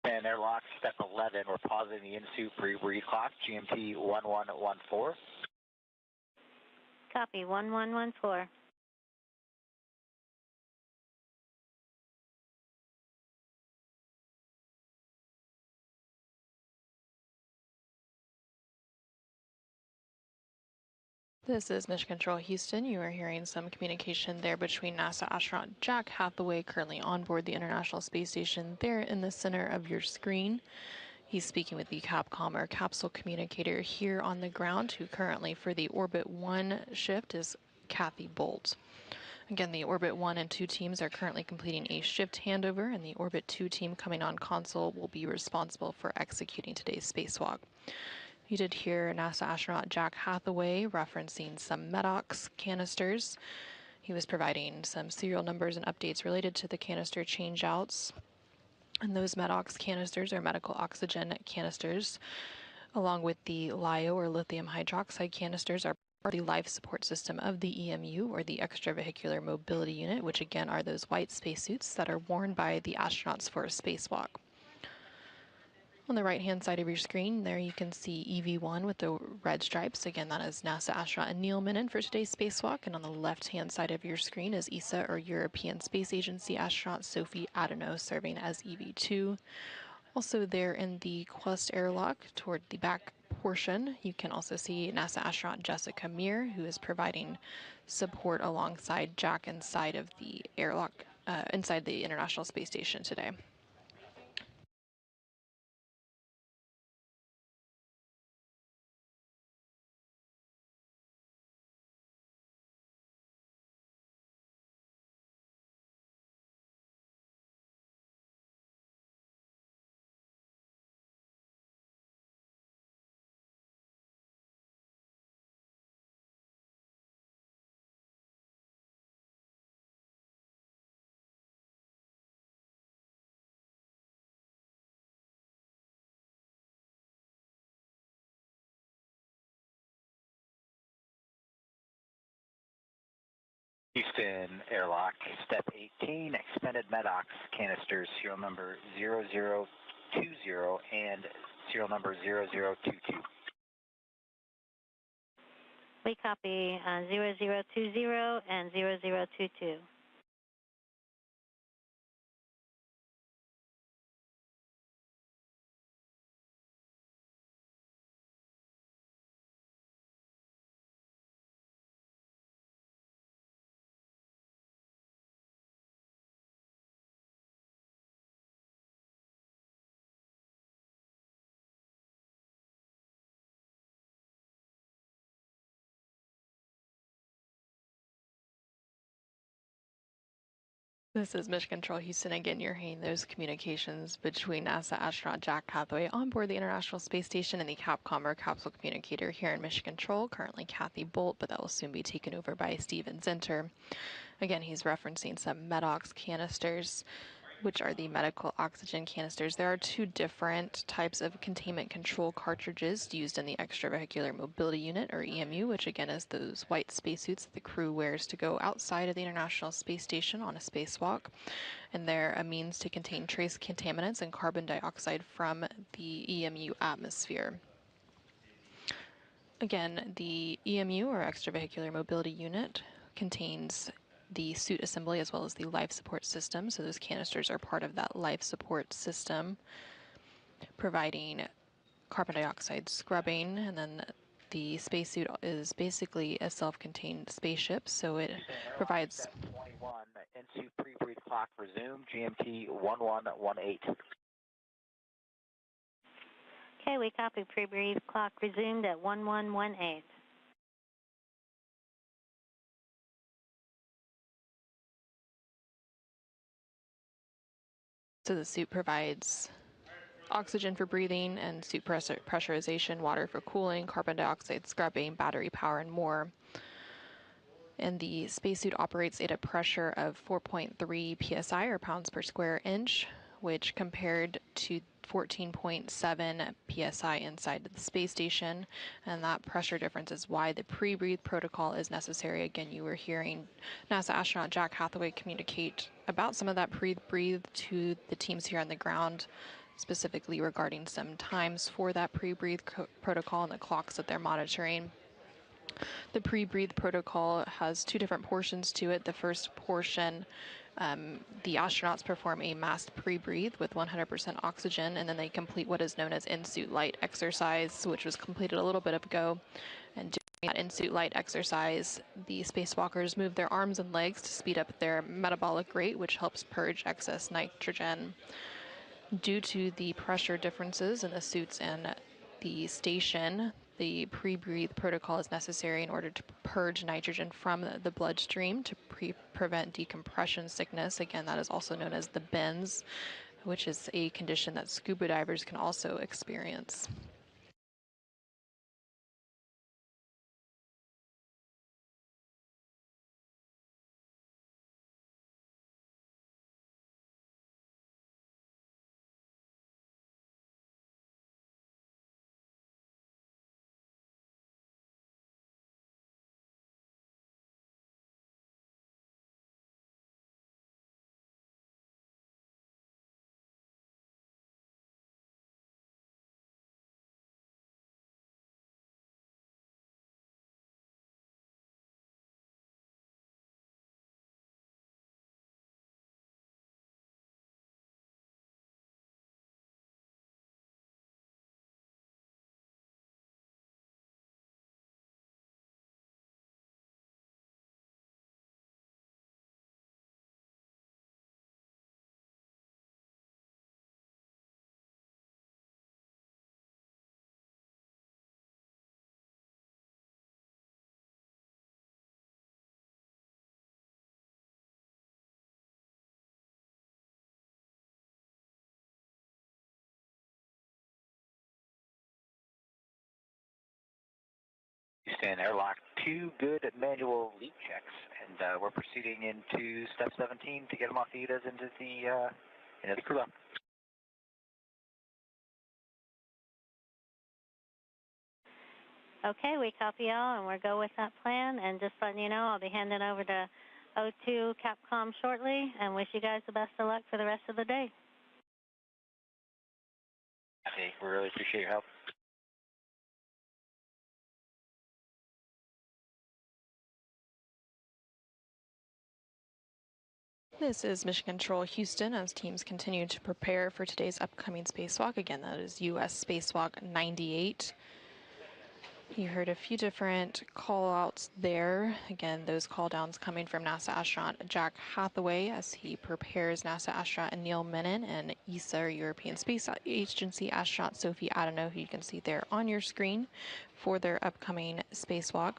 And airlock, step 11, we're pausing the in-suit pre-breathe clock, GMT 1114. Copy, 1114. This is Mission Control Houston. You are hearing some communication there between NASA astronaut Jack Hathaway, currently on board the International Space Station, there in the center of your screen. He's speaking with the Capcom, or capsule communicator, here on the ground, who currently for the Orbit 1 shift is Kathy Bolt. Again, the Orbit 1 and 2 teams are currently completing a shift handover, and the Orbit 2 team coming on console will be responsible for executing today's spacewalk. You did hear NASA astronaut Jack Hathaway referencing some MEDOX canisters. He was providing some serial numbers and updates related to the canister changeouts. And those MEDOX canisters are medical oxygen canisters, along with the LiO, or lithium hydroxide canisters, are part of the life support system of the EMU, or the extravehicular mobility unit, which again are those white spacesuits that are worn by the astronauts for a spacewalk. On the right-hand side of your screen, there you can see EV1 with the red stripes. Again, that is NASA astronaut Neil Minin for today's spacewalk. And on the left-hand side of your screen is ESA, or European Space Agency astronaut Sophie Adenau, serving as EV2. Also there in the Quest airlock toward the back portion, you can also see NASA astronaut Jessica Meir, who is providing support alongside Jack inside of the airlock, inside the International Space Station today. Houston airlock, step 18, expended MEDOX canisters, serial number 0020 and serial number 0022. We copy 0020 and 0022. This is Mission Control Houston. Again, you're hearing those communications between NASA astronaut Jack Hathaway on board the International Space Station and the Capcom, or capsule communicator, here in Mission Control. Currently Kathy Bolt, but that will soon be taken over by Steven Zinter. Again, he's referencing some MEDOX canisters, which are the medical oxygen canisters. There are two different types of containment control cartridges used in the extravehicular mobility unit, or EMU, which again is those white spacesuits that the crew wears to go outside of the International Space Station on a spacewalk. And they're a means to contain trace contaminants and carbon dioxide from the EMU atmosphere. Again, the EMU, or extravehicular mobility unit, contains the suit assembly as well as the life support system. So those canisters are part of that life support system, providing carbon dioxide scrubbing. And then the spacesuit is basically a self-contained spaceship, so it provides... Step 21, in-suit pre-breathe clock resume, GMT 1118. Okay, we copy, pre-breathe clock resumed at 1118. So the suit provides oxygen for breathing and suit pressurization, water for cooling, carbon dioxide scrubbing, battery power, and more. And the spacesuit operates at a pressure of 4.3 psi, or pounds per square inch, which compared to 14.7 psi inside the space station. And that pressure difference is why the pre-breathe protocol is necessary. Again, you were hearing NASA astronaut Jack Hathaway communicate about some of that pre-breathe to the teams here on the ground, specifically regarding some times for that pre-breathe protocol and the clocks that they're monitoring. The pre-breathe protocol has two different portions to it. The first portion, the astronauts perform a masked pre-breathe with 100% oxygen, and then they complete what is known as in-suit light exercise, which was completed a little bit ago. And during that in-suit light exercise, the spacewalkers move their arms and legs to speed up their metabolic rate, which helps purge excess nitrogen. Due to the pressure differences in the suits and the station, the pre-breathe protocol is necessary in order to purge nitrogen from the bloodstream to prevent decompression sickness. Again, that is also known as the bends, which is a condition that scuba divers can also experience. Houston, airlock 2, good manual leak checks, and we're proceeding into step 17 to get them off the ETAs into the crew lock. Okay, we copy y'all, and we'll go with that plan. And just letting you know, I'll be handing over to O2 Capcom shortly, and wish you guys the best of luck for the rest of the day. Okay, we really appreciate your help. This is Mission Control Houston as teams continue to prepare for today's upcoming spacewalk. Again, that is U.S. Spacewalk 98. You heard a few different call-outs there. Again, those call-downs coming from NASA astronaut Jack Hathaway as he prepares NASA astronaut Neil Mennen and ESA, or European Space Agency astronaut Sophie Adano, who you can see there on your screen, for their upcoming spacewalk.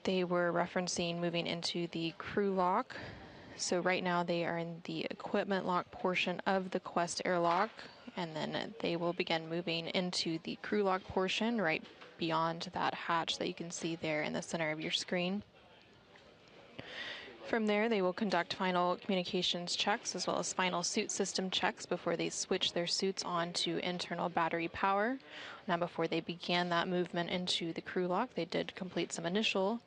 They were referencing moving into the crew lock. So right now they are in the equipment lock portion of the Quest airlock, and then they will begin moving into the crew lock portion right beyond that hatch that you can see there in the center of your screen. From there, they will conduct final communications checks as well as final suit system checks before they switch their suits on to internal battery power. Now, before they began that movement into the crew lock, they did complete some initial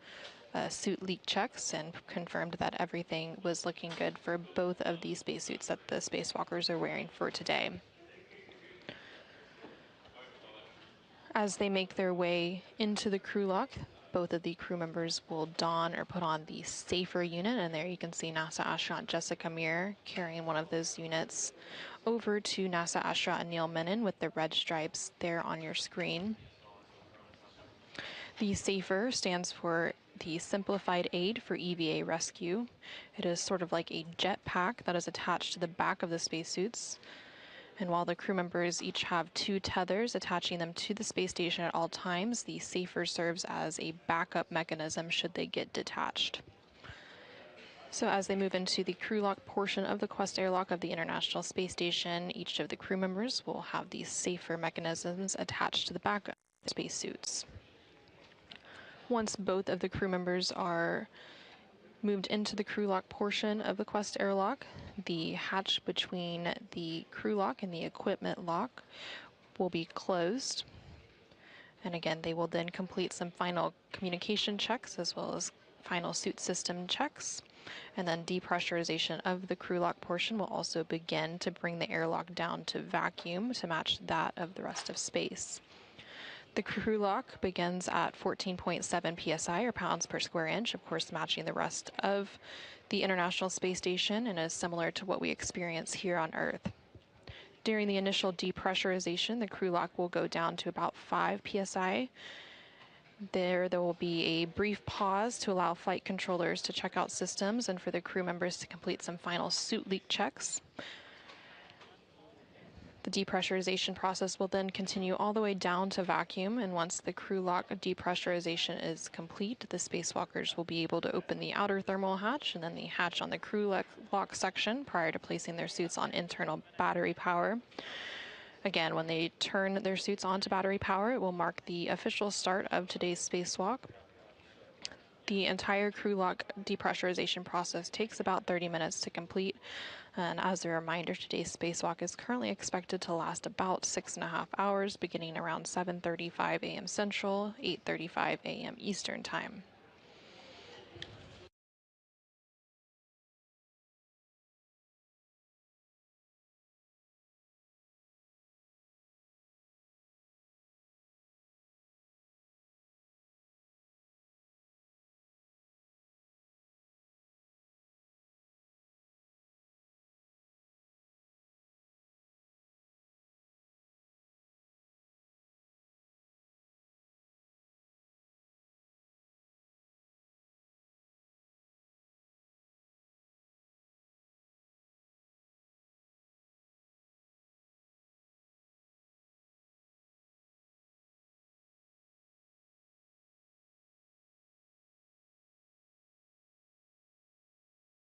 suit leak checks and confirmed that everything was looking good for both of the spacesuits that the spacewalkers are wearing for today. As they make their way into the crew lock, both of the crew members will don or put on the safer unit, and there you can see NASA astronaut Jessica Meir carrying one of those units over to NASA astronaut Neil Mennen with the red stripes there on your screen. The SAFER stands for the Simplified Aid for EVA Rescue. It is sort of like a jet pack that is attached to the back of the spacesuits. And while the crew members each have 2 tethers attaching them to the space station at all times, the SAFER serves as a backup mechanism should they get detached. So as they move into the crew lock portion of the Quest airlock of the International Space Station, each of the crew members will have these SAFER mechanisms attached to the back of the spacesuits. Once both of the crew members are moved into the crew lock portion of the Quest airlock, the hatch between the crew lock and the equipment lock will be closed. And again, they will then complete some final communication checks as well as final suit system checks. And then depressurization of the crew lock portion will also begin to bring the airlock down to vacuum to match that of the rest of space. The crew lock begins at 14.7 psi, or pounds per square inch, of course matching the rest of the International Space Station, and is similar to what we experience here on Earth. During the initial depressurization, the crew lock will go down to about 5 psi. There will be a brief pause to allow flight controllers to check out systems and for the crew members to complete some final suit leak checks. The depressurization process will then continue all the way down to vacuum, and once the crew lock depressurization is complete, the spacewalkers will be able to open the outer thermal hatch and then the hatch on the crew lock section prior to placing their suits on internal battery power. Again, when they turn their suits onto battery power, it will mark the official start of today's spacewalk. The entire crew lock depressurization process takes about 30 minutes to complete. And as a reminder, today's spacewalk is currently expected to last about 6.5 hours, beginning around 7:35 a.m. Central, 8:35 a.m. Eastern Time.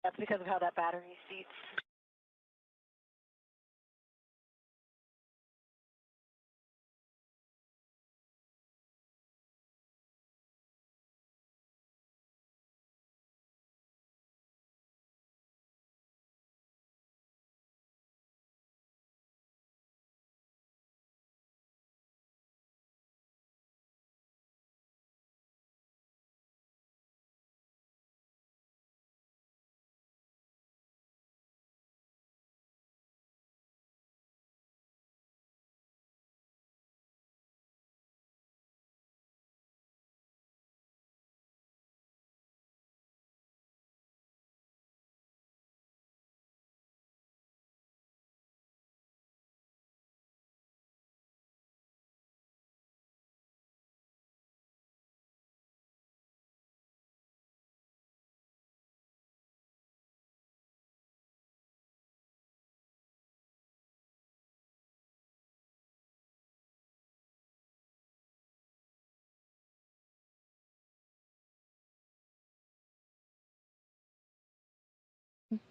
That's because of how that battery seats.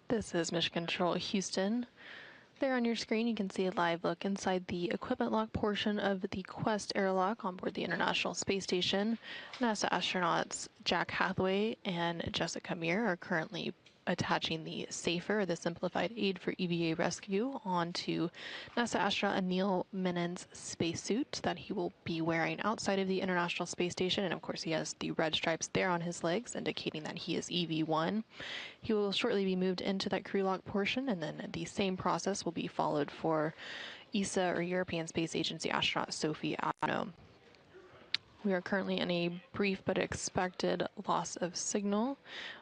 This is Mission Control Houston. There on your screen, you can see a live look inside the equipment lock portion of the Quest airlock on board the International Space Station. NASA astronauts Jack Hathaway and Jessica Meir are currently attaching the SAFER, the Simplified Aid for EVA Rescue, onto NASA astronaut Neil Menon's spacesuit that he will be wearing outside of the International Space Station. And of course, he has the red stripes there on his legs, indicating that he is EV1. He will shortly be moved into that crew lock portion, and then the same process will be followed for ESA, or European Space Agency astronaut Sophie Adhanom. We are currently in a brief but expected loss of signal.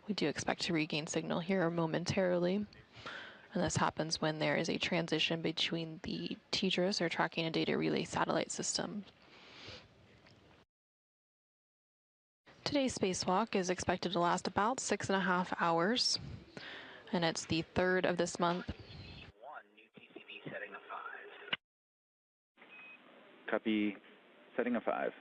We do expect to regain signal here momentarily. And this happens when there is a transition between the TDRS, or Tracking and Data Relay Satellite System. Today's spacewalk is expected to last about 6.5 hours, and it's the 3rd of this month. One, new TCV setting of 5. Copy, setting of 5.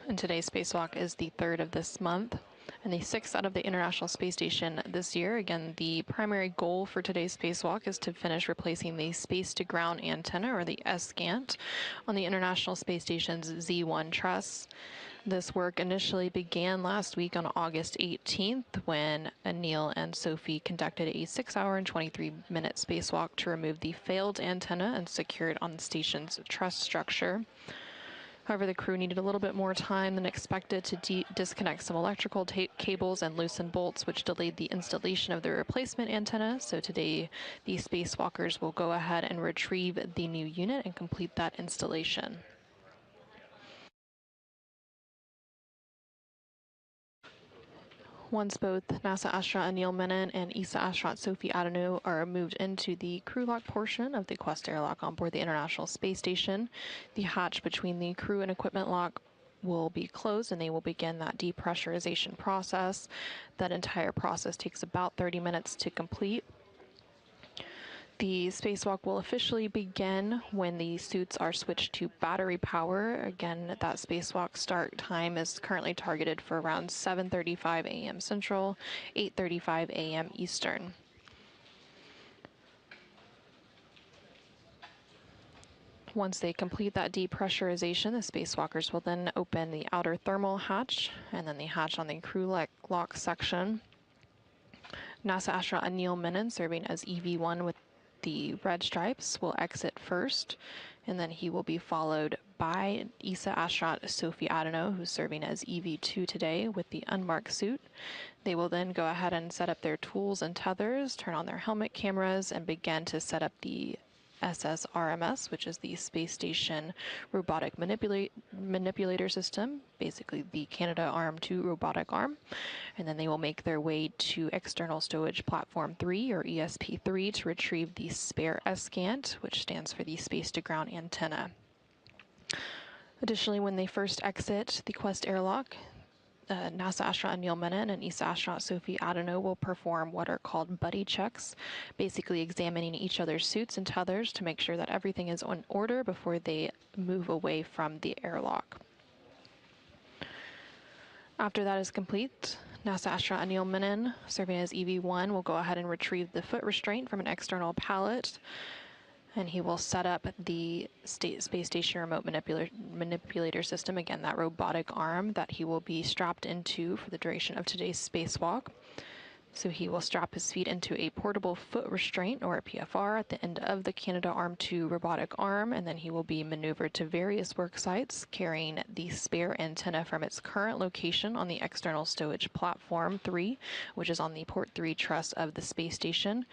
And today's spacewalk is the 3rd of this month, and the 6th out of the International Space Station this year. Again, the primary goal for today's spacewalk is to finish replacing the space-to-ground antenna, or the SGANT, on the International Space Station's Z1 truss. This work initially began last week on August 18th when Anil and Sophie conducted a 6-hour and 23-minute spacewalk to remove the failed antenna and secure it on the station's truss structure. However, the crew needed a little bit more time than expected to disconnect some electrical cables and loosen bolts, which delayed the installation of the replacement antenna. So today, the spacewalkers will go ahead and retrieve the new unit and complete that installation. Once both NASA astronaut Anil Menon and ESA astronaut Sophie Adano are moved into the crew lock portion of the Quest airlock on board the International Space Station, the hatch between the crew and equipment lock will be closed and they will begin that depressurization process. That entire process takes about 30 minutes to complete. The spacewalk will officially begin when the suits are switched to battery power. Again, that spacewalk start time is currently targeted for around 7:35 a.m. Central, 8:35 a.m. Eastern. Once they complete that depressurization, the spacewalkers will then open the outer thermal hatch and then the hatch on the crew lock section. NASA astronaut Anil Menon, serving as EV1 with the red stripes, will exit first, and then he will be followed by ESA astronaut Sophie Adano, who's serving as EV2 today with the unmarked suit. They will then go ahead and set up their tools and tethers, turn on their helmet cameras, and begin to set up the SSRMS, which is the Space Station Robotic Manipulator System, basically the Canadarm2 robotic arm. And then they will make their way to External Stowage Platform 3, or ESP3, to retrieve the spare SCANT, which stands for the Space-to-Ground Antenna. Additionally, when they first exit the Quest airlock, NASA astronaut Anil Menon and ESA astronaut Sophie Adano will perform what are called buddy checks, basically examining each other's suits and tethers to make sure that everything is in order before they move away from the airlock. After that is complete, NASA astronaut Anil Menon, serving as EV1, will go ahead and retrieve the foot restraint from an external pallet, and he will set up the Space Station Remote Manipulator System, again, that robotic arm that he will be strapped into for the duration of today's spacewalk. So he will strap his feet into a portable foot restraint, or a PFR, at the end of the Canadarm2 robotic arm, and then he will be maneuvered to various work sites, carrying the spare antenna from its current location on the External Stowage Platform 3, which is on the Port 3 truss of the space station.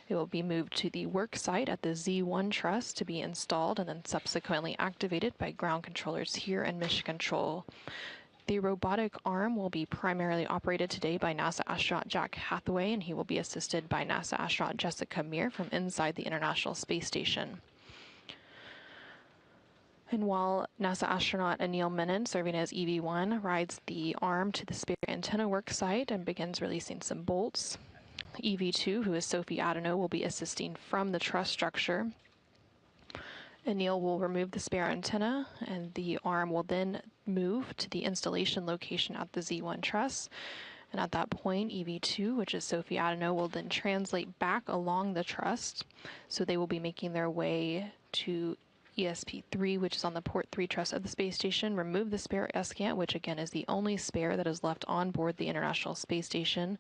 It will be moved to the work site at the Z1 truss to be installed and then subsequently activated by ground controllers here in Mission Control. The robotic arm will be primarily operated today by NASA astronaut Jack Hathaway, and he will be assisted by NASA astronaut Jessica Meir from inside the International Space Station. And while NASA astronaut Anil Menon, serving as EV1, rides the arm to the spare antenna work site and begins releasing some bolts, EV2, who is Sophie Adano, will be assisting from the truss structure. Anil will remove the spare antenna, and the arm will then move to the installation location at the Z1 truss. And at that point, EV2, which is Sophie Adano, will then translate back along the truss. So they will be making their way to ESP3, which is on the Port 3 truss of the space station, remove the spare SCANT, which again is the only spare that is left on board the International Space Station.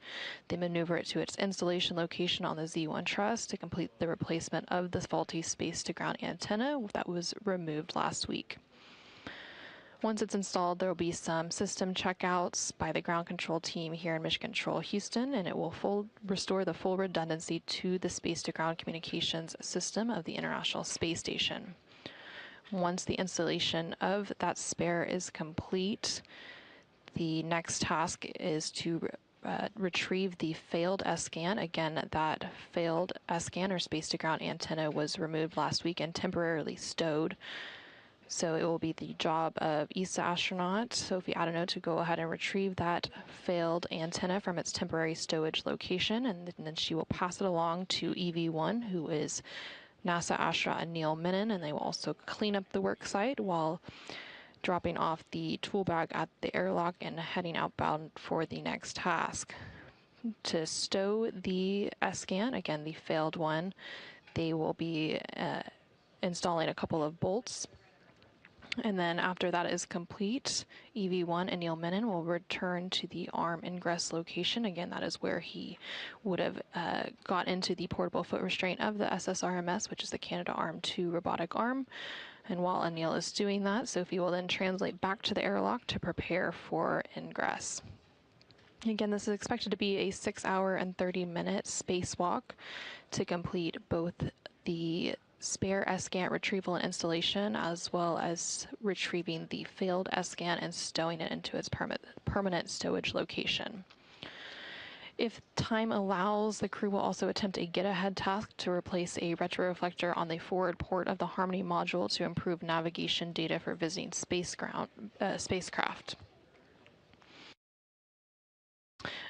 They maneuver it to its installation location on the Z1 truss to complete the replacement of the faulty space-to-ground antenna that was removed last week. Once it's installed, there will be some system checkouts by the ground control team here in Mission Control Houston, and it will restore the full redundancy to the space-to-ground communications system of the International Space Station. Once the installation of that spare is complete, the next task is to retrieve the failed SCAN. Again, that failed SCAN, or space-to-ground antenna, was removed last week and temporarily stowed. So it will be the job of ESA astronaut Sophie Adano to go ahead and retrieve that failed antenna from its temporary stowage location, and then she will pass it along to EV1, who is NASA astronaut Anil Menon, and they will also clean up the work site while dropping off the tool bag at the airlock and heading outbound for the next task. To stow the SCAN, again the failed one, they will be installing a couple of bolts And then after that is complete, EV1 and Neil Menon will return to the arm ingress location. Again, that is where he would have got into the portable foot restraint of the SSRMS, which is the Canadarm2 robotic arm. And while Anil is doing that, Sophie will then translate back to the airlock to prepare for ingress. Again, this is expected to be a 6-hour and 30-minute spacewalk to complete both the spare SCANT retrieval and installation, as well as retrieving the failed SCANT and stowing it into its permanent stowage location. If time allows, the crew will also attempt a get-ahead task to replace a retroreflector on the forward port of the Harmony module to improve navigation data for visiting spacecraft.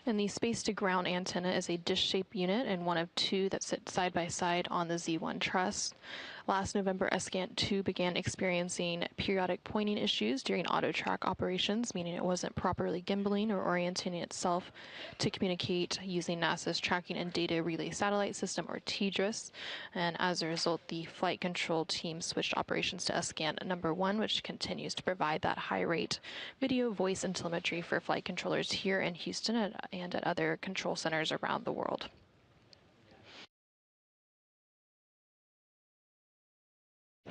And the space-to-ground antenna is a dish-shaped unit and one of two that sit side by side on the Z1 truss. Last November, SCANT-2 began experiencing periodic pointing issues during auto-track operations, meaning it wasn't properly gimbaling or orienting itself to communicate using NASA's Tracking and Data Relay Satellite System, or TDRS. And as a result, the flight control team switched operations to SCANT-1, which continues to provide that high-rate video, voice, and telemetry for flight controllers here in Houston and at other control centers around the world.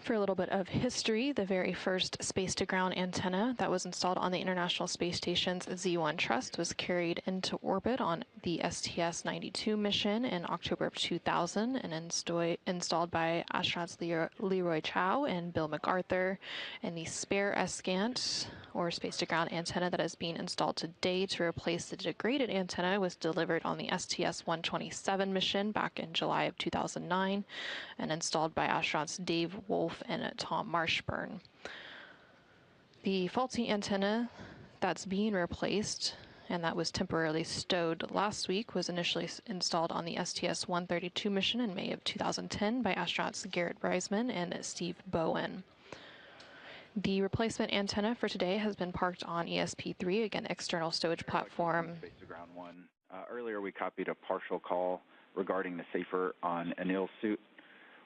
For a little bit of history, the very first space-to-ground antenna that was installed on the International Space Station's Z1 truss was carried into orbit on the STS-92 mission in October of 2000 and installed by astronauts Leroy Chiao and Bill MacArthur. And the spare SCANT, or space-to-ground antenna, that is being installed today to replace the degraded antenna was delivered on the STS-127 mission back in July of 2009 and installed by astronauts Dave Wolf and Tom Marshburn. The faulty antenna that's being replaced and that was temporarily stowed last week was initially installed on the STS-132 mission in May of 2010 by astronauts Garrett Reisman and Steve Bowen. The replacement antenna for today has been parked on ESP-3, again, external stowage platform. Space to ground one. Earlier we copied a partial call regarding the SAFER on Anil's suit.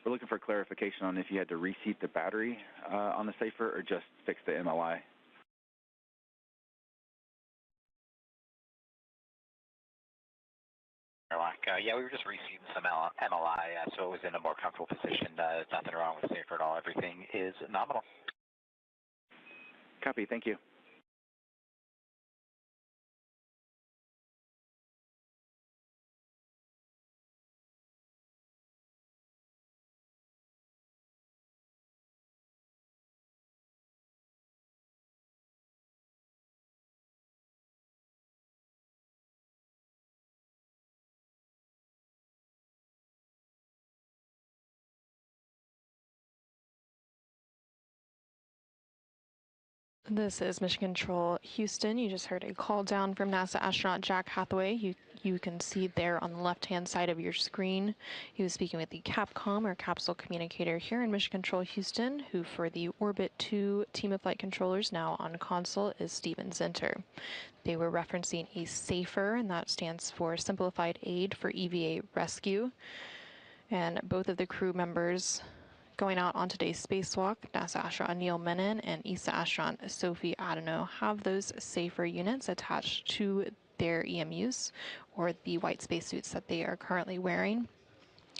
We're looking for clarification on if you had to reseat the battery on the SAFER or just fix the MLI. Yeah, we were just reseating some MLI, so it was in a more comfortable position. There's nothing wrong with SAFER at all. Everything is nominal. Copy, thank you. This is Mission Control Houston. You just heard a call down from NASA astronaut Jack Hathaway. You can see there on the left-hand side of your screen. He was speaking with the Capcom, or capsule communicator, here in Mission Control Houston, who for the Orbit 2 team of flight controllers now on console is Steven Zinter. They were referencing a SAFER, and that stands for Simplified Aid for EVA Rescue. And both of the crew members going out on today's spacewalk, NASA astronaut Neil Menon and ESA astronaut Sophie Adenau, have those SAFER units attached to their EMUs, or the white spacesuits that they are currently wearing.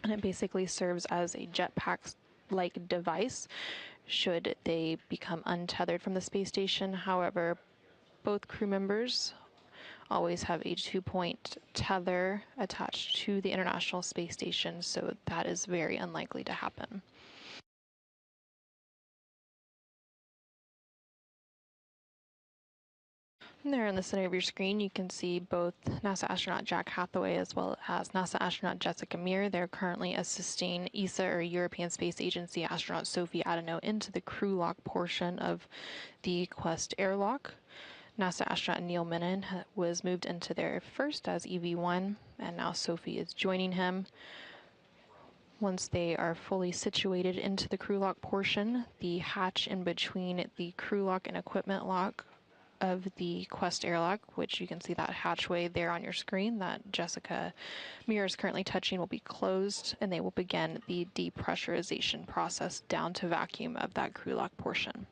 And it basically serves as a jetpack-like device should they become untethered from the space station. However, both crew members always have a 2-point tether attached to the International Space Station, so that is very unlikely to happen. There in the center of your screen, you can see both NASA astronaut Jack Hathaway as well as NASA astronaut Jessica Meir. They're currently assisting ESA, or European Space Agency, astronaut Sophie Adenau into the crew lock portion of the Quest airlock. NASA astronaut Neil Menon was moved into there first as EV1, and now Sophie is joining him. Once they are fully situated into the crew lock portion, the hatch in between the crew lock and equipment lock of the Quest airlock, which you can see that hatchway there on your screen that Jessica Meir is currently touching, will be closed, and they will begin the depressurization process down to vacuum of that crew lock portion.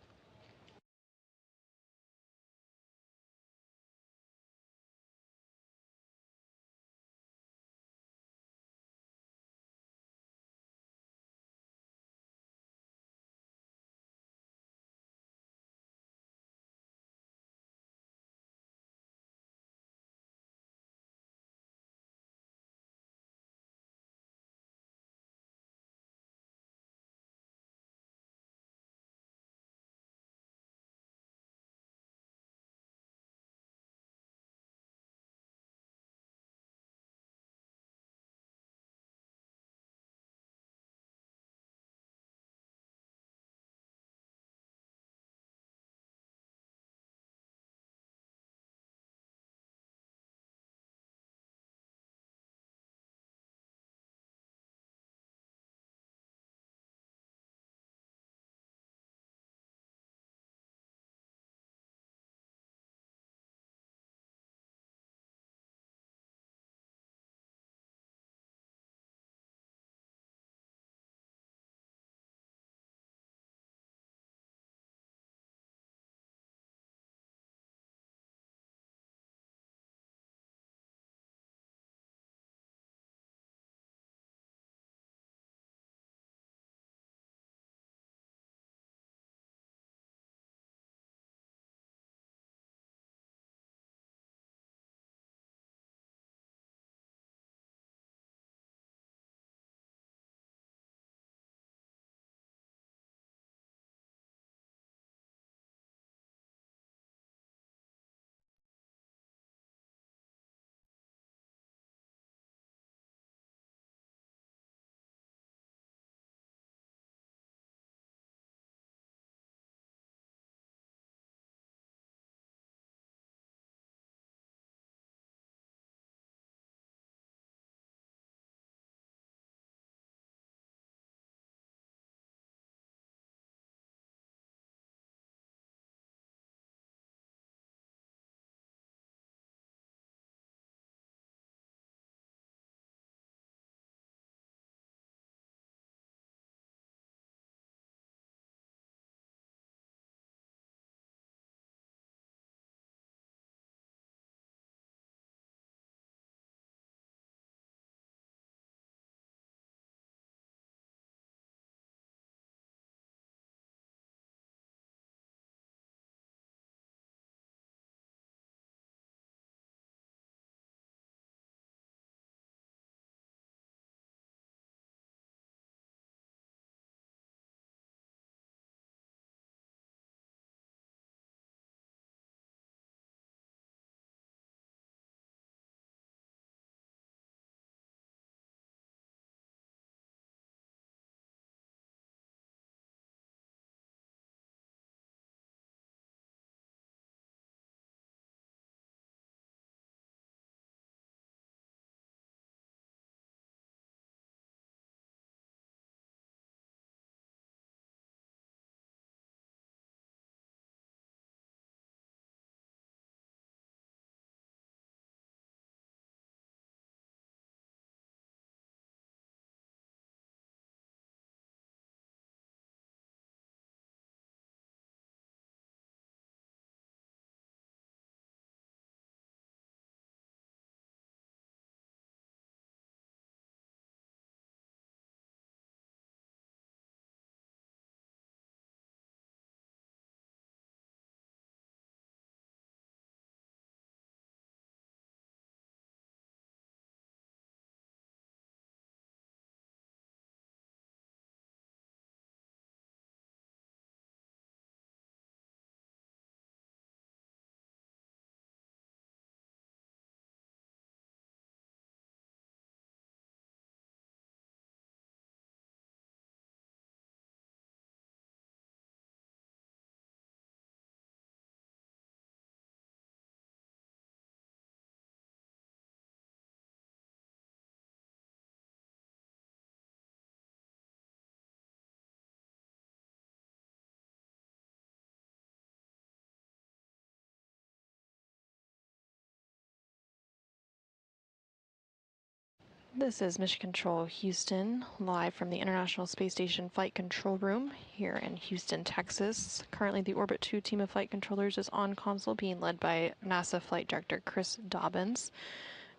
This is Mission Control Houston, live from the International Space Station Flight Control Room here in Houston, Texas. Currently, the Orbit 2 team of flight controllers is on console, being led by NASA Flight Director Chris Dobbins.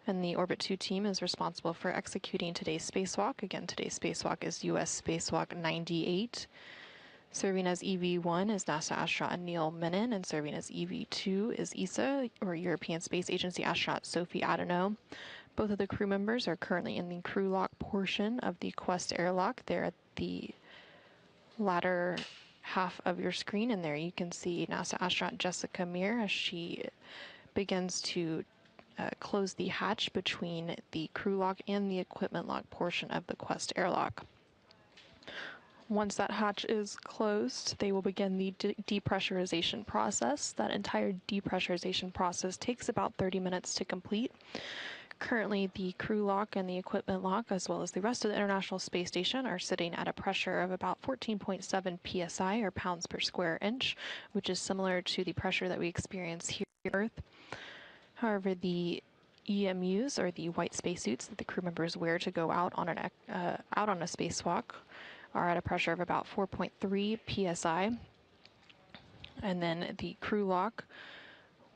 And the Orbit 2 team is responsible for executing today's spacewalk. Again, today's spacewalk is U.S. Spacewalk 98. Serving as EV-1 is NASA astronaut Neil Menon, and serving as EV-2 is ESA, or European Space Agency astronaut Sophie Adenau. Both of the crew members are currently in the crew lock portion of the Quest airlock. They're at the latter half of your screen, and there you can see NASA astronaut Jessica Meir as she begins to close the hatch between the crew lock and the equipment lock portion of the Quest airlock. Once that hatch is closed, they will begin the depressurization process. That entire depressurization process takes about 30 minutes to complete. Currently, the crew lock and the equipment lock, as well as the rest of the International Space Station, are sitting at a pressure of about 14.7 psi, or pounds per square inch, which is similar to the pressure that we experience here on Earth. However, the EMUs, or the white spacesuits that the crew members wear to go out on a spacewalk, are at a pressure of about 4.3 psi. And then the crew lock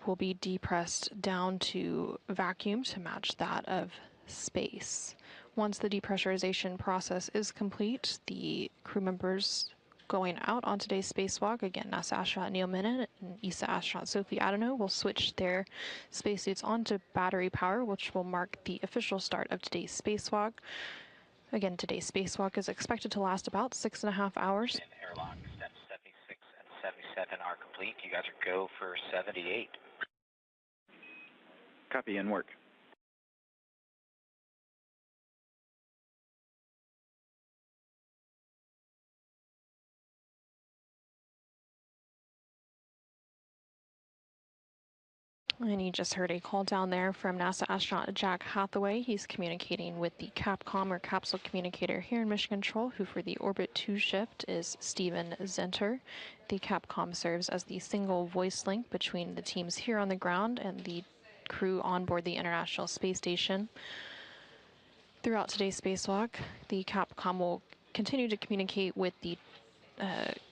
will be depressed down to vacuum to match that of space. Once the depressurization process is complete, the crew members going out on today's spacewalk, again, NASA astronaut Neil Menon and ESA astronaut Sophie Adenau, will switch their spacesuits onto battery power, which will mark the official start of today's spacewalk. Again, today's spacewalk is expected to last about 6.5 hours. Airlock steps 76 and 77 are complete. You guys are go for 78. Copy, in work. And you just heard a call down there from NASA astronaut Jack Hathaway. He's communicating with the Capcom, or capsule communicator, here in Mission Control, who for the Orbit 2 shift is Steven Zenter. The Capcom serves as the single voice link between the teams here on the ground and the crew on board the International Space Station. Throughout today's spacewalk, the Capcom will continue to communicate with the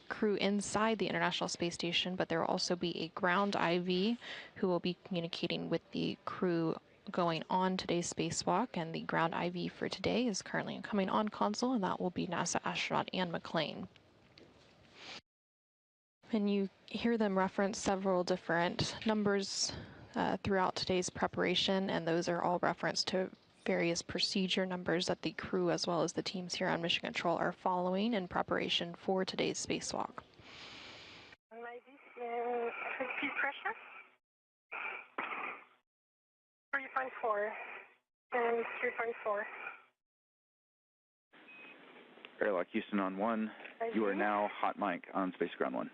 crew inside the International Space Station, but there will also be a ground IV who will be communicating with the crew going on today's spacewalk, and the ground IV for today is currently coming on console, and that will be NASA astronaut Anne McClain. And you hear them reference several different numbers throughout today's preparation, and those are all referenced to various procedure numbers that the crew, as well as the teams here on Mission Control, are following in preparation for today's spacewalk. Speed pressure 3.4 and 3.4. Airlock Houston on 1. You are now hot mic on Space Ground 1.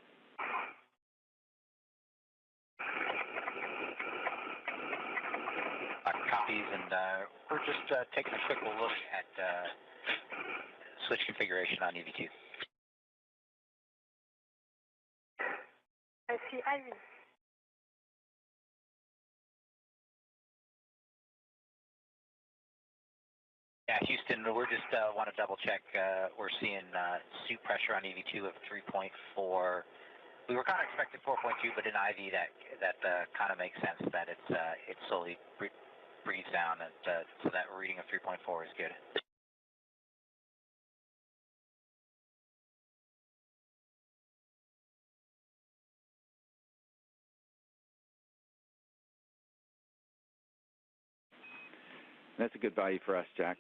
Copies, and we're just taking a quick look at switch configuration on EV2. I see Ivy. Yeah, Houston, we're just want to double check. We're seeing suit pressure on EV2 of 3.4. We were kind of expecting 4.2, but in IV that kind of makes sense that it slowly breathes down, and so that reading of 3.4 is good. That's a good value for us, Jack.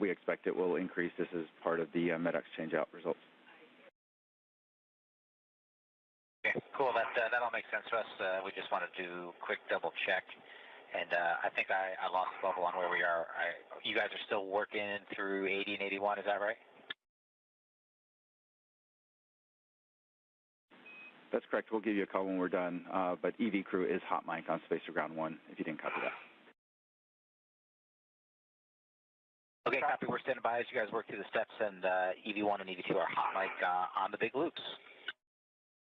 We expect it will increase. This is part of the MEDEX changeout results. Okay, cool. That all makes sense to us. We just want to do a quick double check. And I think I lost the bubble on where we are. You guys are still working through 80 and 81, is that right? That's correct. We'll give you a call when we're done. But EV crew is hot mic on Spacer Ground 1, if you didn't copy that. Okay, copy. We're standing by as you guys work through the steps, and EV1 and EV2 are hot mic on the big loops.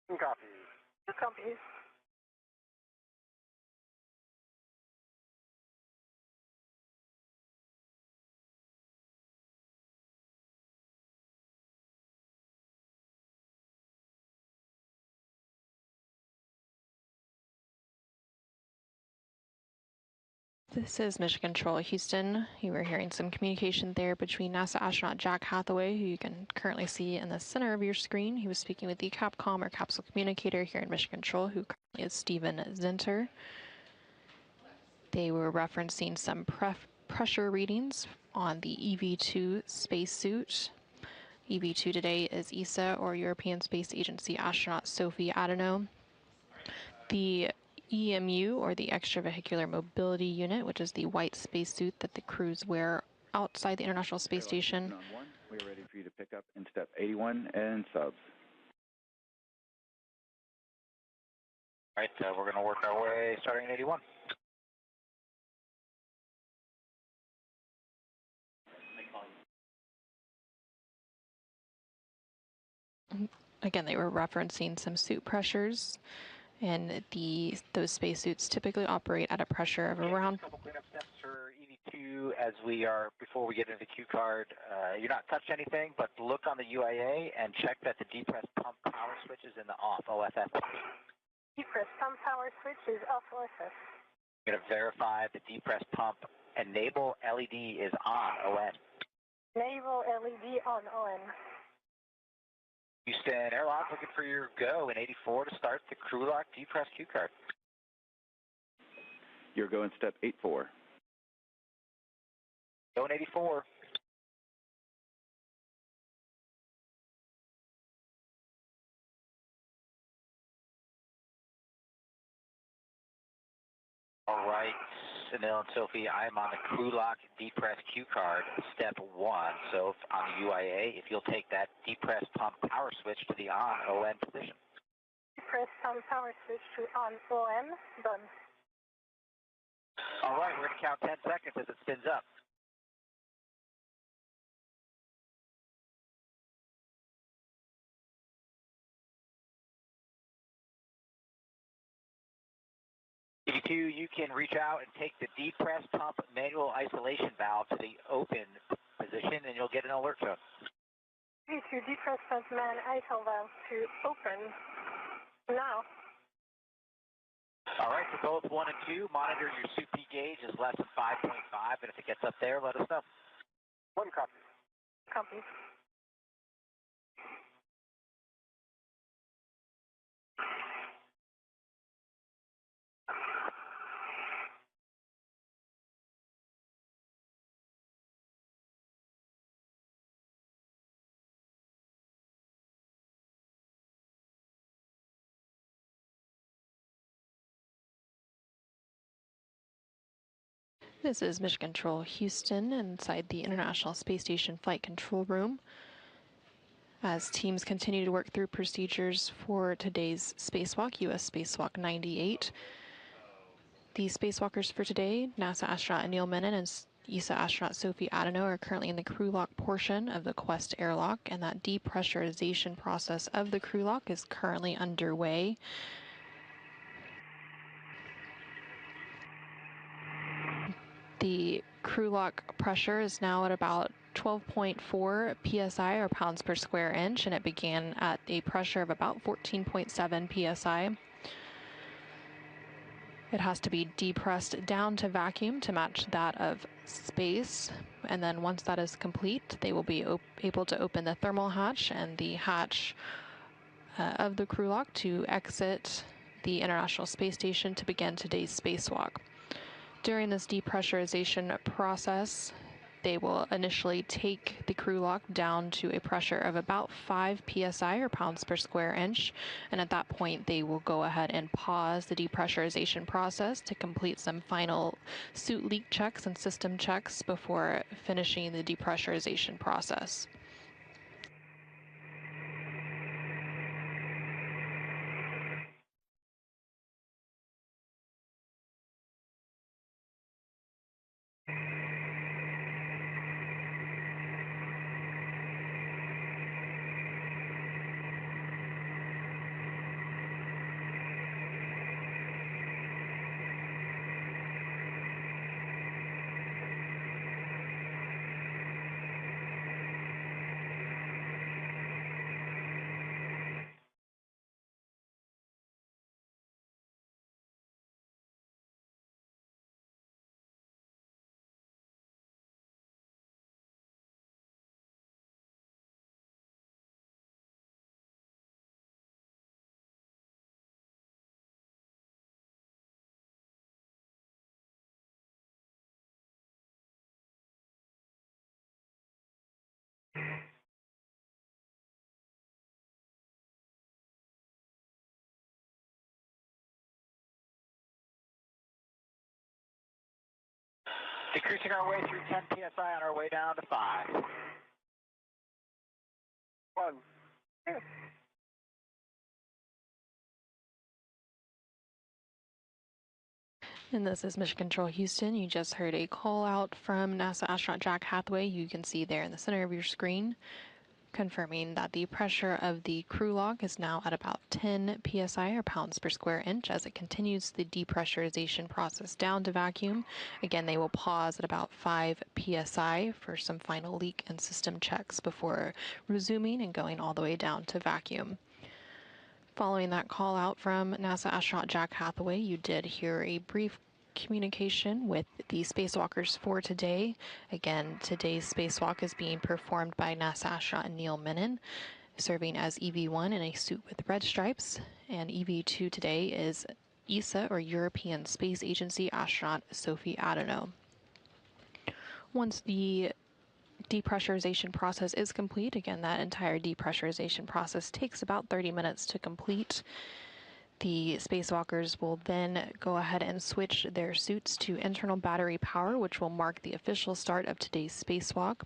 Copy. Copy. This is Mission Control Houston. You were hearing some communication there between NASA astronaut Jack Hathaway, who you can currently see in the center of your screen. He was speaking with the Capcom or capsule communicator here in Mission Control, who currently is Steven Zinter. They were referencing some pressure readings on the EV-2 spacesuit. EV-2 today is ESA, or European Space Agency astronaut Sophie Adano. The EMU, or the Extravehicular Mobility Unit, which is the white spacesuit that the crews wear outside the International Space Station. On one, we are ready for you to pick up in step 81 and subs. All right, we're going to work our way starting at 81. Again, they were referencing some suit pressures, and those spacesuits typically operate at a pressure of around. A couple cleanup steps for EV2 as we are, before we get into the Q card. You're not touched anything, but look on the UIA and check that the depressed pump power switch is in the off OFS. Depressed pump power switch is off OFS. You're going to verify the depressed pump enable LED is on ON. Naval LED on ON. Houston Airlock looking for your go in 84 to start the crew lock depressed Q card. Your go in step 84. Go in 84. All right, Sunil and Sophie, I'm on the crew lock depressed Q card, step 1. So on the UIA, if you'll take that depressed pump power switch to the on ON position. Depressed pump power switch to on ON. Done. All right, we're going to count 10 seconds as it spins up. EV2, you can reach out and take the depressed pump manual isolation valve to the open position, and you'll get an alert tone. EV2 depressed pump man ISO valve to open. Now. All right, for both 1 and 2, monitor your SUP gauge is less than 5.5, and if it gets up there, let us know. 1 copy. Copy. This is Mission Control Houston inside the International Space Station Flight Control Room. As teams continue to work through procedures for today's spacewalk, U.S. Spacewalk 98. The spacewalkers for today, NASA astronaut Neil Menon and ESA astronaut Sophie Adano, are currently in the crew lock portion of the Quest airlock, and that depressurization process of the crew lock is currently underway. The crew lock pressure is now at about 12.4 psi, or pounds per square inch, and it began at a pressure of about 14.7 psi. It has to be depressed down to vacuum to match that of space, and then once that is complete, they will be able to open the thermal hatch and the hatch of the crew lock to exit the International Space Station to begin today's spacewalk. During this depressurization process, they will initially take the crew lock down to a pressure of about 5 psi, or pounds per square inch, and at that point they will go ahead and pause the depressurization process to complete some final suit leak checks and system checks before finishing the depressurization process. Decreasing our way through 10 psi on our way down to 5. 1, 2. And this is Mission Control Houston. You just heard a call out from NASA astronaut Jack Hathaway. You can see there in the center of your screen, confirming that the pressure of the crew lock is now at about 10 psi or pounds per square inch as it continues the depressurization process down to vacuum. Again, they will pause at about 5 psi for some final leak and system checks before resuming and going all the way down to vacuum. Following that call out from NASA astronaut Jack Hathaway, you did hear a brief communication with the spacewalkers for today. Again, today's spacewalk is being performed by NASA astronaut Neil Mennen, serving as EV1 in a suit with red stripes, and EV2 today is ESA, or European Space Agency astronaut Sophie Adenau. Once the depressurization process is complete, again, that entire depressurization process takes about 30 minutes to complete. The spacewalkers will then go ahead and switch their suits to internal battery power, which will mark the official start of today's spacewalk.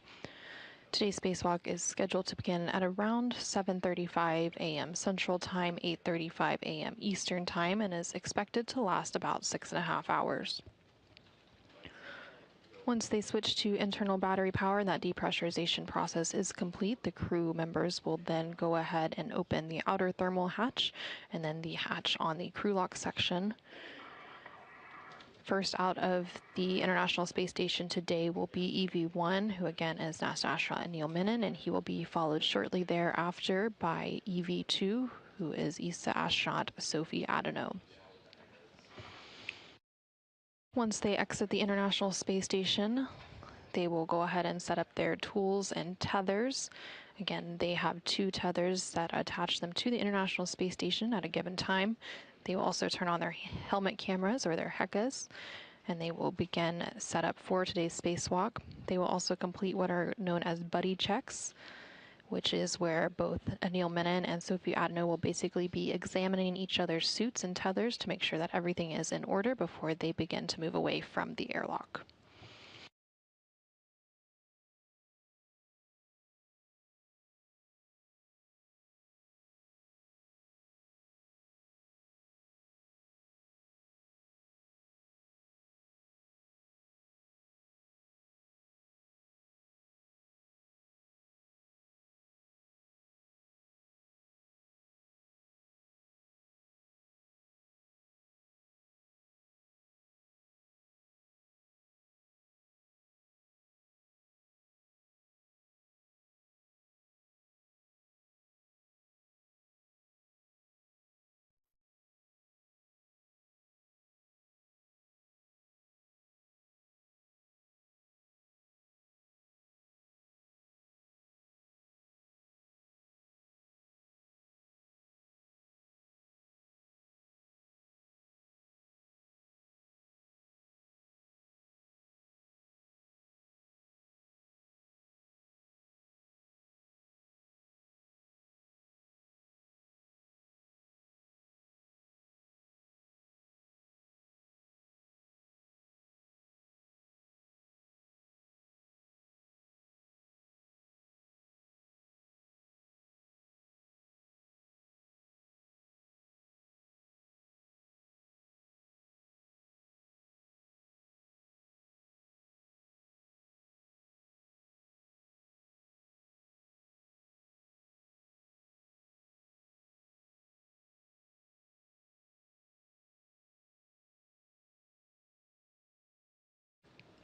Today's spacewalk is scheduled to begin at around 7:35 a.m. Central Time, 8:35 a.m. Eastern Time, and is expected to last about 6.5 hours. Once they switch to internal battery power and that depressurization process is complete, the crew members will then go ahead and open the outer thermal hatch and then the hatch on the crew lock section. First out of the International Space Station today will be EV1, who again is NASA astronaut Neil Mennen, and he will be followed shortly thereafter by EV2, who is ESA astronaut Sophie Adenau. Once they exit the International Space Station, they will go ahead and set up their tools and tethers. Again, they have 2 tethers that attach them to the International Space Station at a given time. They will also turn on their helmet cameras, or their HECAs, and they will begin setup for today's spacewalk. They will also complete what are known as buddy checks, which is where both Neil Mennen and Sophie Adenau will basically be examining each other's suits and tethers to make sure that everything is in order before they begin to move away from the airlock.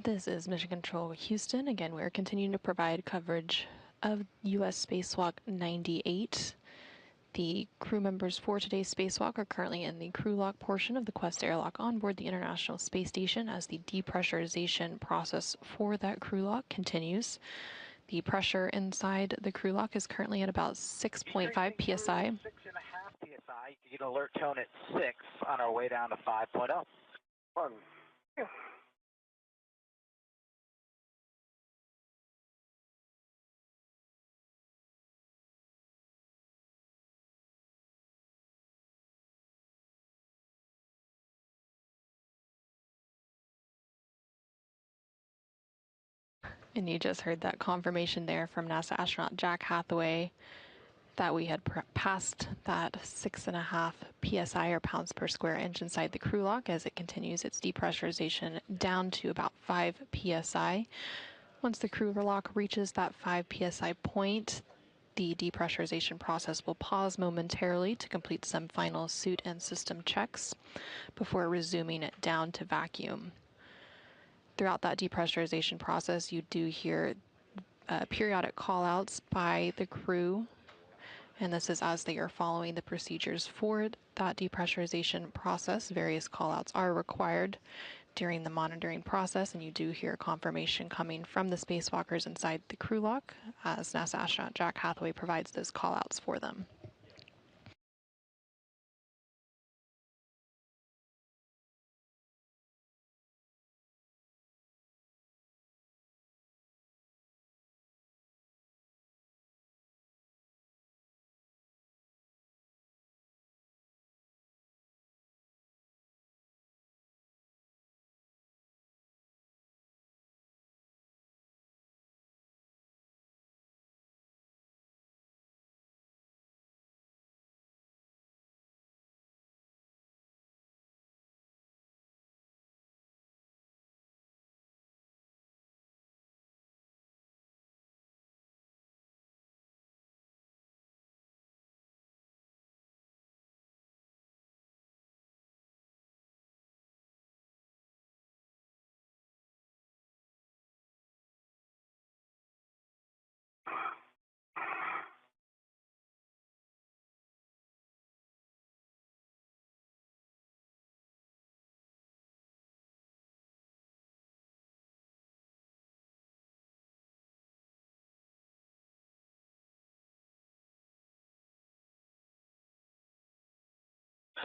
This is Mission Control Houston. Again, we're continuing to provide coverage of U.S. Spacewalk 98. The crew members for today's spacewalk are currently in the crew lock portion of the Quest airlock on board the International Space Station as the depressurization process for that crew lock continues. The pressure inside the crew lock is currently at about 6.5 psi. 6.5 psi. You get alert tone at 6 on our way down to 5.0. 1, 2. And you just heard that confirmation there from NASA astronaut Jack Hathaway that we had passed that 6.5 psi or pounds per square inch inside the crew lock as it continues its depressurization down to about 5 psi. Once the crew lock reaches that 5 psi point, the depressurization process will pause momentarily to complete some final suit and system checks before resuming it down to vacuum. Throughout that depressurization process, you do hear periodic call-outs by the crew, and this is as they are following the procedures for that depressurization process. Various call-outs are required during the monitoring process, and you do hear confirmation coming from the spacewalkers inside the crew lock as NASA astronaut Jack Hathaway provides those call-outs for them.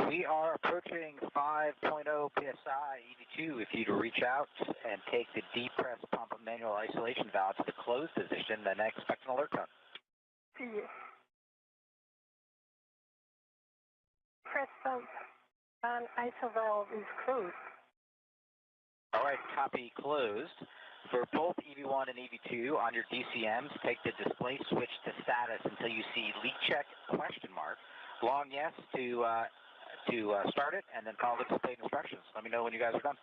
We are approaching 5.0 psi EV2. If you'd reach out and take the depress pump manual isolation valve to the closed position, then expect an alert tone. Yes. Press pump and ISO valve is closed. All right, copy closed. For both EV1 and EV2 on your DCMs, take the display switch to status until you see leak check ? Long yes to start it, and then follow the display instructions. Let me know when you guys are done.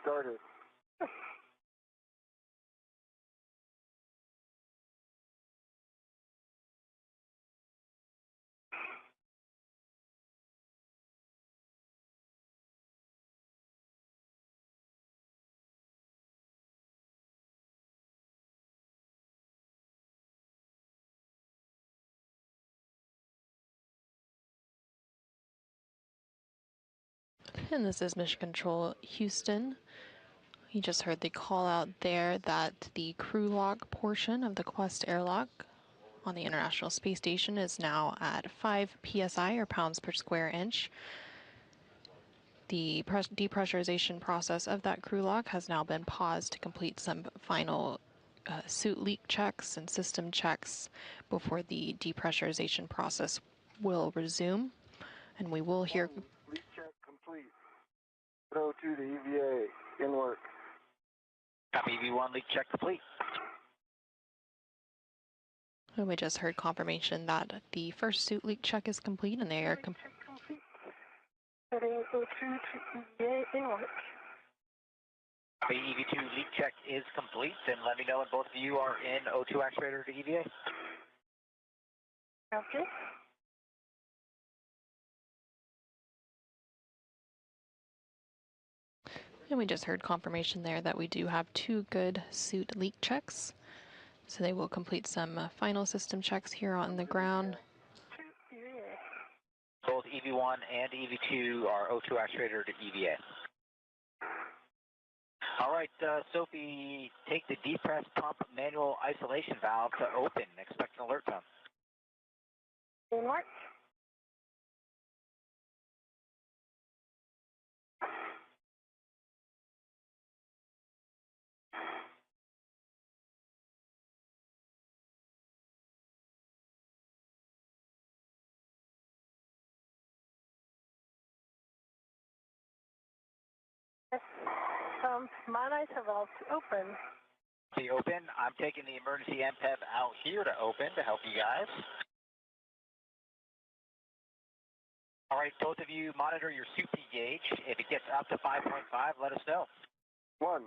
Started. And this is Mission Control Houston. You just heard the call out there that the crew lock portion of the Quest airlock on the International Space Station is now at 5 psi or pounds per square inch. The depressurization process of that crew lock has now been paused to complete some final suit leak checks and system checks before the depressurization process will resume. And we will hear... Leak check complete. 02 to EVA, in work. Copy EV1, leak check complete. And we just heard confirmation that the first suit leak check is complete and they are Complete. Heading 02 to EVA in work. Copy EV2 leak check is complete, and let me know when both of you are in O2 actuator to EVA. Okay. And we just heard confirmation there that we do have 2 good suit leak checks. So they will complete some final system checks here on the ground. Both EV1 and EV2 are O2 actuator to EVA. All right, Sophie, take the depress pump manual isolation valve to open. Expect an alert tone. In work. pump man ISO valve to open. The open. I'm taking the emergency MPEV out here to open to help you guys. All right, both of you monitor your SUP gauge. If it gets up to 5.5, let us know. 1.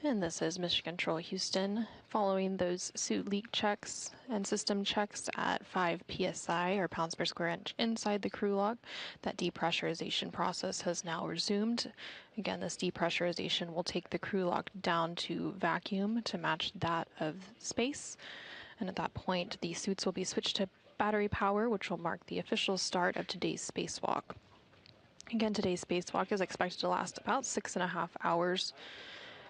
And this is Mission Control Houston. Following those suit leak checks and system checks at 5 psi or pounds per square inch inside the crew log, that depressurization process has now resumed. Again, this depressurization will take the crew log down to vacuum to match that of space. And at that point, the suits will be switched to battery power, which will mark the official start of today's spacewalk. Again, today's spacewalk is expected to last about 6.5 hours.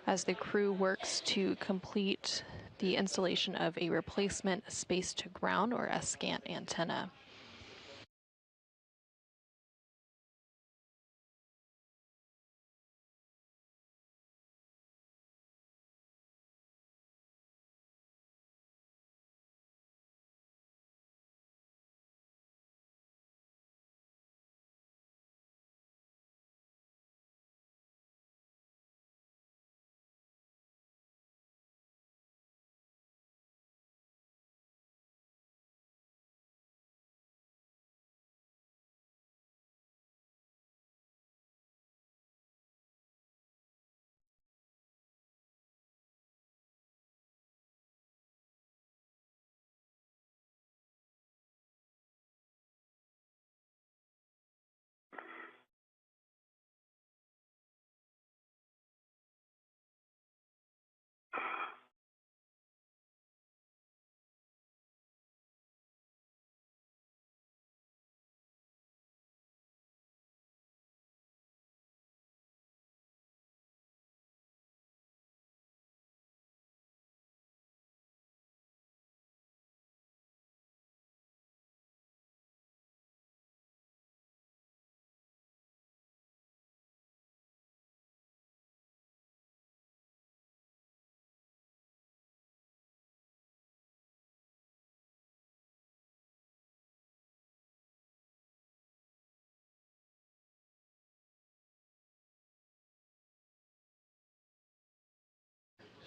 As the crew works to complete the installation of a replacement space-to-ground or SCANT antenna.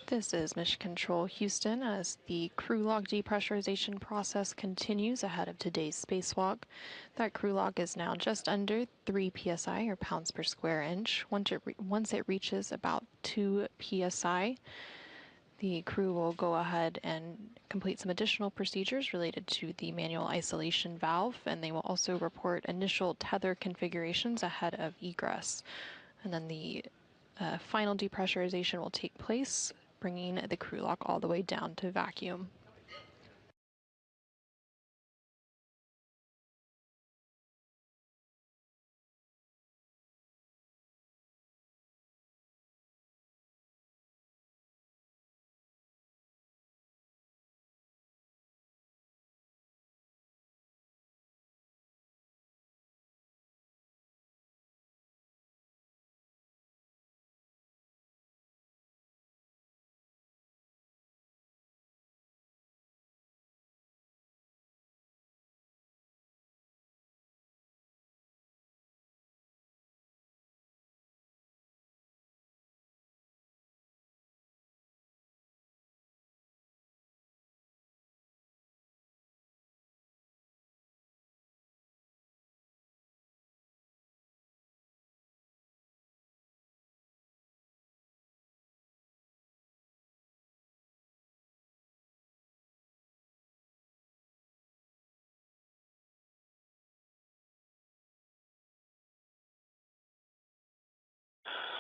This is Mission Control Houston as the crew log depressurization process continues ahead of today's spacewalk. That crew log is now just under 3 psi or pounds per square inch. Once it reaches about 2 psi, the crew will go ahead and complete some additional procedures related to the manual isolation valve, and they will also report initial tether configurations ahead of egress. And then the final depressurization will take place, bringing the crew lock all the way down to vacuum.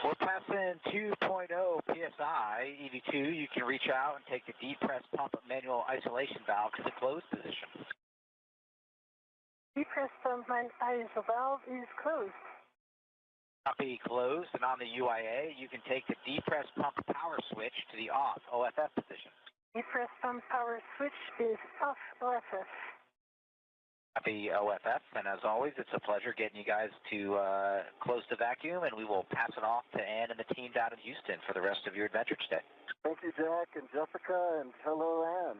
We're passing 2.0 psi EV2. You can reach out and take the depress pump manual isolation valve to the closed position. Depress pump man ISO valve is closed. Copy closed, and on the UIA, you can take the depress pump power switch to the off OFF position. Depress pump power switch is off OFF. Copy OFF, and as always, it's a pleasure getting you guys to close the vacuum, and we will pass it off to Ann and the team down in Houston for the rest of your adventure today. Thank you, Jack and Jessica, and hello, Ann.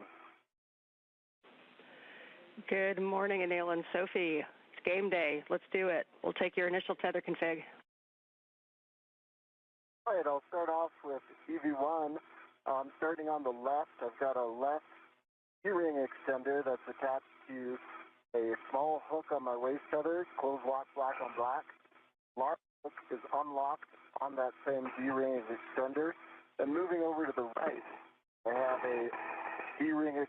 Good morning, Anil and Sophie. It's game day. Let's do it. We'll take your initial tether config. All right, I'll start off with EV1. Starting on the left, I've got a left D-ring extender that's attached to a small hook on my waist tether, close lock, black on black. Large hook is unlocked on that same D-ring extender. And moving over to the right, I have a D-ring extender.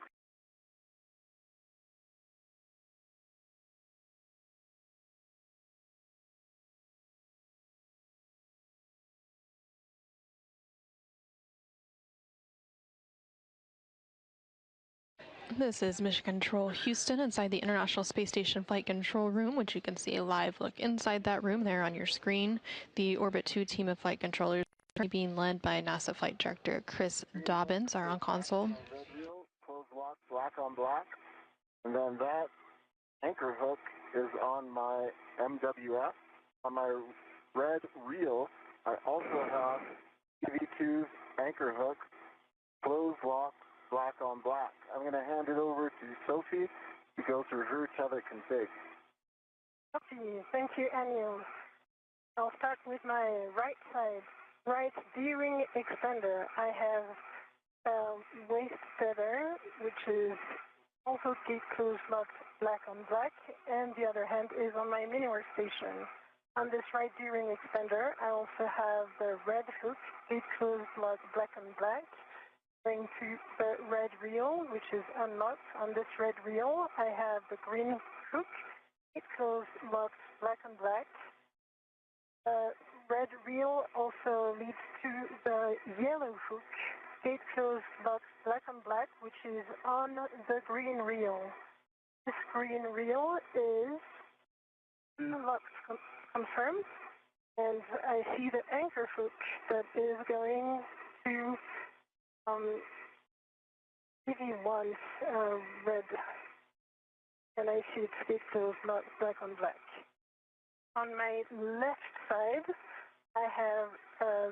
This is Mission Control Houston inside the International Space Station Flight Control Room, which you can see a live look inside that room there on your screen. The Orbit 2 team of flight controllers being led by NASA Flight Director Chris Dobbins are on console. Red reel, close lock, black on black. And then that anchor hook is on my MWF. On my red reel, I also have EV2's anchor hook, close lock, black on black. I'm going to hand it over to Sophie to go through her tether config. Okay, thank you, Anil. I'll start with my right side, right D-ring extender. I have a waist tether, which is also gate closed locked black on black, and the other hand is on my mini workstation. On this right D-ring extender, I also have the red hook, gate closed locked black on black. Going to the red reel, which is unlocked. On this red reel, I have the green hook, gate closed locked black on black. Red reel also leads to the yellow hook, gate closed locked black on black, which is on the green reel. This green reel is locked confirmed, and I see the anchor hook that is going to EV1's red, and I see it's gate closed locked black on black. On my left side, I have a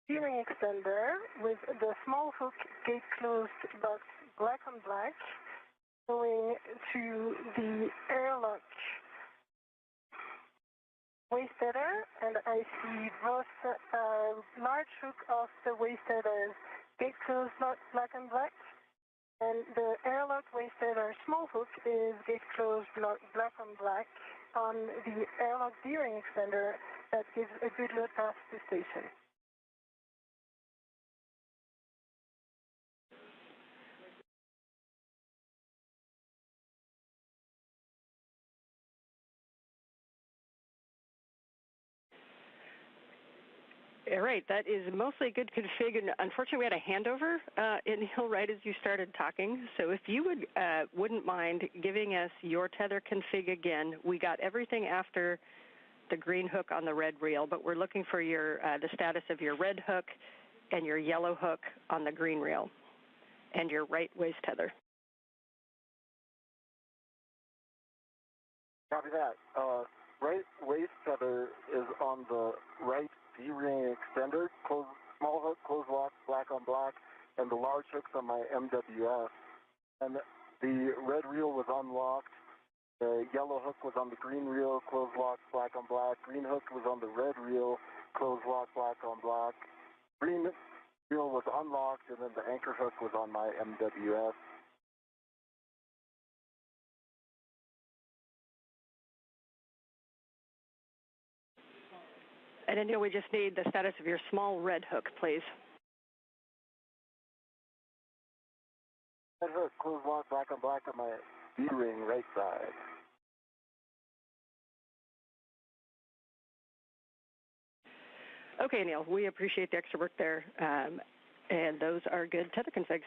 D-ring extender with the small hook gate closed locked black on black going to the airlock waist tether, and I see both large hook of the waist tether gate closed locked black and black, and the airlock waist tether small hook is gate closed locked black on black on the airlock D-ring extender that gives a good load path to station. All right, that is mostly good config, and unfortunately we had a handover in Hill right as you started talking. So if you wouldn't mind giving us your tether config again. We got everything after the green hook on the red reel, but we're looking for your the status of your red hook and your yellow hook on the green reel, and your right waist tether. Copy that. Right waist tether is on the right D-ring extender, small hook, close lock, black on black, and the large hook's on my MWF. And the red reel was unlocked. The yellow hook was on the green reel, close lock, black on black. Green hook was on the red reel, close lock, black on black. Green reel was unlocked, and then the anchor hook was on my MWF. And Anil, we just need the status of your small red hook, please. Red hook, close lock, black on black on my D-ring right side. Okay, Neil, we appreciate the extra work there, and those are good tether configs.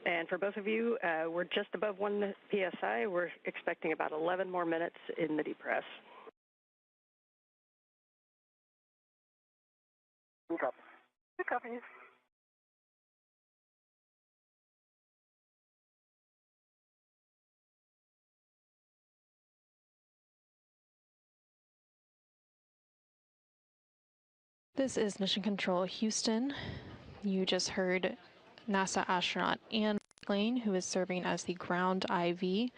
And for both of you, we're just above 1 PSI. We're expecting about 11 more minutes in the depress. Two copies. Two copies. This is Mission Control Houston. You just heard NASA astronaut Anne McClain, who is serving as the ground IV,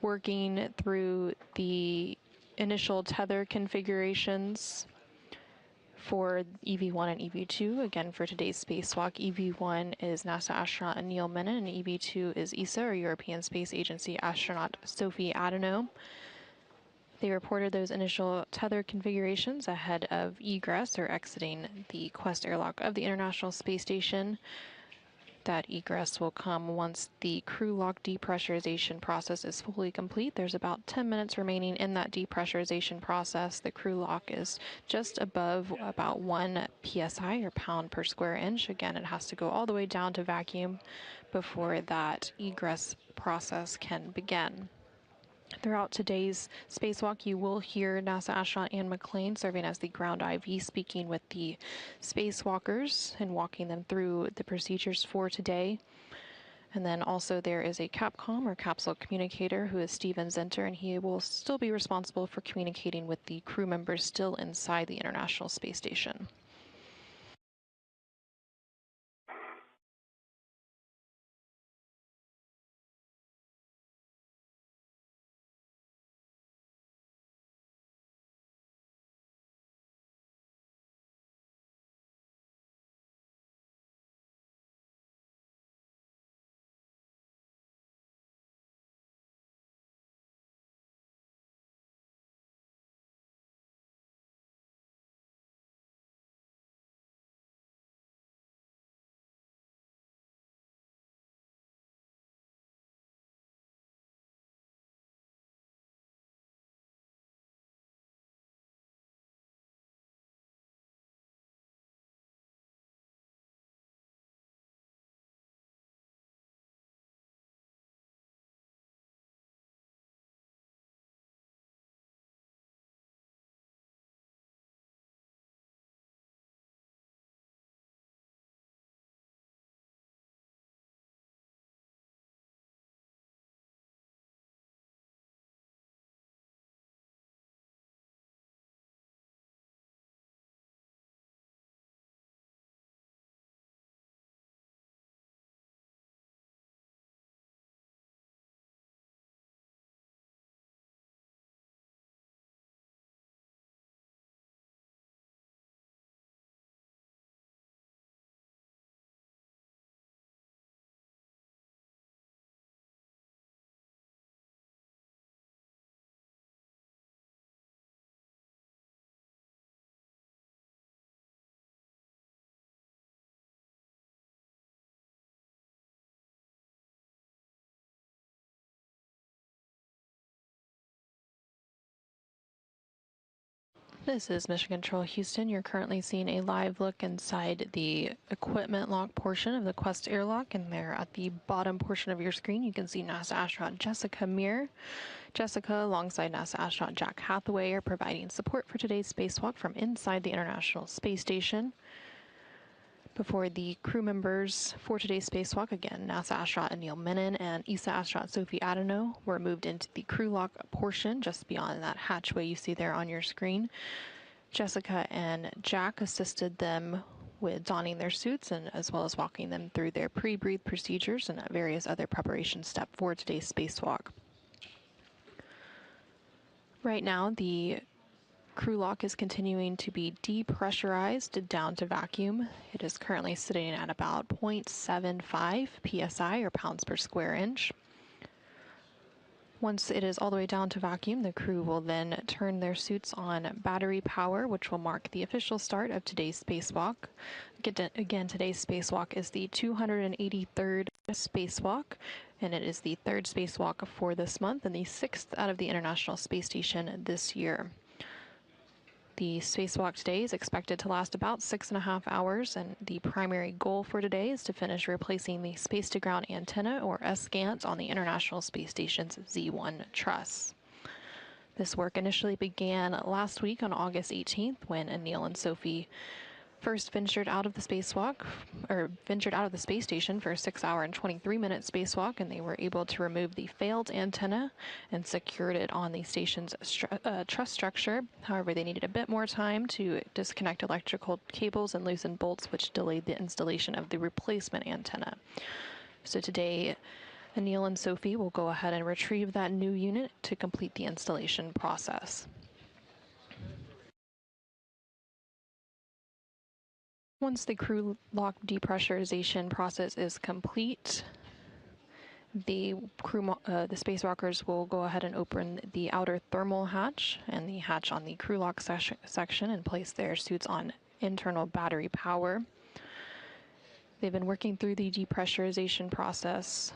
working through the initial tether configurations for EV1 and EV2. Again, for today's spacewalk, EV1 is NASA astronaut Neil Menon, and EV2 is ESA, or European Space Agency astronaut Sophie Adhanom. They reported those initial tether configurations ahead of egress, or exiting the Quest airlock of the International Space Station. That egress will come once the crew lock depressurization process is fully complete. There's about 10 minutes remaining in that depressurization process. The crew lock is just above about 1 psi, or pound per square inch. Again, it has to go all the way down to vacuum before that egress process can begin. Throughout today's spacewalk, you will hear NASA astronaut Anne McClain serving as the ground IV, speaking with the spacewalkers and walking them through the procedures for today. And then also there is a CAPCOM, or capsule communicator, who is Steven Zenter, and he will still be responsible for communicating with the crew members still inside the International Space Station. This is Mission Control Houston. You're currently seeing a live look inside the equipment lock portion of the Quest airlock, and there at the bottom portion of your screen you can see NASA astronaut Jessica Meir. Jessica, alongside NASA astronaut Jack Hathaway, are providing support for today's spacewalk from inside the International Space Station. Before the crew members for today's spacewalk, again, NASA astronaut Neil Menon and ESA astronaut Sophie Adhanom were moved into the crew lock portion just beyond that hatchway you see there on your screen. Jessica and Jack assisted them with donning their suits, and as well as walking them through their pre-breathe procedures and various other preparation steps for today's spacewalk. Right now, the crew lock is continuing to be depressurized down to vacuum. It is currently sitting at about 0.75 psi, or pounds per square inch. Once it is all the way down to vacuum, the crew will then turn their suits on battery power, which will mark the official start of today's spacewalk. Again, today's spacewalk is the 283rd spacewalk, and it is the third spacewalk for this month and the sixth out of the International Space Station this year. The spacewalk today is expected to last about 6.5 hours, and the primary goal for today is to finish replacing the space-to-ground antenna, or SGANT, on the International Space Station's Z1 truss. This work initially began last week on August 18th when Neil and Sophie first ventured out of the space station for a 6-hour and 23-minute spacewalk, and they were able to remove the failed antenna and secured it on the station's truss structure. However, they needed a bit more time to disconnect electrical cables and loosen bolts, which delayed the installation of the replacement antenna. So today, Anil and Sophie will go ahead and retrieve that new unit to complete the installation process. Once the crew lock depressurization process is complete, the spacewalkers will go ahead and open the outer thermal hatch and the hatch on the crew lock section and place their suits on internal battery power. They've been working through the depressurization process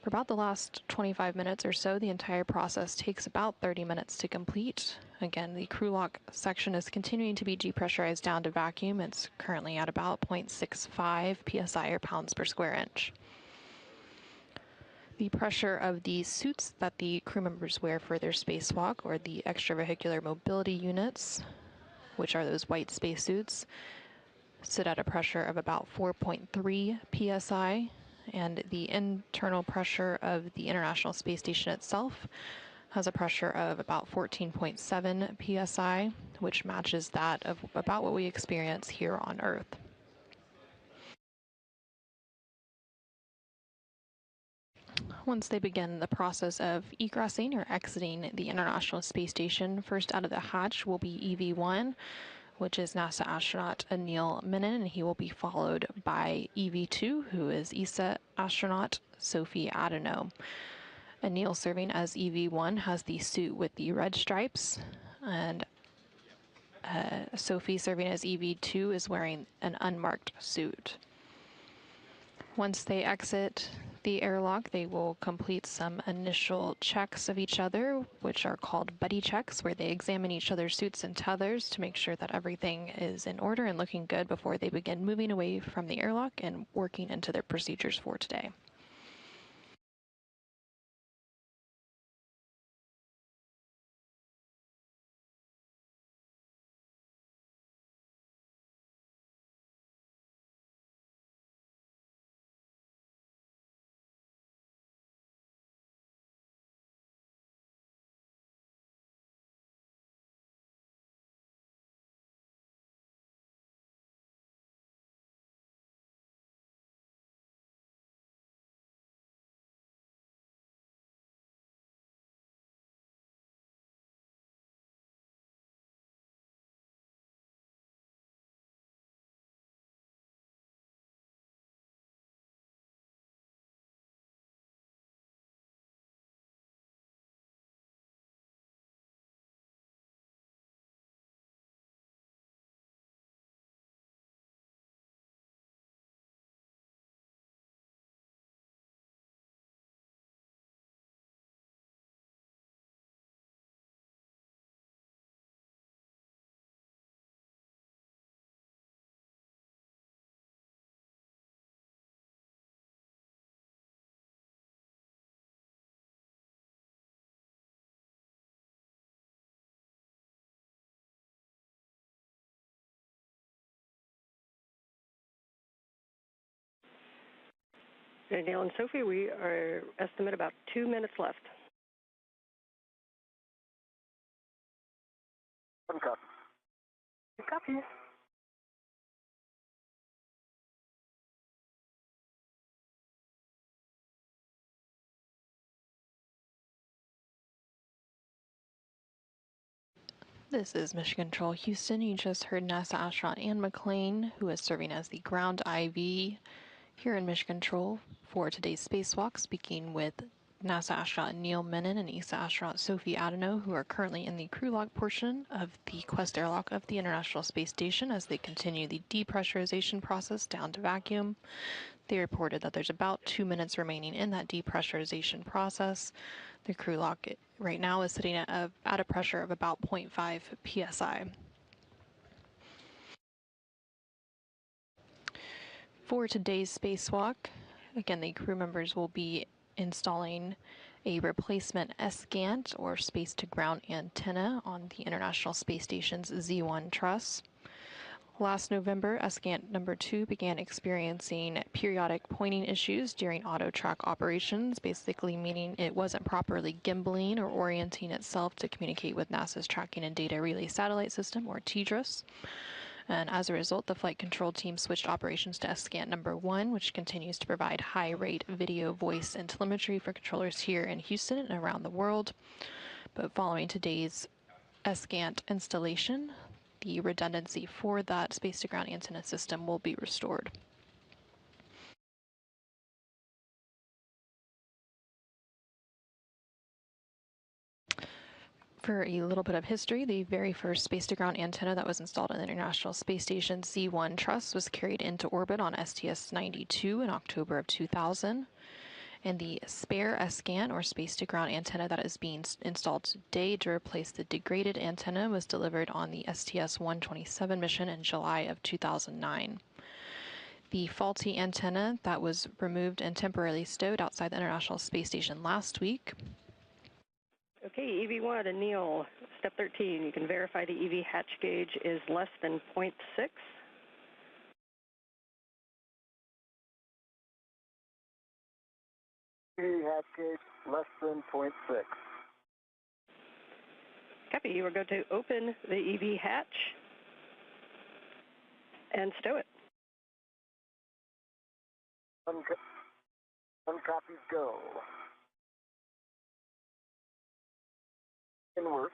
for about the last 25 minutes or so. The entire process takes about 30 minutes to complete. Again, the crew lock section is continuing to be depressurized down to vacuum. It's currently at about 0.65 psi or pounds per square inch. The pressure of the suits that the crew members wear for their spacewalk, or the extravehicular mobility units, which are those white spacesuits, sit at a pressure of about 4.3 psi. And the internal pressure of the International Space Station itself has a pressure of about 14.7 psi, which matches that of about what we experience here on Earth. Once they begin the process of egressing or exiting the International Space Station, first out of the hatch will be EV-1, which is NASA astronaut Anil Menon, and he will be followed by EV-2, who is ESA astronaut Sophie Adenau. Anil, serving as EV-1, has the suit with the red stripes, and Sophie, serving as EV-2, is wearing an unmarked suit. Once they exit the airlock, they will complete some initial checks of each other, which are called buddy checks, where they examine each other's suits and tethers to make sure that everything is in order and looking good before they begin moving away from the airlock and working into their procedures for today. Anil and Sophie, we are estimate about 2 minutes left. Copy. This is Mission Control Houston. You just heard NASA astronaut Anne McClain, who is serving as the ground IV here in Mission Control for today's spacewalk, speaking with NASA astronaut Neil Menon and ESA astronaut Sophie Adenau, who are currently in the crew lock portion of the Quest airlock of the International Space Station as they continue the depressurization process down to vacuum. They reported that there's about 2 minutes remaining in that depressurization process. The crew lock right now is sitting at a pressure of about 0.5 psi. For today's spacewalk, again, the crew members will be installing a replacement SGANT, or space-to-ground antenna, on the International Space Station's Z1 truss. Last November, Escant number 2 began experiencing periodic pointing issues during auto track operations, basically meaning it wasn't properly gimbaling or orienting itself to communicate with NASA's Tracking and Data Relay Satellite System, or TDRS. And as a result, the flight control team switched operations to Escant number 1, which continues to provide high-rate video, voice, and telemetry for controllers here in Houston and around the world. But following today's Escant installation, the redundancy for that space-to-ground antenna system will be restored. For a little bit of history, the very first space-to-ground antenna that was installed on the International Space Station Z1 truss was carried into orbit on STS-92 in October of 2000. And the spare Escant, or space-to-ground antenna that is being installed today to replace the degraded antenna, was delivered on the STS-127 mission in July of 2009. The faulty antenna that was removed and temporarily stowed outside the International Space Station last week. Okay, EV1 and Neil, step 13. You can verify the EV hatch gauge is less than 0.6. EV hatch gauge less than 0.6. Copy. You are going to open the EV hatch and stow it. Uncopies go. In work.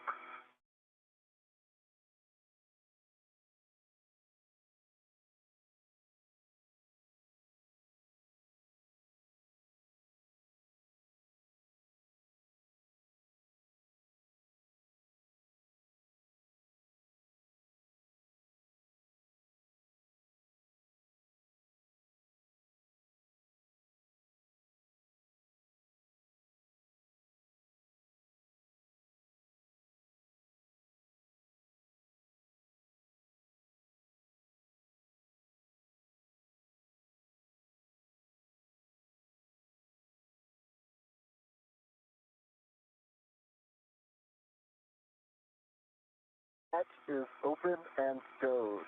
Hatch is open and stowed.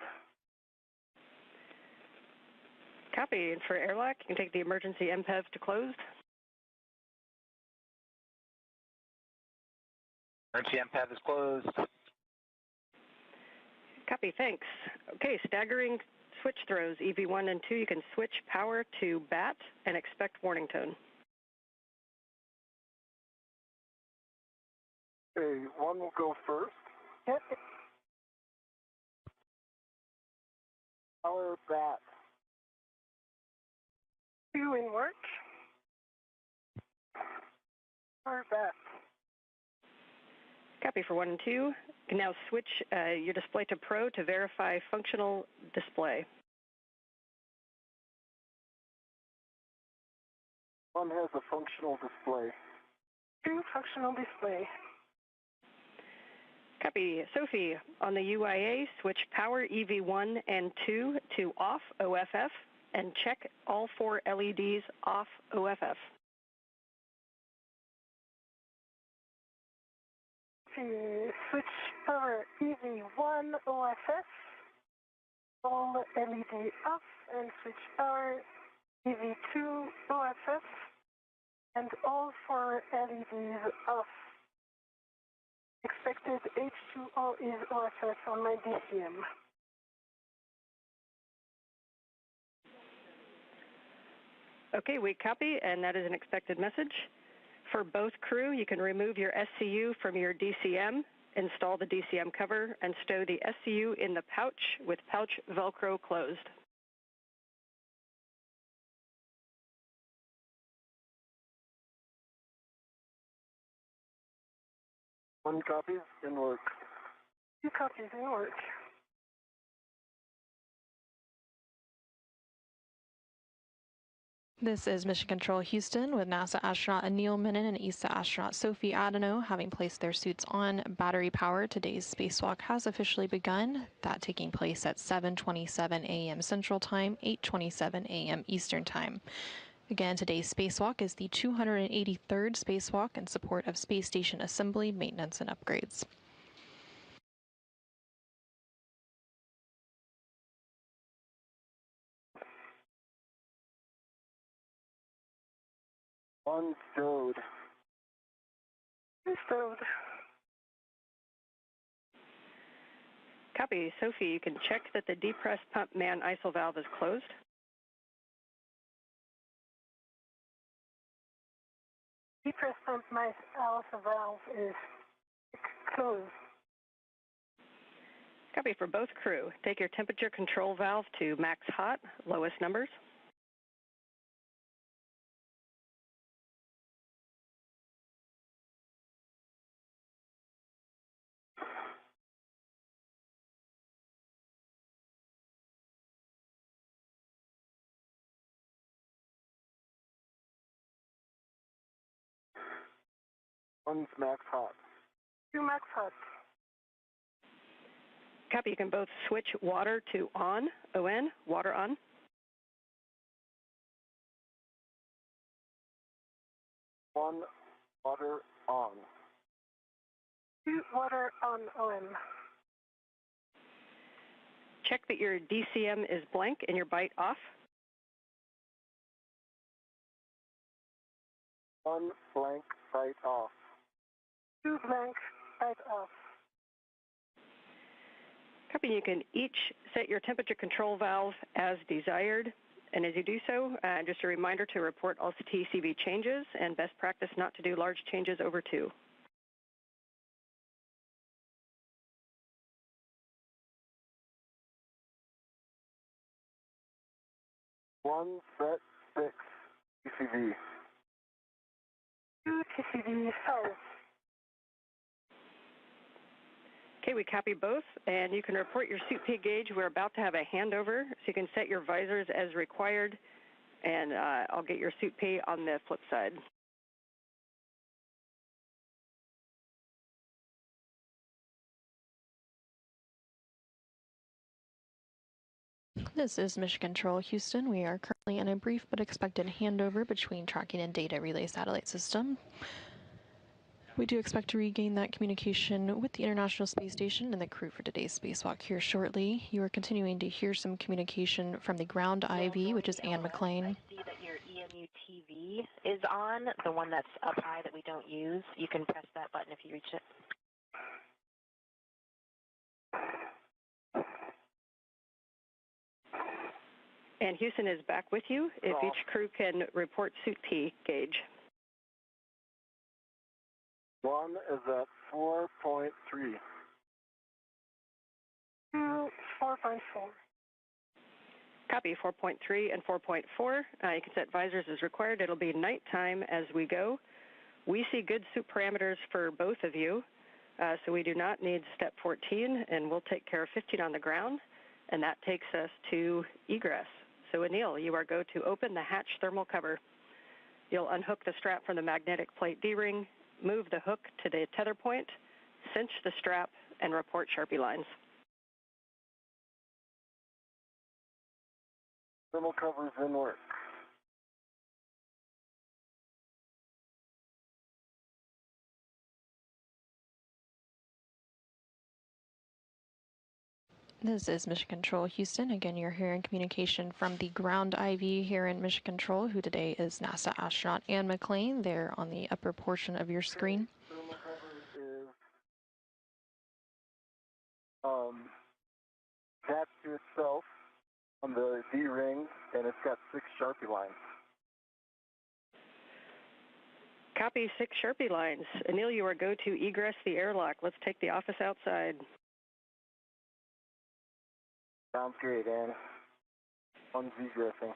Copy. And for airlock, you can take the emergency MPEV to closed. Emergency MPEV is closed. Copy. Thanks. Okay, staggering switch throws, EV1 and 2. You can switch power to BAT and expect warning tone. Okay, 1 will go first. Yep. Power BAT. 2 in work. Power BAT. Copy for 1 and 2. You can now switch your display to Pro to verify functional display. 1 has a functional display. 2 functional display. Copy. Sophie, on the UIA, switch power EV1 and 2 to off OFF and check all 4 LEDs off OFF. To switch power EV1 OFF, all LED off, and switch power EV2 OFF, and all 4 LEDs off. Expected H2O is OFF on my DCM. Okay, we copy, and that is an expected message. For both crew, you can remove your SCU from your DCM, install the DCM cover, and stow the SCU in the pouch with pouch Velcro closed. One copies in work. 2 copies in work. This is Mission Control Houston with NASA astronaut Anil Menon and ESA astronaut Sophie Adano having placed their suits on battery power. Today's spacewalk has officially begun, that taking place at 7:27 a.m. Central Time, 8:27 a.m. Eastern Time. Again, today's spacewalk is the 283rd spacewalk in support of space station assembly, maintenance, and upgrades. One stowed. Stowed. Copy. Sophie, you can check that the depressed pump man ISO valve is closed. Depressed pump my alpha valve is closed. Copy for both crew. Take your temperature control valve to max hot, lowest numbers. One's max hot. 2 max hot. Copy. You can both switch water to on, O-N, water on. One water on. 2 water on OM. Check that your DCM is blank and your bite off. One blank sight off. 2 blank sight off. Copy. You can each set your temperature control valve as desired. And as you do so, just a reminder to report all TCV changes and best practice not to do large changes over 2. One set 6 TCV. 2 TCV 5. Okay, we copy both, and you can report your suit P gauge. We're about to have a handover, so you can set your visors as required, and I'll get your suit P on the flip side. This is Mission Control Houston. We are currently in a brief but expected handover between tracking and data relay satellite system. We do expect to regain that communication with the International Space Station and the crew for today's spacewalk here shortly. You are continuing to hear some communication from the ground IV, which is Anne McLean. I see that your EMU TV is on, the one that's up high that we don't use. You can press that button if you reach it. And Houston is back with you if each crew can report suit P gauge. One is at 4.3. 2 4.4. Copy 4.3 and 4.4. You can set visors as required. It'll be nighttime as we go. We see good suit parameters for both of you, so we do not need step 14, and we'll take care of 15 on the ground, and that takes us to egress. So Anil, you are go to open the hatch thermal cover. You'll unhook the strap from the magnetic plate D-ring, move the hook to the tether point, cinch the strap, and report Sharpie lines. Thermal covers in work. This is Mission Control Houston. Again, you're hearing communication from the ground IV here in Mission Control, who today is NASA astronaut Anne McLean. There on the upper portion of your screen. Thermal cover is attached to itself on the D-ring, and it's got 6 Sharpie lines. Copy 6 Sharpie lines. Anil, you are go to egress the airlock. Let's take the office outside. Sounds great, Anne. One's egressing.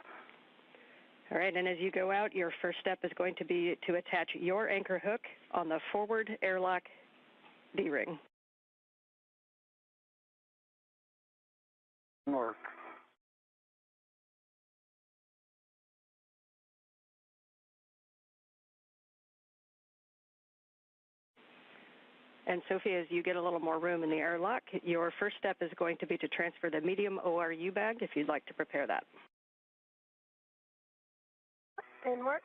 All right, and as you go out, your first step is going to be to attach your anchor hook on the forward airlock D-ring. Work. And Sophie, as you get a little more room in the airlock, your first step is going to be to transfer the medium ORU bag if you'd like to prepare that. In work.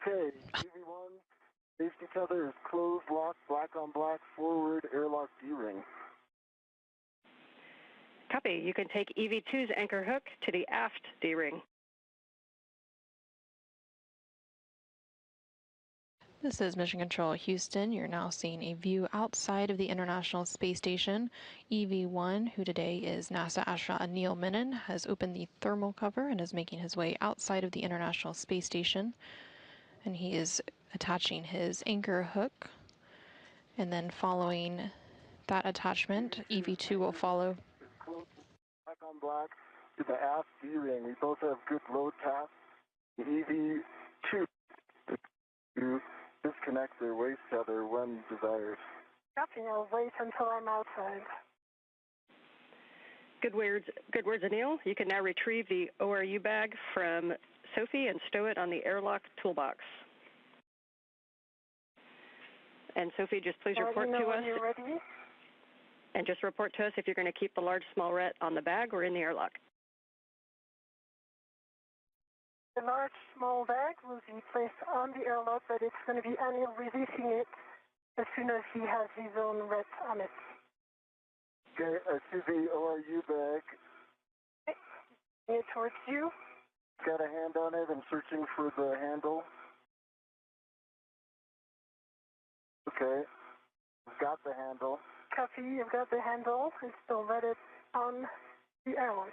Okay, EV1, safety tether is closed, lock, black on black, forward, airlock D-ring. Copy. You can take EV2's anchor hook to the aft D-ring. This is Mission Control Houston. You're now seeing a view outside of the International Space Station. EV1, who today is NASA astronaut Neil Menon, has opened the thermal cover and is making his way outside of the International Space Station. And he is attaching his anchor hook. And then following that attachment, EV2 will follow. Black on black to the aft D-ring. We both have good load paths. The EV2 to disconnect their waist tether when desired. Copy. I'll wait until I'm outside. Good words, Anil. You can now retrieve the ORU bag from Sophie and stow it on the airlock toolbox. And Sophie, just please report to us. When you're ready. And just report to us if you're going to keep the large small ret on the bag or in the airlock. The large small bag will be placed on the airlock, but it's going to be Anil releasing it as soon as he has his own ret on it. Okay, I see the ORU bag. Okay. Bring it towards you. Got a hand on it. I'm searching for the handle. Okay, I've got the handle. Copy. You've got the handle. It's still vetted on the airlock.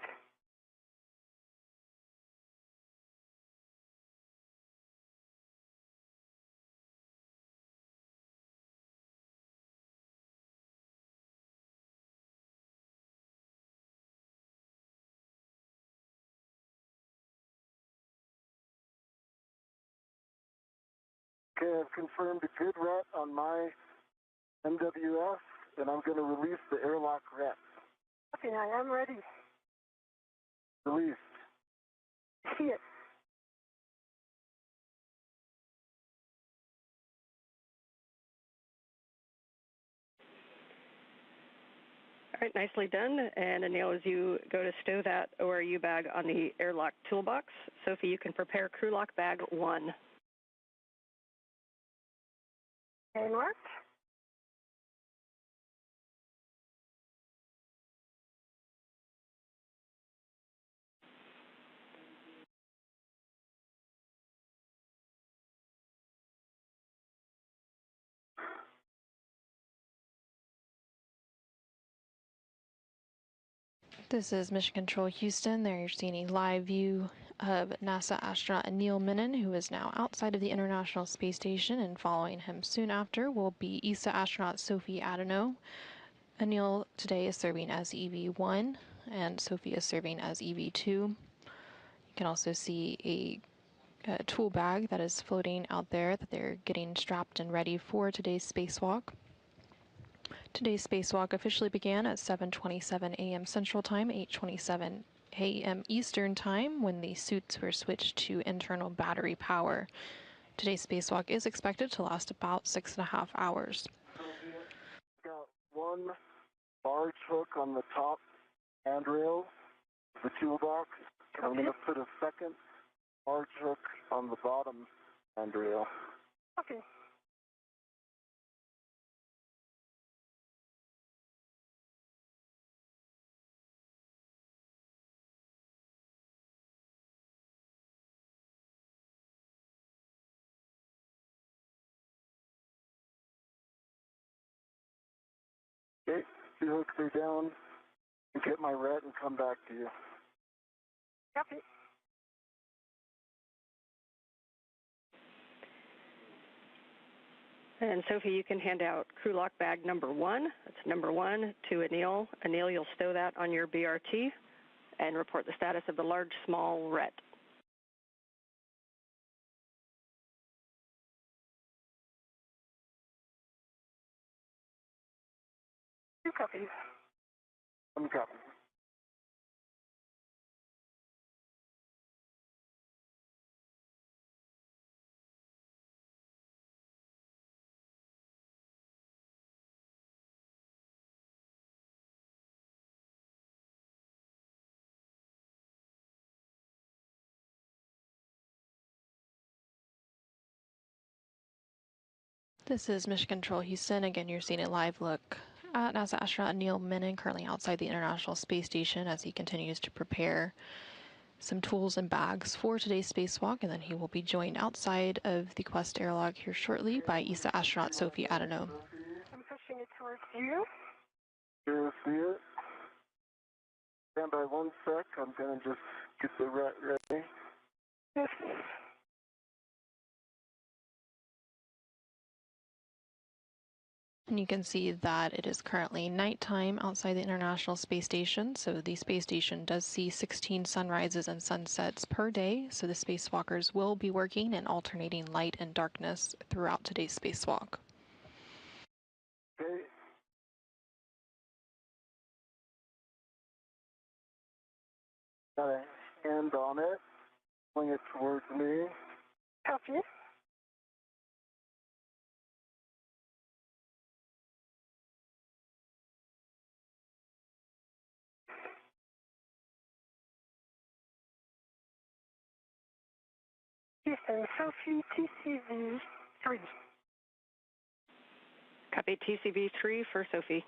Okay, I've confirmed a good ret on my MWF, and I'm going to release the airlock ret. Okay, I am ready. Released. See it. All right, nicely done. And Anil, as you go to stow that ORU bag on the airlock toolbox, Sophie, you can prepare crew lock bag 1. Okay, marked. This is Mission Control Houston. There you're seeing a live view of NASA astronaut Neil Menon, who is now outside of the International Space Station, and following him soon after will be ESA astronaut Sophie Adenau. Anil today is serving as EV1, and Sophie is serving as EV2. You can also see a tool bag that is floating out there that they're getting strapped and ready for today's spacewalk. Today's spacewalk officially began at 7:27 a.m. Central Time, 8:27 a.m. Eastern Time, when the suits were switched to internal battery power. Today's spacewalk is expected to last about 6.5 hours. Got one large hook on the top handrail, the toolbox. I'm going to put a second large hook on the bottom handrail. Okay. Okay, 2 hooks are down. I'll get my ret and come back to you. Copy. And Sophie, you can hand out crew lock bag number 1. That's number 1 to Anil. Anil, you'll stow that on your BRT and report the status of the large small ret. 2 copies. 1 copy. This is Mission Control Houston. Again, you're seeing a live look at NASA astronaut Neil Menon, currently outside the International Space Station as he continues to prepare some tools and bags for today's spacewalk, and then he will be joined outside of the Quest airlock here shortly by ESA astronaut Sophie Adano. I'm pushing it towards you. You see it? Stand by 1 sec. I'm going to just get the rat ready. Yes. And you can see that it is currently nighttime outside the International Space Station. So the space station does see 16 sunrises and sunsets per day. So the spacewalkers will be working in alternating light and darkness throughout today's spacewalk. Okay. Got a hand on it. Pulling it towards me. Copy. Houston, Sophie, TCV 3. Copy TCV 3 for Sophie.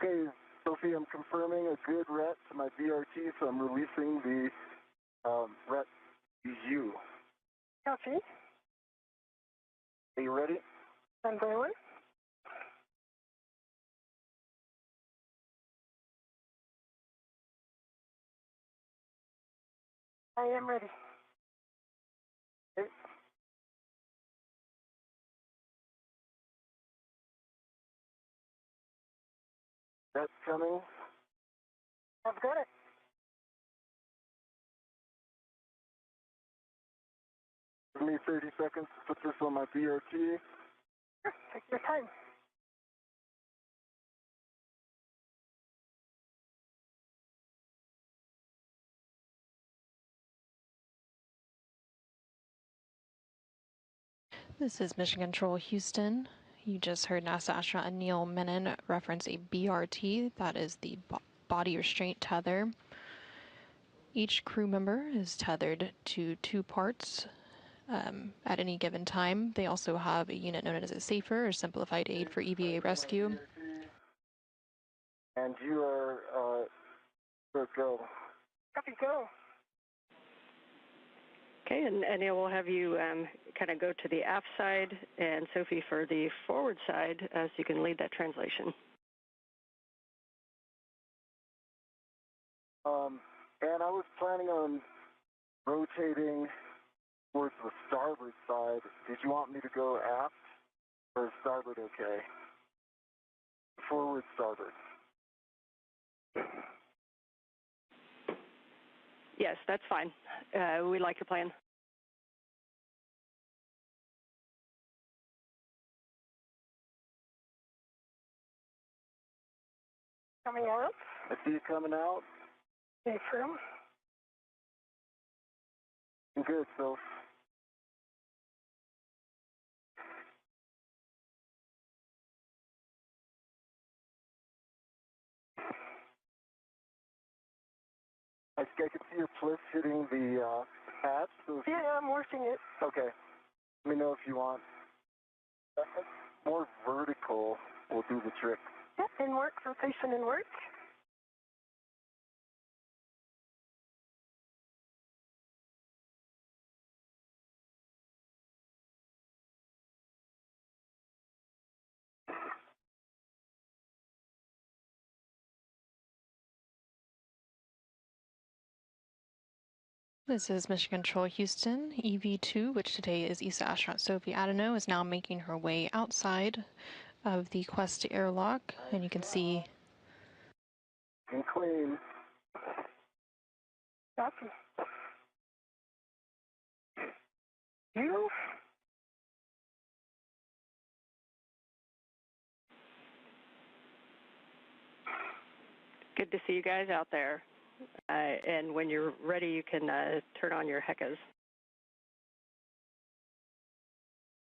Okay, Sophie, I'm confirming a good ret to my BRT, so I'm releasing the ret EU. Copy. Are you ready? Stand by 1. I am ready. Okay. That's coming. I've got it. Give me 30 seconds to put this on my BRT. Take your time. This is Mission Control Houston. You just heard NASA astronaut Neil Menon reference a BRT. That is the body restraint tether. Each crew member is tethered to 2 parts at any given time. They also have a unit known as a SAFER, or Simplified Aid for EVA Rescue. And you are, let's go. Copy, go. Okay, and Neil will have you kind of go to the aft side, and Sophie for the forward side, so you can lead that translation. And I was planning on rotating towards the starboard side. Did you want me to go aft, or is starboard okay? Forward, starboard. Yes, that's fine. We like your plan. Coming out. I see you coming out. Safe room. Good, Phil. I can see your pliss hitting the hatch. So Yeah, I'm working it. okay. Let me know if you want. More vertical will do the trick. Yeah, in work, rotation in work. This is Mission Control Houston. EV2, which today is ESA astronaut Sophie Adano, is now making her way outside of the Quest airlock, and you can see And clean. Copy. You? Good to see you guys out there. And when you're ready, you can turn on your HECAs.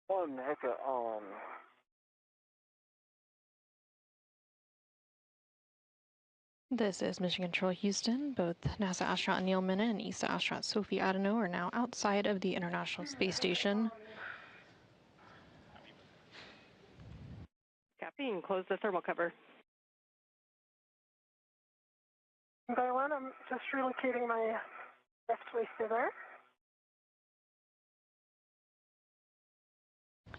One hecka on. this is Mission Control Houston. Both NASA astronaut Neil Menon and ESA astronaut Sophie Adano are now outside of the International Space Station. Copy, and close the thermal cover. By one, I'm just relocating my left waist tether.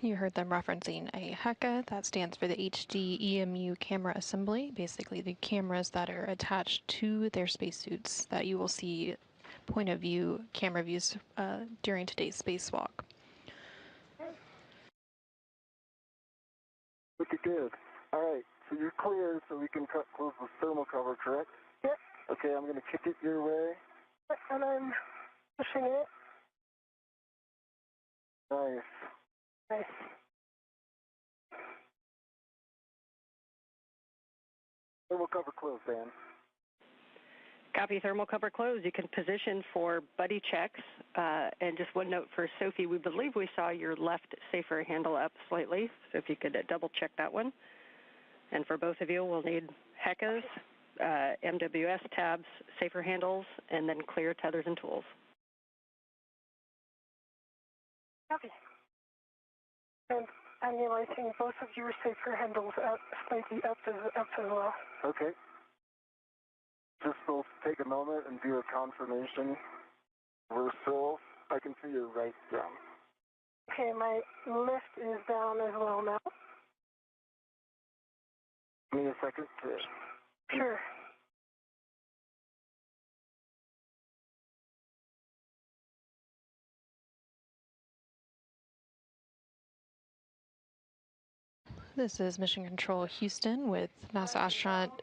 You heard them referencing a HECA. That stands for the HD EMU camera assembly, basically the cameras that are attached to their spacesuits that you will see point of view camera views during today's spacewalk. Looking good. All right, so you're clear, so we can close the thermal cover, correct? Yep. Okay, I'm going to kick it your way. And I'm pushing it. Nice. Nice. Thermal cover closed, Dan. Copy, thermal cover closed. You can position for buddy checks. And just one note for Sophie, we believe we saw your left safer handle up slightly, so if you could double check that one. And for both of you, we'll need HECAs, MWS tabs, safer handles, and then clear tethers and tools. Copy. And annulating both of your safer handles up, slightly up as well. Okay. Just will take a moment and do a confirmation. We're still, I can see your right down. Okay, my left is down as well now. Give me a second to... Sure. This is Mission Control Houston with NASA astronaut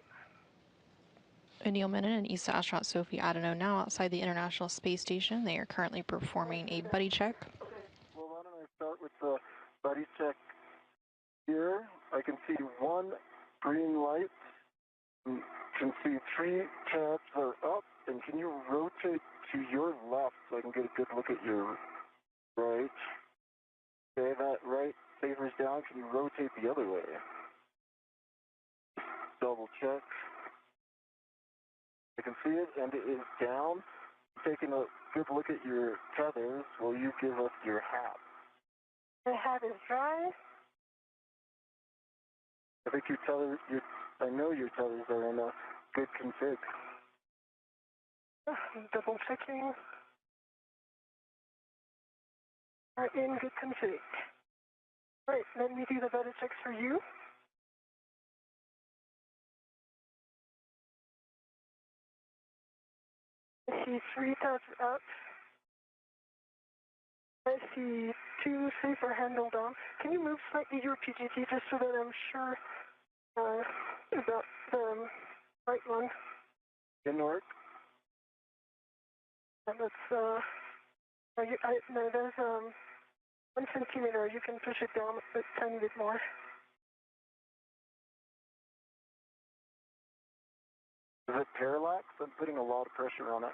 Anil Menon and ESA astronaut Sophie Adenau now outside the International Space Station. They are currently performing a buddy check. Well, why don't I start with the buddy check here. I can see one green light. You can see 3 tabs are up. And can you rotate to your left so I can get a good look at your right? Okay, that right safer's down. Can you rotate the other way? Double check. I can see it, and it is down. Taking a good look at your tethers, will you give us your hat? The hat is dry. I think I know your tethers are in a good config. Double checking. Are in good config. Right, let me do the buddy checks for you. I see 3 tabs up. I see 2 safer handle down. Can you move slightly your PGT just so that I'm sure about the right one? Didn't work? And that's, no, there's 1 centimeter. You can push it down a tiny bit more. Is it parallax? I'm putting a lot of pressure on it.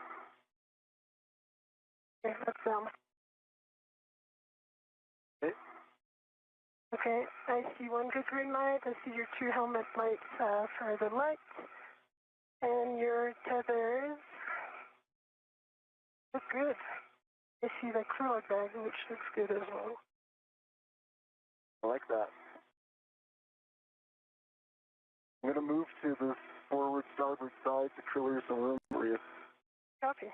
Okay, that's down. Okay. Okay, I see 1 good green light. I see your 2 helmet lights for the light. And your tethers look good. I see the acrylic bag, which looks good as well. I like that. I'm going to move to the forward starboard side to clear some room for you. Copy.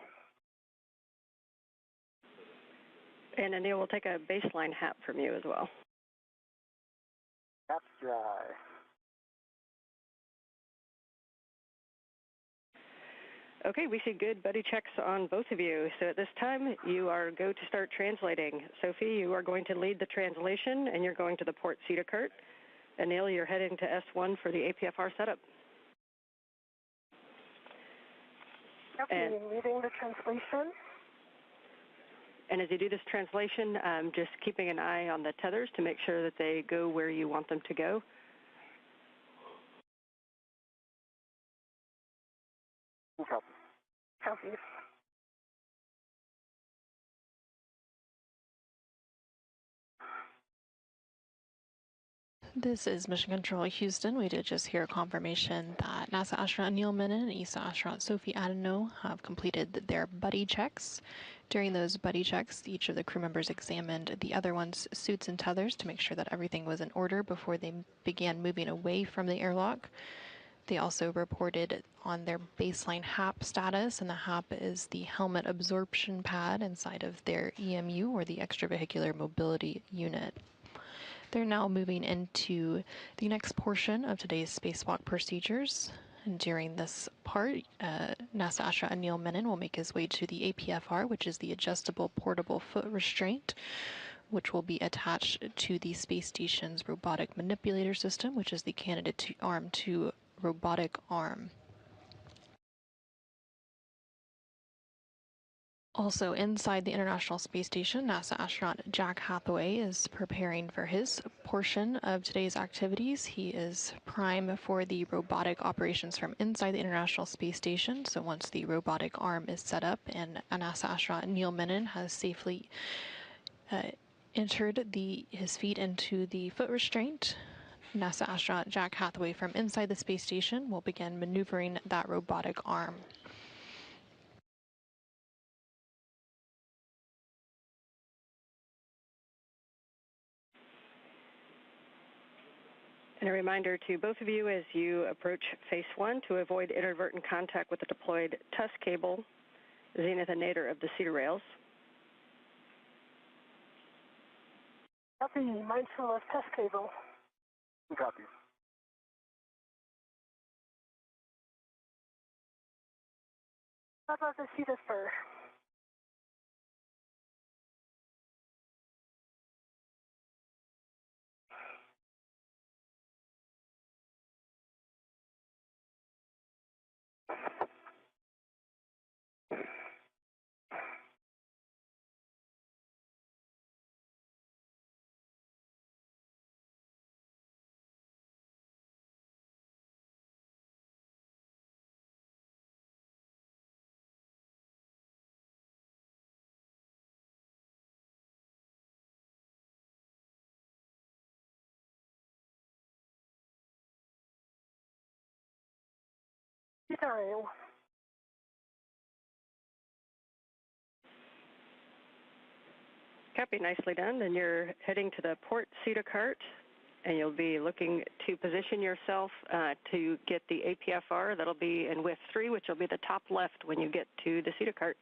And Anil will take a baseline hat from you as well. Hat's dry. Okay, we see good buddy checks on both of you. So at this time, you are go to start translating. Sophie, you are going to lead the translation, and you're going to the port Cedar-Kurt. Anil, you're heading to S1 for the APFR setup. Okay, leading the translation. And as you do this translation, just keeping an eye on the tethers to make sure that they go where you want them to go. Copy. Copy. This is Mission Control Houston. We did just hear confirmation that NASA astronaut Neil Menon and ESA astronaut Sophie Adano have completed their buddy checks. During those buddy checks, each of the crew members examined the other one's suits and tethers to make sure that everything was in order before they began moving away from the airlock. They also reported on their baseline HAP status, and the HAP is the helmet absorption pad inside of their EMU, or the extravehicular mobility unit. They're now moving into the next portion of today's spacewalk procedures. And during this part, NASA astronaut Neil Menon will make his way to the APFR, which is the adjustable portable foot restraint, which will be attached to the space station's robotic manipulator system, which is the candidate arm to robotic arm. Also inside the International Space Station, NASA astronaut Jack Hathaway is preparing for his portion of today's activities. He is prime for the robotic operations from inside the International Space Station. So once the robotic arm is set up and NASA astronaut Neil Menon has safely entered his feet into the foot restraint, NASA astronaut Jack Hathaway from inside the space station will begin maneuvering that robotic arm. And a reminder to both of you as you approach Phase 1 to avoid inadvertent contact with the deployed TUS cable, zenith and nadir of the cedar rails. Copy, mindful of test cable. Copy. How about the cedar spur? Cedar rail. Copy, nicely done. And you're heading to the port CETA cart, and you'll be looking to position yourself to get the APFR. That'll be in WIF 3, which will be the top left when you get to the CETA cart.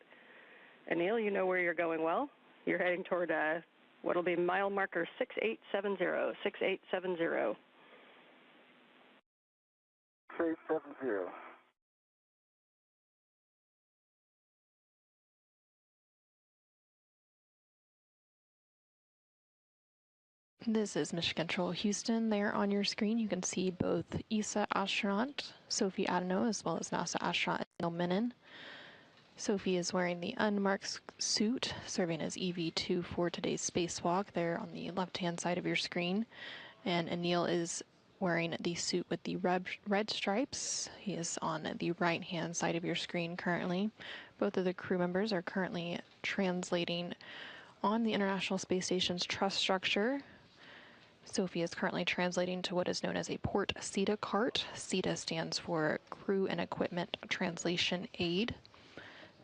And Neil, you know where you're going well. You're heading toward what'll be mile marker 6870, 6870. 6870. This is Mission Control Houston. There on your screen, you can see both ESA astronaut Sophie Adano as well as NASA astronaut Neil Menon. Sophie is wearing the unmarked suit, serving as EV2 for today's spacewalk there on the left-hand side of your screen. And Anil is wearing the suit with the red stripes. He is on the right-hand side of your screen currently. Both of the crew members are currently translating on the International Space Station's truss structure. Sophie is currently translating to what is known as a port CETA cart. CETA stands for Crew and Equipment Translation Aid.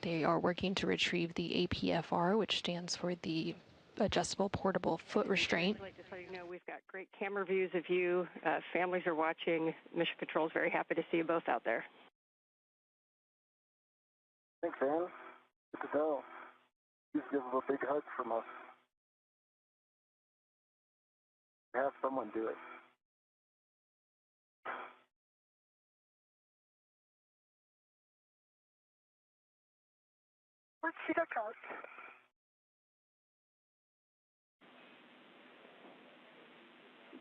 They are working to retrieve the APFR, which stands for the Adjustable Portable Foot Restraint. I'd like to let you know we've got great camera views of you. Families are watching. Mission Control is very happy to see you both out there. Thanks, Ann. Good to know. Please give them a big hug from us. Have someone do it. Where's CETA cart?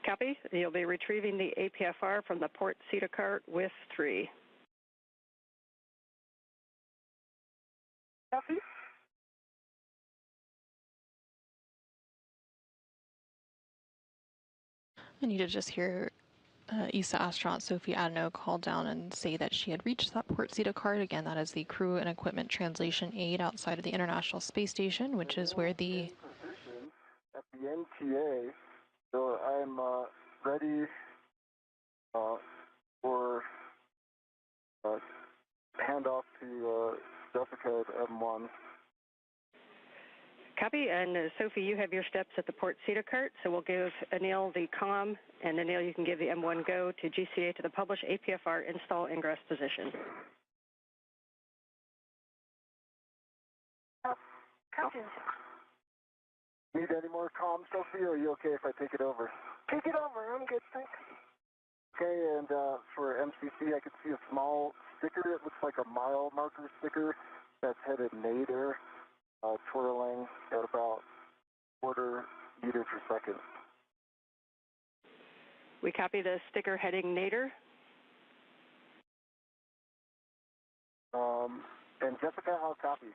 Copy. You'll be retrieving the APFR from the port CETA cart with 3. Copy. And you did just hear ESA astronaut Sophie Adano call down and say that she had reached that port CETA cart. Again, that is the Crew and Equipment Translation Aid outside of the International Space Station, which is where the... At the NTA, so I'm ready for handoff to Jessica at M1. Copy. And Sophie, you have your steps at the port CETA cart, so we'll give Anil the comm, and Anil, you can give the M1 go to GCA to the published APFR install ingress position. Copy. Need any more comms, Sophie, or are you okay if I take it over? Take it over. I'm good, thanks. Okay, and for MCC, I could see a small sticker. It looks like a mile marker sticker that's headed nadir, twirling at about quarter meter per second. We copy the sticker heading nadir. And Jessica, I'll copy.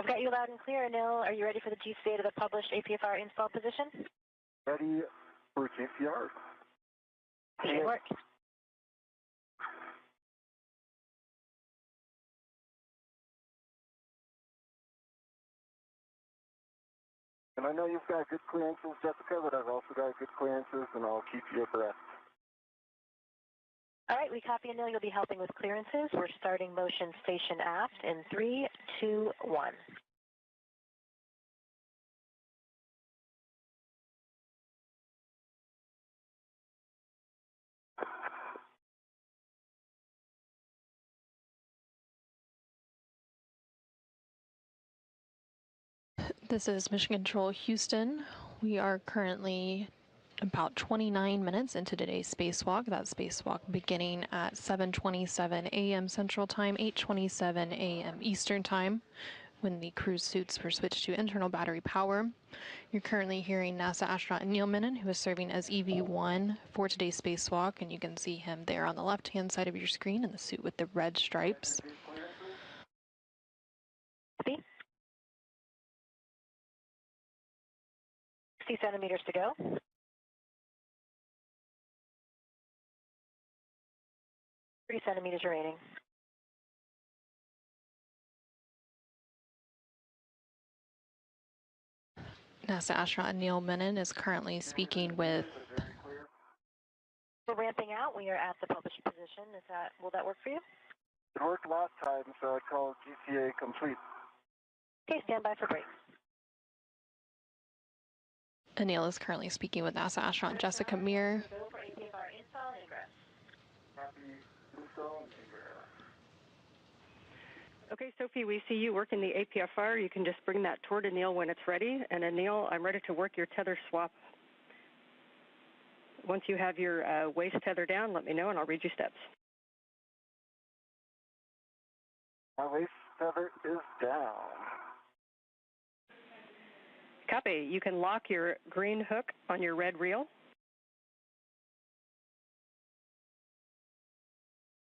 I've got you loud and clear, Anil. Are you ready for the GCA to the published APFR install position? Ready for GCR. Good work. And I know you've got good clearances, Jessica, but I've also got good clearances, and I'll keep you abreast. All right, we copy, Anil. You'll be helping with clearances. We're starting motion station aft in 3, 2, 1. This is Mission Control Houston. We are currently about 29 minutes into today's spacewalk. That spacewalk beginning at 7:27 a.m. Central Time, 8:27 a.m. Eastern Time, when the cruise suits were switched to internal battery power. You're currently hearing NASA astronaut Neil Menon, who is serving as EV1 for today's spacewalk, and you can see him there on the left-hand side of your screen in the suit with the red stripes. 60 centimeters to go. 3 centimeters remaining. NASA astronaut Neil Menon is currently speaking with... We're ramping out. We are at the published position. Will that work for you? It worked last time, so I call GCA complete. Okay, stand by for brakes. Anil is currently speaking with NASA astronaut Jessica Meir. Go for APFR install and ingress. Happy install. Okay, Sophie, we see you working the APFR. You can just bring that toward Anil when it's ready. And Anil, I'm ready to work your tether swap. Once you have your waist tether down, let me know and I'll read you steps. My waist tether is down. Copy. You can lock your green hook on your red reel.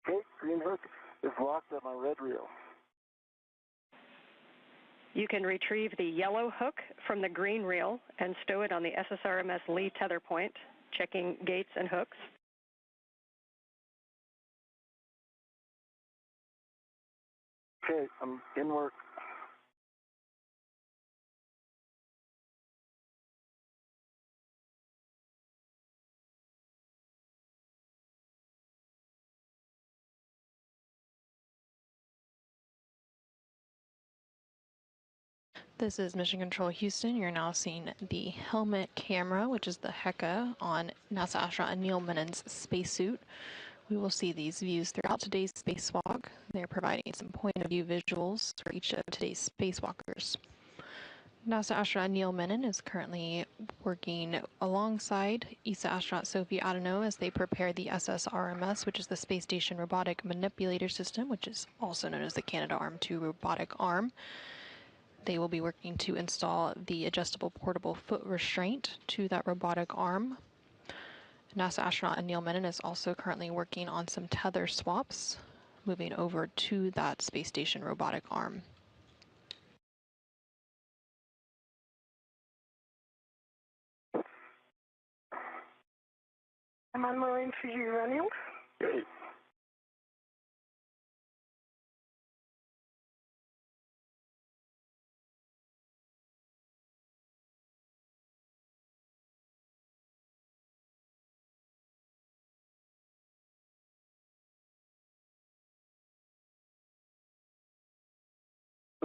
Okay, green hook is locked on my red reel. You can retrieve the yellow hook from the green reel and stow it on the SSRMS Lee tether point, checking gates and hooks. Okay, I'm in work. This is Mission Control Houston. You're now seeing the helmet camera, which is the HECA, on NASA astronaut Neil Menon's spacesuit. We will see these views throughout today's spacewalk. They're providing some point-of-view visuals for each of today's spacewalkers. NASA astronaut Neil Menon is currently working alongside ESA astronaut Sophie Adenau as they prepare the SSRMS, which is the Space Station Robotic Manipulator System, which is also known as the Canadarm2 robotic arm. They will be working to install the adjustable portable foot restraint to that robotic arm. NASA astronaut Neil Menon is also currently working on some tether swaps, moving over to that space station robotic arm. I'm on the line for you, Anil. Great.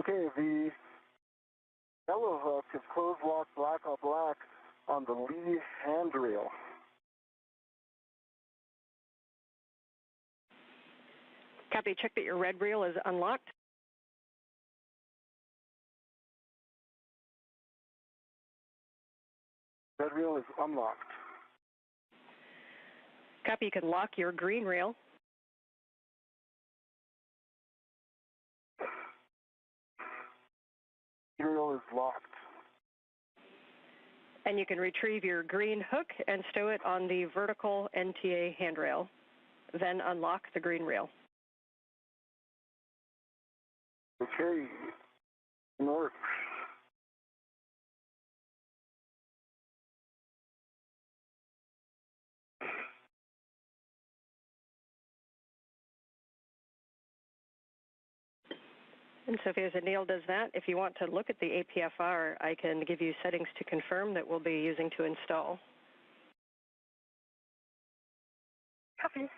Okay, the yellow hook is closed lock black on black on the lee handrail. Copy. Check that your red reel is unlocked. Red reel is unlocked. Copy. You can lock your green reel. Green reel is locked. And you can retrieve your green hook and stow it on the vertical NTA handrail. Then unlock the green reel. Okay, north. And Sophie, as Anil does that, if you want to look at the APFR, I can give you settings to confirm that we'll be using to install. Copy.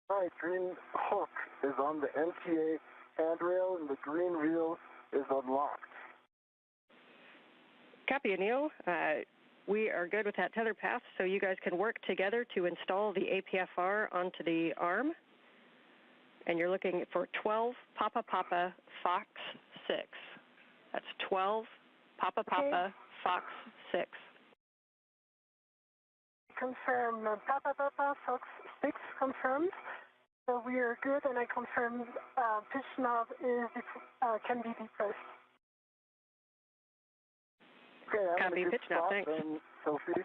All right, green hook is on the NTA handrail and the green reel is unlocked. Copy, Anil. We are good with that tether path, so you guys can work together to install the APFR onto the arm. And you're looking for 12 Papa Papa Fox 6. That's 12 Papa Papa Fox 6. Confirm Papa Papa Fox 6 confirmed. So we are good, and I confirm pitch knob is can be depressed. Okay, I'm Copy, in a good pitch knob, spot thanks. then, Sophie.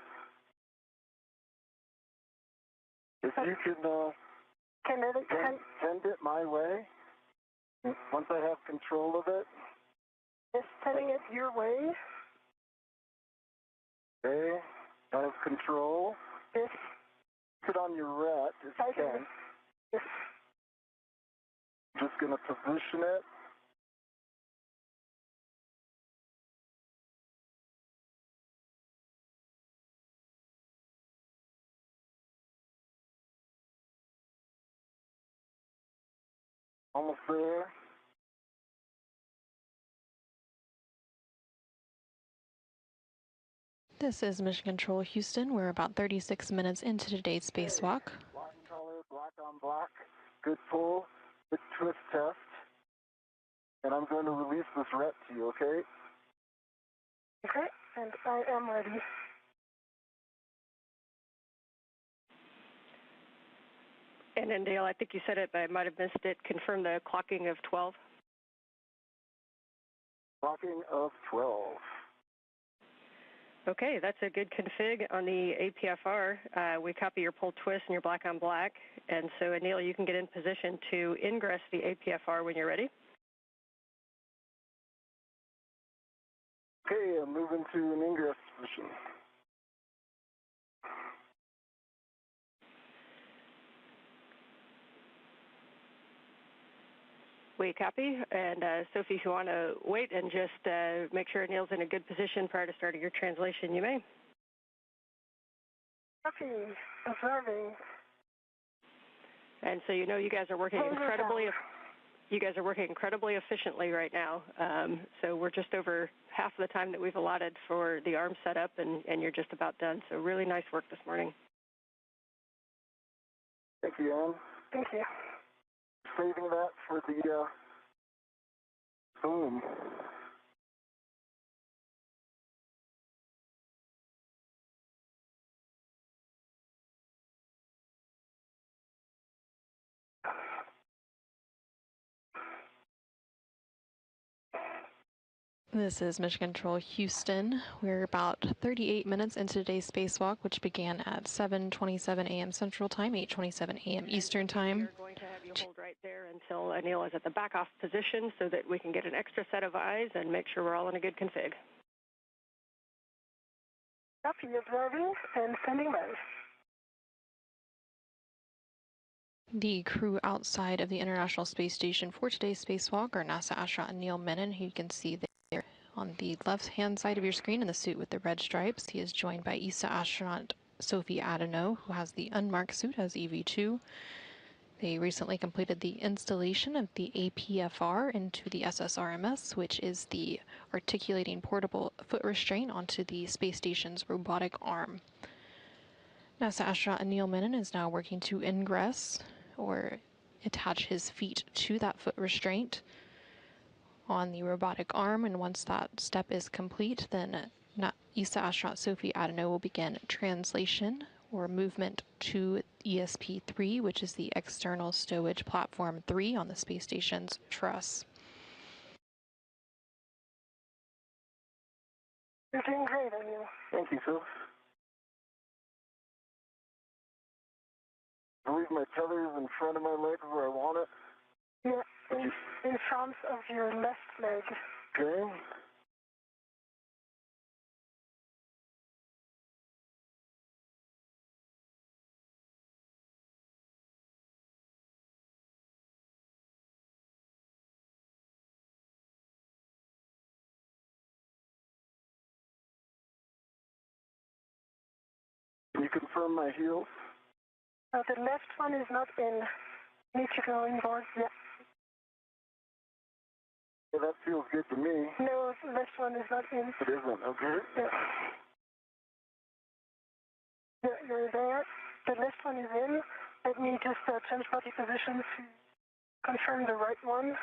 If you can send it my way, once I have control of it. Is sending it your way. Okay, I have control. Yes. Put on your ret if you can. Yes. Just going to position it. Almost there. This is Mission Control Houston. We're about 36 minutes into today's spacewalk. Black color, black on black. Good pull, good twist test. And I'm going to release this ret to you, okay? Okay, and I am ready. And then, Dale, I think you said it, but I might have missed it. Confirm the clocking of 12. Clocking of 12. Okay, that's a good config on the APFR. We copy your pull twist and your black on black. And so, Anil, you can get in position to ingress the APFR when you're ready. Okay, I'm moving to an ingress position. We copy. And Sophie, if you want to wait and just make sure Anil's in a good position prior to starting your translation, you may. Copy. Observing. And so you know you guys are working incredibly you guys are working incredibly efficiently right now. So we're just over half of the time that we've allotted for the arm setup, and you're just about done. So really nice work this morning. Thank you, Ann. Thank you. Saving that for the boom. This is Mission Control Houston. We're about 38 minutes into today's spacewalk, which began at 7:27 a.m. Central Time, 8:27 a.m. Eastern Time. We're going to have you hold right there until Anil is at the back off position so that we can get an extra set of eyes and make sure we're all in a good config. Copy, observing and sending by. The crew outside of the International Space Station for today's spacewalk are NASA astronaut Neil Menon, who you can see there on the left-hand side of your screen in the suit with the red stripes. He is joined by ESA astronaut Sophie Adenau, who has the unmarked suit as EV2. They recently completed the installation of the APFR into the SSRMS, which is the articulating portable foot restraint onto the space station's robotic arm. NASA astronaut Neil Menon is now working to ingress or attach his feet to that foot restraint on the robotic arm, and once that step is complete, then ESA astronaut Sophie Adenau will begin translation or movement to ESP-3, which is the external stowage platform 3 on the space station's truss. You're doing great, Anil. Thank you, Phil. I believe my tether is in front of my leg where I want it. Yeah, in front of your left leg. Okay. Can you confirm my heels? The left one is not in. Need to go inboard, yeah. Yeah, that feels good to me. No, the left one is not in. It isn't, okay. Yeah. Yeah, you're there. The left one is in. Let me just change body position to confirm the right one.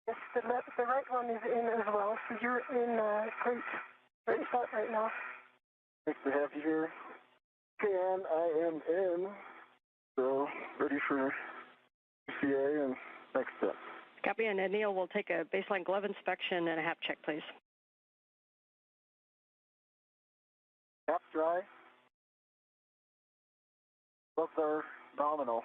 Yes, the right one is in as well, so you're in great spot right now. Nice to have you here. Okay, Ann, I am in. So, ready for CA and next step. Copy, and Neil will take a baseline glove inspection and a HAP check, please. HAP dry. Gloves are nominal.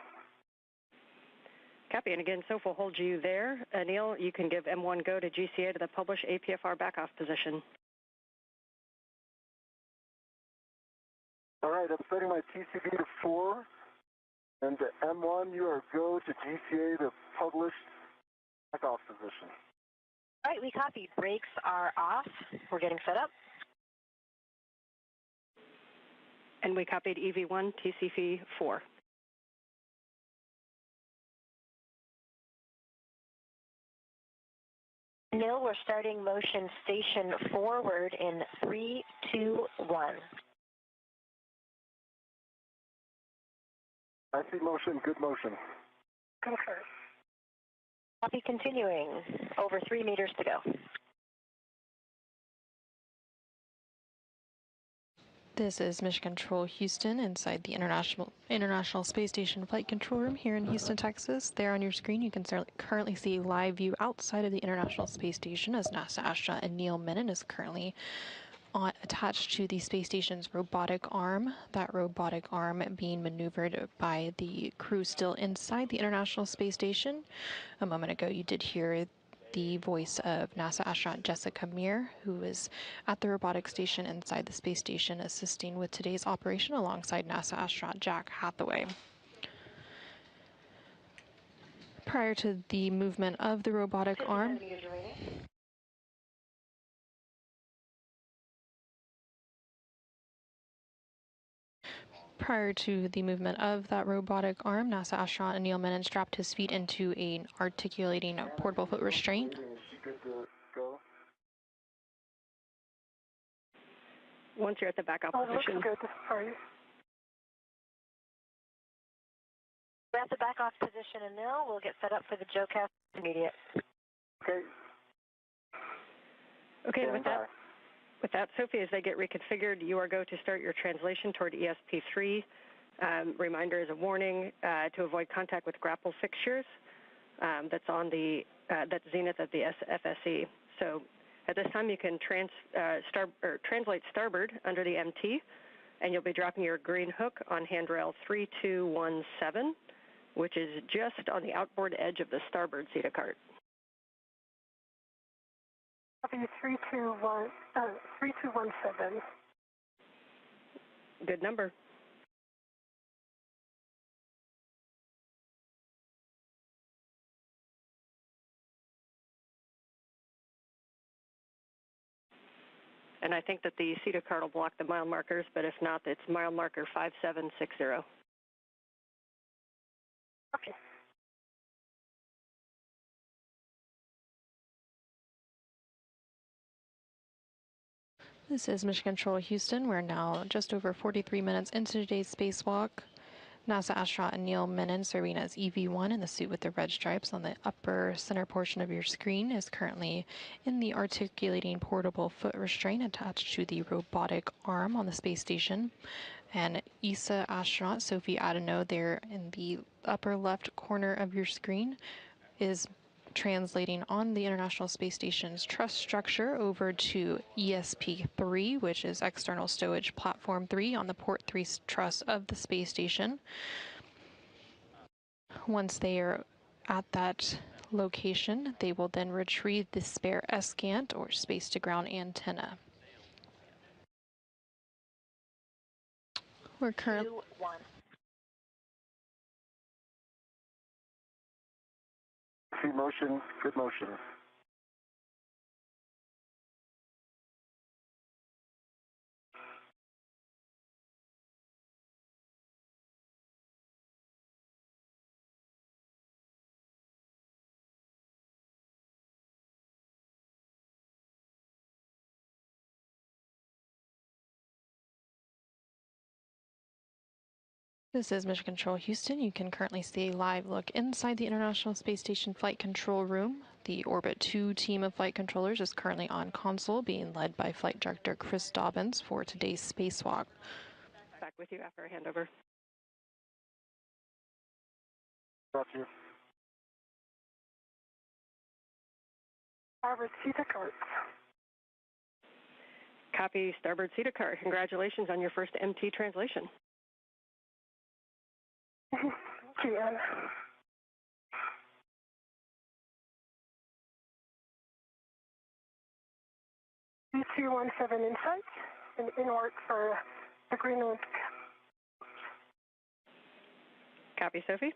Copy, and again, Soph will hold you there. Neil, you can give M1 go to GCA to the published APFR back-off position. All right, I'm setting my TCB to 4. And M1, you are go to GCA to published back-off position. All right, we copy. Brakes are off. We're getting set up. And we copied EV1, TCV 4. Neil, we're starting motion station forward in 3, 2, 1. I see motion, good motion. Confirm. Copy, continuing. Over 3 meters to go. This is Mission Control Houston inside the International Space Station Flight Control Room here in Houston, Texas. There on your screen, you can currently see a live view outside of the International Space Station as NASA astronaut Neil Menon is currently attached to the space station's robotic arm. That robotic arm being maneuvered by the crew still inside the International Space Station. A moment ago, you did hear the voice of NASA astronaut Jessica Meir, who is at the robotic station inside the space station assisting with today's operation alongside NASA astronaut Jack Hathaway. Prior to the movement of the robotic arm, Prior to the movement of that robotic arm, NASA astronaut Neil Mennen strapped his feet into an articulating portable foot restraint. Is she good to go? Once you're at the backup Oh, position. looks good. Sorry. We're at the back off position, and now we'll get set up for the JoeCast immediate. Okay. Okay, and Stand by. with that, Sophie, as they get reconfigured, you are go to start your translation toward ESP3. Reminder as a warning to avoid contact with grapple fixtures. That's on the that's zenith of the FSE. So at this time, you can translate starboard under the MT, and you'll be dropping your green hook on handrail 3217, which is just on the outboard edge of the starboard CETA cart. Copy 3217. Good number. And I think that the CETA card will block the mile markers, but if not, it's mile marker 5760. Okay. This is Mission Control Houston. We're now just over 43 minutes into today's spacewalk. NASA astronaut Neil Mennen, serving as EV1 in the suit with the red stripes on the upper center portion of your screen, is currently in the articulating portable foot restraint attached to the robotic arm on the space station. And ESA astronaut Sophie Adenau, there in the upper left corner of your screen, is translating on the International Space Station's truss structure over to ESP3, which is External Stowage Platform 3 on the Port 3 truss of the space station. Once they are at that location, they will then retrieve the spare SCANT, or space-to-ground antenna. We're currently... 2, 1. See motion, good motion. This is Mission Control Houston. You can currently see a live look inside the International Space Station Flight Control Room. The Orbit 2 team of flight controllers is currently on console, being led by Flight Director Chris Dobbins for today's spacewalk. Back with you after a handover. Got you. Starboard CETA cart. Copy starboard CETA cart. Congratulations on your first MT translation. Thank you, Anna. 3217 insight and inward for the Greenland. Copy, Sophie.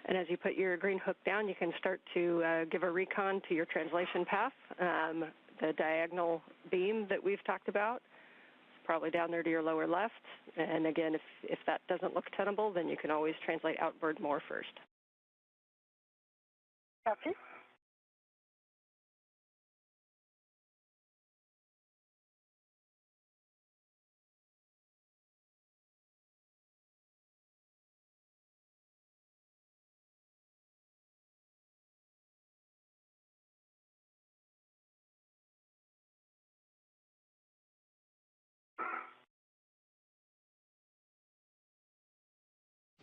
And as you put your green hook down, you can start to give a recon to your translation path. The diagonal beam that we've talked about is probably down there to your lower left. And again, if that doesn't look tenable, then you can always translate outward more first. Copy.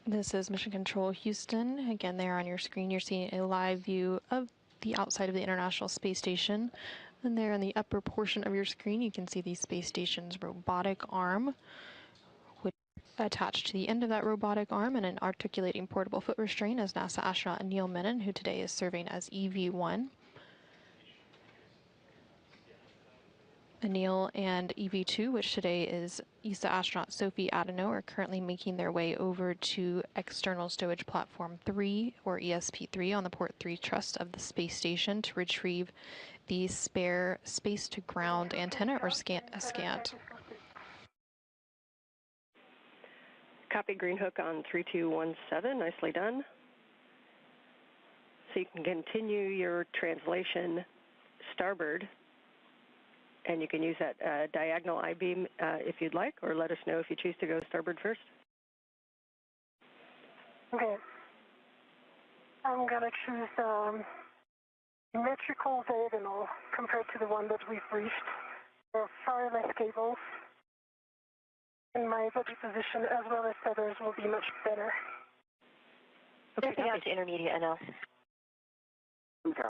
This is Mission Control Houston. Again, there on your screen, you're seeing a live view of the outside of the International Space Station. And there in the upper portion of your screen, you can see the space station's robotic arm, which attached to the end of that robotic arm and an articulating portable foot restraint is NASA astronaut Neil Mennen, who today is serving as EV1. Anil and EV2, which today is ESA astronaut Sophie Adano, are currently making their way over to External Stowage Platform 3, or ESP3, on the Port 3 truss of the space station to retrieve the spare space-to-ground antenna, or SCANT. Copy, Green Hook on 3217, nicely done. So you can continue your translation starboard, and you can use that diagonal I-beam if you'd like, or let us know if you choose to go starboard first. Okay. I'm going to choose symmetrical diagonal compared to the one that we've reached. There are far less cables, and my body position as well as feathers will be much better. Okay, stepping out to intermediate, NL. Okay.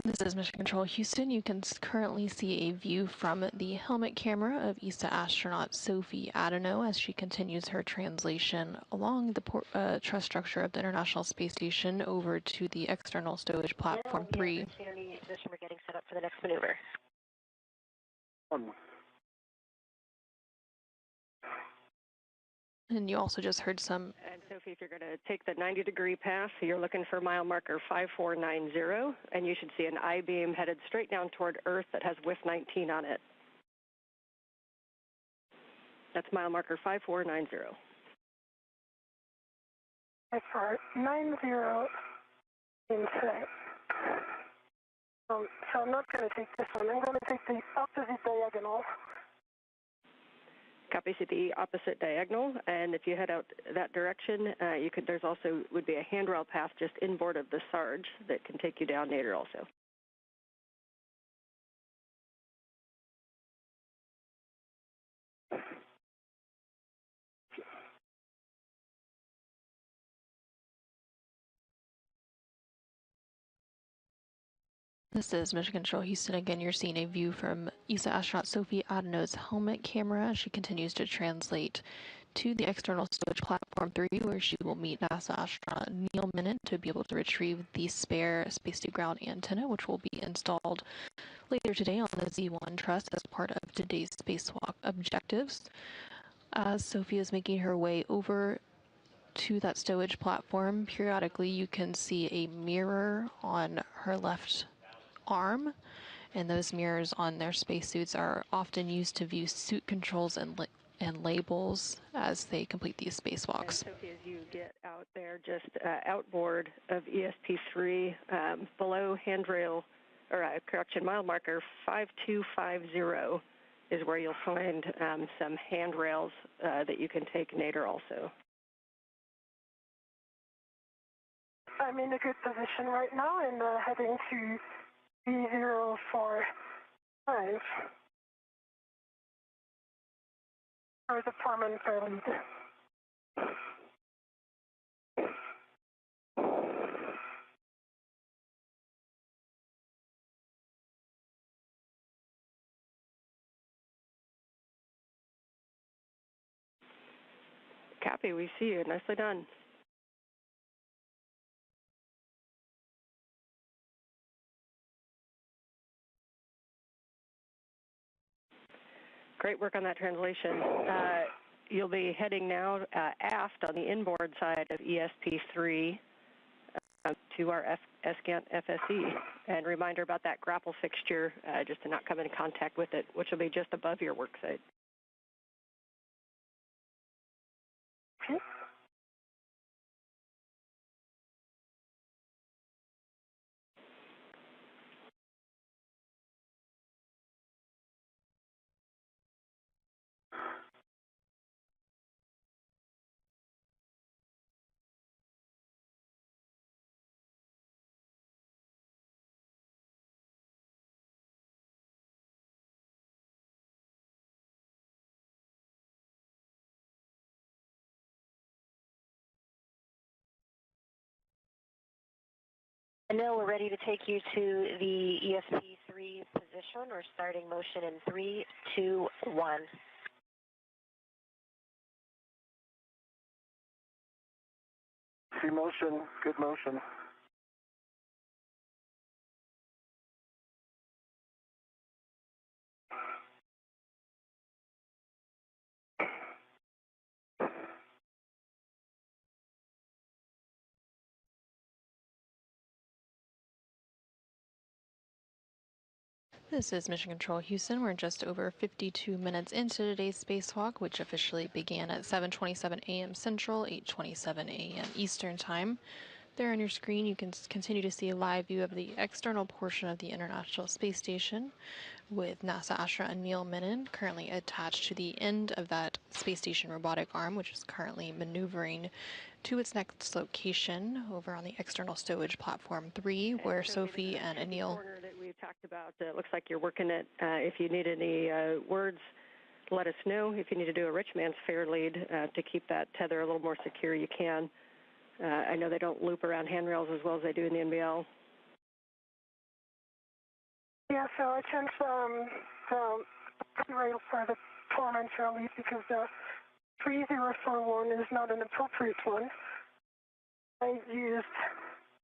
This is Mission Control Houston. You can currently see a view from the helmet camera of ESA astronaut Sophie Adano as she continues her translation along the truss structure of the International Space Station over to the External Stowage Platform 3. Intermediate position, we're getting set up for the next maneuver. And you also just heard some... And Sophie, if you're going to take the 90-degree path, you're looking for mile marker 5490, and you should see an I-beam headed straight down toward Earth that has WIF 19 on it. That's mile marker 5490. 5490 in sight. So I'm not going to take this one. I'm going to take the opposite diagonal. Copies at the opposite diagonal, and if you head out that direction, there's also would be a handrail path just inboard of the Sarge that can take you down Nader also. This is Mission Control Houston. Again, you're seeing a view from ESA astronaut Sophie Adano's helmet camera as she continues to translate to the External Stowage Platform 3, where she will meet NASA astronaut Neil Minute to be able to retrieve the spare space-to-ground antenna, which will be installed later today on the Z1 truss as part of today's spacewalk objectives. As Sophie is making her way over to that stowage platform, periodically you can see a mirror on her left arm, and those mirrors on their spacesuits are often used to view suit controls and labels as they complete these spacewalks. And Sophie, as you get out there, just outboard of ESP3, below handrail, or correction, mile marker 5250 is where you'll find some handrails that you can take Nader also. I'm in a good position right now and heading to B045 for the Foreman prelude. Copy, we see you. Nicely done. Great work on that translation. You'll be heading now aft on the inboard side of ESP3 to our SCANT FSE. And reminder about that grapple fixture, just to not come in contact with it, which will be just above your work site. Okay. And now we're ready to take you to the ESP3 position. We're starting motion in 3, 2, 1. See motion, good motion. This is Mission Control Houston. We're just over 52 minutes into today's spacewalk, which officially began at 7:27 a.m. Central, 8:27 a.m. Eastern Time. There on your screen, you can continue to see a live view of the external portion of the International Space Station, with NASA astronaut Neil Mennen currently attached to the end of that space station robotic arm, which is currently maneuvering to its next location over on the external stowage platform 3, where Sophie and Anil. Corner that we've talked about, it looks like you're working it. If you need any words, let us know. If you need to do a rich man's fair lead to keep that tether a little more secure, you can. I know they don't loop around handrails as well as they do in the NBL. Yeah, so I changed the rail for the foreman fair lead because the 3041 is not an appropriate one. I used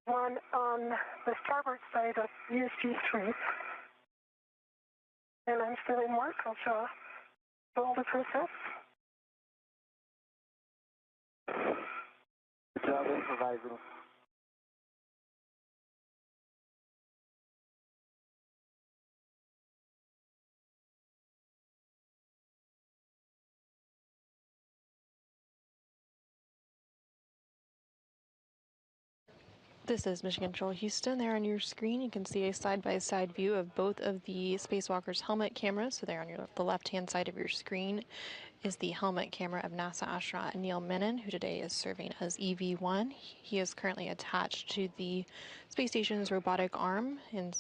one on the starboard side of ESP3, and I'm still in work. I'll show all the process. Good job improvising. This is Mission Control Houston. There on your screen, you can see a side-by-side view of both of the spacewalkers' helmet cameras. So there on the left-hand side of your screen is the helmet camera of NASA astronaut Neil Mennen, who today is serving as EV1. He is currently attached to the space station's robotic arm and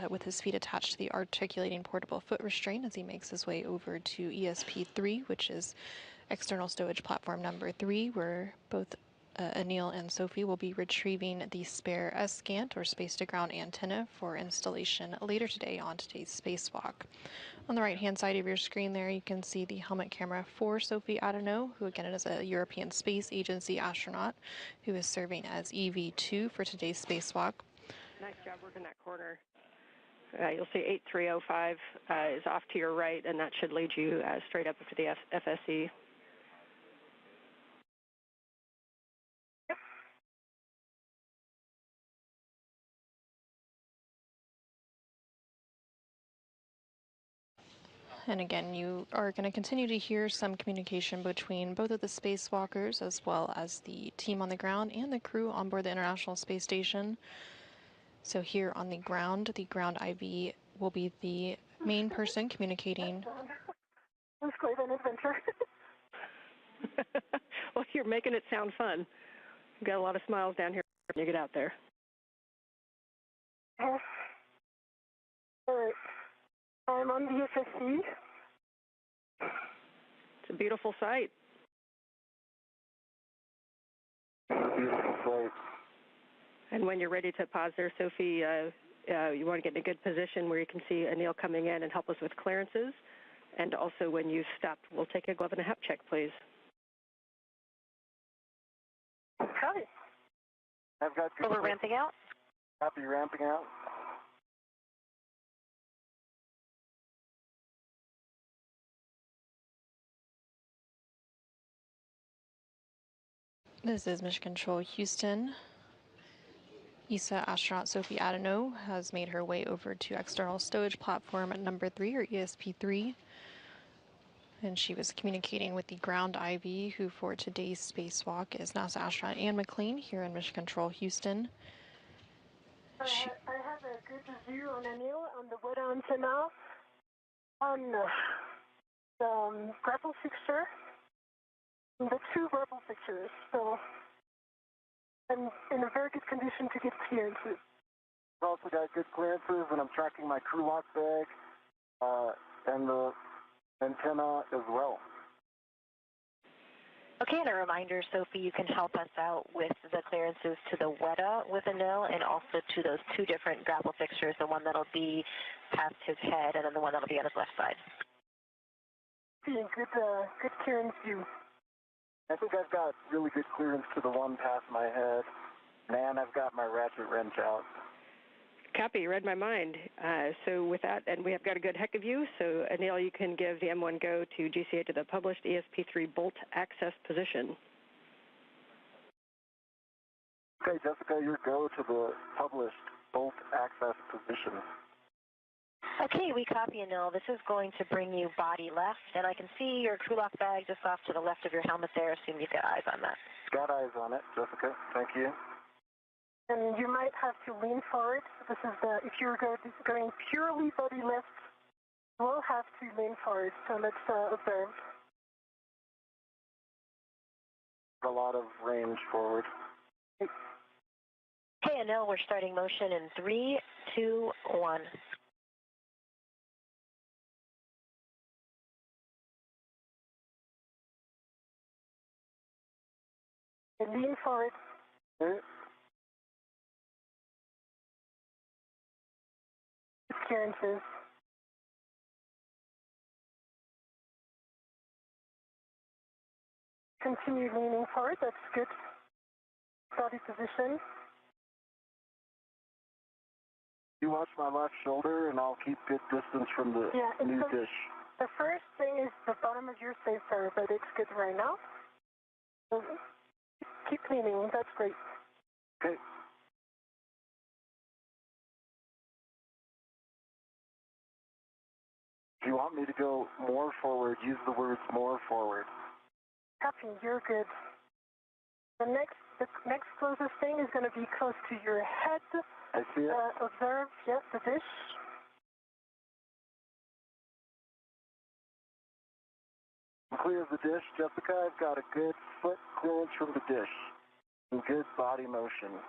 with his feet attached to the articulating portable foot restraint as he makes his way over to ESP3, which is external stowage platform number 3, where both Anil and Sophie will be retrieving the spare SCANT, or space-to-ground antenna, for installation later today on today's spacewalk. On the right-hand side of your screen there, you can see the helmet camera for Sophie Adenau, who again is a European Space Agency astronaut, who is serving as EV2 for today's spacewalk. Nice job working that corner. You'll see 8305 is off to your right, and that should lead you straight up to the FSE. And again, you are going to continue to hear some communication between both of the spacewalkers, as well as the team on the ground and the crew on board the International Space Station. So here on the ground IV will be the main person communicating. It's quite an adventure. Well, you're making it sound fun. You've got a lot of smiles down here when you get out there. Yes. All right. I'm on the FSE. It's a beautiful sight. Beautiful sight. And when you're ready to pause there, Sophie, you want to get in a good position where you can see Anil coming in and help us with clearances. And also, when you've stopped, we'll take a glove and a hap check, please. Okay. I've got good. So we're ramping out? Happy ramping out. This is Mission Control Houston. ESA astronaut Sophie Adenau has made her way over to external stowage platform at number 3, or ESP3. And she was communicating with the ground IV, who for today's spacewalk is NASA astronaut Anne McLean here in Mission Control Houston. I have a good view on Anil on the weather antenna on the grapple fixture. The 2 grapple fixtures, so I'm in a very good condition to get clearances. I've also got good clearances, and I'm tracking my crew lock bag and the antenna as well. Okay, and a reminder, Sophie, you can help us out with the clearances to the WETA with Anil and also to those 2 different grapple fixtures, the one that'll be past his head and then the one that'll be on his left side. Good clearance view. I think I've got really good clearance to the one past my head. Man, I've got my ratchet wrench out. Copy, you read my mind. So with that, and we have got a good heck of you, so Anil, you can give the M1 go to GCA to the published ESP3 bolt access position. Okay, Jessica, your go to the published bolt access position. Okay, we copy, Anil. This is going to bring you body left, and I can see your crew lock bag just off to the left of your helmet there. Assume you've got eyes on that. Got eyes on it, Jessica. Thank you. And you might have to lean forward. This is the, if you're going purely body left, you will have to lean forward. So let's observe. A lot of range forward. Okay, Anil, we're starting motion in 3, 2, 1. And lean forward. Okay. Clearances. Continue leaning forward, that's good. Body position. You watch my left shoulder and I'll keep good distance from the new dish. The first thing is the bottom of your spacer, but it's good right now. So keep leaning, that's great. Okay. If you want me to go more forward, use the words more forward. Copy, you're good. The next closest thing is going to be close to your head. I see it. Observe, yes, the dish. I'm clear of the dish, Jessica. I've got a good foot clearance from the dish and good body motion.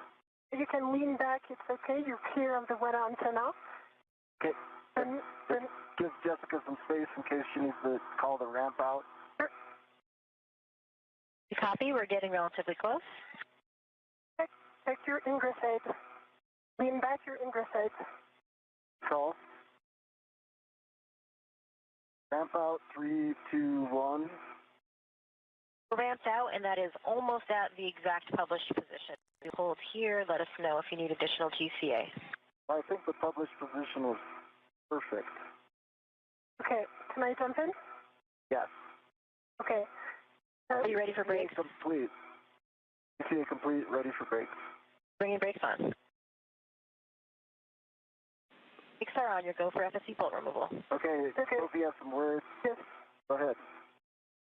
You can lean back, it's okay. You're clear of the wet antenna. Okay. Give Jessica some space in case she needs to call the ramp out. Sure. Copy, we're getting relatively close. Check your ingress aid. Lean back your ingress aid. Call. Ramp out, 3, 2, 1. Ramped out, and that is almost at the exact published position. You hold here, let us know if you need additional GCA. I think the published position was perfect. Okay, can I jump in? Yes. Okay. Are you ready for brakes? Complete. GCA complete, ready for brakes. Bringing brakes on. Brakes are on, your go for FSC bolt removal. Okay, Sophie has some words. Yes. Go ahead.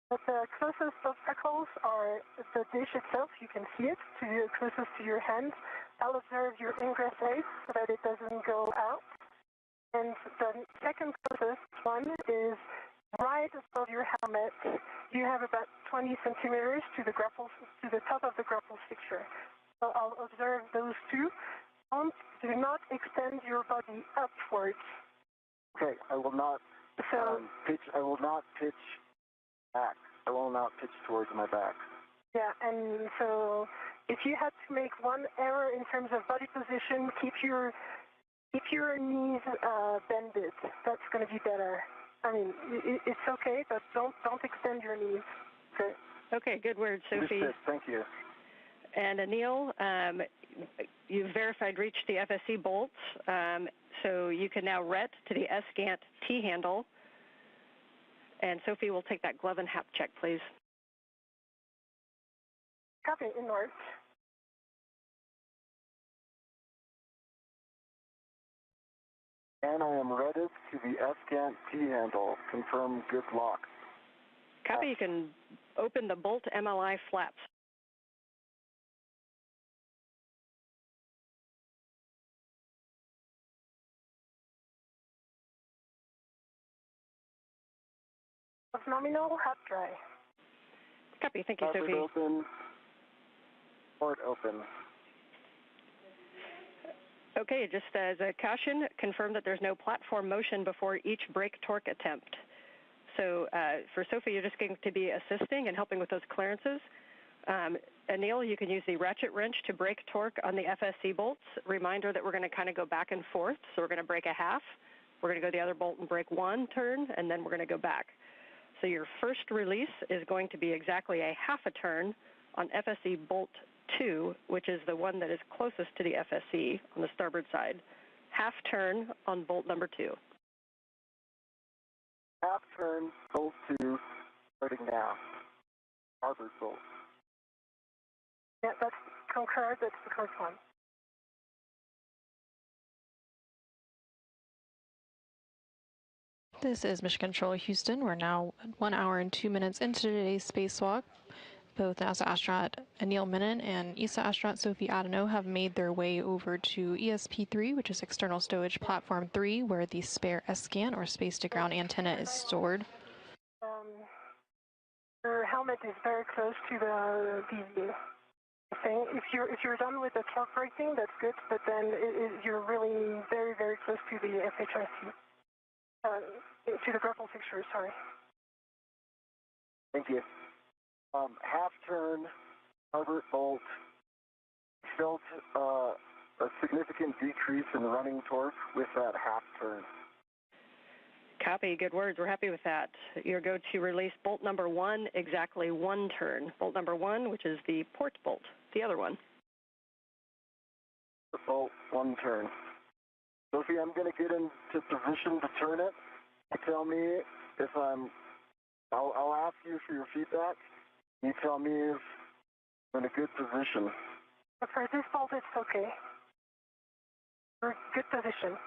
But the closest obstacles are the dish itself. You can see it closest to your hand. I'll observe your ingress aid so that it doesn't go out. And the second closest one is right above your helmet. You have about 20 centimeters to the top of the grapple fixture. So I'll observe those two. Do not extend your body upwards. Okay, I will not pitch. I will not pitch back. I will not pitch towards my back. Yeah, and so if you had to make one error in terms of body position, keep your knees bended. That's going to be better. I mean, it's okay, but don't extend your knees. Okay. Okay, good word, Sophie. Thank you. And Anil, you've verified reach the FSC bolts, so you can now ret to the S-Gant T-handle. And Sophie will take that glove and hap check, please. Copy, inward. And I am redded to the S-Gant T-handle. Confirm good lock. Copy, you can open the bolt MLI flaps. Of nominal, hot dry. Copy, thank you, Sophie. Open. Port open. Okay, just as a caution, confirm that there's no platform motion before each brake torque attempt. So for Sophie, you're just going to be assisting and helping with those clearances. Anil, you can use the ratchet wrench to brake torque on the FSC bolts. Reminder that we're going to kind of go back and forth. So we're going to brake a half. We're going to go the other bolt and brake one turn, and then we're going to go back. So your first release is going to be exactly a half a turn on FSE bolt 2, which is the one that is closest to the FSE on the starboard side. Half turn on bolt number 2. Half turn, bolt 2, starting now. Starboard bolt. Yeah, that's concurred. That's the first one. This is Mission Control Houston. We're now 1 hour and 2 minutes into today's spacewalk. Both NASA astronaut Anil Menon and ESA astronaut Sophie Adenau have made their way over to ESP-3, which is External Stowage Platform 3, where the spare S-scan or space-to-ground antenna is stored. Your helmet is very close to the thing. If you're done with the torque bracing, that's good. But then you're really very, very close to the FHRC. To the grapple fixture, sorry. Thank you. Half turn, starboard bolt. Felt a significant decrease in running torque with that half turn. Copy, good words. We're happy with that. You're going to release bolt number 1, exactly 1 turn. Bolt number 1, which is the port bolt, the other one. Bolt, 1 turn. Sophie, I'm going to get into position to turn it. You tell me if I'll ask you for your feedback. You tell me if I'm in a good position. For this bolt, it's okay. We're in good position.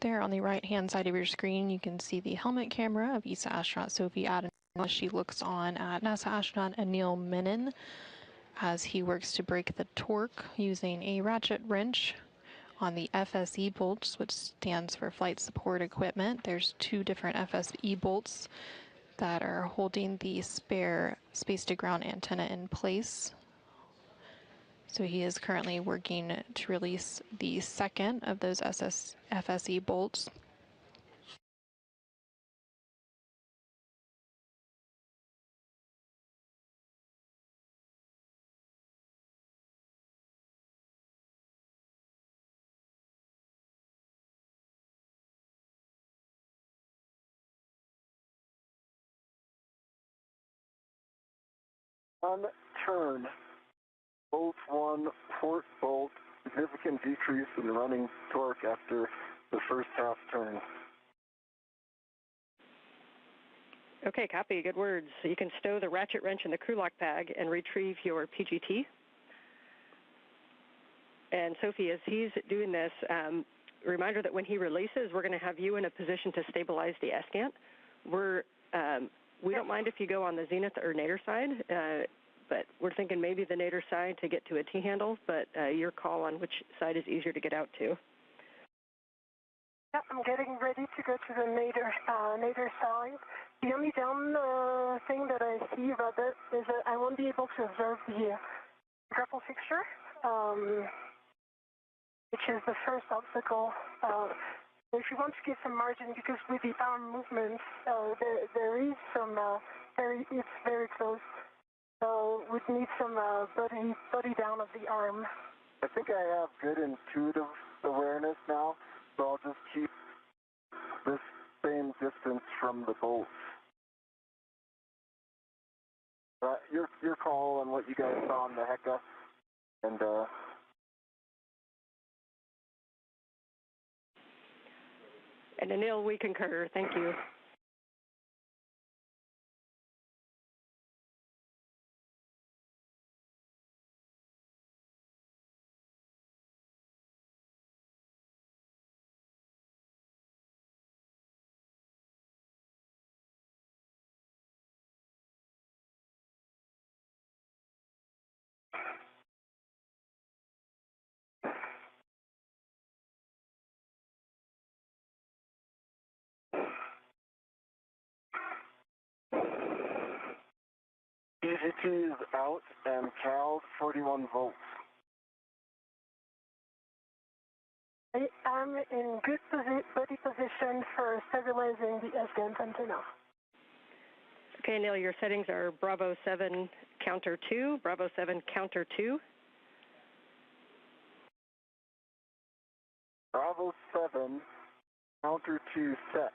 There on the right-hand side of your screen, you can see the helmet camera of ESA astronaut Sophie Adenau as she looks on at NASA astronaut Anil Menon as he works to break the torque using a ratchet wrench on the FSE bolts, which stands for Flight Support Equipment. There's 2 different FSE bolts that are holding the spare space-to-ground antenna in place. So he is currently working to release the second of those FSE bolts. On turn, bolt 1, port bolt, significant decrease in running torque after the first half turn. Okay, copy, good words. You can stow the ratchet wrench in the crew lock bag and retrieve your PGT. And Sophie, as he's doing this, reminder that when he releases, we're going to have you in a position to stabilize the S-scan. We don't mind if you go on the zenith or nadir side, but we're thinking maybe the nadir side to get to a T-handle, but your call on which side is easier to get out to. Yeah, I'm getting ready to go to the nadir side. The only down thing that I see about that is that I won't be able to observe the grapple fixture, which is the first obstacle. If you want to get some margin, because with the arm movements, there is some, it's very close. So we need some body down of the arm. I think I have good intuitive awareness now, so I'll just keep this same distance from the bolts. Your call on what you guys saw on the Heka, and Anil, we concur. Thank you. PGT is out and CAL 41 volts. I am in good body position for stabilizing the S-GAN antenna. Okay, Neil, your settings are Bravo 7 counter 2, Bravo 7 counter 2. Bravo 7, counter 2 set.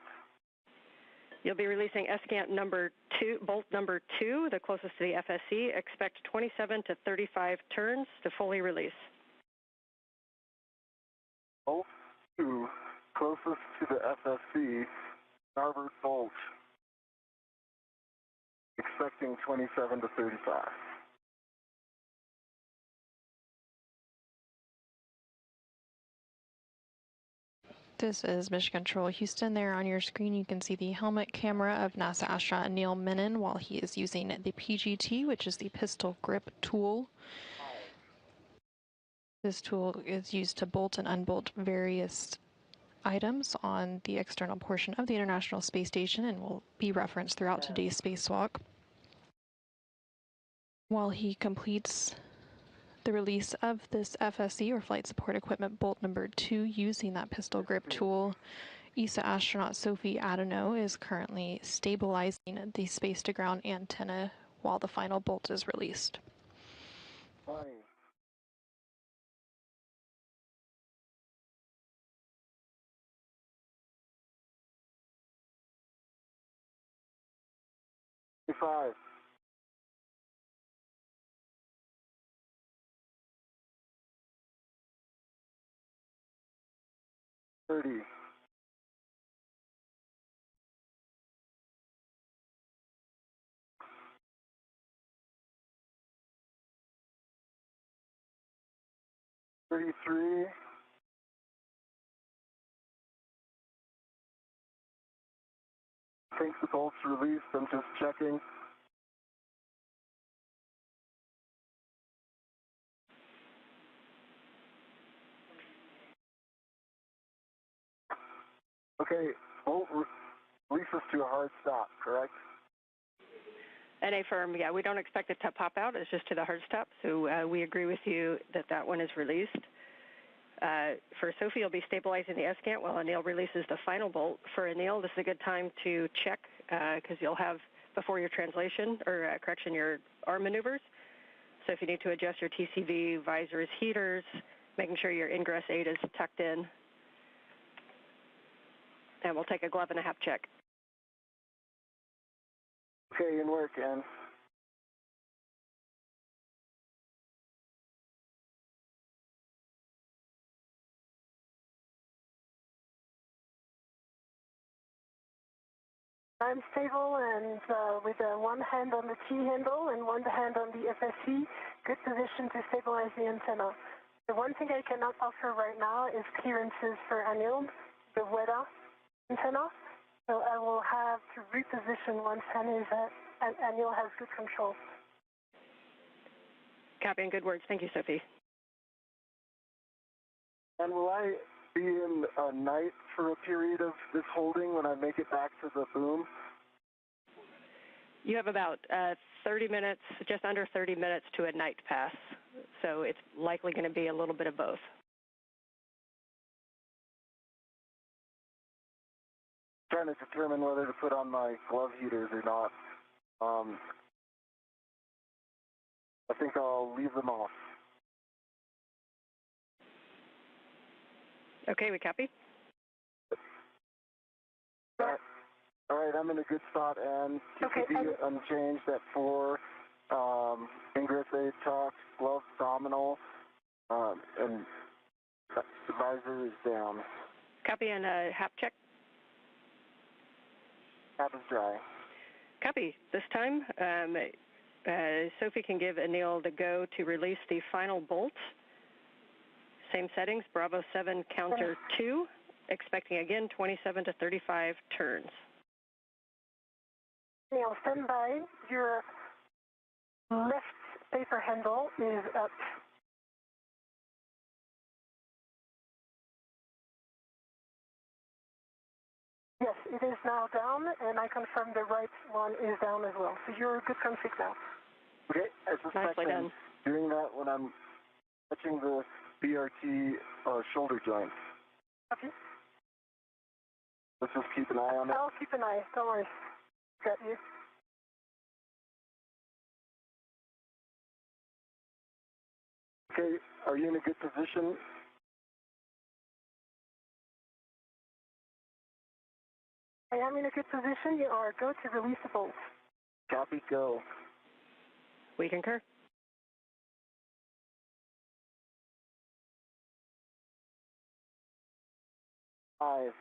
You'll be releasing SCANT number 2, bolt number 2, the closest to the FSC. Expect 27 to 35 turns to fully release. Bolt 2, closest to the FSC, starboard bolt. Expecting 27 to 35. This is Mission Control Houston. There on your screen, you can see the helmet camera of NASA astronaut Neil Menon while he is using the PGT, which is the pistol grip tool. This tool is used to bolt and unbolt various items on the external portion of the International Space Station and will be referenced throughout today's spacewalk. While he completes the release of this FSC, or Flight Support Equipment bolt number 2, using that pistol grip tool, ESA astronaut Sophie Adenau is currently stabilizing the space-to-ground antenna while the final bolt is released. 20. 25. 30. 33. 'I think the bolt's released. I'm just checking. Okay, bolt releases to a hard stop, correct? NA firm, yeah, we don't expect it to pop out. It's just to the hard stop. So we agree with you that that one is released. For Sophie, you'll be stabilizing the SCANT while Anil releases the final bolt. For Anil, this is a good time to check because you'll have, before your translation, or correction, your arm maneuvers. So if you need to adjust your TCV, visors, heaters, making sure your ingress 8 is tucked in. And we'll take a glove and a half check. Okay, in work, Ann. I'm stable and with one hand on the T handle and one hand on the FSC, good position to stabilize the antenna. The one thing I cannot offer right now is clearances for Anil, the WEDA antenna. So I will have to reposition once Anil has good control. Copy and good words. Thank you, Sophie. And will I be in night for a period of this holding when I make it back to the boom? You have about 30 minutes, just under 30 minutes to a night pass. So it's likely going to be a little bit of both. Trying to determine whether to put on my glove heaters or not. I think I'll leave them off. Okay, we copy. All right, I'm in a good spot, and TCV unchanged at 4. Ingress 8 talk, glove nominal, and the visor is down. Copy and HAP check. HAP is dry. Copy. This time, Sophie can give Anil the go to release the final bolt. Same settings, Bravo 7 counter 2, expecting again 27 to 35 turns. Anil, stand by. Your left paper handle is up. Yes, it is now down, and I confirm the right one is down as well. So you're good config now. Okay, I suspect I'm doing that when I'm touching the BRT shoulder joint. Copy. Let's just keep an eye on it. I'll keep an eye. Don't worry. Got you. Okay, are you in a good position? I am in a good position. You are go to release the bolt. Copy, go. We concur. Five.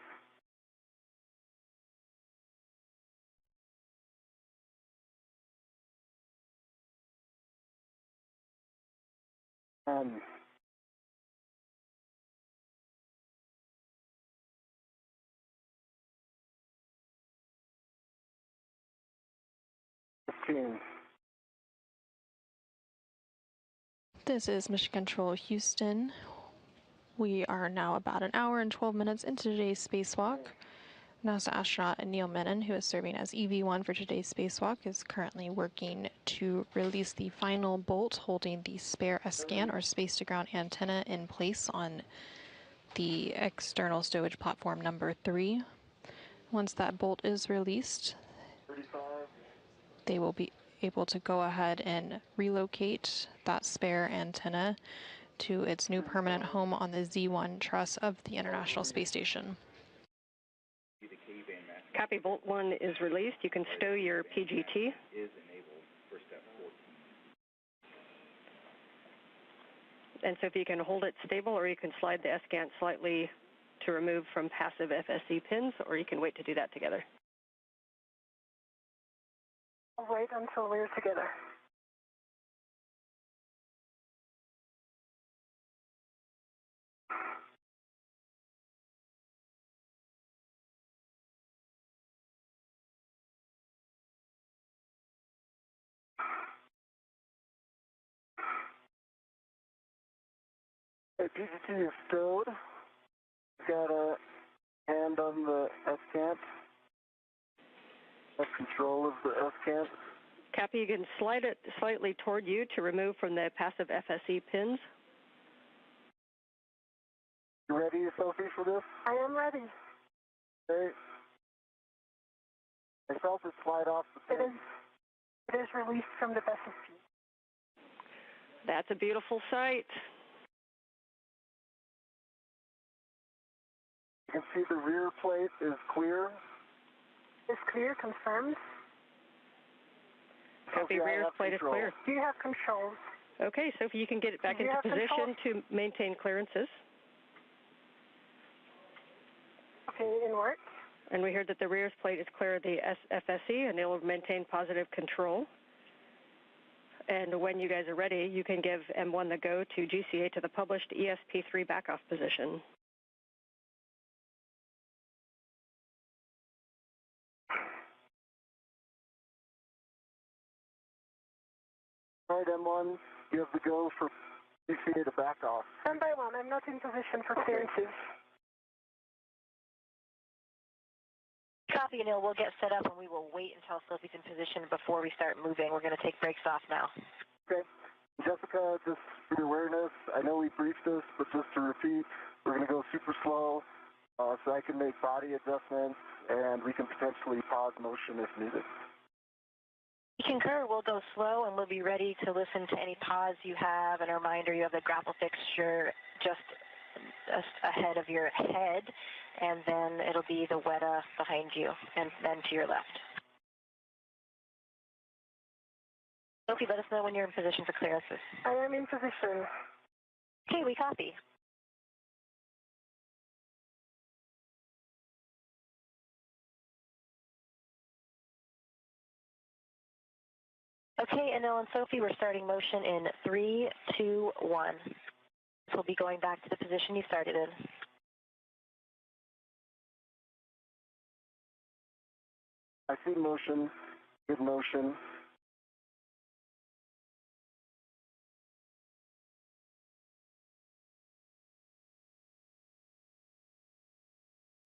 Ten. 15. This is Mission Control Houston. We are now about an hour and 12 minutes into today's spacewalk. NASA astronaut Neil Menon, who is serving as EV1 for today's spacewalk, is currently working to release the final bolt holding the spare S-scan or space-to-ground antenna in place on the external stowage platform number 3. Once that bolt is released, 35. they will be able to go ahead and relocate that spare antenna to its new permanent home on the Z1 truss of the International Space Station. Copy, Bolt 1 is released. You can stow your PGT. And so if you can hold it stable, or you can slide the S-scan slightly to remove from passive FSC pins, or you can wait to do that together. I'll wait until we're together. Hey, PGT is stowed. Got a hand on the S-cant. Have control of the S-cant. Copy, you can slide it slightly toward you to remove from the passive FSE pins. You ready, Sophie, for this? I am ready. Okay. I felt it slide off the pin. It is released from the FSP. That's a beautiful sight. You can see the rear plate is clear. Is clear, confirmed. Copy, rear plate is clear. Do you have controls? Okay, Sophie, you can get it back into position to maintain clearances. Okay, in work. And we heard that the rear plate is clear of the FSE, and it will maintain positive control. And when you guys are ready, you can give M1 the go to GCA to the published ESP3 backoff position. All right, M1, you have the go for GCA to back off. 1 by 1, I'm not in position for clearances. Copy, Neil. We'll get set up and we will wait until Sophie's in position before we start moving. We're going to take brakes off now. Okay. Jessica, just for your awareness, I know we briefed this, but just to repeat, we're going to go super slow so I can make body adjustments and we can potentially pause motion if needed. We concur. We'll go slow and we'll be ready to listen to any pause you have. And a reminder, you have the grapple fixture just ahead of your head, and then it'll be the WETA behind you and then to your left. Sophie, let us know when you're in position for clearances. I am in position. Okay, we copy. Okay, Anil and Sophie, we're starting motion in 3, 2, 1. So we'll be going back to the position you started in. I see motion, good motion.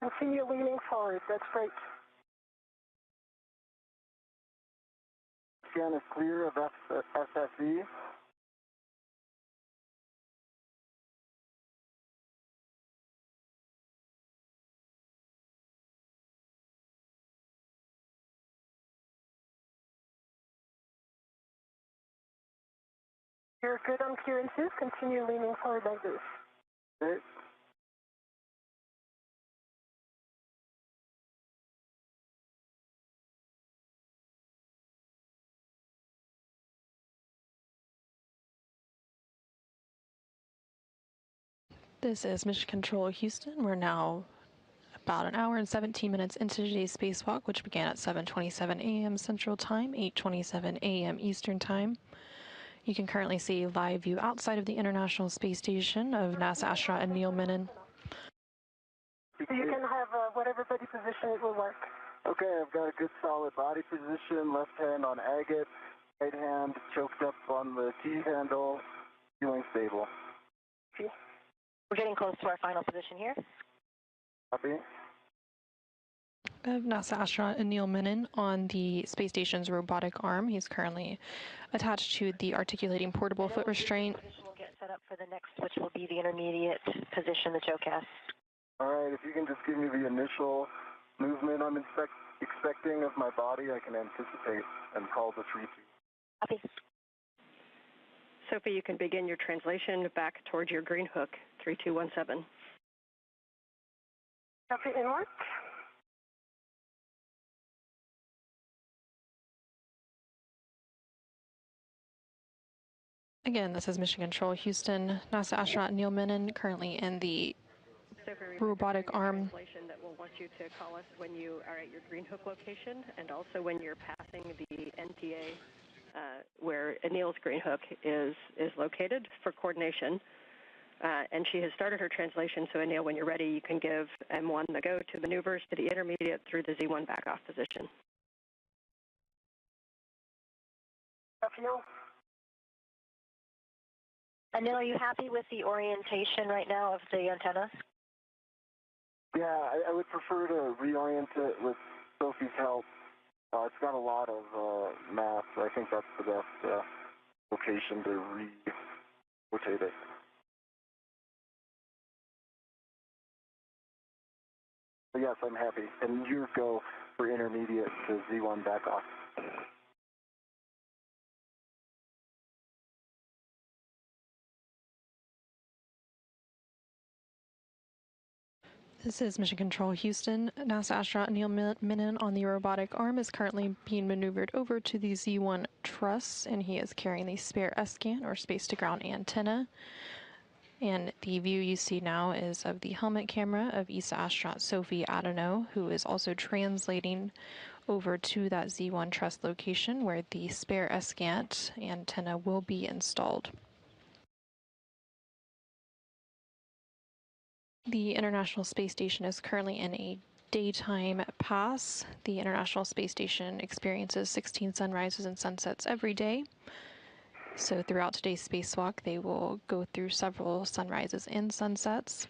Continue leaning forward, that's great. Scan is clear of FSE. You're good on clearances, continue leaning forward like this. Okay. This is Mission Control Houston. We're now about an hour and 17 minutes into today's spacewalk, which began at 7:27 a.m. Central Time, 8:27 a.m. Eastern Time. You can currently see a live view outside of the International Space Station of NASA astronaut Neil Mennen. You can have whatever body position it will work. Okay, I've got a good solid body position, left hand on agate, right hand choked up on the key handle, feeling stable. Okay. We're getting close to our final position here. Copy. Of NASA astronaut Neil Mennen on the space station's robotic arm. He's currently attached to the articulating portable foot restraint. We'll get set up for the next, which will be the intermediate position, the JOCAS. All right, if you can just give me the initial movement I'm expecting of my body, I can anticipate and call the 3-2. Copy. Sophie, you can begin your translation back towards your green hook, 3217. Copy, inward. Again, this is Mission Control Houston. NASA astronaut Neil Mennen currently in the robotic arm. That will want you to call us when you are at your green hook location, and also when you're passing the NPA where Neil's green hook is located for coordination. And she has started her translation, so Neil, when you're ready, you can give M1 the go to maneuvers to the intermediate through the Z1 back-off position. Neil, are you happy with the orientation right now of the antenna? Yeah, I would prefer to reorient it with Sophie's help. It's got a lot of mass, so I think that's the best location to rotate it. But yes, I'm happy. And you go for intermediate to Z1 back off. This is Mission Control Houston. NASA astronaut Neil Mennen on the robotic arm is currently being maneuvered over to the Z1 truss, and he is carrying the spare SCAN, or space-to-ground antenna. And the view you see now is of the helmet camera of ESA astronaut Sophie Adenau, who is also translating over to that Z1 truss location where the spare SCAN antenna will be installed. The International Space Station is currently in a daytime pass. The International Space Station experiences 16 sunrises and sunsets every day. So throughout today's spacewalk, they will go through several sunrises and sunsets.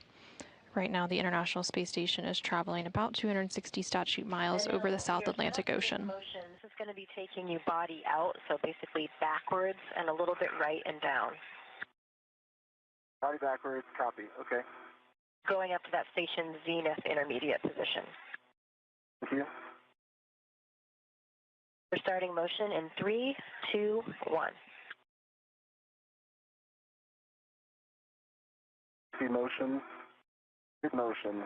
Right now, the International Space Station is traveling about 260 statute miles over the South Atlantic Ocean. This is going to be taking you body out, so basically backwards and a little bit right and down. Body backwards, copy, okay. Going up to that station zenith intermediate position. Thank you. We're starting motion in 3, 2, 1. See motion, good motion.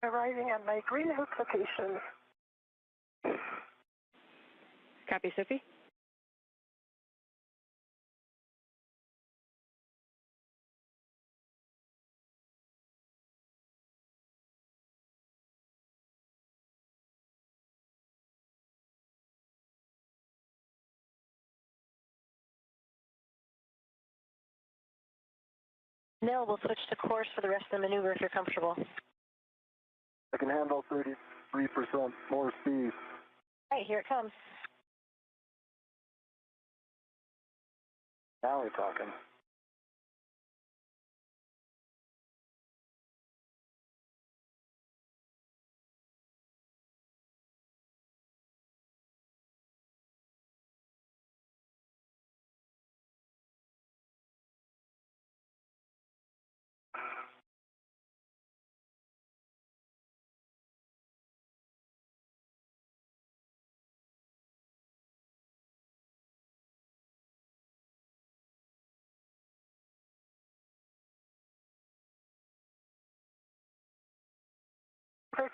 Arriving at my green hook location. Copy, Sophie. Neil, we'll switch to course for the rest of the maneuver if you're comfortable. I can handle 33% more speed. All right, here it comes. Now we're talking.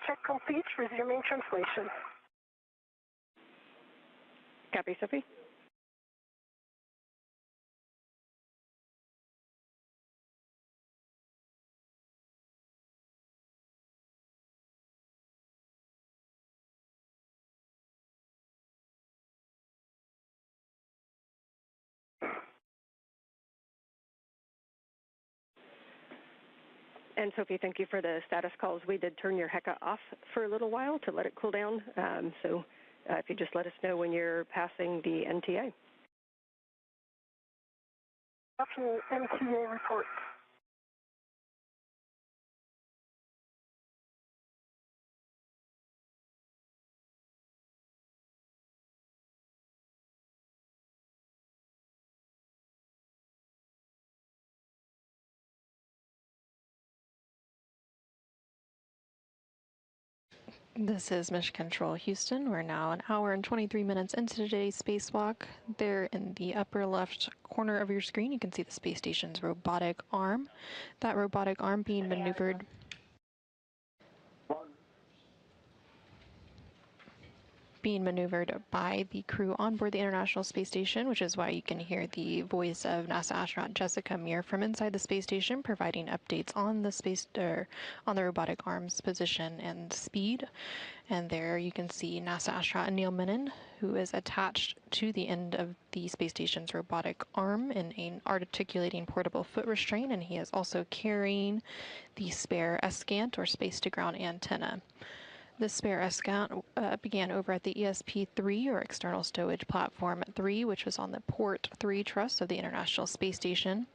check complete. Resuming translation. Copy, Sophie. And Sophie, thank you for the status calls. We did turn your HECA off for a little while to let it cool down. So if you just let us know when you're passing the NTA. Copy, MTA report. This is Mission Control Houston. We're now an hour and 23 minutes into today's spacewalk. There in the upper left corner of your screen, you can see the space station's robotic arm. That robotic arm being maneuvered by the crew on board the International Space Station, which is why you can hear the voice of NASA astronaut Jessica Meir from inside the space station, providing updates on the on the robotic arm's position and speed. And there you can see NASA astronaut Neil Menon, who is attached to the end of the space station's robotic arm in an articulating portable foot restraint, and he is also carrying the spare ESCANT, or space-to-ground antenna. The spare ESCANT began over at the ESP-3, or External Stowage Platform 3, which was on the Port 3 truss of the International Space Station.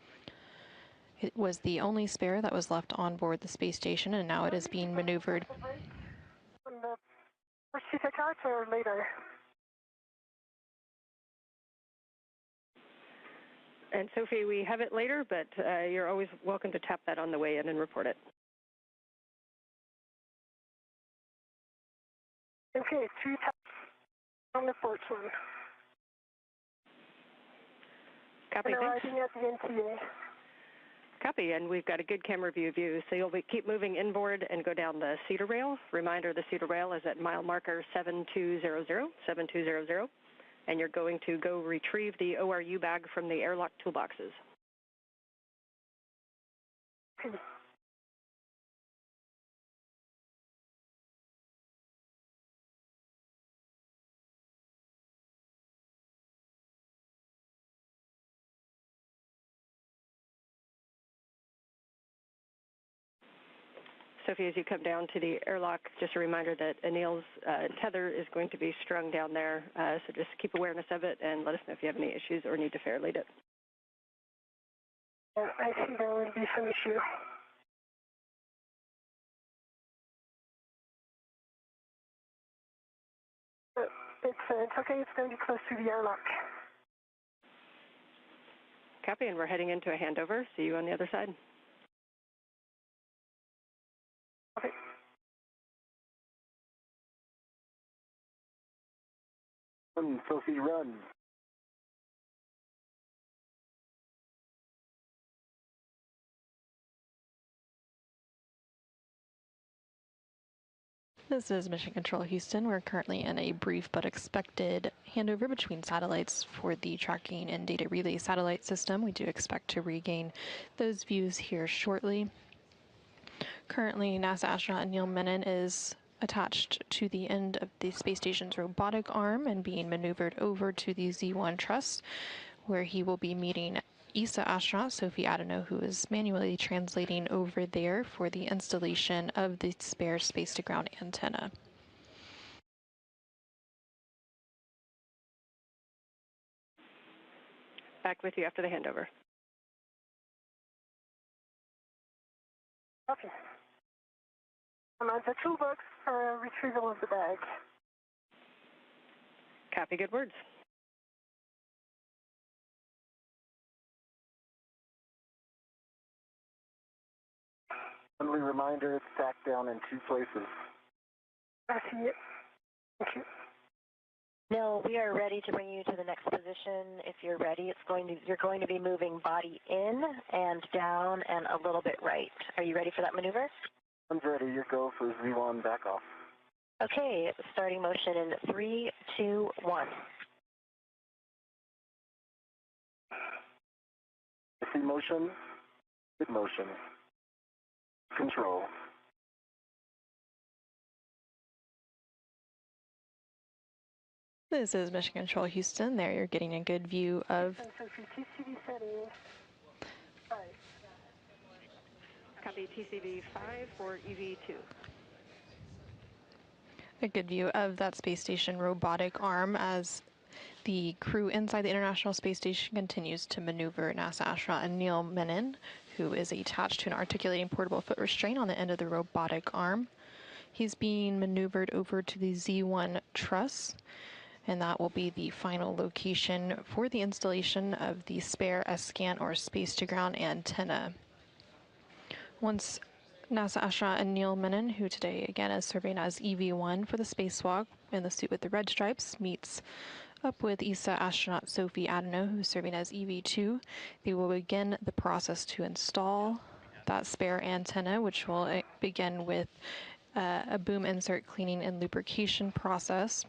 It was the only spare that was left on board the space station, and now it is being maneuvered. First you take out or later? And Sophie, we have it later, but you're always welcome to tap that on the way in and report it. Okay, 2 taps on the port one. Copy, and arriving at the NTA. Copy, and we've got a good camera view of you. So you'll keep moving inboard and go down the Cedar rail. Reminder, the Cedar rail is at mile marker 7200, and you're going to go retrieve the ORU bag from the airlock toolboxes. Okay. Sophie, as you come down to the airlock, just a reminder that Anil's tether is going to be strung down there, so just keep awareness of it and let us know if you have any issues or need to fair lead it. I think there will be some issue. It's okay, it's going to be close to the airlock. Copy, and we're heading into a handover. See you on the other side. Okay. Sophie, run. This is Mission Control Houston. We're currently in a brief but expected handover between satellites for the tracking and data relay satellite system. We do expect to regain those views here shortly. Currently, NASA astronaut Neil Menon is attached to the end of the space station's robotic arm and being maneuvered over to the Z1 truss, where he will be meeting ESA astronaut Sophie Adano, who is manually translating over there for the installation of the spare space-to-ground antenna. Back with you after the handover. Okay. I'm at the toolbox for retrieval of the bag. Copy, good words. Friendly reminder, it's stacked down in 2 places. I see it. Thank you. No, we are ready to bring you to the next position. If you're ready, you're going to be moving body in and down and a little bit right. Are you ready for that maneuver? I'm ready. You go for Z1 back off. Okay, starting motion in 3, 2, 1. I see motion. Good motion. Control. This is Mission Control Houston. There you're getting a good view of TCV settings 5. Copy TCV 5 for EV2. a good view of that space station robotic arm as the crew inside the International Space Station continues to maneuver NASA astronaut Neil Mennen, who is attached to an articulating portable foot restraint on the end of the robotic arm. He's being maneuvered over to the Z1 truss, and that will be the final location for the installation of the spare S-scan or space-to-ground antenna. Once NASA astronaut Neil Mennen, who today again is serving as EV1 for the spacewalk in the suit with the red stripes, meets up with ESA astronaut Sophie Adano, who's serving as EV2, they will begin the process to install that spare antenna, which will begin with a boom insert cleaning and lubrication process.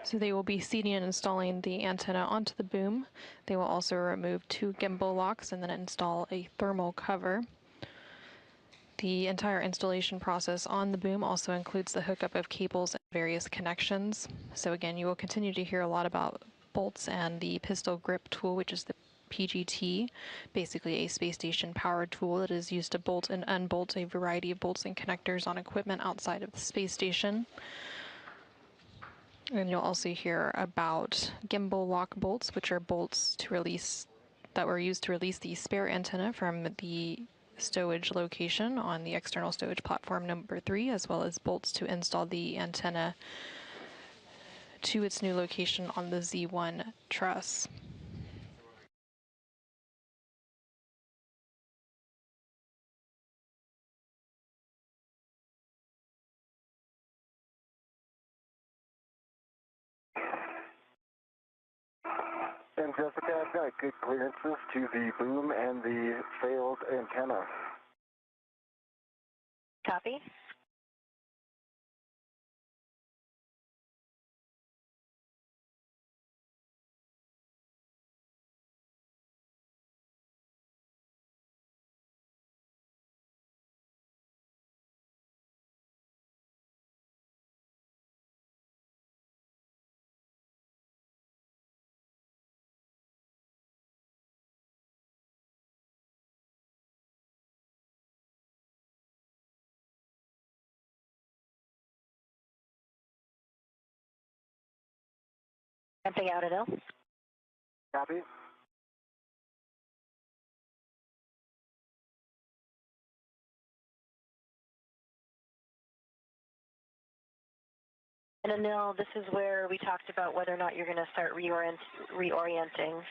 So they will be seating and installing the antenna onto the boom. They will also remove 2 gimbal locks and then install a thermal cover. The entire installation process on the boom also includes the hookup of cables and various connections. So again, you will continue to hear a lot about bolts and the pistol grip tool, which is the PGT, basically a space station power tool that is used to bolt and unbolt a variety of bolts and connectors on equipment outside of the space station. And you'll also hear about gimbal lock bolts, which are bolts to release that were used to release the spare antenna from the stowage location on the external stowage platform number 3, as well as bolts to install the antenna to its new location on the Z1 truss. And Jessica, I've got good clearances to the boom and the failed antenna. Copy. Jumping out at L. Copy. And Anil, this is where we talked about whether or not you're going to start reorienting.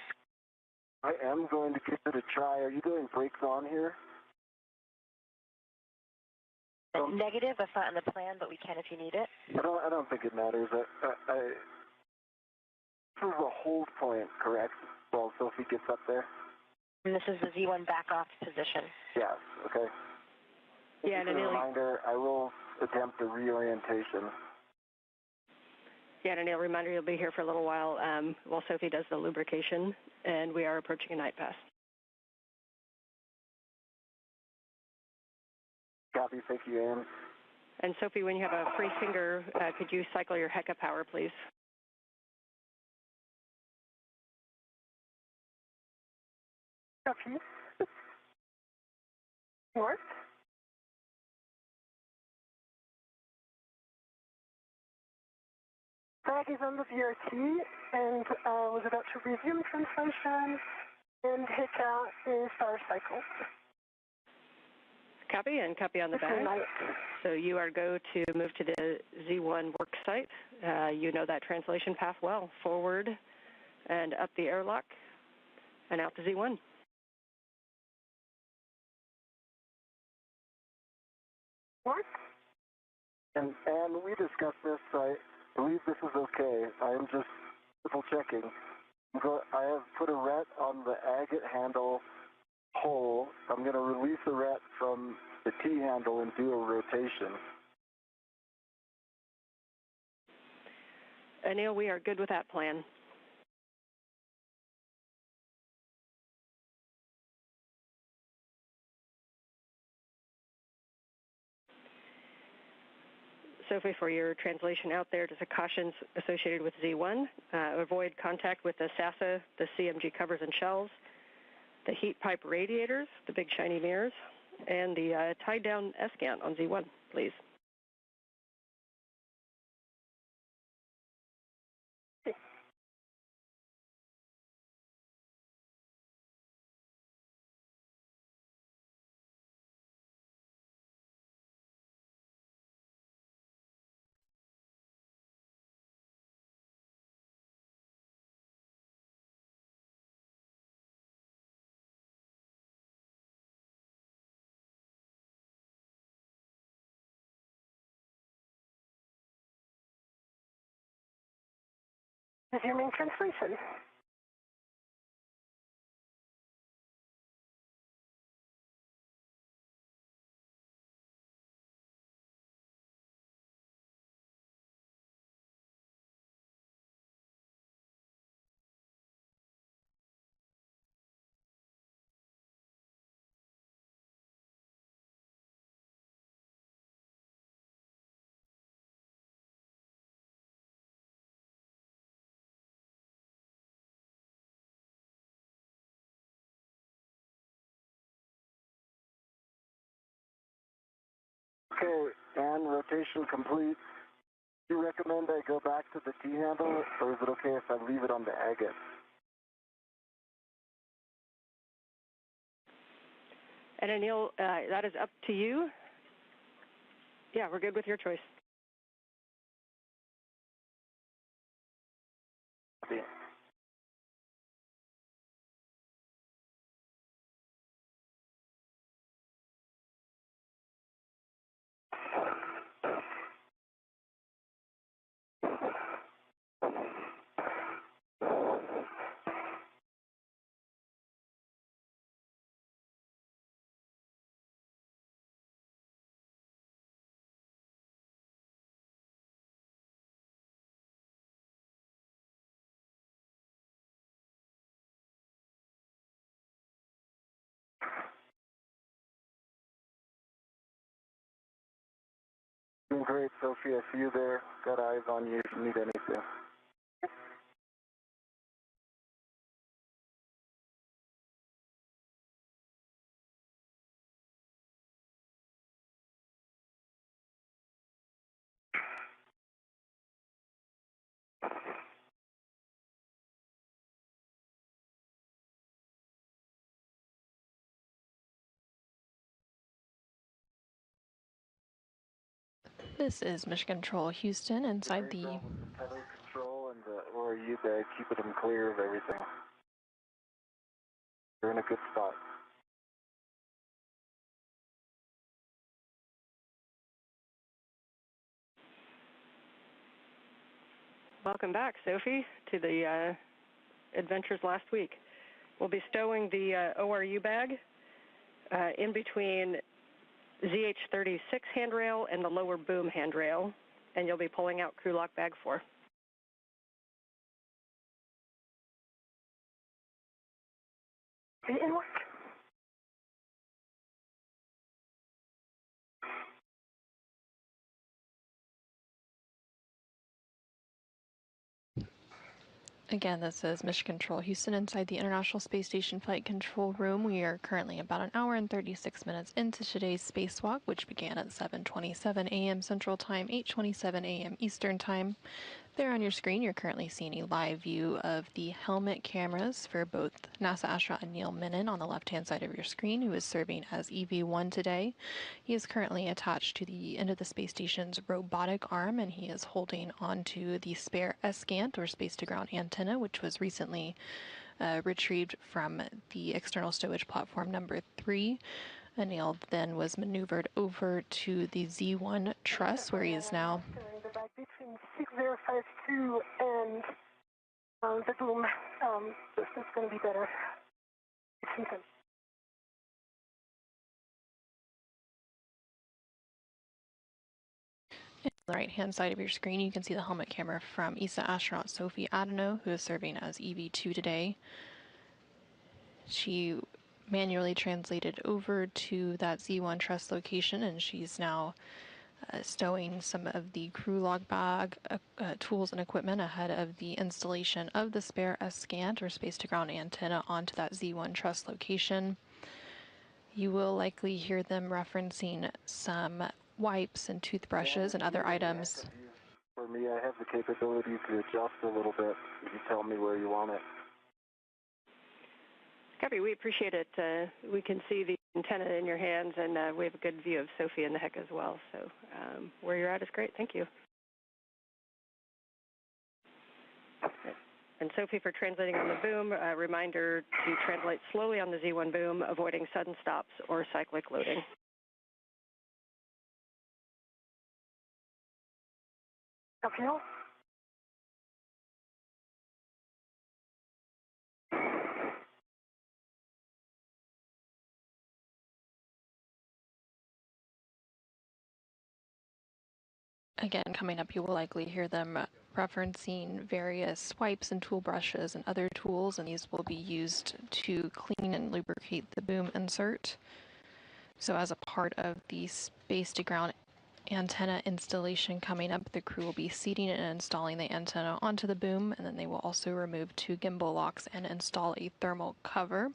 I am going to give it a try. Are you doing brakes on here? Negative, that's not in the plan, but we can if you need it. I don't think it matters. This is a hold point, correct? Well, Sophie gets up there. And this is the Z1 back off position. Yes. Okay. Yeah, and Just a Anil, reminder, I will attempt a reorientation. yeah, and Anil, reminder you'll be here for a little while Sophie does the lubrication, and we are approaching a night pass. Copy. Thank you, Ann. And Sophie, when you have a free finger, could you cycle your HECA power, please? Copy. North. Flag is on the VRT and was about to resume translation, and HICA is our cycle. Copy, and copy on the back. So you are go to move to the Z1 work site. You know that translation path well. Forward and up the airlock and out to Z1. What? And we discussed this. I believe this is okay. I'm just triple checking. I have put a ret on the agate handle hole. I'm going to release the ret from the T-handle and do a rotation. Anil, we are good with that plan. Sophie, for your translation out there, just a cautions associated with Z1. Avoid contact with the SASA, the CMG covers and shells, the heat pipe radiators, the big shiny mirrors, and the tied down S-gant on Z1, please. Resuming translation. Okay, and rotation complete. Do you recommend I go back to the T-handle, or is it okay if I leave it on the agate? And Anil, that is up to you. Yeah, we're good with your choice. Okay. Doing great, Sophie. I see you there. Got eyes on you if you need anything. This is Mission Control Houston inside the... Tether control and or you keeping them clear of everything. You're in a good spot. Welcome back, Sophie, to the adventures last week. We'll be stowing the ORU bag in between ZH-36 handrail and the lower boom handrail, and you'll be pulling out crew lock bag 4. In work. Again, this is Mission Control Houston inside the International Space Station Flight Control Room. We are currently about an hour and 36 minutes into today's spacewalk, which began at 7:27 a.m. Central Time, 8:27 a.m. Eastern Time. There on your screen, you're currently seeing a live view of the helmet cameras for both NASA astronaut Neil Minin on the left-hand side of your screen, who is serving as EV-1 today. He is currently attached to the end of the space station's robotic arm, and he is holding onto the spare S-gant, or space-to-ground antenna, which was recently retrieved from the external stowage platform number 3. Anil then was maneuvered over to the Z1 truss, where he is now... Between 6052 and the boom, this is going to be better. On the right-hand side of your screen, you can see the helmet camera from ESA astronaut Sophie Adano, who is serving as EV2 today. She manually translated over to that Z1 truss location, and she's now stowing some of the crew log bag tools and equipment ahead of the installation of the spare SCANT or space-to-ground antenna onto that Z1 truss location. You will likely hear them referencing some wipes and toothbrushes and other items. For me, I have the capability to adjust a little bit if you tell me where you want it. Copy, we appreciate it. We can see the antenna in your hands, and we have a good view of Sophie and the HEC as well. So where you're at is great. Thank you. And Sophie, for translating on the boom, a reminder to translate slowly on the Z1 boom, avoiding sudden stops or cyclic loading. Okay. Again, coming up, you will likely hear them referencing various wipes and tool brushes and other tools, and these will be used to clean and lubricate the boom insert. So as a part of the space-to-ground antenna installation coming up, the crew will be seating and installing the antenna onto the boom, and then they will also remove 2 gimbal locks and install a thermal cover.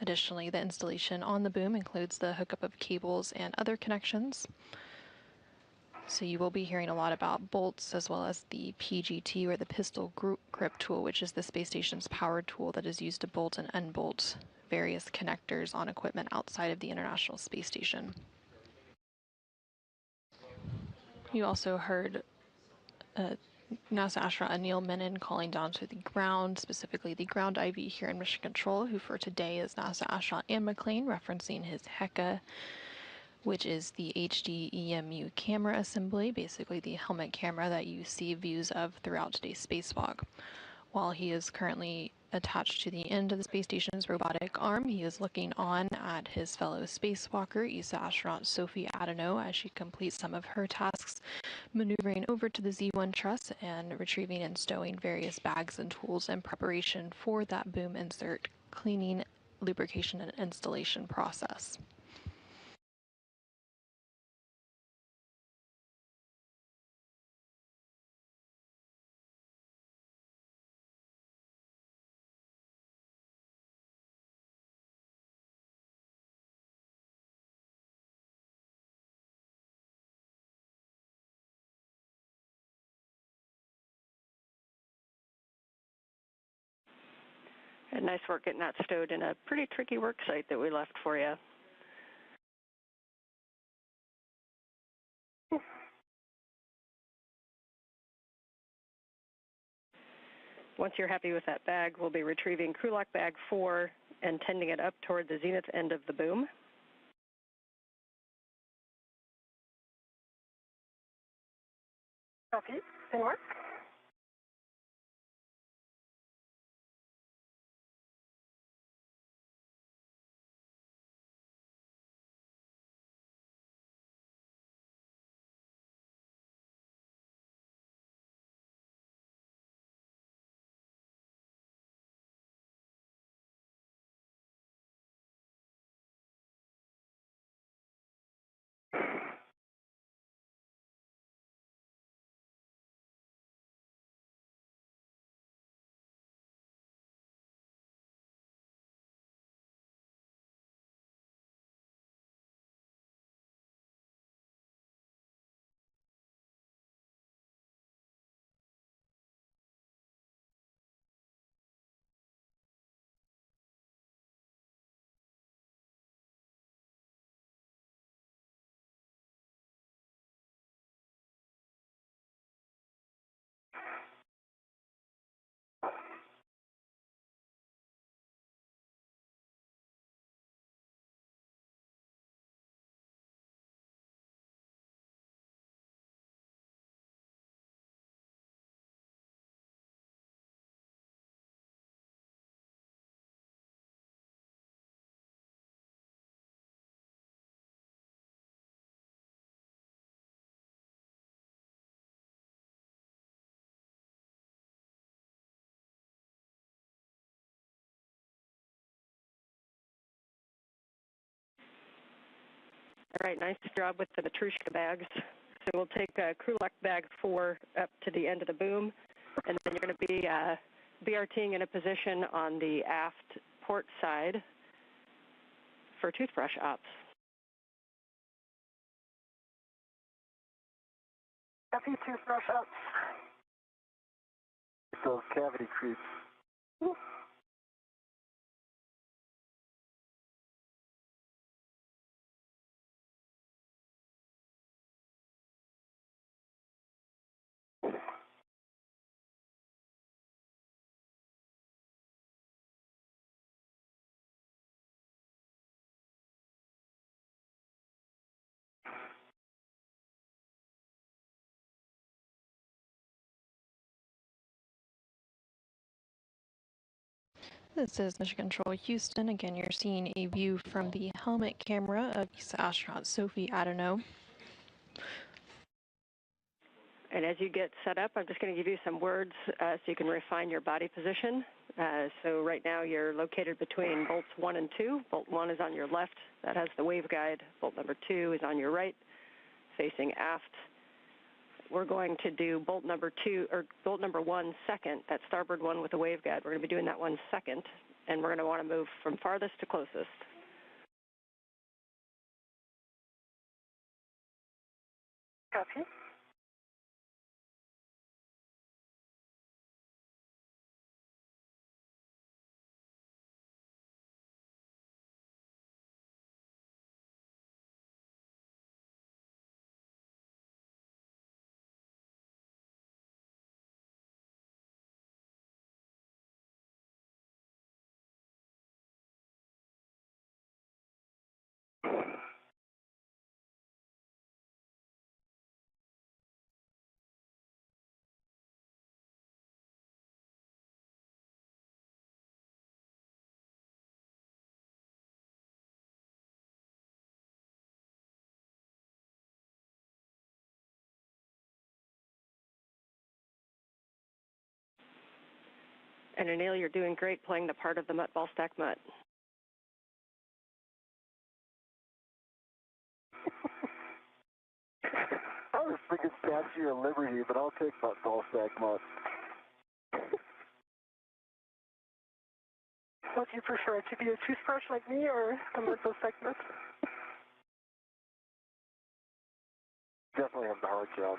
Additionally, the installation on the boom includes the hookup of cables and other connections. So you will be hearing a lot about bolts as well as the PGT, or the pistol grip tool, which is the space station's power tool that is used to bolt and unbolt various connectors on equipment outside of the International Space Station. You also heard NASA astronaut Anil Menon calling down to the ground, specifically the ground IV here in Mission Control, who for today is NASA astronaut Ian McLean, referencing his HECA, which is the HD EMU camera assembly, basically the helmet camera that you see views of throughout today's spacewalk. While he is currently attached to the end of the space station's robotic arm, he is looking on at his fellow spacewalker, ESA astronaut Sophie Adano, as she completes some of her tasks, maneuvering over to the Z1 truss and retrieving and stowing various bags and tools in preparation for that boom insert cleaning, lubrication, and installation process. And nice work getting that stowed in a pretty tricky work site that we left for you. Once you're happy with that bag, we'll be retrieving crew lock bag 4 and tending it up toward the zenith end of the boom. Copy. In work. All right, nice job with the Matrushka bags. So we'll take Krulak bag 4 up to the end of the boom, and then you're going to be BRTing in a position on the aft port side for toothbrush ops. Copy, toothbrush ops. Those cavity creeps. This is Mission Control Houston. Again, you're seeing a view from the helmet camera of ESA astronaut Sophie Adenau. And as you get set up, I'm just going to give you some words so you can refine your body position. So right now you're located between bolts 1 and 2. Bolt 1 is on your left. That has the waveguide. Bolt number 2 is on your right, facing aft. We're going to do bolt number 1 second, that starboard one with the waveguide. We're going to be doing that one second, and we're going to want to move from farthest to closest. Copy. And Anil, you're doing great playing the part of the mutt ball stack mutt. I was thinking Statue of Liberty, but I'll take that ball stack mutt. What do you prefer, to be a toothbrush like me or a mental segment? Definitely have the hard job.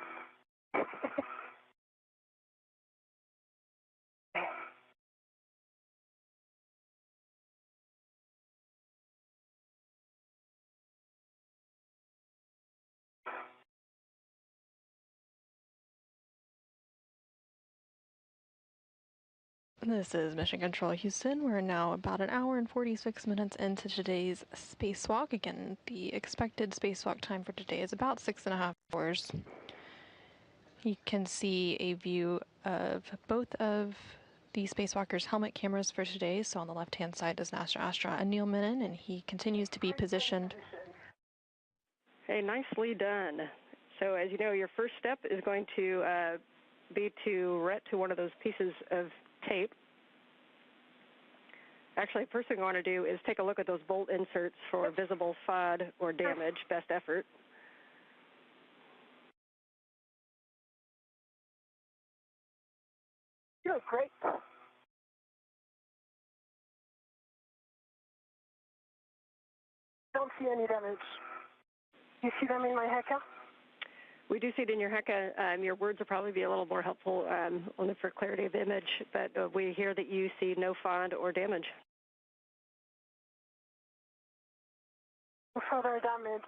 This is Mission Control Houston. We're now about an hour and 46 minutes into today's spacewalk. Again, the expected spacewalk time for today is about 6.5 hours. You can see a view of both of the spacewalkers' helmet cameras for today. So on the left-hand side is NASA astronaut Anil Menon, and he continues to be positioned. Hey, nicely done. So as you know, your first step is going to be to ret to one of those pieces of tape. Actually, first thing I want to do is take a look at those bolt inserts for visible FOD or damage, best effort. You look great. Don't see any damage. You see them in my HECA? We do see it in your HECA. Your words will probably be a little more helpful only for clarity of image, but we hear that you see no FOD or damage. No further damage.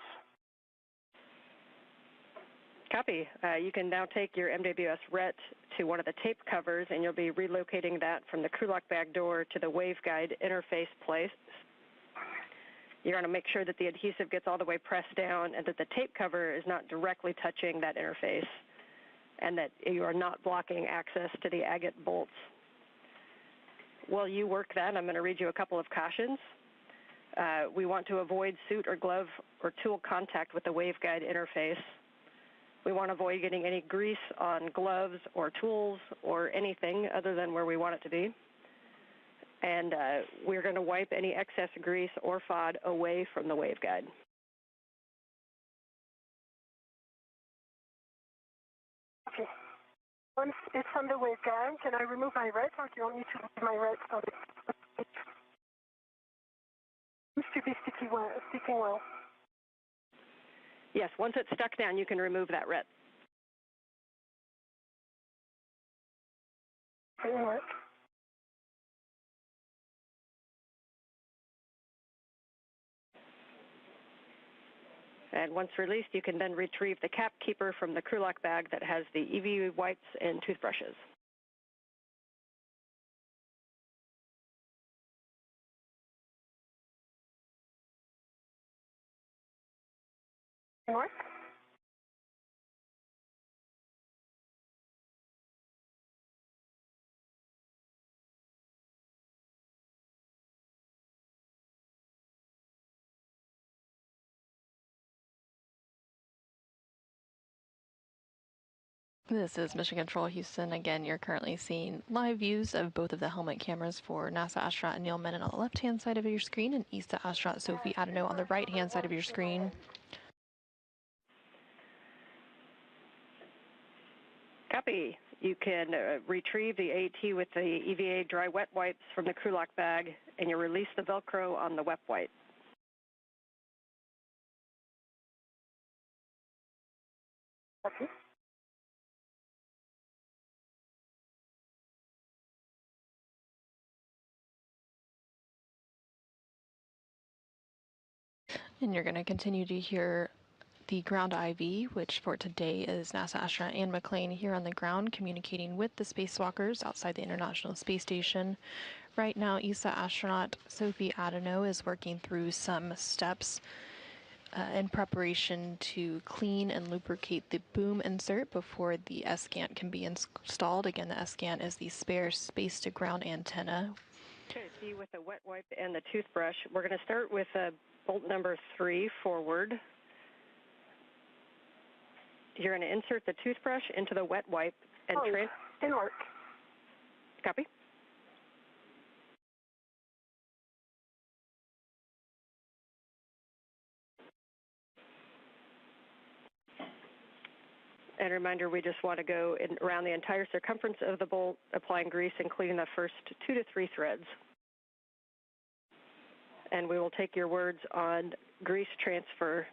Copy. You can now take your MWS RET to one of the tape covers, and you'll be relocating that from the Krulak bag door to the waveguide interface place. You're going to make sure that the adhesive gets all the way pressed down and that the tape cover is not directly touching that interface and that you are not blocking access to the agate bolts. While you work that, I'm going to read you a couple of cautions. We want to avoid suit or glove or tool contact with the waveguide interface. We want to avoid getting any grease on gloves or tools or anything other than where we want it to be. And we're going to wipe any excess grease or FOD away from the waveguide. Once it's on the waveguide, can I remove my red, or do you want me to leave my red so it seems to be sticking well? Yes, once it's stuck down, you can remove that red. Didn't work. And once released, you can then retrieve the cap keeper from the crew lock bag that has the EV wipes and toothbrushes. Didn't work? This is Mission Control Houston. Again, you're currently seeing live views of both of the helmet cameras for NASA astronaut Neil Menon on the left-hand side of your screen and ESA astronaut Sophie Adano on the right-hand side of your screen. Copy. You can retrieve the AT with the EVA dry wet wipes from the crew lock bag, and you release the Velcro on the wet wipe. Okay. And you're going to continue to hear the ground IV, which for today is NASA astronaut Anne McClain here on the ground communicating with the spacewalkers outside the International Space Station. Right now, ESA astronaut Sophie Adano is working through some steps in preparation to clean and lubricate the boom insert before the S-Gant can be installed. Again, the S-Gant is the spare space-to-ground antenna. Okay, see with the wet wipe and the toothbrush, we're going to start with bolt number 3 forward. You're going to insert the toothbrush into the wet wipe and didn't work. Copy. And a reminder, we just want to go around the entire circumference of the bolt, applying grease, including the first 2 to 3 threads. And we will take your words on grease transfer.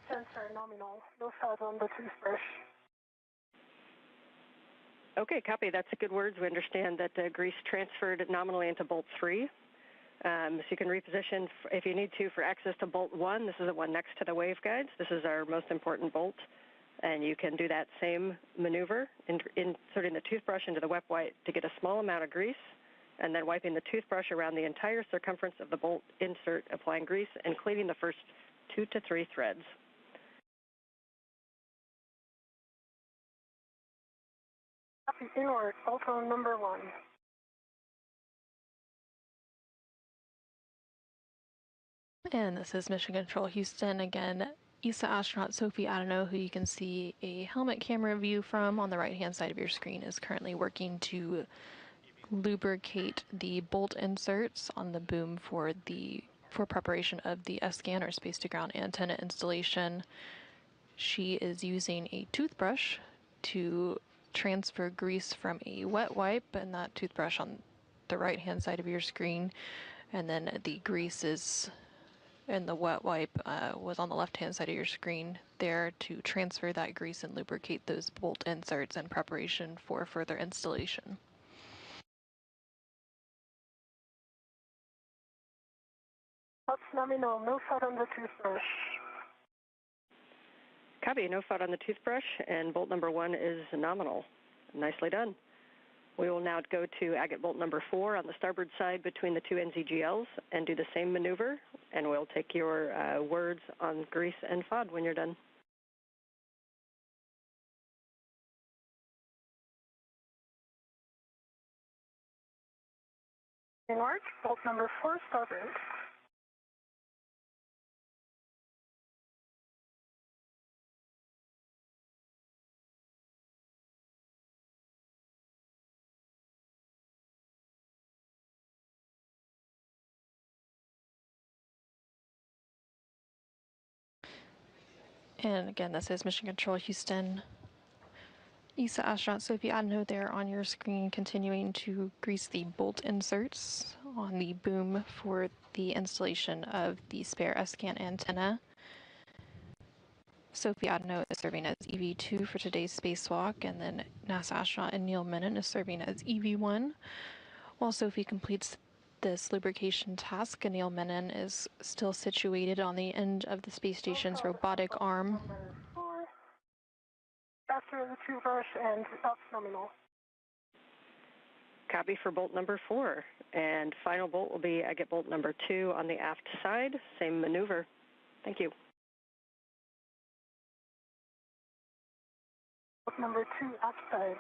Sensor nominal, no thought on the toothbrush. Okay, copy. That's good words. We understand that grease transferred nominally into bolt 3. So you can reposition if you need to for access to bolt 1. This is the one next to the waveguides. This is our most important bolt. And you can do that same maneuver, inserting the toothbrush into the wet wipe to get a small amount of grease, and then wiping the toothbrush around the entire circumference of the bolt insert, applying grease, and cleaning the first 2 to 3 threads. Inward, also number 1. And this is Mission Control Houston. Again, ESA astronaut Sophie Adano, who you can see a helmet camera view from on the right-hand side of your screen, is currently working to lubricate the bolt inserts on the boom for preparation of the S-Gant or space-to-ground antenna installation. She is using a toothbrush to transfer grease from a wet wipe, and that toothbrush on the right-hand side of your screen, and then the grease is and the wet wipe was on the left-hand side of your screen there to transfer that grease and lubricate those bolt inserts in preparation for further installation. That's nominal, no thought on the toothbrush. Copy, no thought on the toothbrush, and bolt number 1 is nominal. Nicely done. We will now go to agate bolt number 4 on the starboard side between the 2 NZGLs and do the same maneuver, and we'll take your words on grease and FOD when you're done. Inward, bolt number 4 starboard. And again, this is Mission Control Houston. ESA astronaut Sophie Adano there on your screen, continuing to grease the bolt inserts on the boom for the installation of the spare S-scan antenna. Sophie Adano is serving as EV2 for today's spacewalk, and then NASA astronaut Neil Menon is serving as EV1. While Sophie completes this lubrication task, Neil Menon is still situated on the end of the space station's robotic arm. After the toothbrush and up nominal. Copy for bolt number 4. And final bolt will be agate bolt number 2 on the aft side. Same maneuver. Thank you. Bolt number 2 aft side.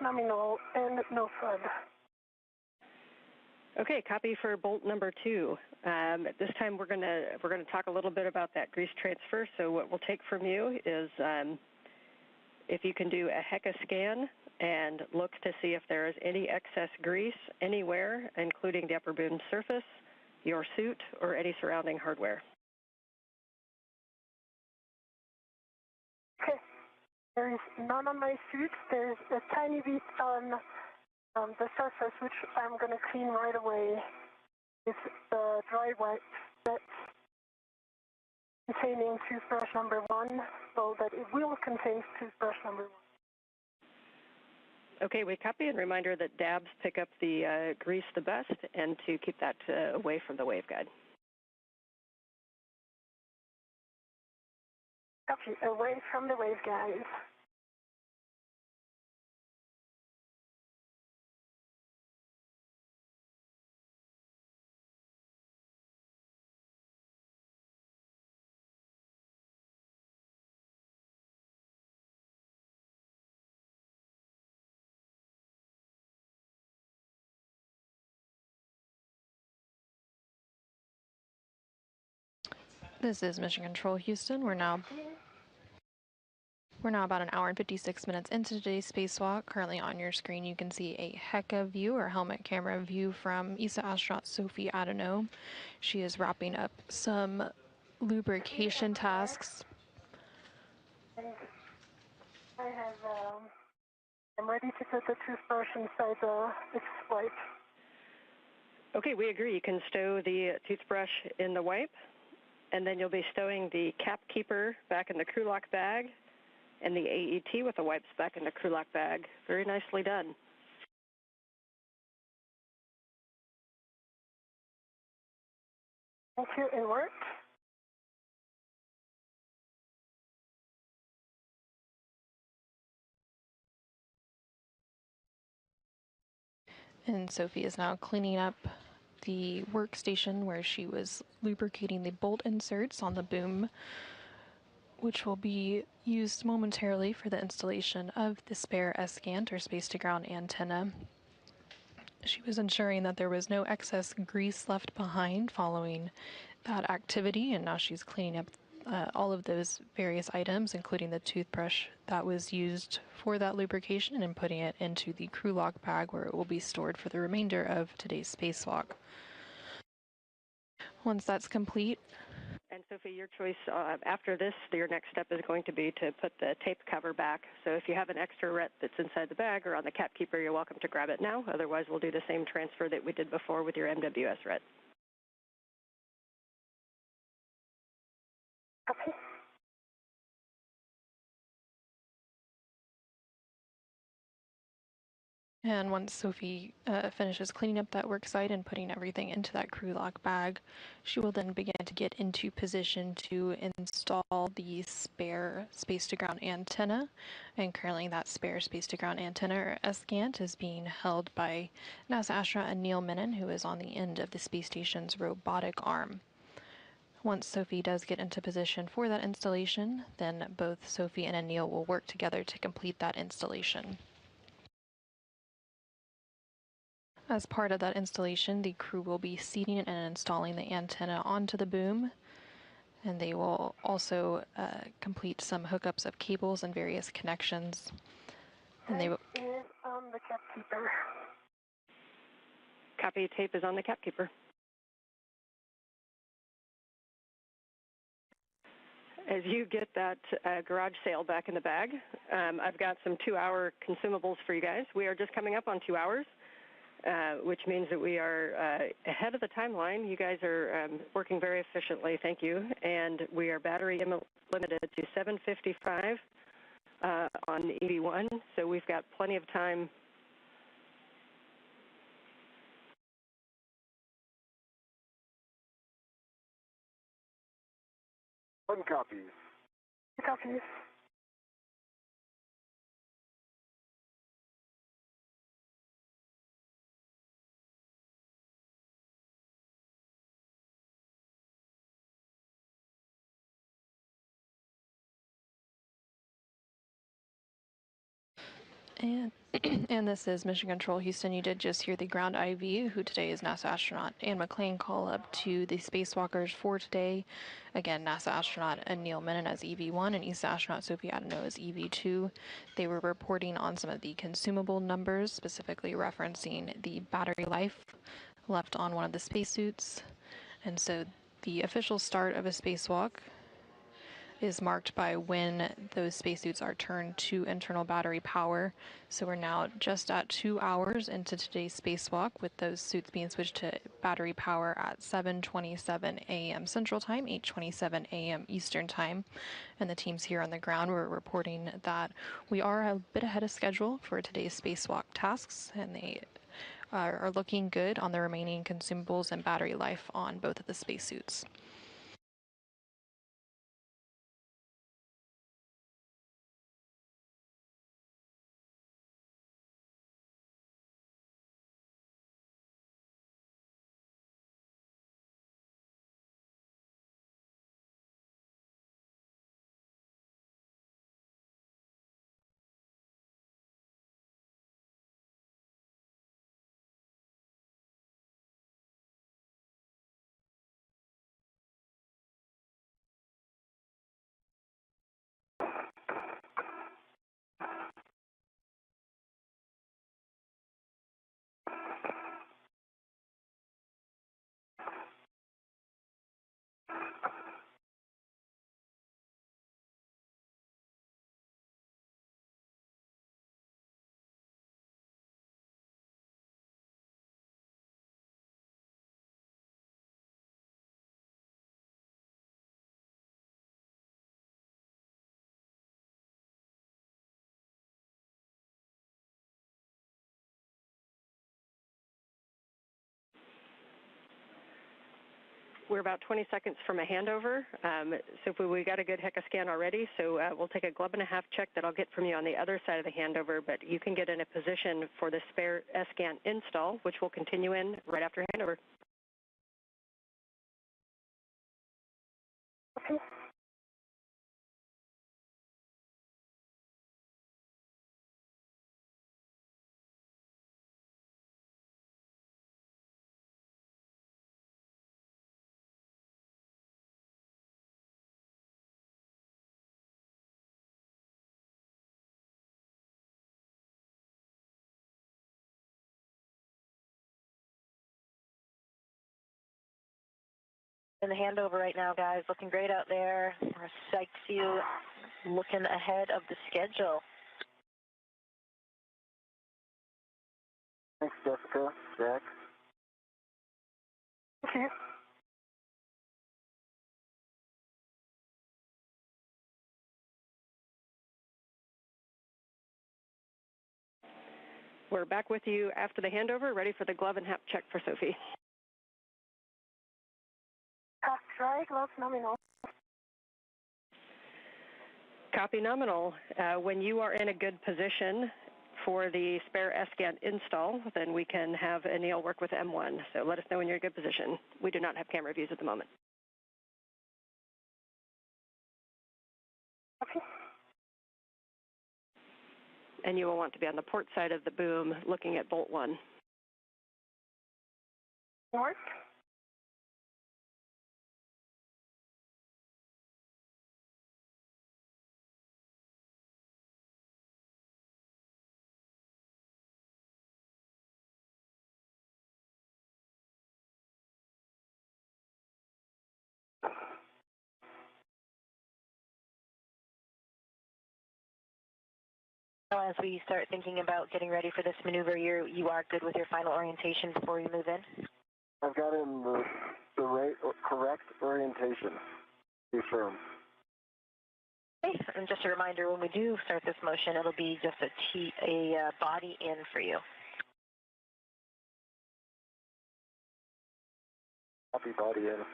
Nominal and no thread. Okay, copy for bolt number 2. At this time, we're gonna talk a little bit about that grease transfer. So what we'll take from you is if you can do a HECA scan and look to see if there is any excess grease anywhere, including the upper boom surface, your suit, or any surrounding hardware. Okay. There is none on my suit. There's a tiny bit on the surface, which I'm going to clean right away with the dry wipe set containing toothbrush number 1, so that it will contain toothbrush number 1. Okay, we copy, and reminder that dabs pick up the grease the best, and to keep that away from the waveguide. Copy, away from the waveguide. This is Mission Control Houston. We're now about an hour and 56 minutes into today's spacewalk. Currently on your screen, you can see a HECA view, or helmet camera view, from ESA astronaut Sophie Adano. She is wrapping up some lubrication tasks. And I'm ready to put the toothbrush inside its wipe. Okay, we agree. You can stow the toothbrush in the wipe, and then you'll be stowing the cap keeper back in the crew lock bag, and the AET with the wipes back in the crew lock bag. Very nicely done. Thank you, it worked. And Sophie is now cleaning up the workstation where she was lubricating the bolt inserts on the boom, which will be used momentarily for the installation of the spare S-scan, or space-to-ground antenna. She was ensuring that there was no excess grease left behind following that activity, and now she's cleaning up all of those various items, including the toothbrush that was used for that lubrication, and putting it into the crew lock bag where it will be stored for the remainder of today's spacewalk. Once that's complete. And Sophie, your choice after this, your next step is going to be to put the tape cover back. So if you have an extra RET that's inside the bag or on the cap keeper, you're welcome to grab it now. Otherwise, we'll do the same transfer that we did before with your MWS RET. Okay. And once Sophie finishes cleaning up that work site and putting everything into that crew lock bag, she will then begin to get into position to install the spare space-to-ground antenna. And currently that spare space-to-ground antenna, or SGANT, is being held by NASA astronaut Neil Menon, who is on the end of the space station's robotic arm. Once Sophie does get into position for that installation, then both Sophie and Anil will work together to complete that installation. As part of that installation, the crew will be seating and installing the antenna onto the boom, and they will also complete some hookups of cables and various connections. And they will. Tape is on the cap keeper. Copy, tape is on the cap keeper. As you get that garage sale back in the bag, I've got some 2-hour consumables for you guys. We are just coming up on 2 hours. Which means that we are ahead of the timeline. You guys are working very efficiently, thank you. And we are battery limited to 755 on EV1, so we've got plenty of time. One copy. Copies. And this is Mission Control Houston. You did just hear the ground IV, who today is NASA astronaut Anne McClain, call up to the spacewalkers for today. Again, NASA astronaut Neil Menon as EV1 and ESA astronaut Sophie Adenau as EV2. They were reporting on some of the consumable numbers, specifically referencing the battery life left on one of the spacesuits. And so the official start of a spacewalk is marked by when those spacesuits are turned to internal battery power. So we're now just at 2 hours into today's spacewalk, with those suits being switched to battery power at 7:27 a.m. Central Time, 8:27 a.m. Eastern Time. And the teams here on the ground were reporting that we are a bit ahead of schedule for today's spacewalk tasks, and they are looking good on the remaining consumables and battery life on both of the spacesuits. We're about 20 seconds from a handover. So we got a good HECA scan already, so we'll take a glove and a half check that I'll get from you on the other side of the handover, but you can get in a position for the spare SGAN install, which will continue in right after handover. Okay. In the handover right now, guys. Looking great out there. We're psyched to see you looking ahead of the schedule. Thanks, Jessica. Jack. Okay. We're back with you after the handover, ready for the glove and hap check for Sophie. Dry, gloves nominal. Copy nominal. When you are in a good position for the spare S-scan install, then we can have Anil work with M1. So let us know when you're in a good position. We do not have camera views at the moment. Okay. And you will want to be on the port side of the boom looking at bolt 1. North. As we start thinking about getting ready for this maneuver, you are good with your final orientation before you move in? I've got in the right, correct orientation. Be firm. Okay, and just a reminder, when we do start this motion, it'll be just a body in for you. Copy, body in.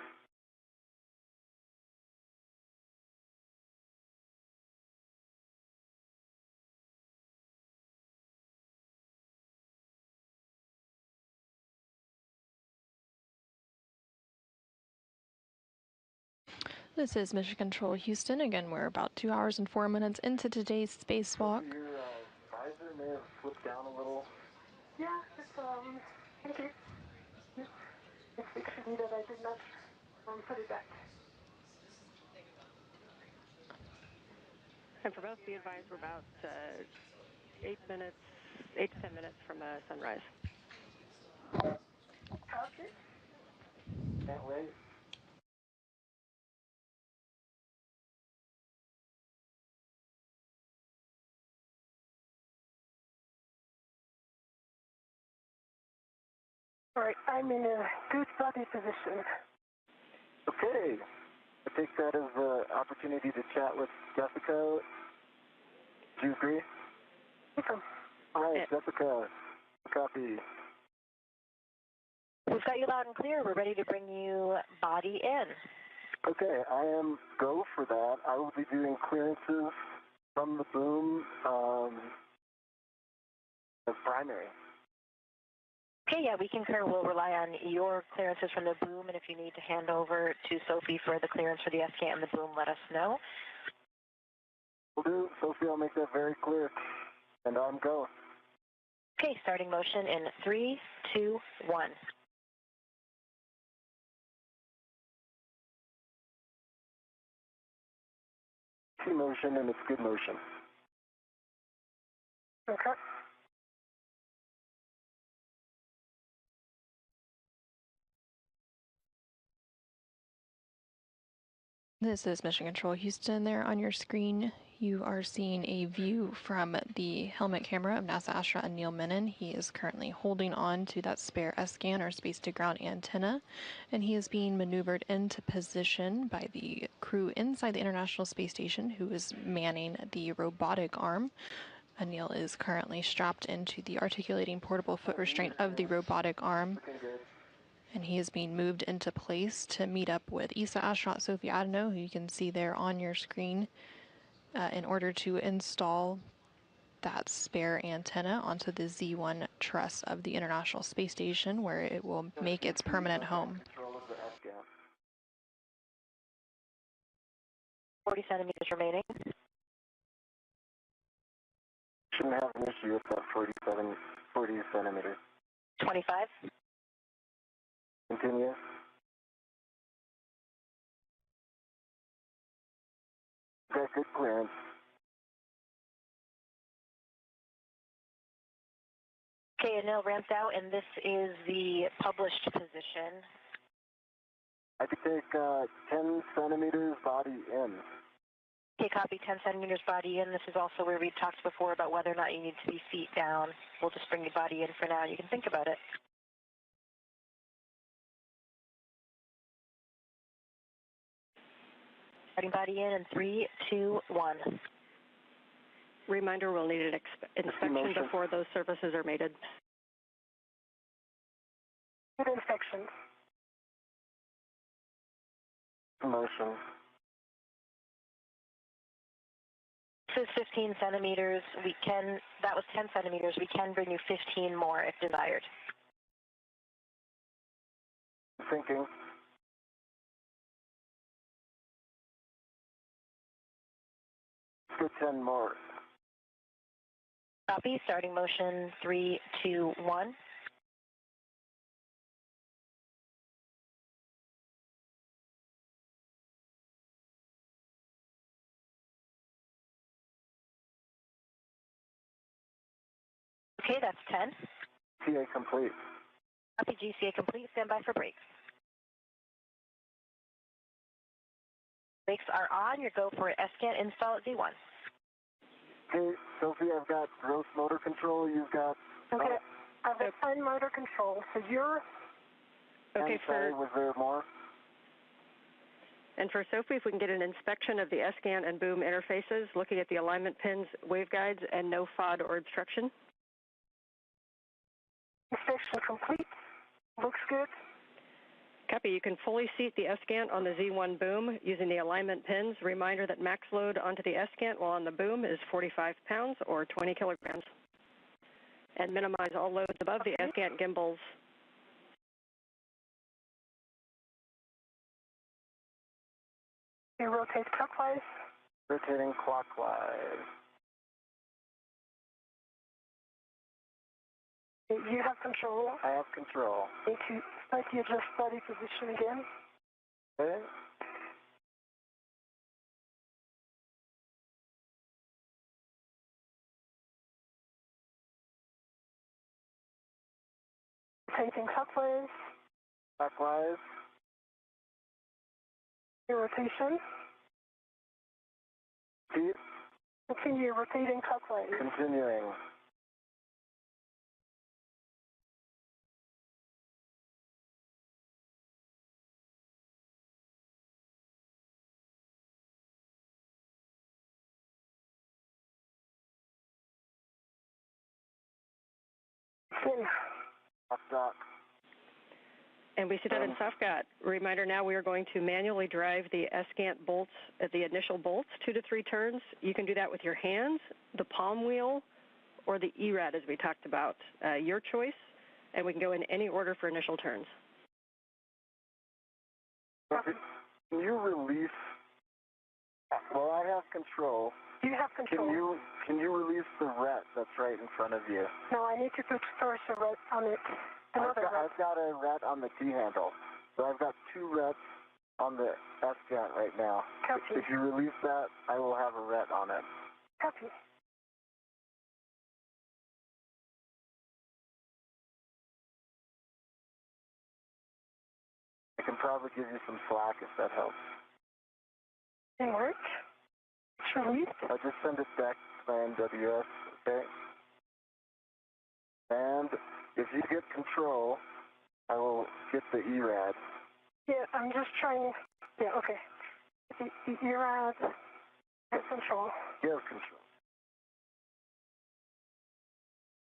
This is Mission Control Houston. Again, we're about 2 hours and 4 minutes into today's spacewalk. Your visor may have slipped down a little. Yeah, it's, thank you. It's actually that I did not put it back. And for both, be advised, we're about 8 to 10 minutes from sunrise. Okay. Can't wait. All right, I'm in a good body position. Okay. I take that as an opportunity to chat with Jessica. Do you agree? Welcome. All right, Jessica. Copy. We've got you loud and clear. We're ready to bring you body in. Okay, I am go for that. I will be doing clearances from the boom as primary. Okay, yeah, we concur. We'll rely on your clearances from the boom, and if you need to hand over to Sophie for the clearance for the S-scan and the boom, let us know. Will do. Sophie, I'll make that very clear. And on go. Okay, starting motion in 3, 2, 1. Motion, and it's good motion. Okay. This is Mission Control Houston. There on your screen, you are seeing a view from the helmet camera of NASA astronaut Neil Menon. He is currently holding on to that spare S-scan or space-to-ground antenna, and he is being maneuvered into position by the crew inside the International Space Station who is manning the robotic arm. Anil is currently strapped into the articulating portable foot restraint of the robotic arm, and he is being moved into place to meet up with ESA astronaut Sophie Adano, who you can see there on your screen, in order to install that spare antenna onto the Z1 truss of the International Space Station, where it will make its permanent home. 40 centimeters remaining. Shouldn't have an issue with that 40 centimeters. 25. Continue. Got good clearance. Okay, Anil ramped out, and this is the published position. I could take 10 centimeters body in. Okay, copy, 10 centimeters body in. This is also where we talked before about whether or not you need to be feet down. We'll just bring your body in for now. You can think about it. Starting body in 3, 2, 1. reminder, we'll need an inspection before those surfaces are mated. Good inspection. Motion. This is 15 centimeters. That was 10 centimeters. We can bring you 15 more if desired. Thinking. Let's do 10 more. Copy. Starting motion 3, 2, 1. Okay, that's 10. TA complete. Copy. GCA complete. Stand by for brakes. Brakes are on. Your go for S-scan install at Z1. Hey, Sophie, I've got gross motor control. You've got... Okay, I've got fine motor control. So you're... Okay, was there more? And for Sophie, if we can get an inspection of the S-scan and boom interfaces, looking at the alignment pins, waveguides, and no FOD or obstruction. Inspection complete. Looks good. Copy. You can fully seat the S-scan on the Z1 boom using the alignment pins. Reminder that max load onto the S-scan while on the boom is 45 pounds or 20 kilograms. And minimize all loads above the S-scan gimbals. You rotate clockwise. Rotating clockwise. You have control. I have control. Need to slightly adjust body position again. Okay. Rotating clockwise. Clockwise. Your rotation. Keep. Continue rotating clockwise. Continuing. Off dock. And we see that in SOFGOT. Reminder now we are going to manually drive the S-scan bolts at the initial bolts 2 to 3 turns. You can do that with your hands, the palm wheel, or the ERAD as we talked about. Your choice, and we can go in any order for initial turns. Can you release? Well, I have control. You have control. Can you release the ret that's right in front of you? No, I need to put first a ret on it. I've got a ret on the key handle. So I've got 2 rets on the S-scan right now. Copy. If you release that, I will have a ret on it. Copy. I can probably give you some slack if that helps. Didn't work. It's released. I'll just send it back to my MWS, okay? And if you get control, I will get the ERAD. Yeah, I'm just trying. Yeah, okay. The ERAD has control. You have control.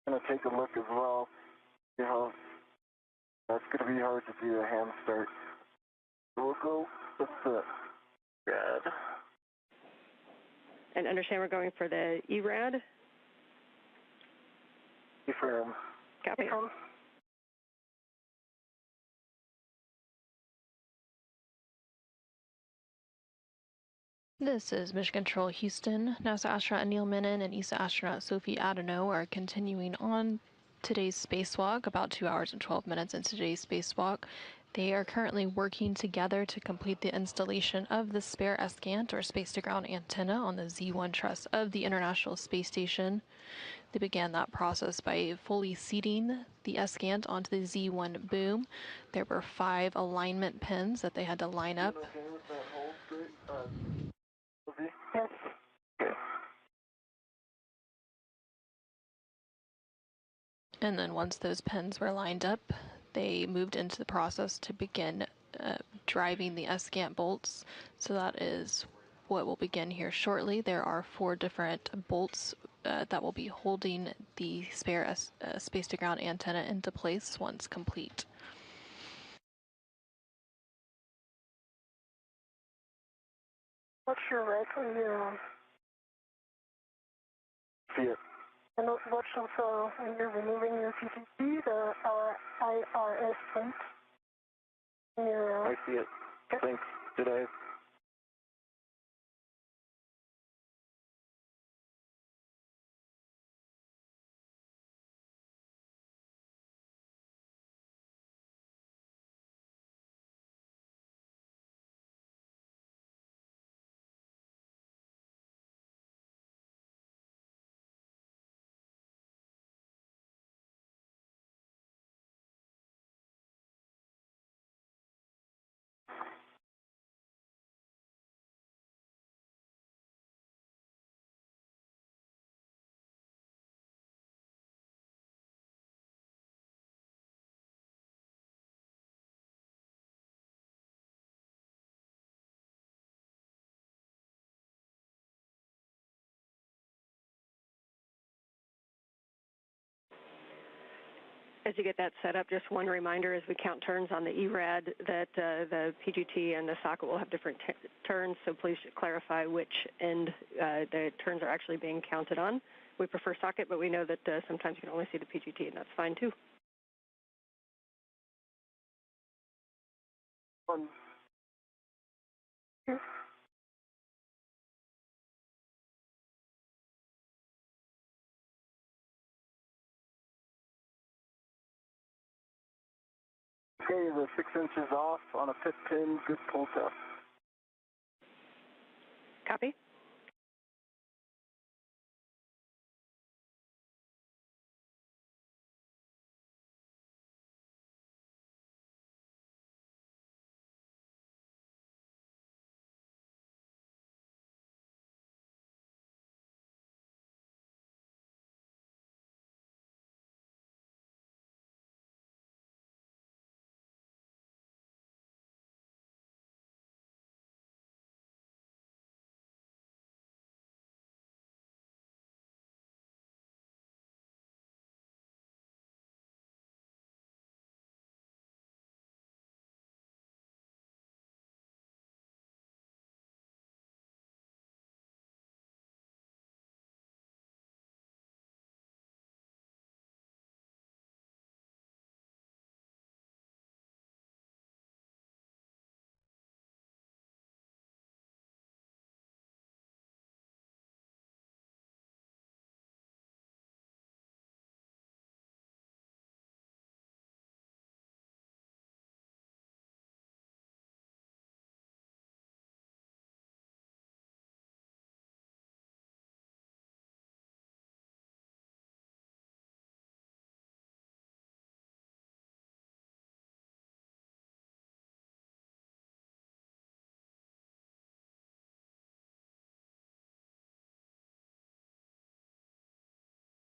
I'm going to take a look as well. You know, that's going to be hard to do a hand start. We'll go with the ERAD. And understand we're going for the ERAD. Confirm. Copy. This is Mission Control Houston. NASA astronaut Neil Menon and ESA astronaut Sophie Adenau are continuing on today's spacewalk, about 2 hours and 12 minutes into today's spacewalk. They are currently working together to complete the installation of the spare S-Gant, or space-to-ground antenna, on the Z1 truss of the International Space Station. They began that process by fully seating the S-Gant onto the Z1 boom. There were 5 alignment pins that they had to line up. Yes. And then once those pins were lined up, they moved into the process to begin driving the S-Gant bolts. So that is what will begin here shortly. There are 4 different bolts that will be holding the spare space-to-ground antenna into place once complete. What's your right when you're See it. and what's also when you're removing your PTC, the IRS print? I see it. Thanks. Did I? As you get that set up, just one reminder as we count turns on the ERAD that the PGT and the socket will have different turns, so please clarify which end the turns are actually being counted on. We prefer socket, but we know that sometimes you can only see the PGT, and that's fine too. Okay, the 6 inches off on a pit pin, good pull test. Copy?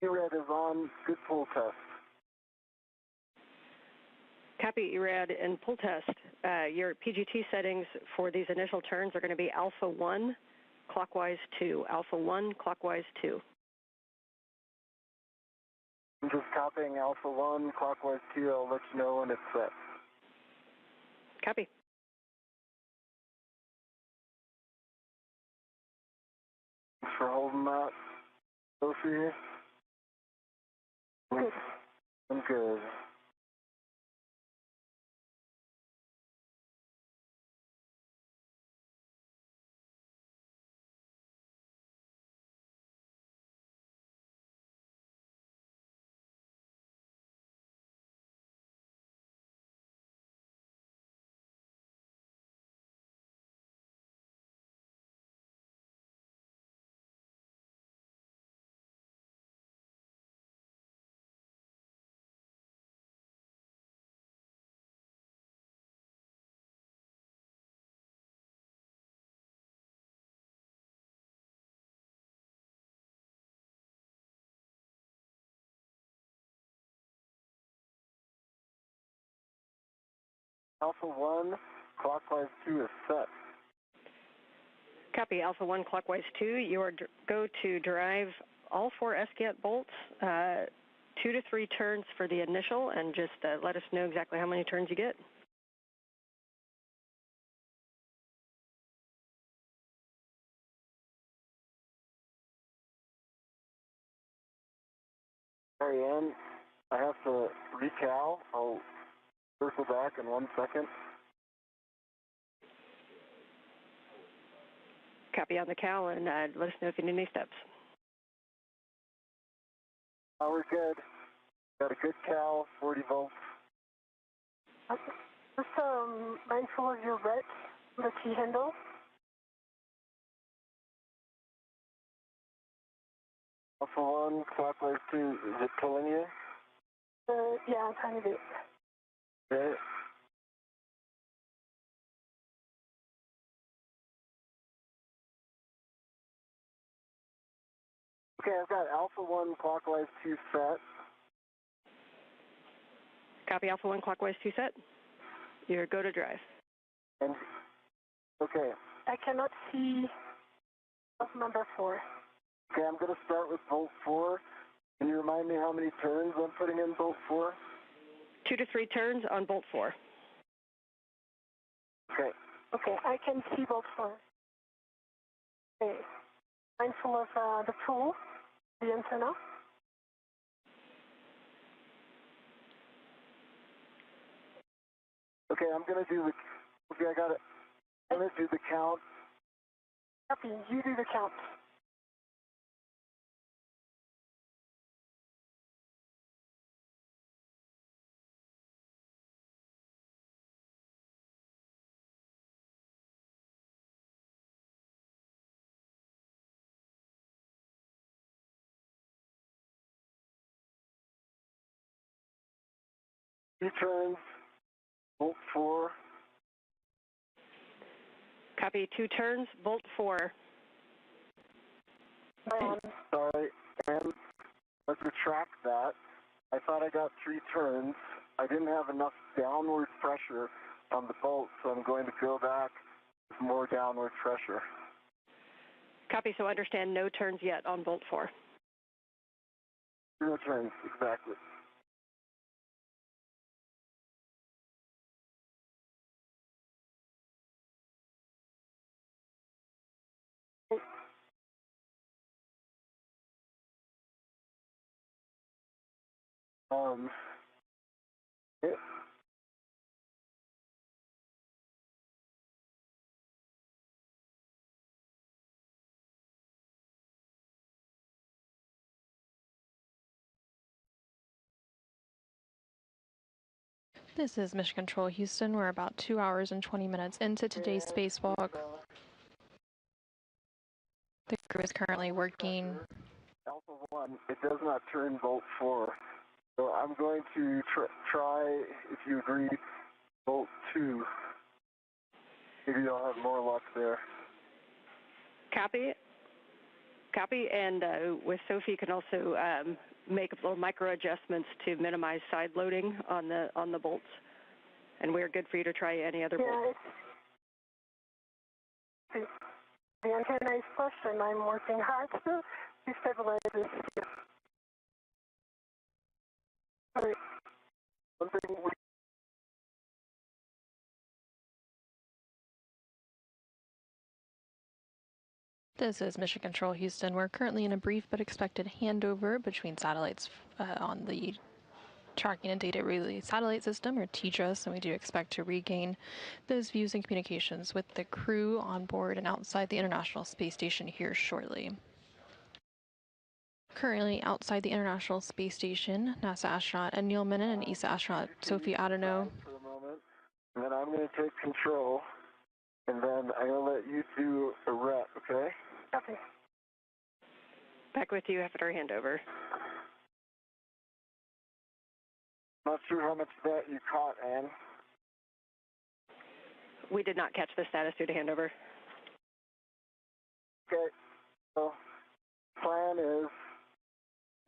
ERAD is on, good pull test. Copy, ERAD and pull test. Your PGT settings for these initial turns are going to be alpha 1, clockwise 2, alpha 1, clockwise 2. I'm just copying alpha 1, clockwise 2. I'll let you know when it's set. Copy. Thanks for holding that. Sophie. Good. I'm good. Alpha 1, clockwise 2 is set. Copy, Alpha 1 clockwise 2. You are go to drive all 4 SCANT bolts, 2 to 3 turns for the initial, and just let us know exactly how many turns you get. Marianne, I have to recal. I'll circle back in 1 second. Copy on the cal, and let us know if you need any steps. We're good. Got a good cal, 40 volts. Just mindful of your ret, the T-handle. Alpha 1, clockwise 2, is it pulling you? Yeah, a tiny bit. Okay. Okay, I've got Alpha 1, clockwise 2 set. Copy, Alpha 1 clockwise 2 set. You're go to drive. And, okay. I cannot see number 4. Okay, I'm going to start with volt 4. Can you remind me how many turns I'm putting in volt 4? 2 to 3 turns on bolt 4. Okay. Okay, I can see bolt 4. Okay. Mindful of the tool, the antenna. Okay, I'm going to do the, okay, I got it. I'm going to do the count. Copy, you do the count. Two turns, volt 4. Copy, 2 turns, bolt 4. Sorry, and let's retract that. I thought I got 3 turns. I didn't have enough downward pressure on the bolt, so I'm going to go back with more downward pressure. Copy, so understand no turns yet on bolt 4. 0 turns, exactly. Yeah. This is Mission Control Houston. We're about 2 hours and 20 minutes into today's spacewalk. The crew is currently working. Alpha 1, it does not turn volt 4. So I'm going to try, if you agree, volt 2. Maybe I'll have more luck there. Copy. Copy, and with Sophie, you can also make little micro adjustments to minimize side loading on the bolts. And we're good for you to try any other bolts. The antenna is flush, and I'm working hard to stabilize this. Sorry. One thing we This is Mission Control Houston. We're currently in a brief but expected handover between satellites on the Tracking and Data Relay Satellite System, or TDRS, and we do expect to regain those views and communications with the crew on board and outside the International Space Station here shortly. Currently outside the International Space Station, NASA astronaut Ed Neil Menon and ESA astronaut Sophie Adano. For a moment, and then I'm going to take control, and then I'm going to let you do a rep, okay? Okay. Back with you after our handover. Not sure how much of that you caught, Ann. We did not catch the status due to handover. Okay, so plan is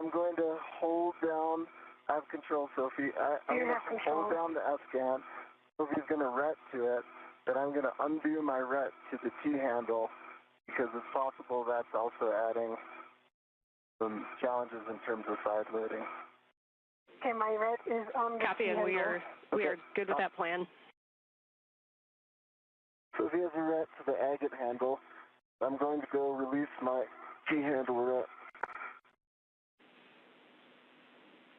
I'm going to hold down, I have control, Sophie. I'm going to hold down the SCAN. Sophie's going to ret to it, then I'm going to undo my ret to the T-handle, because it's possible that's also adding some challenges in terms of side loading. Okay, my red is on the Copy, and we are good with that plan. So if he has a ret to the agate handle, I'm going to go release my key handle ret.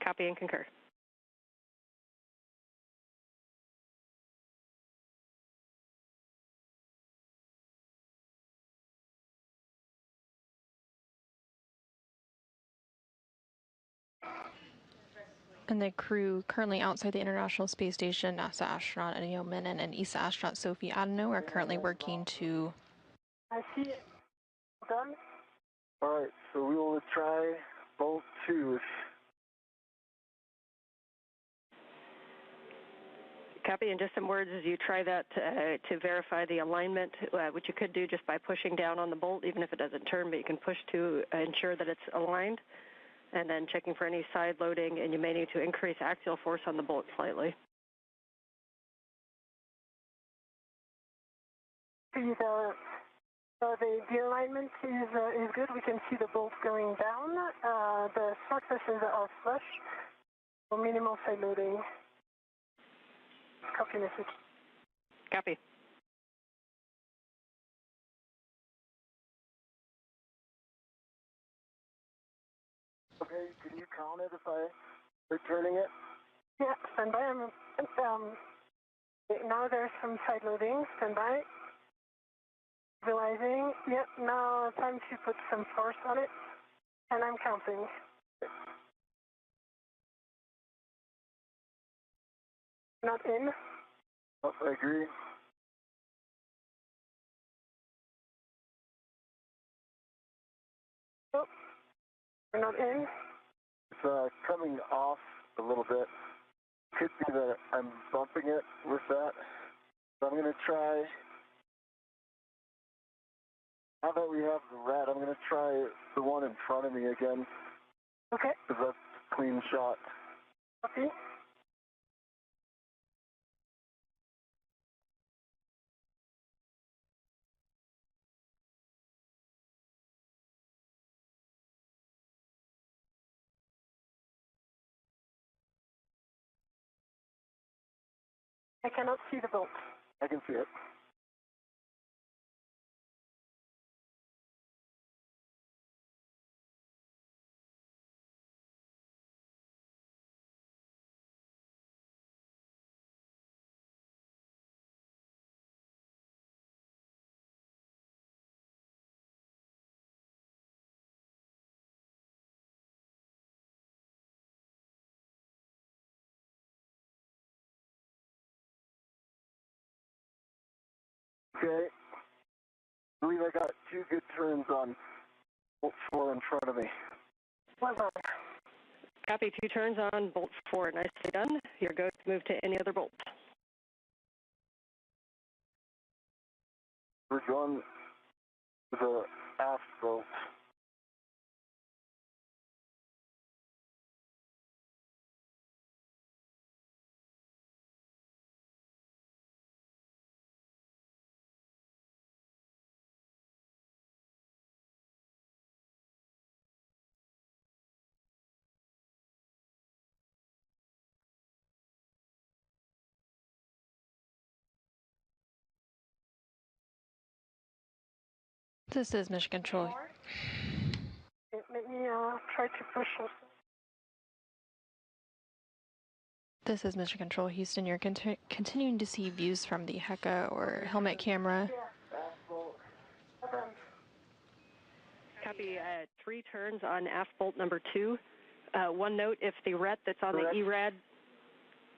Copy and concur. And the crew currently outside the International Space Station, NASA astronaut Anil Menon and ESA astronaut Sophie Adano, are currently working to... I see it. Done. All right, so we will try bolt 2. Copy, and just some words as you try that to verify the alignment, which you could do just by pushing down on the bolt, even if it doesn't turn, but you can push to ensure that it's aligned, and then checking for any side loading, and you may need to increase axial force on the bolt slightly. The alignment is good. We can see the bolt going down. The surfaces are flush, so minimal side loading. Copy message. Copy. Okay, can you count it if I returning it? Yeah, stand by. Now there's some side loading. Stand by. Realizing. Yep, now time to put some force on it. And I'm counting. Not in. Oh, I agree. Oh, we're not in. It's coming off a little bit. Could be that I'm bumping it with that. So I'm going to try. Now that we have the rat, I'm going to try the one in front of me again. Okay. Because that's a clean shot. Copy. I cannot see the bolt. I can see it. Okay. I believe I got 2 good turns on bolt 4 in front of me. Well done. Copy, 2 turns on bolt 4. Nicely done. You're going to move to any other bolt. We're going to the aft bolt. This is Mission Control. Let me try to push it. This is Mission Control Houston. You're continuing to see views from the HECA or helmet camera. Copy, 3 turns on aft bolt number 2. One note, if the ret that's on the ERAD,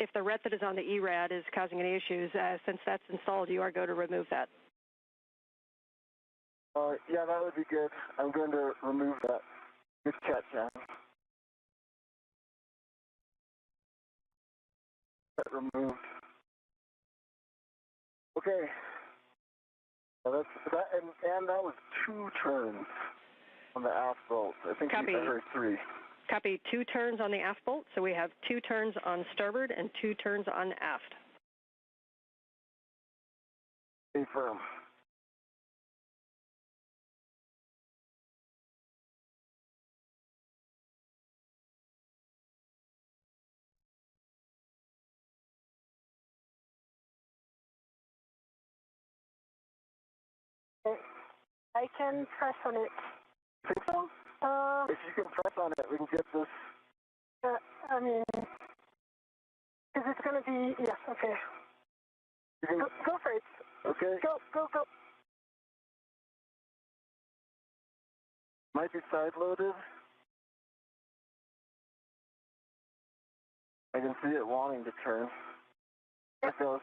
if the ret that is on the ERAD is causing any issues, since that's installed, you are going to remove that. Yeah, that would be good. I'm going to remove that. Good catch, Ann. That removed. Okay. That's that, and that was 2 turns on the aft bolt. I think Copy. I heard 3. Copy, 2 turns on the aft bolt, so we have 2 turns on starboard and 2 turns on aft. Stay firm. I can press on it. Think so? If you can press on it, we can get this. I mean, is it going to be, yes, okay. Go for it. Okay. Go. Might be side loaded. I can see it wanting to turn. There it goes.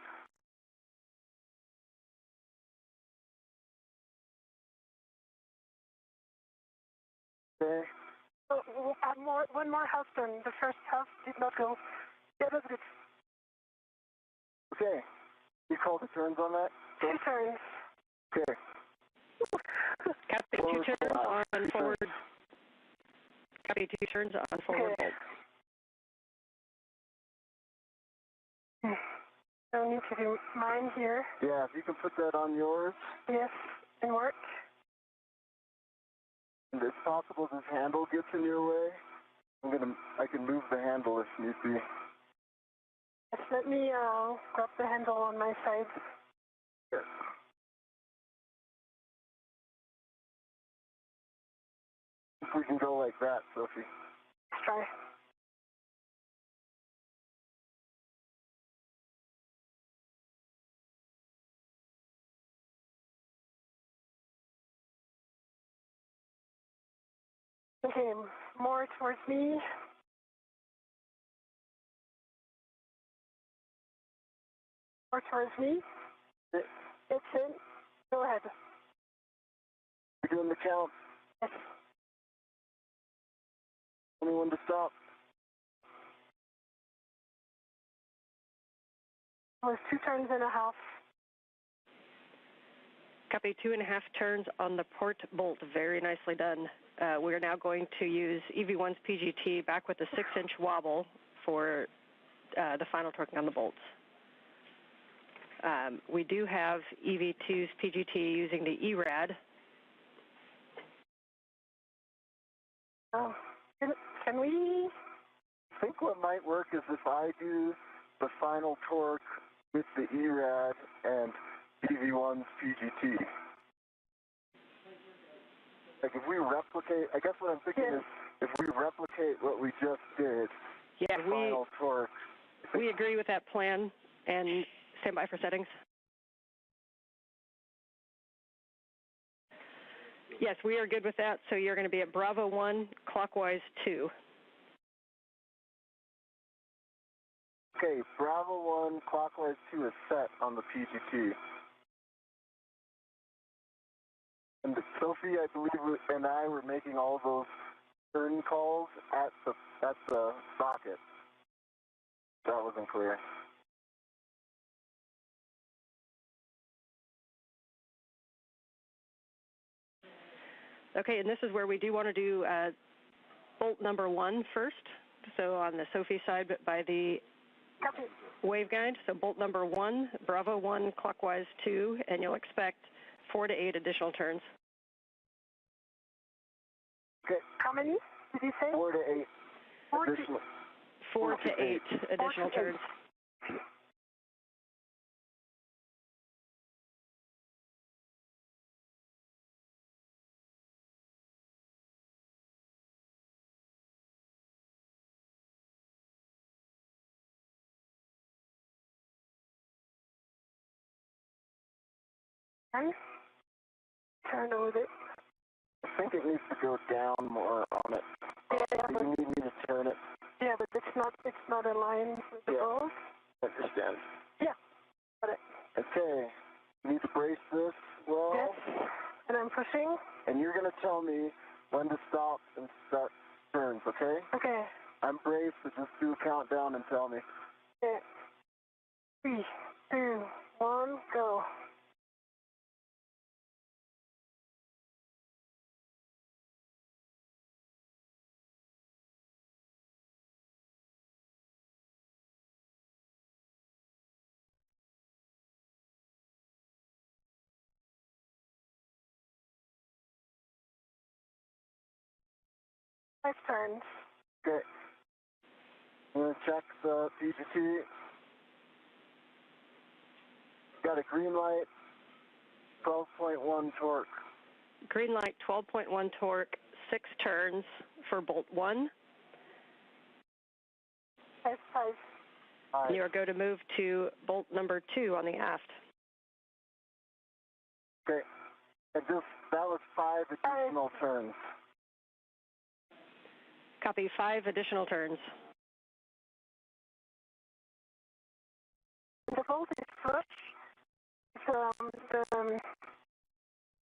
Okay. Oh, one more half turn. The first half did not go. Yeah, that's good. Okay. You called the turns on that? 2 turns. Okay. Copy 2 turns on forward. Copy 2 turns on forward bolt. I need to do mine here. Yeah, if you can put that on yours. Yes, and work. And it's possible this handle gets in your way. I can move the handle if need be. Yes, let me grab the handle on my side. Yes. If we can go like that, Sophie. Let's try. Okay, more towards me. More towards me. It's in. Go ahead. You're doing the count. Yes. Tell me when to stop. It was 2 turns and a half. Copy 2.5 turns on the port bolt. Very nicely done. We are now going to use EV1's PGT back with a 6-inch wobble for the final torquing on the bolts. We do have EV2's PGT using the ERAD. Can we? I think what might work is if I do the final torque with the ERAD and EV1's PGT. Like if we replicate, I guess what I'm thinking is if we replicate what we just did, yeah, final torque. We agree with that plan and stand by for settings. Yes, we are good with that. So you're going to be at Bravo 1, clockwise 2. Okay, Bravo 1, clockwise 2 is set on the PGT. And Sophie, I believe, and I were making all those turn calls at the socket. That wasn't clear. Okay, and this is where we do want to do bolt number 1 first. So on the Sophie side, but by the waveguide. So bolt number 1, Bravo 1, clockwise 2, and you'll expect 4 to 8 additional turns. Okay. How many did you say? 4 to 8. 4 to 8 additional turns. Turn with it. I think it needs to go down more on it. Yeah. You need me to turn it. Yeah, but it's not aligned with the balls. I understand. Yeah. Got it. Okay. You need to brace this well. Yes. And I'm pushing. And you're going to tell me when to stop and start turns, okay? Okay. I'm braced, so just do a countdown and tell me. Okay. 3, 2, 1, go. Five turns. Okay. I'm going to check the PGT. Got a green light, 12.1 torque. green light 12.1 torque, 6 turns for bolt 1. F5. And you are going to move to bolt number 2 on the aft. Okay. And that was 5 additional turns. Copy, 5 additional turns. The bolt is flush.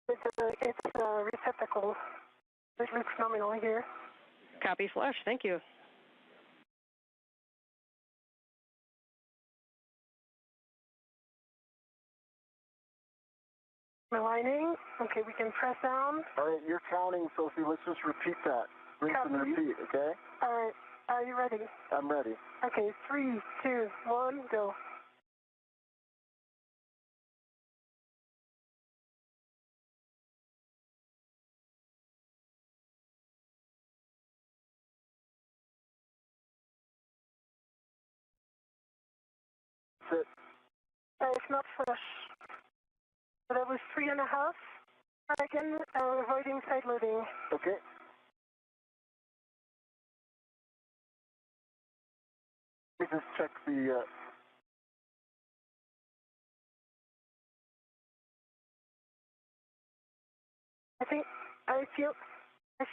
It's receptacle. It looks nominal here. Copy, flush. Thank you. Aligning. Okay, we can press down. All right, you're counting, Sophie. Let's just repeat that. Rinse and repeat, okay? All right. Are you ready? I'm ready. Okay, 3, 2, 1, go. Sit. It's not flush. So that was 3.5. Again, avoiding side loading. Okay. Let me just check the... I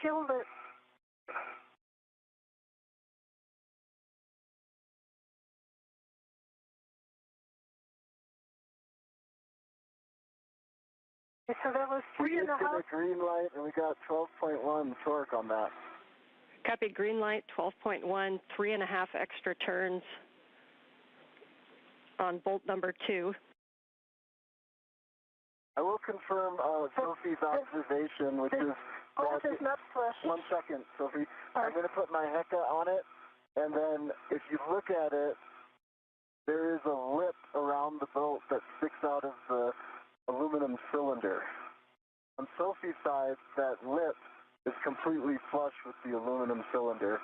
feel that... So that was 3.5. We did get a green light, and we got 12.1 torque on that. Copy, green light 12.1, 3.5 extra turns on bolt number 2. I will confirm Sophie's observation, which is... Bolt is not flush. 1 second, Sophie. I'm going to put my Heka on it, and then if you look at it, there is a lip around the bolt that sticks out of the aluminum cylinder. On Sophie's side, that lip is completely flush with the aluminum cylinder.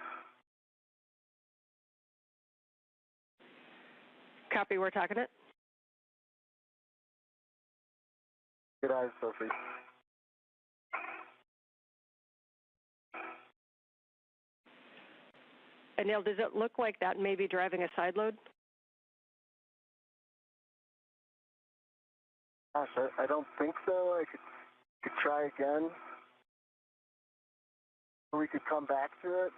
Copy, we're talking it. Good eyes, Sophie. Anil, does it look like that may be driving a side load? Gosh, I don't think so. I could try again. Or we could come back to it.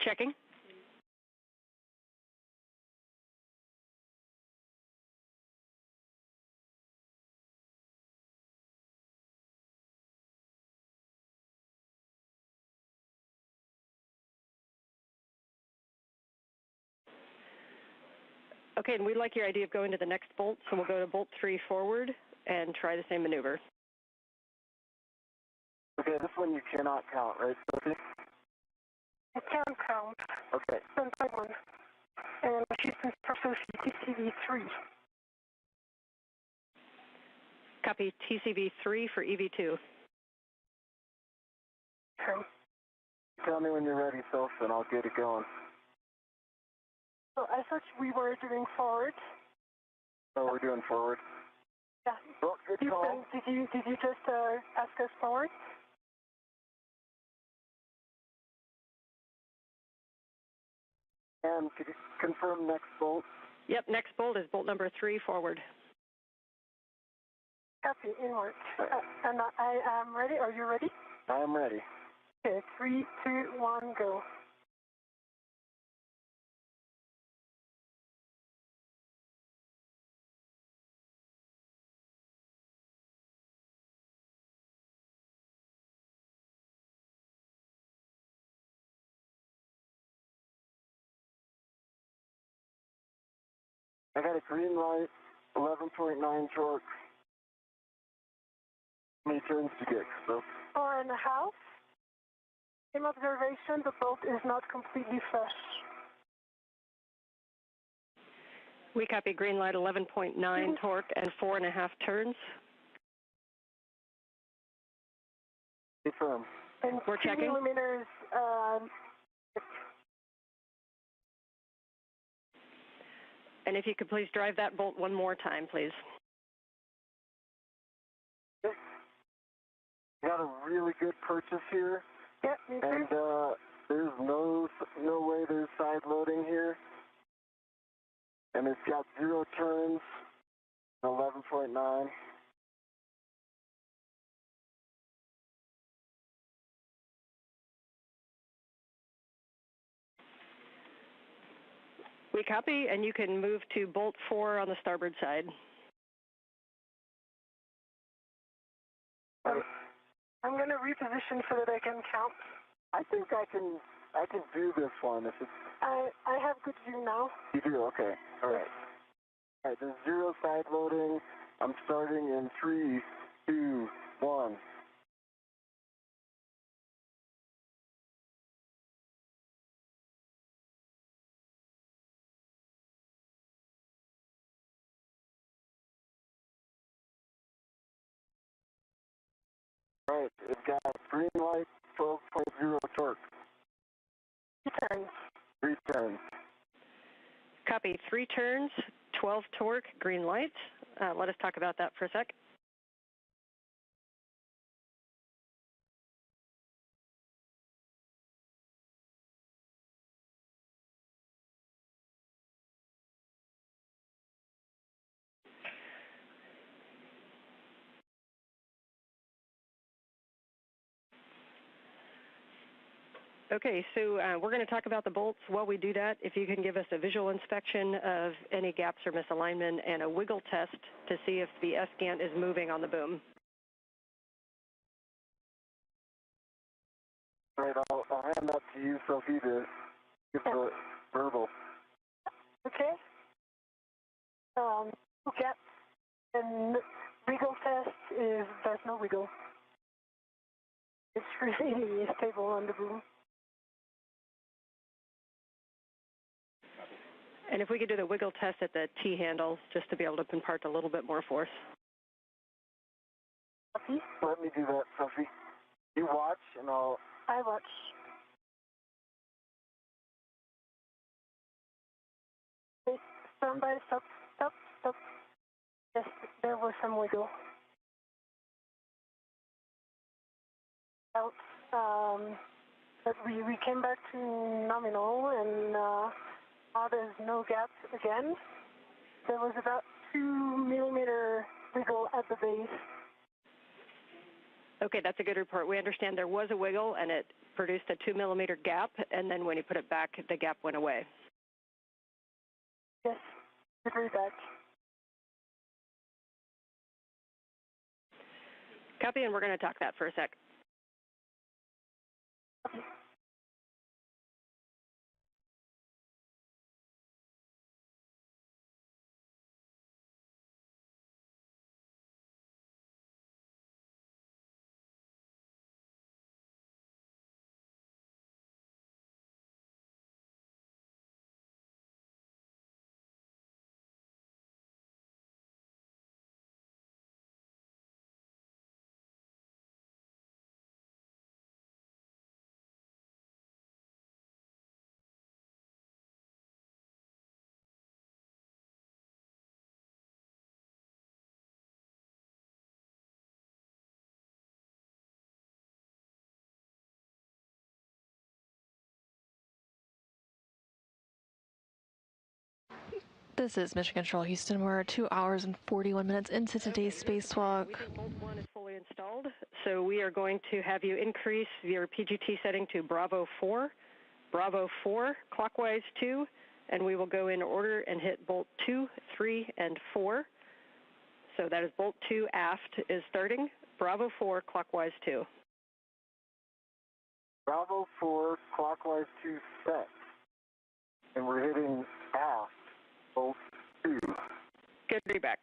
Checking. Okay, and we like your idea of going to the next bolt, so we'll go to bolt 3 forward and try the same maneuver. Okay, this one you cannot count, right, Sophie? I can count. Okay. 10.1. And she's been Sophie, TCV3. Copy, TCV3 for EV2. Okay. Tell me when you're ready, Soph, and I'll get it going. So I thought we were doing forward. Oh, we're doing forward. Yeah. Oh, good call. Did you just ask us forward? And could you confirm next bolt? Yep, next bolt is bolt number 3 forward. Copy, inward. And I am ready. Are you ready? I am ready. Okay, 3, 2, 1, go. I got a green light, 11.9 torque. How many turns to get, so? 4.5. Same observation, the bolt is not completely flush. We copy green light 11.9 torque and 4.5 turns. Confirm. And We're checking. 2 millimeters. And if you could please drive that bolt one more time, please. Got a really good purchase here. Yep, me too. And there's no way there's side loading here. And it's got 0 turns, 11.9. We copy, and you can move to bolt 4 on the starboard side. I'm going to reposition so that I can count. I think I can do this one if it's... I have good view now. You do? Okay. All right. All right, there's 0 side loading. I'm starting in 3, 2, 1. All right, it's got green light, 12.0 torque. 3 turns. 3 turns. Copy. 3 turns, 12 torque, green light. Let us talk about that for a sec. Okay, so we're going to talk about the bolts. While we do that, if you can give us a visual inspection of any gaps or misalignment and a wiggle test to see if the S-gant is moving on the boom. All right, I'll hand that to you, Sophie, to give the verbal. Okay. Okay. And wiggle test is there's no wiggle. It's really stable on the boom. And if we could do the wiggle test at the T-handle, just to be able to impart a little bit more force. Sophie? Let me do that, Sophie. You watch, and I watch. Okay, stand by, stop, stop, stop. Yes, there was some wiggle. Out. But we came back to nominal, and now there's no gaps again. There was about 2 millimeter wiggle at the base. Okay, that's a good report. We understand there was a wiggle, and it produced a 2 millimeter gap, and then when you put it back, the gap went away. Yes, agree back. Copy, and we're going to talk that for a sec. This is Mission Control Houston. We're 2 hours and 41 minutes into today's spacewalk. Bolt 1 is fully installed, so we are going to have you increase your PGT setting to Bravo 4, clockwise 2, and we will go in order and hit Bolt 2, 3, and 4. So that is Bolt 2 aft is starting, Bravo 4, clockwise 2. Bravo 4, clockwise 2 set. And we're hitting aft, Bolt 2. Good to be back.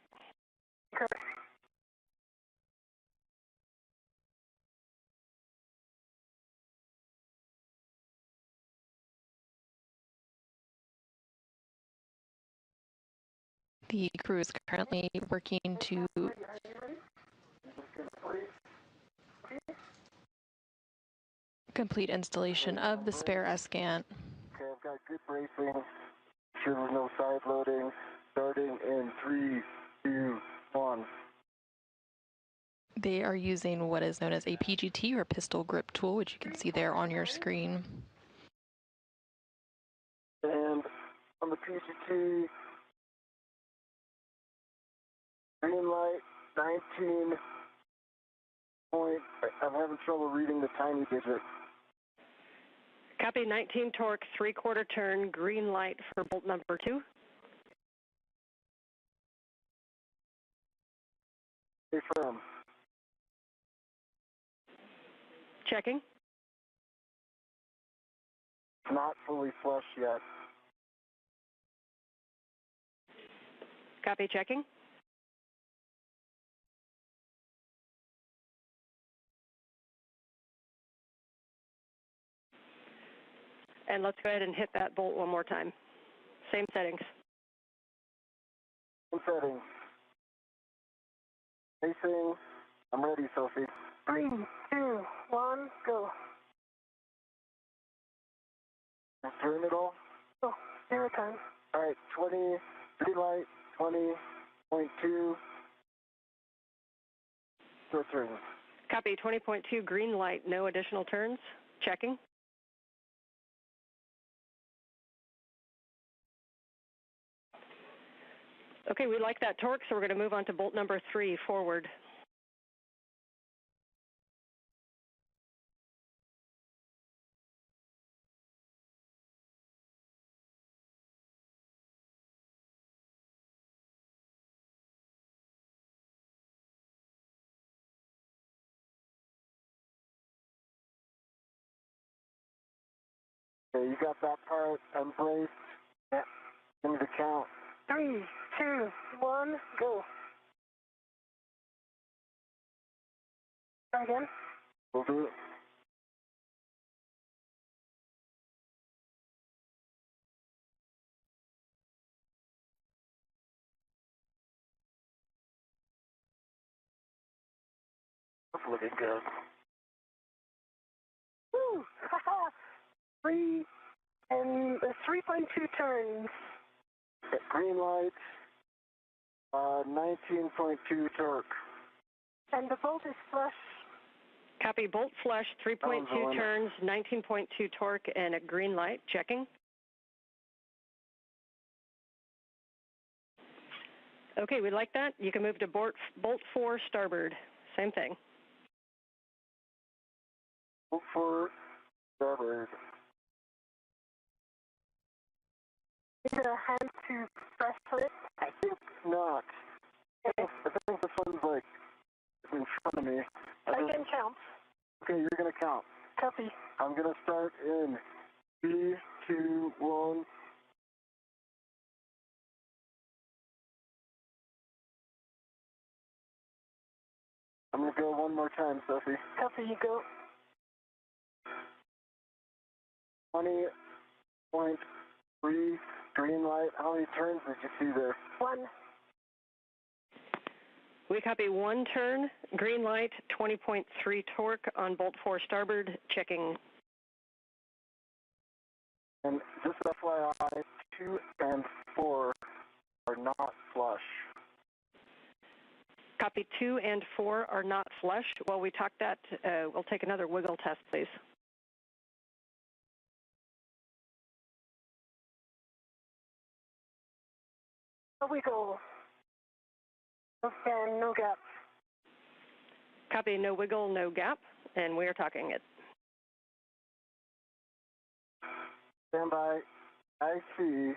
The crew is currently working to complete installation of the spare S-gant. Okay, I've got good bracing. Sure there's no side loading. Starting in 3, 2, 1. They are using what is known as a PGT, or pistol grip tool, which you can see there on your screen. And on the PGT, green light, 19 point, I'm having trouble reading the tiny digit. Copy, 19 torque, 3/4 turn, green light for bolt number 2. Confirm. Checking. Not fully flush yet. Copy, checking. And let's go ahead and hit that bolt one more time. Same settings. Same settings. Facing. I'm ready, Sophie. 3, 2, 1, go. Turn it all? Oh, 0 time. All right, 20, green light, 20.2. Go turn. Copy, 20.2, green light, no additional turns. Checking. Okay, we like that torque, so we're going to move on to bolt number 3, forward. Okay, you got that part embraced. Yeah. Give me the count. 3, 2, 1, go. Try again. We'll do it. That's looking good. Woo! Haha! 3 and 3.2 turns. Green light. 19.2 torque. And the bolt is flush. Copy, bolt flush, 3.2 turns, 19.2 torque, and a green light. Checking. Okay, we like that. You can move to bolt 4, starboard. Same thing. Bolt 4, starboard. Is it a hand to press it? I think not. Okay. I think this one's like in front of me. I can count. Okay, you're gonna count. Copy. I'm gonna start in 3, 2, 1. I'm gonna go one more time, Sophie. Copy, you go. 20.3, green light. How many turns did you see there? 1. We copy 1 turn, green light, 20.3 torque on bolt 4, starboard. Checking. And just FYI, 2 and 4 are not flush. Copy, 2 and 4 are not flush. While we talk that, we'll take another wiggle test, please. A wiggle. Okay, no gap. Copy, no wiggle, no gap, and we are talking it. Stand by. I see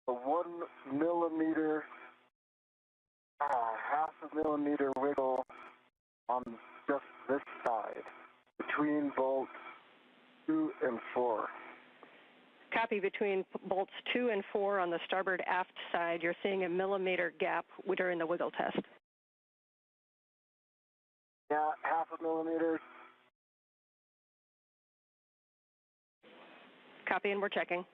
a 1 millimeter, half a millimeter wiggle on just this side between bolts 2 and 4. Copy, between bolts 2 and 4 on the starboard aft side, you're seeing a millimeter gap during the wiggle test. Yeah, half a millimeter. Copy, and we're checking.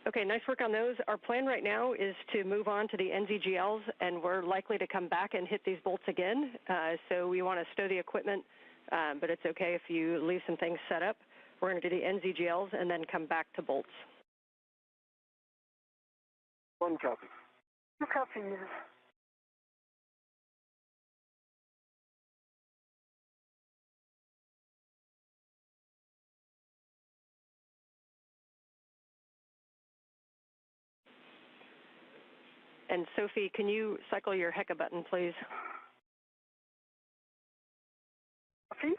Okay, nice work on those. Our plan right now is to move on to the NZGLs, and we're likely to come back and hit these bolts again. So we want to stow the equipment, but it's okay if you leave some things set up. We're going to do the NZGLs and then come back to bolts. 1 copy. 2 copies. And Sophie, can you cycle your HECA button, please? Copy.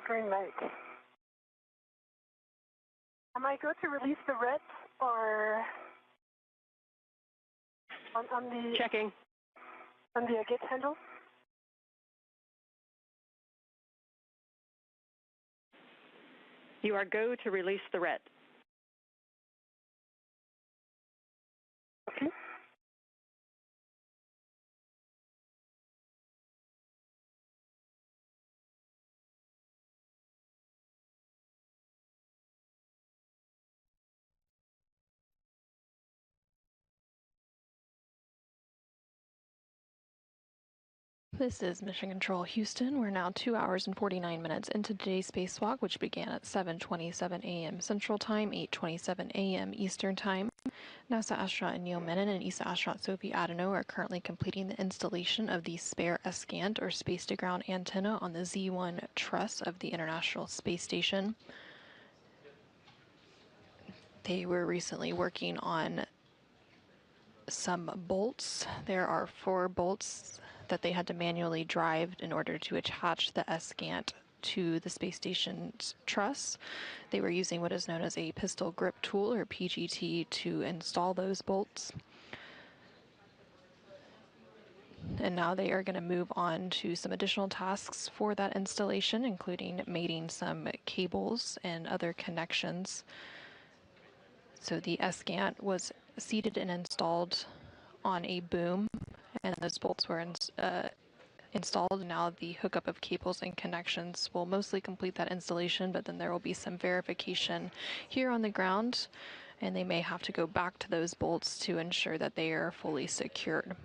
Green light. Am I good to release the red or on the Checking. on the gate handle? You are go to release the red. Okay. This is Mission Control Houston. We're now 2 hours and 49 minutes into today's spacewalk, which began at 7:27 a.m. Central Time, 8:27 a.m. Eastern Time. NASA astronaut Neil Menon and ESA astronaut Sophie Adano are currently completing the installation of the spare ESCANT, or space-to-ground antenna, on the Z1 truss of the International Space Station. They were recently working on some bolts. There are 4 bolts that they had to manually drive in order to attach the ESCANT to the space station's truss. They were using what is known as a pistol grip tool, or PGT, to install those bolts. And now they are going to move on to some additional tasks for that installation, including mating some cables and other connections. So the ESCANT was seated and installed on a boom, and those bolts were installed. Now the hookup of cables and connections will mostly complete that installation, but then there will be some verification here on the ground, and they may have to go back to those bolts to ensure that they are fully secured.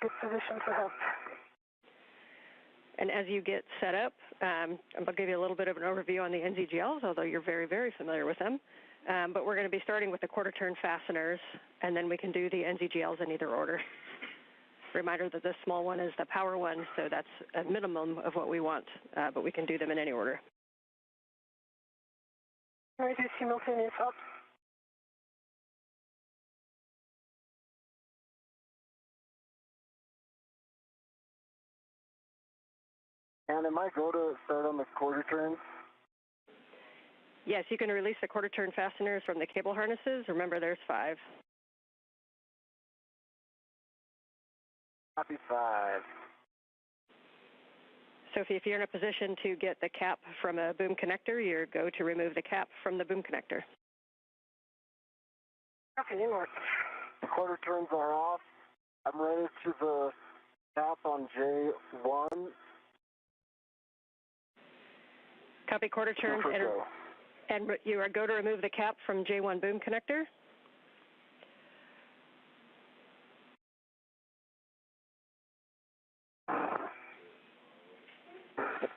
Good position for help. And as you get set up, I'll give you a little bit of an overview on the NZGLs, although you're very, very familiar with them. But we're going to be starting with the quarter-turn fasteners, and then we can do the NZGLs in either order. Reminder that this small one is the power one, so that's a minimum of what we want, but we can do them in any order. Can we do simultaneous up? And am I go to start on the quarter turns? Yes, you can release the quarter-turn fasteners from the cable harnesses. Remember, there's 5. Copy 5. Sophie, if you're in a position to get the cap from a boom connector, you go to remove the cap from the boom connector. Okay, it works. The quarter turns are off. I'm ready to the cap on J1. Copy quarter turns, and you are go to remove the cap from J1 boom connector.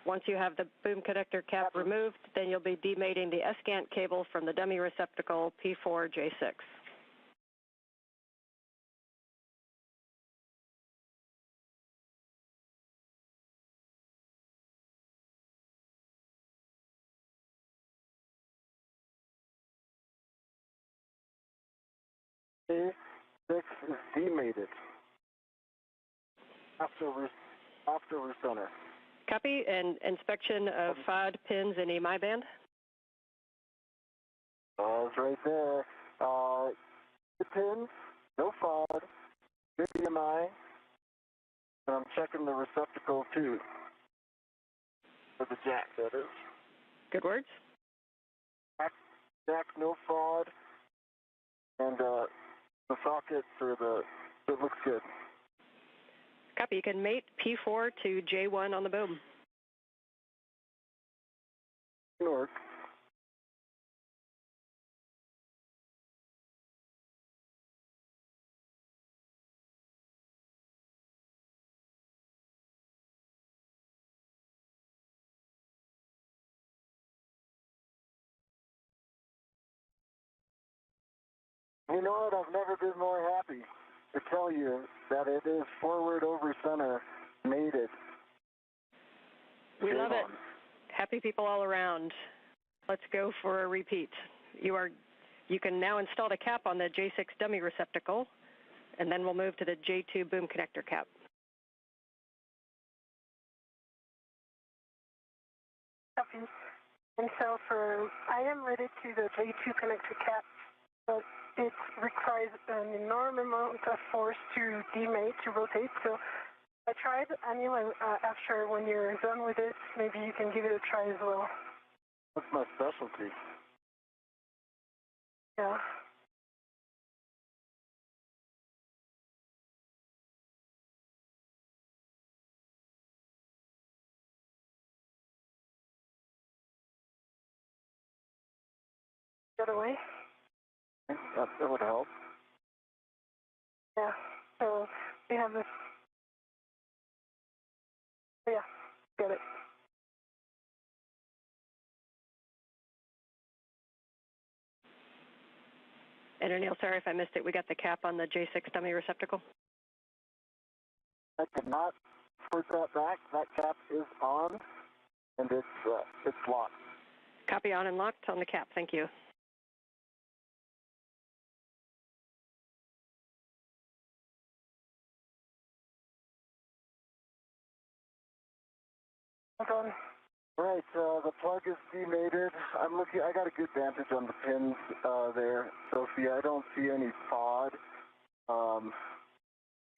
Once you have the boom connector cap removed, then you'll be demating the ESCANT cable from the dummy receptacle P4J6. J6 is demated after recenter. Copy, and inspection of FOD pins in EMI band. It's right there. The pins, no FOD, good EMI. And I'm checking the receptacle too, for the jack, that is. Good words. Jack, no fraud, and the socket for it looks good. Copy. You can mate P4 to J1 on the boom. Can work. You know what? I've never been more happy to tell you that it is forward over center mated. We love it. Happy people all around. Let's go for a repeat. You can now install the cap on the J6 dummy receptacle, and then we'll move to the J2 boom connector cap. Copy. And so I am ready to the J2 connector cap, but it requires an enormous amount of force to demate, to rotate. So I tried. Anyway, after when you're done with it, maybe you can give it a try as well. That's my specialty. Yeah. The other way? That would help. Yeah. So we have this. Yeah. Got it. And Neil, sorry if I missed it. We got the cap on the J6 dummy receptacle. I could not put that back. That cap is on, and it's locked. Copy on and locked on the cap. Thank you. Hold on. Right, the plug is demated. I got a good vantage on the pins there, Sophie. I don't see any pod. I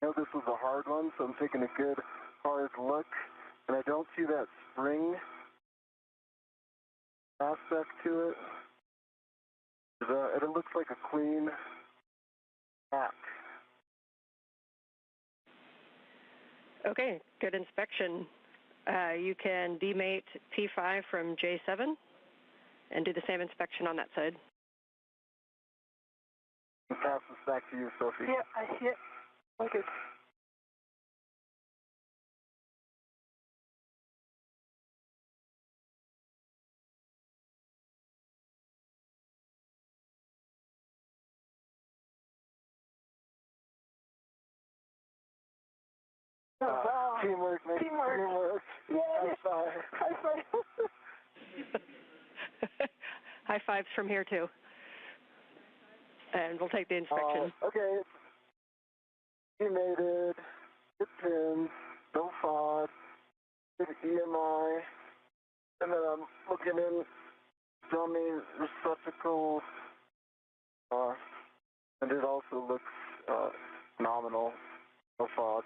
know this was a hard one, so I'm taking a good hard look, and I don't see that spring aspect to it. It looks like a clean back. Okay, good inspection. You can demate P5 from J7 and do the same inspection on that side. I'll pass this back to you, Sophie. Yeah, I see it. Okay. Oh, wow. Teamwork, man. Teamwork. Yeah. High five. High five. High fives from here, too. And we'll take the inspection. Okay. Demated, good pins, no FOD, good EMI, and then I'm looking in dummy receptacle, and it also looks nominal, no FOD.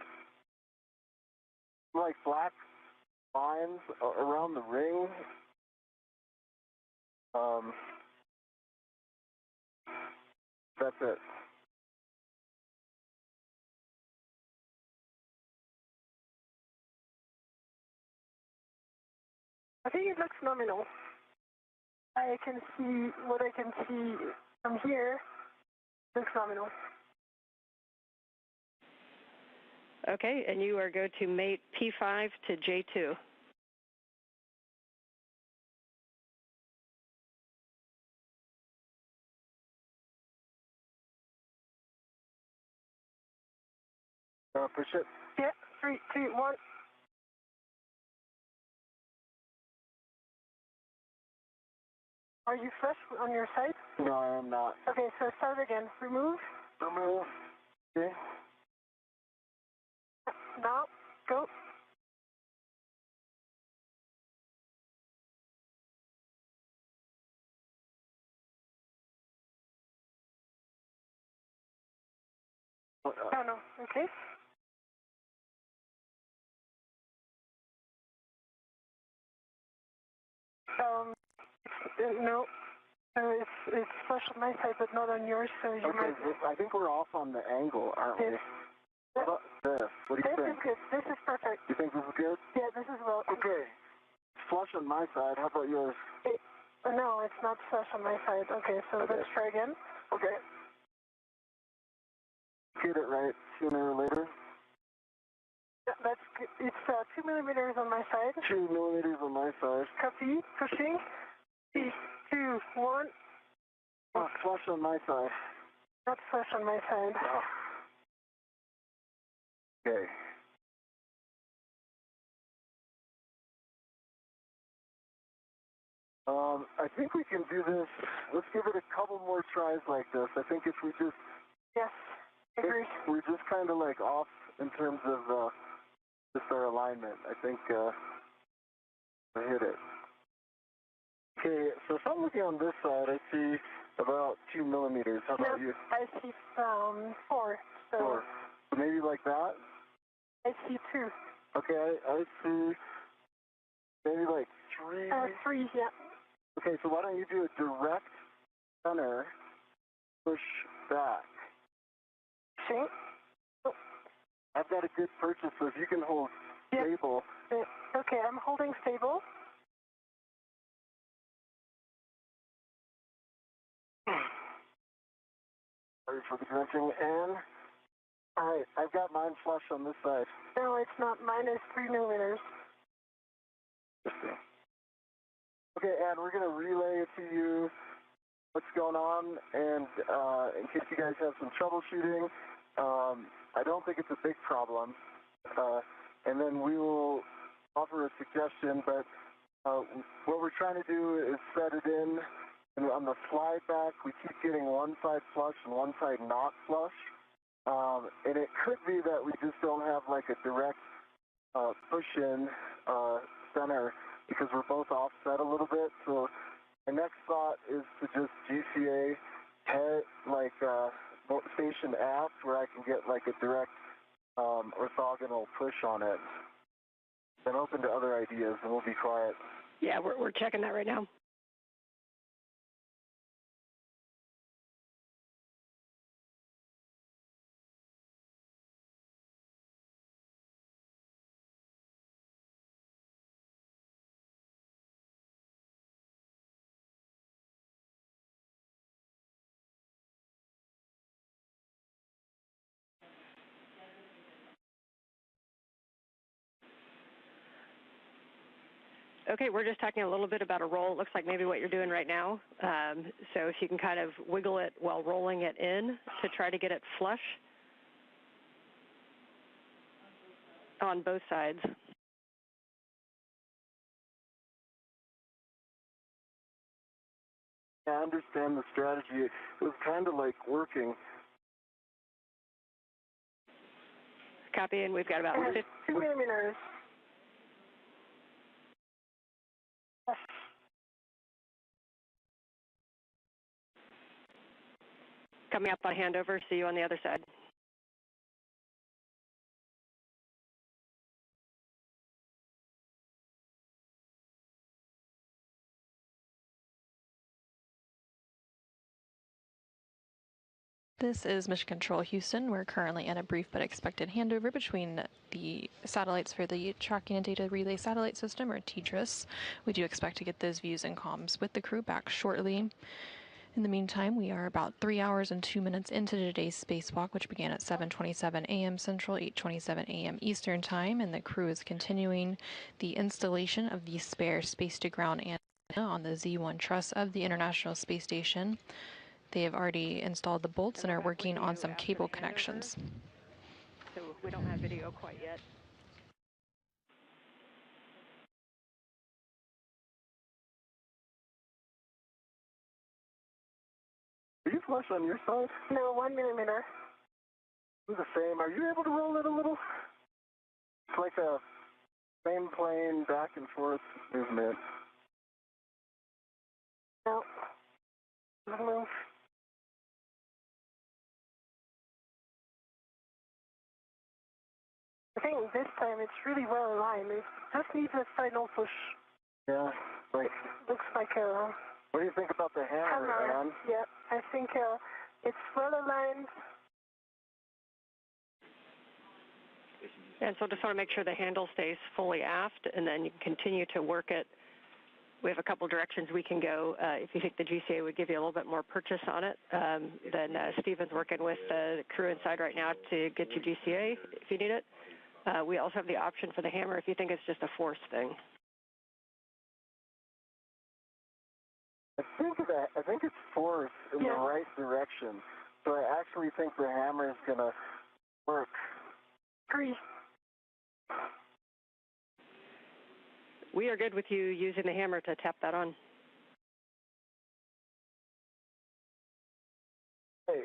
Like black lines around the ring. That's it. I think it looks nominal. I can see what I can see from here. Looks nominal. Okay, and you are going to mate P5 to J2. Push it. Yeah, 3, 2, 1. Are you fresh on your side? No, I am not. Okay, so start again. Remove. Remove. Okay. Now, go. No, okay. No. It's flush on my side, but not on yours, so you might... I think we're off on the angle, aren't we? How about this? What do you think? This is good. This is perfect. You think this is good? Yeah, this is well. Okay. Flush on my side. How about yours? No, it's not flush on my side. Okay, so let's try again. Okay. Get it right sooner or later. That's good. It's 2 millimeters on my side. 2 millimeters on my side. Copy. Pushing. 3, 2, 1. Oh, flush on my side. Not flush on my side. Oh. Okay. I think we can do this. Let's give it a couple more tries like this. I think if we just... Yes, agree. We're just kind of like off in terms of just our alignment. I think I hit it. Okay, so if I'm looking on this side, I see about 2 millimeters. How about you? I see 4. So 4. So maybe like that? I see 2. Okay, I see maybe like 3. 3, yeah. Okay, so why don't you do a direct center, push back. See? I've got a good purchase, so if you can hold stable. Okay, I'm holding stable. Sorry for the drenching, and all right, I've got mine flush on this side. No, it's not. Mine is 3 millimeters. Okay, Ann, we're going to relay it to you what's going on, and in case you guys have some troubleshooting, I don't think it's a big problem, and then we will offer a suggestion, but what we're trying to do is set it in, and on the slide back, we keep getting one side flush and one side not flush, and it could be that we just don't have like a direct push-in center, because we're both offset a little bit. So my next thought is to just GCA head like station aft, where I can get like a direct orthogonal push on it. Then open to other ideas, and we'll be quiet. Yeah, we're checking that right now. Okay, we're just talking a little bit about a roll. It looks like maybe what you're doing right now. So if you can kind of wiggle it while rolling it in to try to get it flush on both sides. I understand the strategy. It was kind of like working. Copy, and we've got about 2 millimeters. Coming up on handover, see you on the other side. This is Mission Control Houston. We're currently in a brief but expected handover between the satellites for the Tracking and Data Relay Satellite System, or TDRS. We do expect to get those views and comms with the crew back shortly. In the meantime, we are about 3 hours and 2 minutes into today's spacewalk, which began at 7:27 a.m. Central, 8:27 a.m. Eastern Time, and the crew is continuing the installation of the spare space-to-ground antenna on the Z1 truss of the International Space Station. They have already installed the bolts and are working on some cable connections. So we don't have video quite yet. Are you flush on your side? No, 1 millimeter. I'm the same. Are you able to roll it a little? It's like a same plane back and forth movement. No. Move. I think this time it's really well aligned. It just needs a final push. Yeah. Wait. Looks like a What do you think about the hammer, Ann? Yeah, I think it's well aligned. And so just want to make sure the handle stays fully aft, and then you can continue to work it. We have a couple directions we can go. If you think the GCA would give you a little bit more purchase on it, then Stephen's working with the crew inside right now to get you GCA if you need it. We also have the option for the hammer if you think it's just a force thing. I think it's force in the right direction. So I actually think the hammer is going to work. Agree. We are good with you using the hammer to tap that on. Hey,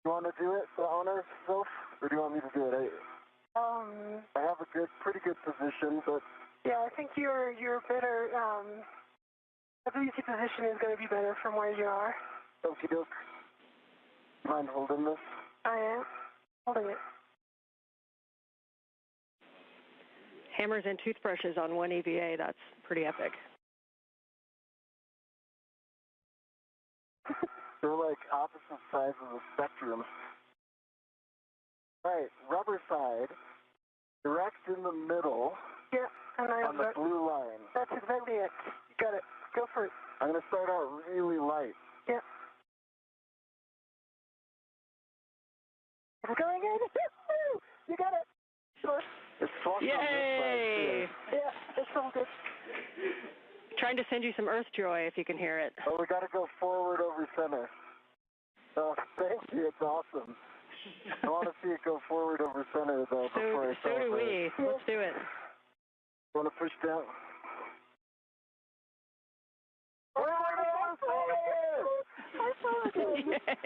you want to do it, the honor yourself, or do you want me to do it? I have a pretty good position, but yeah, I think you're better. I believe your position is going to be better from where you are. Okie doke. Mind holding this? I am holding it. Hammers and toothbrushes on one EVA, that's pretty epic. They're like opposite sides of the spectrum. All right, rubber side, direct in the middle. Yeah, and I on the blue line. That's exactly it. You got it. Go for it. I'm going to start out really light. Yeah. It's going in. You got it. Sure. It's flush on this Yay! side, too. Yeah, it's all good. Trying to send you some Earth joy if you can hear it. Oh, we got to go forward over center. Oh, thank you. It's awesome. I want to see it go forward over center, though, before I So do we. Let's do it. Want to push down?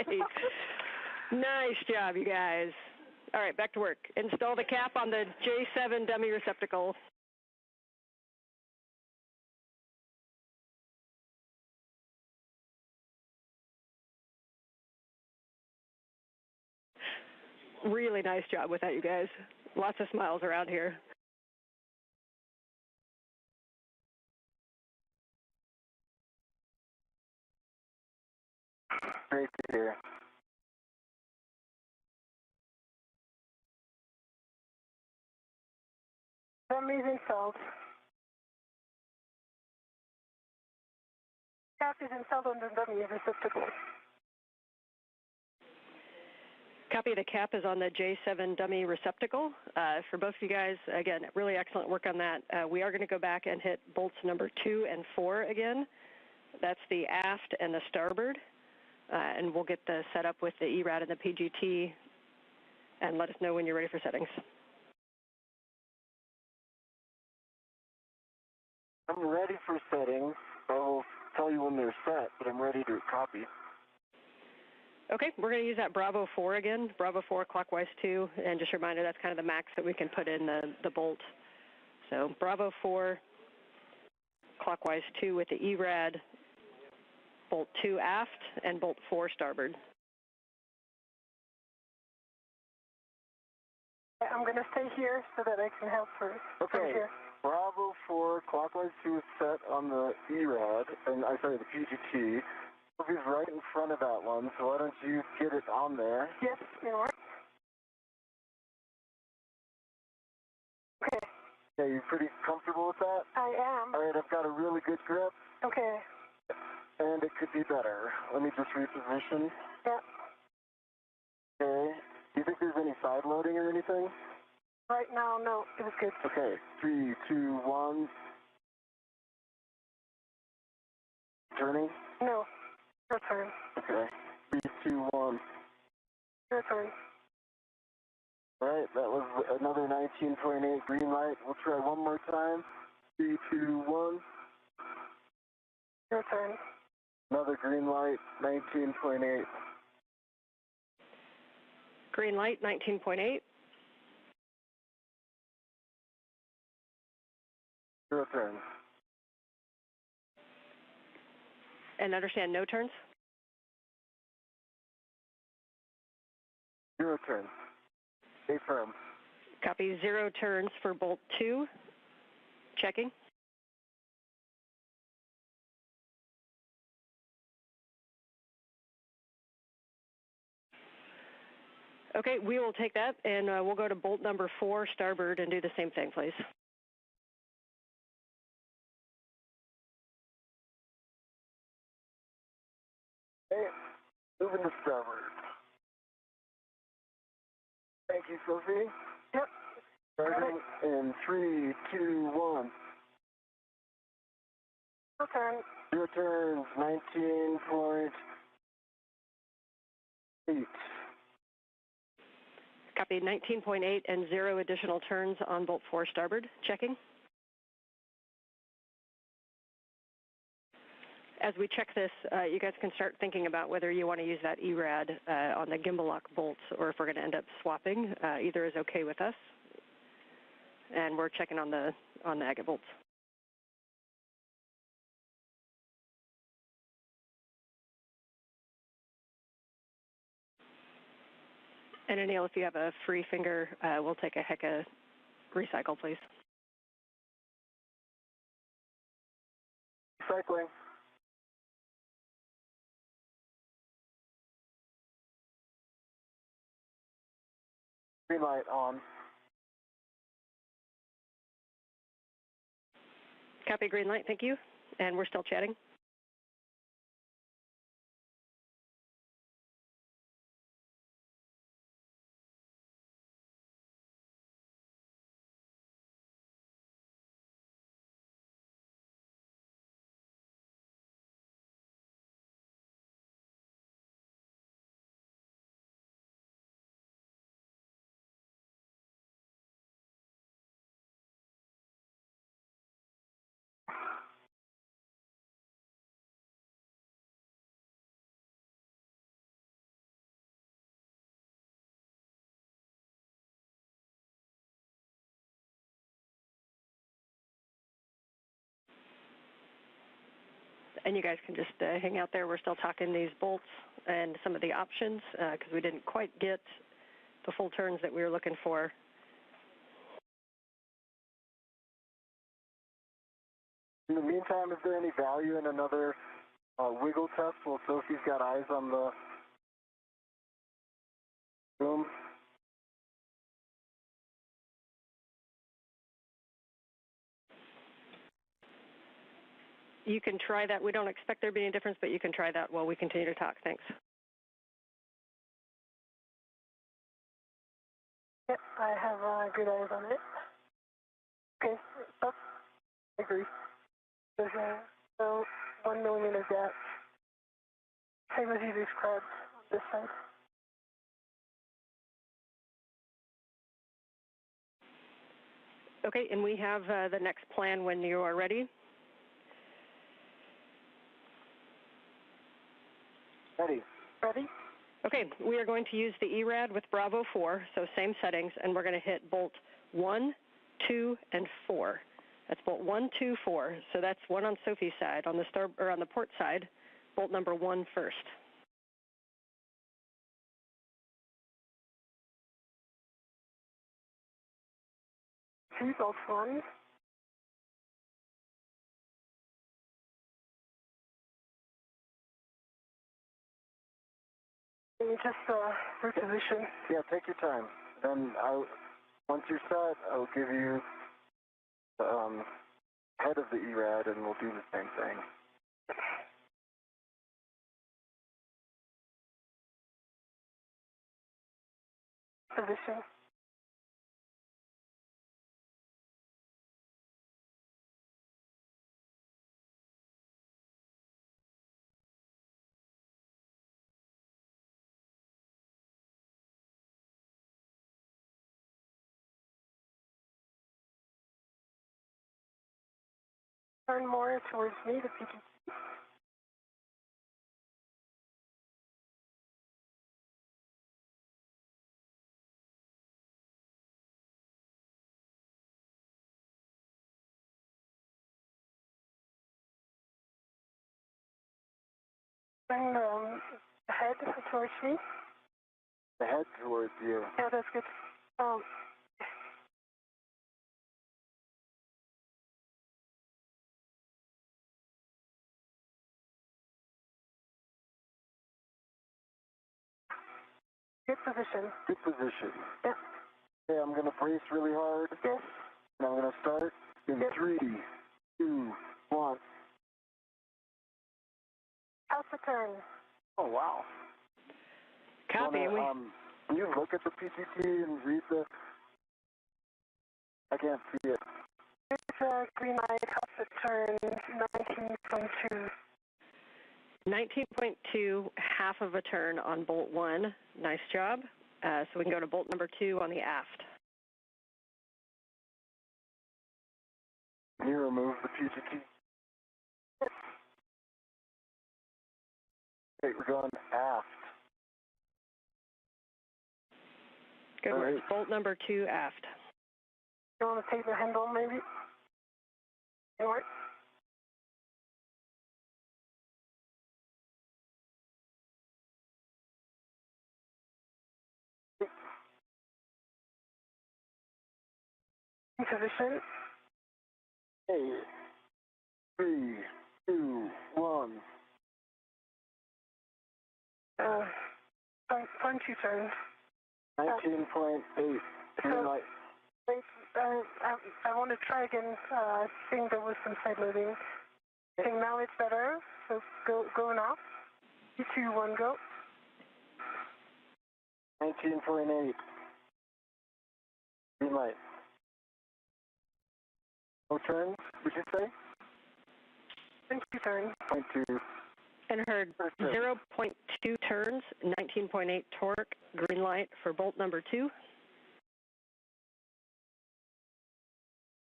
Yay. Nice job, you guys. All right, back to work. Install the cap on the J7 dummy receptacle. Really nice job with that, you guys. Lots of smiles around here. Great to hear. Dummies installed. Cap is installed on the dummy receptacle. Copy. The cap is on the J7 dummy receptacle. For both of you guys, again, really excellent work on that. We are going to go back and hit bolts number 2 and 4 again. That's the aft and the starboard. And we'll get the setup with the ERAD and the PGT and let us know when you're ready for settings. I'm ready for settings. I'll tell you when they're set, but I'm ready to copy. Okay, we're going to use that Bravo 4 again, Bravo 4 clockwise 2, and just a reminder that's kind of the max that we can put in the bolt. So Bravo 4 clockwise 2 with the ERAD, bolt 2 aft, and bolt 4 starboard. I'm going to stay here so that I can help first. Okay. Bravo 4 clockwise 2 is set on the ERAD, and the PGT. He's right in front of that one, so why don't you get it on there? Yes, you know. Okay. Yeah, you pretty comfortable with that? I am. All right, I've got a really good grip. Okay. And it could be better. Let me just reposition. Yeah. Okay. Do you think there's any side loading or anything? Right now, no. It was good. Okay. 3, 2, 1. Turning? No. Your turn. Okay. 3, 2, 1. Your turn. All right, that was another 19.8 green light. We'll try one more time. 3, 2, 1. Your turn. Another green light, 19.8. Green light, 19.8. Your turn. And understand no turns? Your turn. Stay firm. Copy. 0 turns for bolt 2. Checking. Okay, we will take that, and we'll go to bolt number 4, starboard, and do the same thing, please. Okay, moving to starboard. Thank you, Sophie. Yep. Starting in 3, 2, 1. Okay. Your turn, 19.8. Copy 19.8 and 0 additional turns on bolt 4 starboard. Checking. As we check this, you guys can start thinking about whether you want to use that ERAD on the gimbal lock bolts or if we're going to end up swapping. Either is okay with us. And we're checking on the agate bolts. And Anil, if you have a free finger, we'll take a Heka recycle, please. Recycling. Green light on. Copy, green light, thank you. And we're still chatting. And you guys can just hang out there. We're still talking these bolts and some of the options because we didn't quite get the full turns that we were looking for. In the meantime, is there any value in another wiggle test while Sophie's got eyes on the boom? You can try that. We don't expect there to be any difference, but you can try that while we continue to talk. Thanks. Yep, I have good eyes on it. Okay, oh, I agree. There's a 1 millimeter gap. Same as you described on this side. Okay, and we have the next plan when you are ready. Ready. Ready? Okay, we are going to use the ERAD with Bravo 4, so same settings, and we're going to hit bolt 1, 2, and 4. That's bolt 1, 2, 4. So that's one on Sophie's side. On the port side, bolt number 1 first. Two bolt 1. Can you just reposition? Yeah, take your time. Then once you're set, I'll give you the head of the ERAD, and we'll do the same thing. Position. Turn more towards me, the PTT. Bring the head towards me. The head towards you. Yeah, that's good. Good position. Good position. Yes. Okay, I'm going to brace really hard. Yes. And I'm going to start in Yes. 3, 2, 1. How's the turn? Oh, wow. Copy. Can you look at the PCT and read the... I can't see it. It's green light, how's the turn? 19.2. 19.2, half of a turn on bolt 1. Nice job. So we can go to bolt number 2 on the aft. Can you remove the PCT? Okay, we're going aft. Good work. Bolt number 2 aft. You want to take the handle, maybe? You want? In position. Hey, 3, 2, 1. Punch you turn. 19.8. Green light. Wait, I want to try again. I think there was some side loading. I think now it's better. So go now. 3, 2, 1, go. 19.8. Green light. No turns, would you say? Punch you turn. 0.2. And heard 0.2 turns, 19.8 torque, green light for bolt number 2.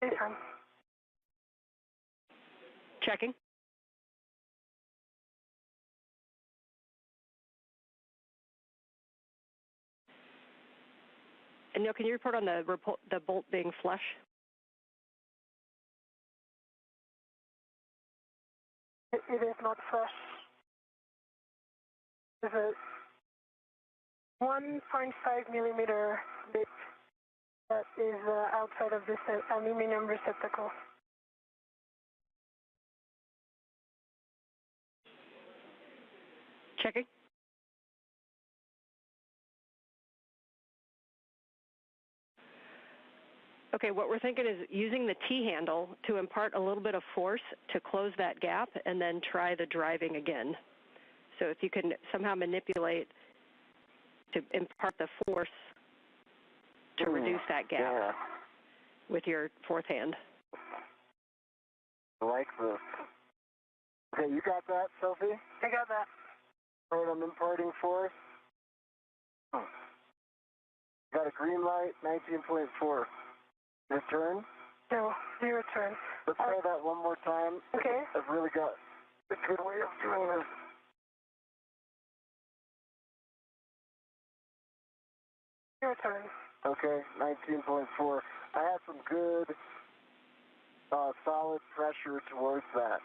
Anytime. Checking. And Neil, can you report on the bolt being flush? It is not flush. There's a 1.5 millimeter bit that is outside of this aluminum receptacle. Checking. Okay, what we're thinking is using the T-handle to impart a little bit of force to close that gap and then try the driving again. So if you can somehow manipulate to impart the force to reduce that gap with your fourth hand. I like this. Okay, you got that, Sophie? I got that. All right, I'm imparting force. Got a green light, 19.4. Return? No, 0 turn. Let's try that one more time. Okay. I've really got a good way of doing this. Your turn. Okay, 19.4. I had some good, solid pressure towards that.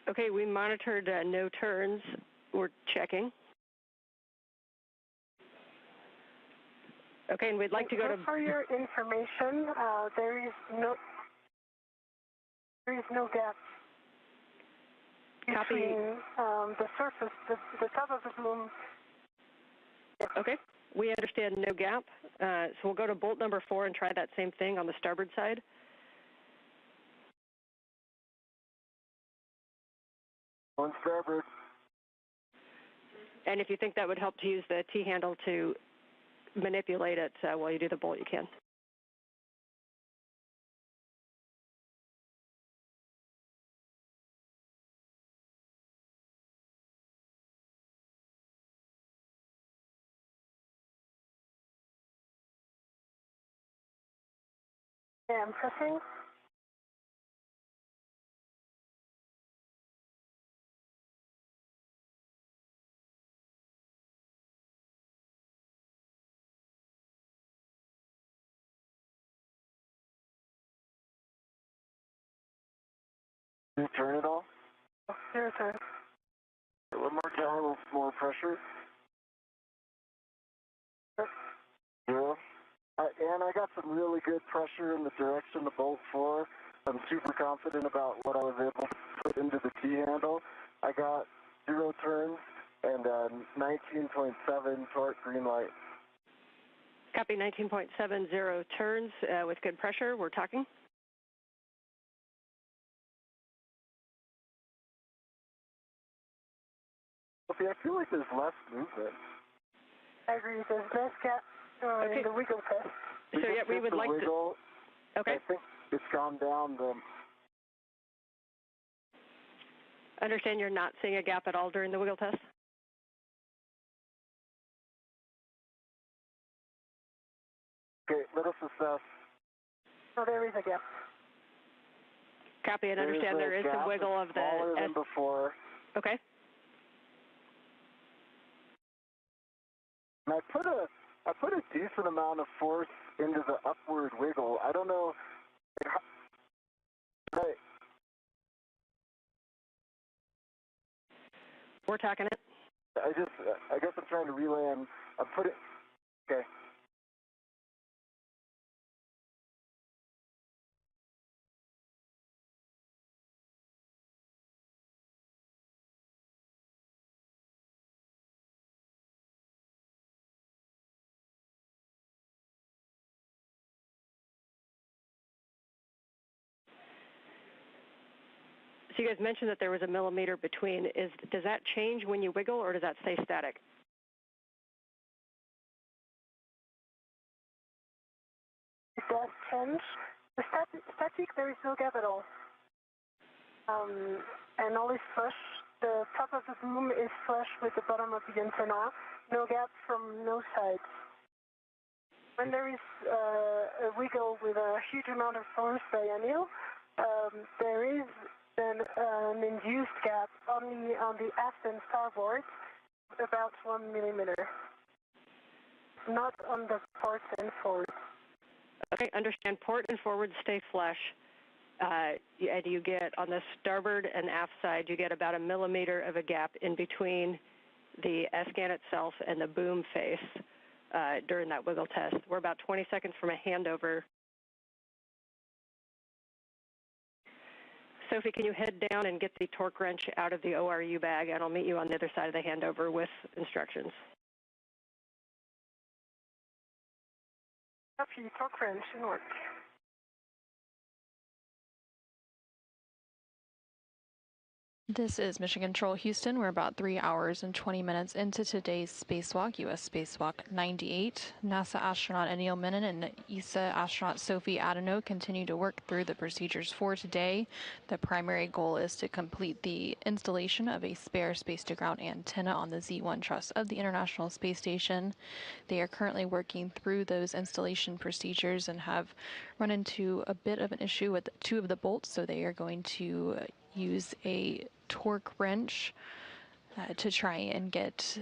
Okay, we monitored no turns. We're checking. Okay, and we'd like to go to... For your information, there is no gap between the surface, the top of the boom. Okay, we understand no gap. So we'll go to bolt number 4 and try that same thing on the starboard side. On starboard. And if you think that would help to use the T-handle to manipulate it while you do the bolt, you can. Yeah, I'm pressing. Did you turn it off? Your turn. A little more down, a little more pressure. 0. And I got some really good pressure in the direction of bolt 4. I'm super confident about what I was able to put into the T-handle. I got 0 turns, And 19.7 torque, green light. Copy 19.70 turns with good pressure. We're talking. Okay, I feel like there's less movement. I agree. There's less gap in the wiggle test. So yeah, we would like wiggle, to. Okay. I think it's gone down. Understand you're not seeing a gap at all during the wiggle test? Okay, let us assess. So there is a gap. Copy and understand there is some wiggle of the. Smaller than before. Okay. And I put a decent amount of force into the upward wiggle. I don't know. Right. We're talking it. I guess I'm trying to relay. I'm putting. Okay. So you guys mentioned that there was a millimeter between. Does that change when you wiggle, or does that stay static? It does change. The static, there is no gap at all. And all is flush. The top of the boom is flush with the bottom of the antenna. No gap from no sides. When there is a wiggle with a huge amount of force by Anil, there is an induced gap only on the aft and starboard, about 1 millimeter. Not on the port and forward. Okay, understand. Port and forward stay flush. And you get, on the starboard and aft side, you get about 1 millimeter of a gap in between the S-GAN itself and the boom face during that wiggle test. We're about 20 seconds from a handover. Sophie, can you head down and get the torque wrench out of the ORU bag, and I'll meet you on the other side of the handover with instructions. Copy, torque wrench in work. This is Mission Control Houston. We're about 3 hours and 20 minutes into today's spacewalk, U.S. Spacewalk 98. NASA astronaut Anil Menon and ESA astronaut Sophie Adenau continue to work through the procedures for today. The primary goal is to complete the installation of a spare space-to-ground antenna on the Z1 truss of the International Space Station. They are currently working through those installation procedures and have run into a bit of an issue with 2 of the bolts, so they are going to use a torque wrench to try and get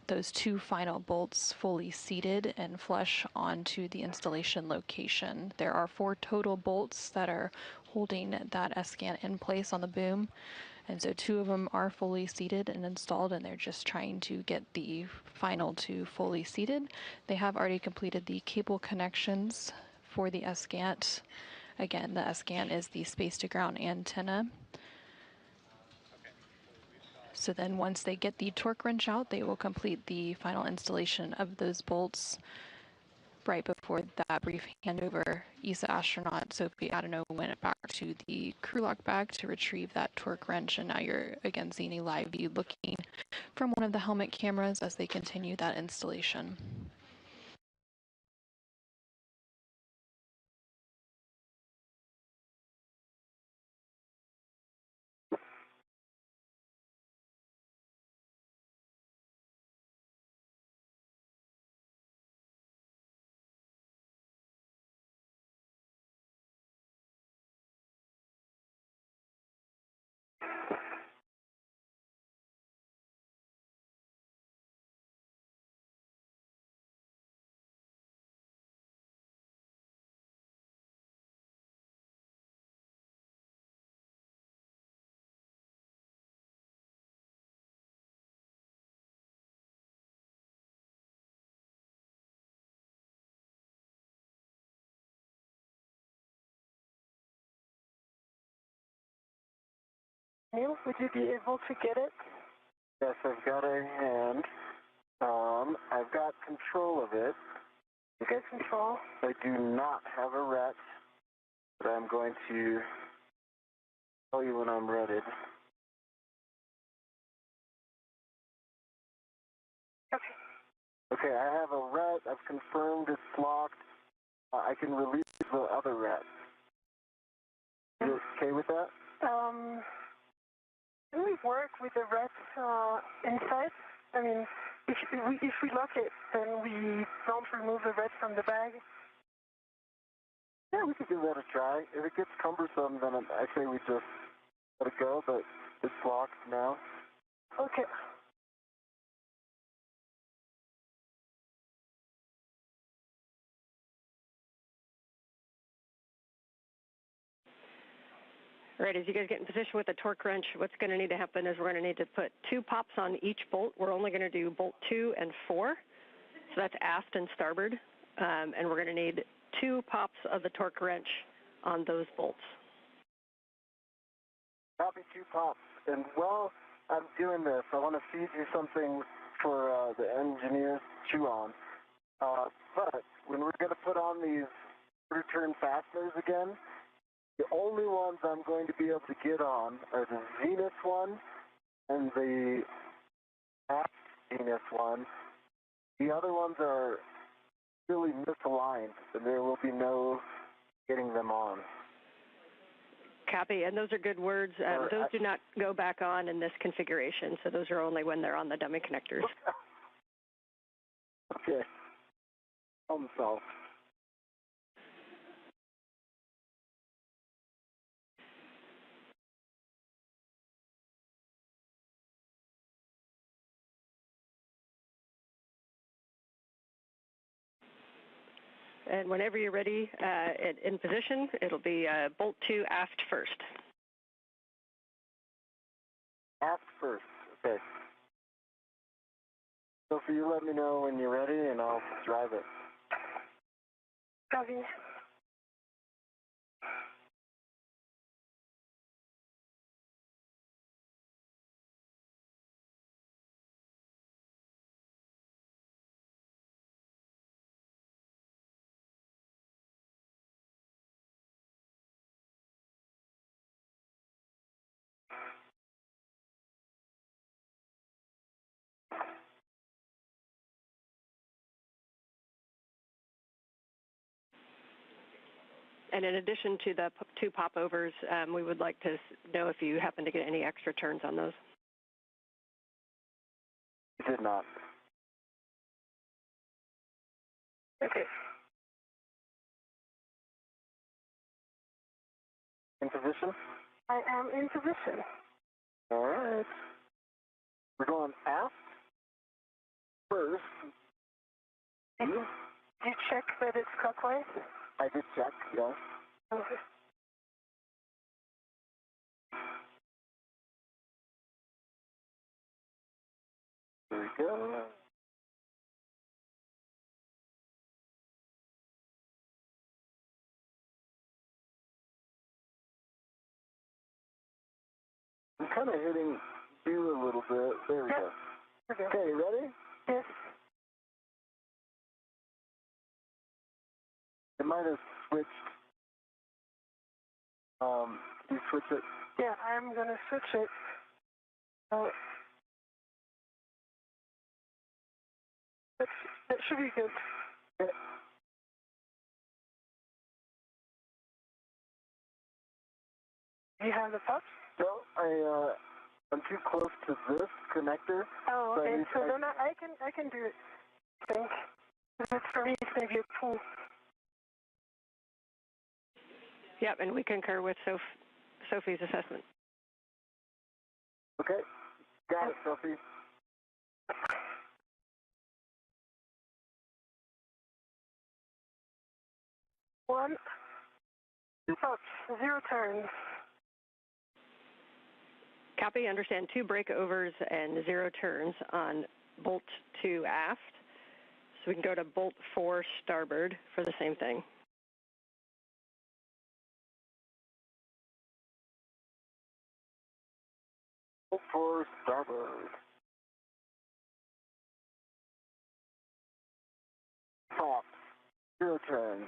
those 2 final bolts fully seated and flush onto the installation location. There are 4 total bolts that are holding that S-GAN in place on the boom, and so 2 of them are fully seated and installed, and they're just trying to get the final 2 fully seated. They have already completed the cable connections for the S-GAN. Again, the S-GAN is the space-to-ground antenna. So then once they get the torque wrench out, they will complete the final installation of those bolts. Right before that brief handover, ESA astronaut Sophie Adenau went back to the crew lock bag to retrieve that torque wrench, and now you're again seeing a live view looking from one of the helmet cameras as they continue that installation. Neil, would you be able to get it? Yes, I've got a hand. I've got control of it. You get control? I do not have a ret, but I'm going to tell you when I'm ready. Okay, I have a ret. I've confirmed it's locked. I can release the other ret. You okay with that? Can we work with the ret inside? I mean, if we lock it, then we don't remove the ret from the bag. Yeah, we could give that a try. If it gets cumbersome, then I say we just let it go, but it's locked now. Okay. All right, as you guys get in position with the torque wrench, what's going to need to happen is we're going to need to put 2 pops on each bolt. We're only going to do bolt 2 and 4, so that's aft and starboard, and we're going to need 2 pops of the torque wrench on those bolts. Copy 2 pops. And while I'm doing this, I want to feed you something for the engineers to chew on. But when we're going to put on these return fasteners again, the only ones I'm going to be able to get on are the Zenith one and the aft Zenith one. The other ones are really misaligned, and there will be no getting them on. Copy, and those are good words. Those do not go back on in this configuration, so those are only when they're on the dummy connectors. Okay. Problem solved. And whenever you're ready, in position, it'll be bolt 2 aft first. Aft first, okay. Sophie, you let me know when you're ready and I'll drive it. Copy. And in addition to the 2 popovers, we would like to know if you happen to get any extra turns on those. Did not. Okay. In position? I am in position. All right. We're going aft first. Did you check that it's clockwise? I did check, yes. Okay. There we go. I'm kind of hitting you a little bit. There we go. Okay. Okay, ready? Yes. It might have switched. You switch it? Yeah, I'm going to switch it. That should be good. Okay. Do you have the pups? No, I'm too close to this connector. Oh, okay. So then I can do it, I think. It's for me, it's going to be a pull. Yep, and we concur with Sophie's assessment. Okay. Got it, Sophie. One. Pups, 0 turns. Copy, understand 2 breakovers and 0 turns on bolt 2 aft. So we can go to bolt 4 starboard for the same thing. Bolt 4 starboard. Prompt. Your turn.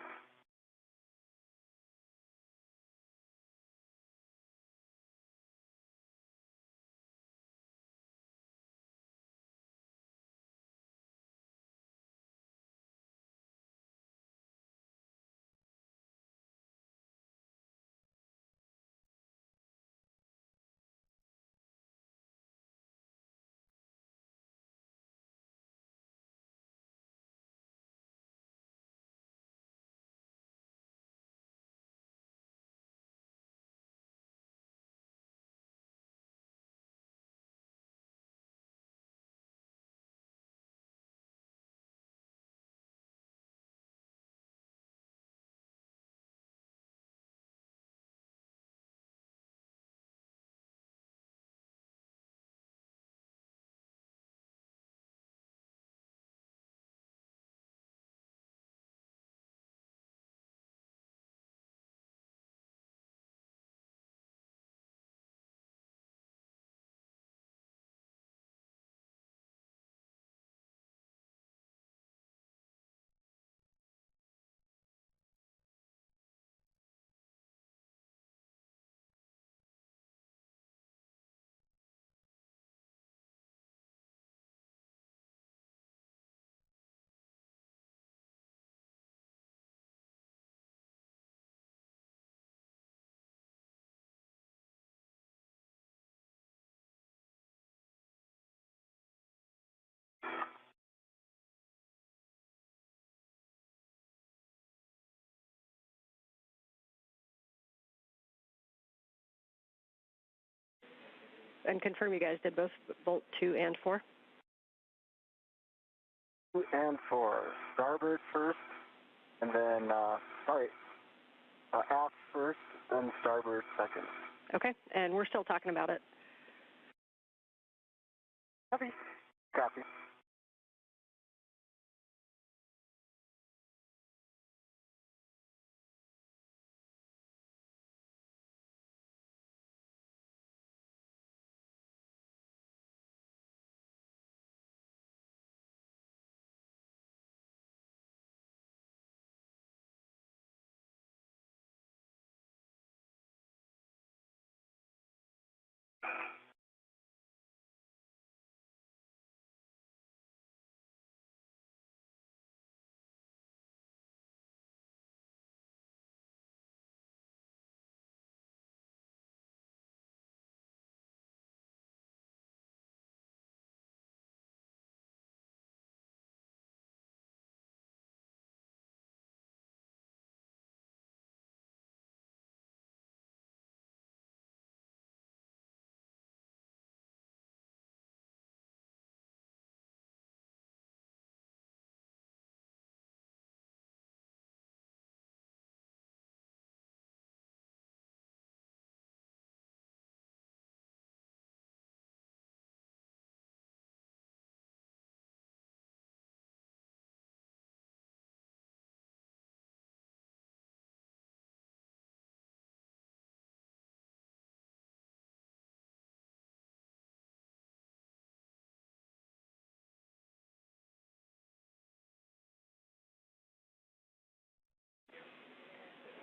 And confirm you guys did both Bolt 2 and 4? 2 and 4. Starboard first, and then, aft first, then starboard second. Okay, and we're still talking about it. Copy. Copy.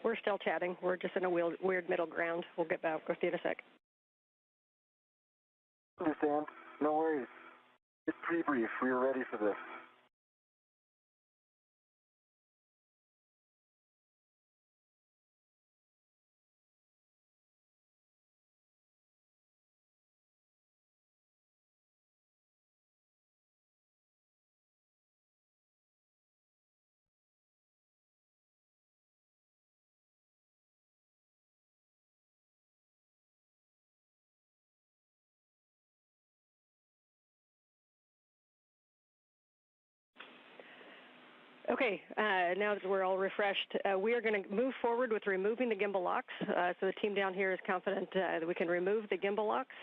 We're still chatting. We're just in a weird middle ground. We'll get back with you in a sec. Understand. No worries. It's pre-brief. We were ready for this. Okay, now that we're all refreshed, we are going to move forward with removing the gimbal locks. So the team down here is confident that we can remove the gimbal locks.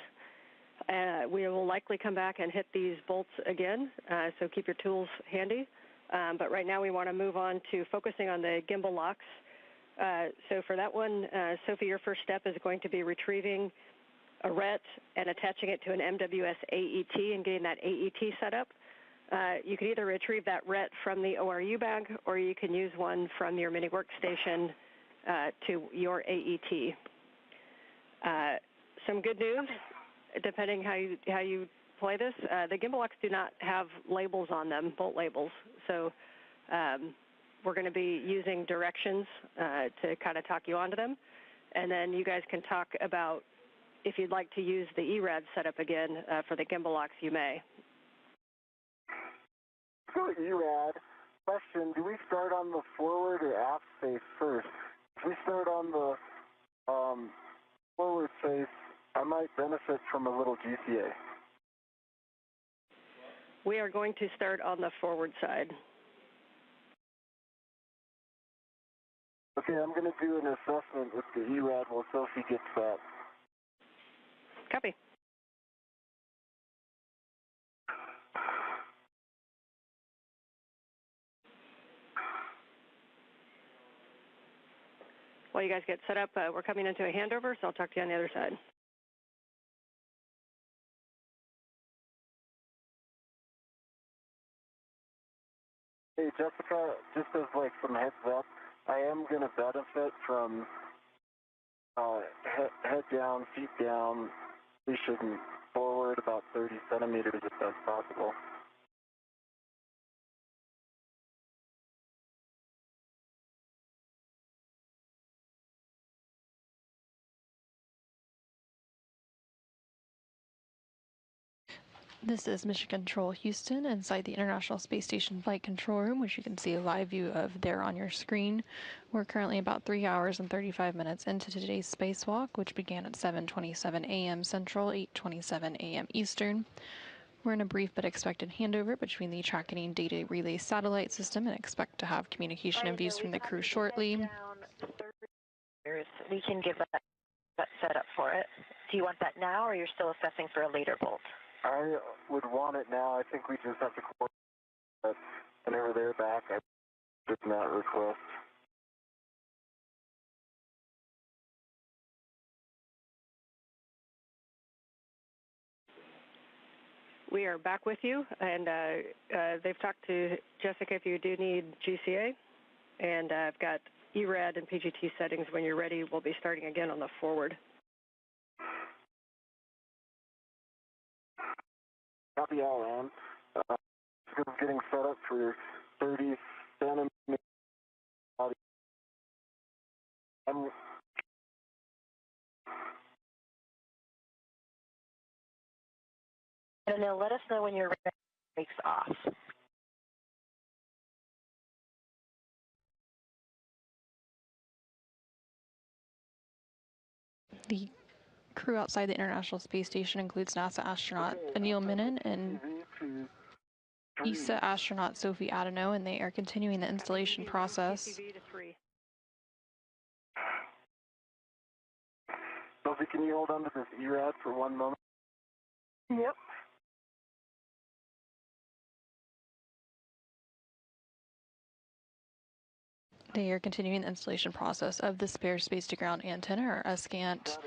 We will likely come back and hit these bolts again, so keep your tools handy. But right now we want to move on to focusing on the gimbal locks. So for that one, Sophie, your first step is going to be retrieving a RET and attaching it to an MWS AET and getting that AET set up. You can either retrieve that RET from the ORU bag, or you can use one from your mini workstation to your AET. Some good news, depending how you play this, the gimbal locks do not have labels on them, bolt labels. So we're going to be using directions to kind of talk you onto them. And then you guys can talk about if you'd like to use the ERAD setup again for the gimbal locks, you may. So ERAD, question, do we start on the forward or aft face first? If we start on the forward face, I might benefit from a little GCA. We are going to start on the forward side. Okay, I'm going to do an assessment with the ERAD while Sophie gets that. Copy. While you guys get set up, we're coming into a handover, so I'll talk to you on the other side. Hey, Jessica, just as like some heads up, I am going to benefit from head down, feet down, pushing forward about 30 centimeters if that's possible. This is Mission Control Houston inside the International Space Station Flight Control Room, which you can see a live view of there on your screen. We're currently about 3 hours and 35 minutes into today's spacewalk, which began at 7:27 a.m. Central, 8:27 a.m. Eastern. We're in a brief but expected handover between the Tracking Data Relay Satellite System and expect to have communication and views from the crew shortly. We can give that set up for it. Do you want that now, or you're still assessing for a later bolt? I would want it now. I think we just have to coordinate that whenever they're back. I did not request. We are back with you, and they've talked to Jessica if you do need GCA, and I've got ERAD and PGT settings. When you're ready, we'll be starting again on the forward. Copy all on. Getting set up for 30 centimeters. And they'll let us know when your breaks off. The crew outside the International Space Station includes NASA astronaut Anil Menon and ESA astronaut Sophie Adano, and they are continuing the installation process. Sophie, can you hold on to this ERAD for 1 moment? Yep. They are continuing the installation process of the spare space-to-ground antenna, or SCANT.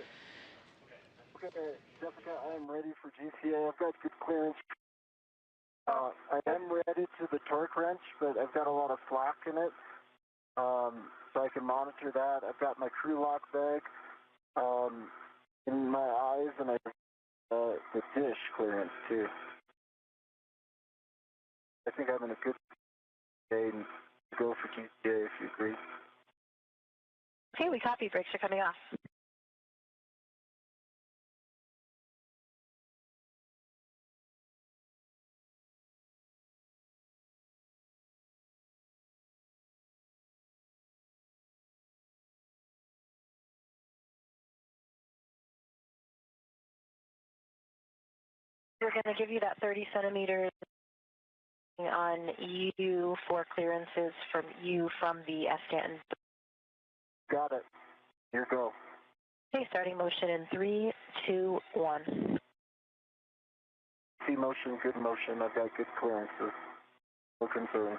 Okay, Jessica, I am ready for GCA. I've got good clearance. I am ready to the torque wrench, but I've got a lot of slack in it, so I can monitor that. I've got my crew lock bag in my eyes, and I have the dish clearance, too. I think I'm in a good state and go for GCA if you agree. Okay, we copy. Brakes are coming off. We're going to give you that 30 centimeters on you for clearances from you from the SCAN. Got it. Here go. Okay, starting motion in 3, 2, 1. See motion, good motion. I've got good clearances. No concern.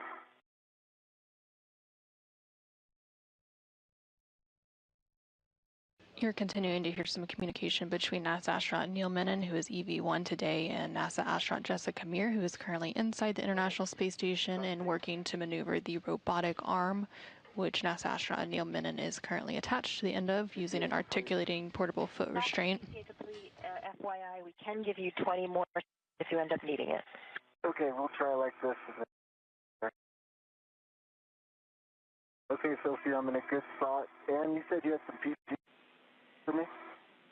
You're continuing to hear some communication between NASA astronaut Neil Menon, who is EV1 today, and NASA astronaut Jessica Meir, who is currently inside the International Space Station and working to maneuver the robotic arm, which NASA astronaut Neil Menon is currently attached to the end of using an articulating portable foot restraint. FYI, we can give you 20 more if you end up needing it. Okay, we'll try like this. Okay, Sophie, I'm in a good spot. And you said you had some PG for me?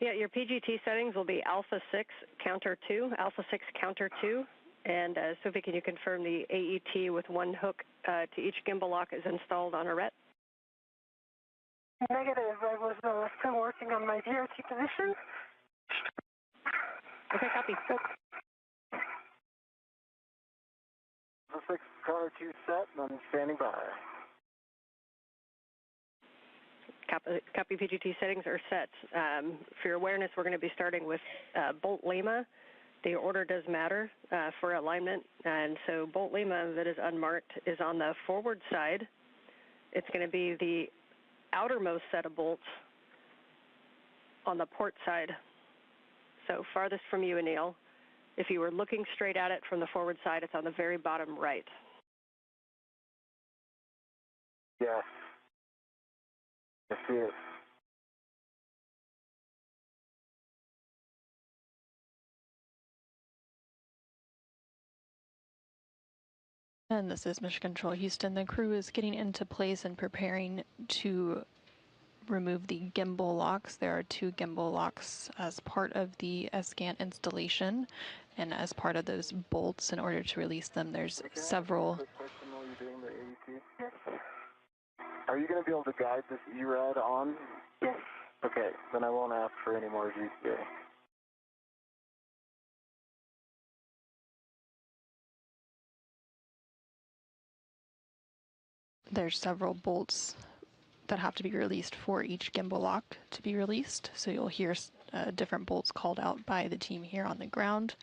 Yeah, your PGT settings will be Alpha 6 Counter 2, Alpha 6 Counter 2. And Sophie, can you confirm the AET with one hook to each gimbal lock is installed on a RET? Negative. I was still working on my DRT position. Okay, copy. The 6 Counter 2 set, and I'm standing by. Copy PGT settings are set. For your awareness, we're going to be starting with Bolt Lima. The order does matter for alignment, and so Bolt Lima that is unmarked is on the forward side. It's going to be the outermost set of bolts on the port side, so farthest from you, Anil. If you were looking straight at it from the forward side, it's on the very bottom right. Yeah. I see it. And this is Mission Control Houston. The crew is getting into place and preparing to remove the gimbal locks. There are 2 gimbal locks as part of the S-Gant installation, and as part of those bolts, in order to release them, there's several. Quick question while you're doing the AET. Yes. Are you going to be able to guide this ERAD on? Yes. Okay, then I won't ask for any more GPA. There's several bolts that have to be released for each gimbal lock to be released, so you'll hear different bolts called out by the team here on the ground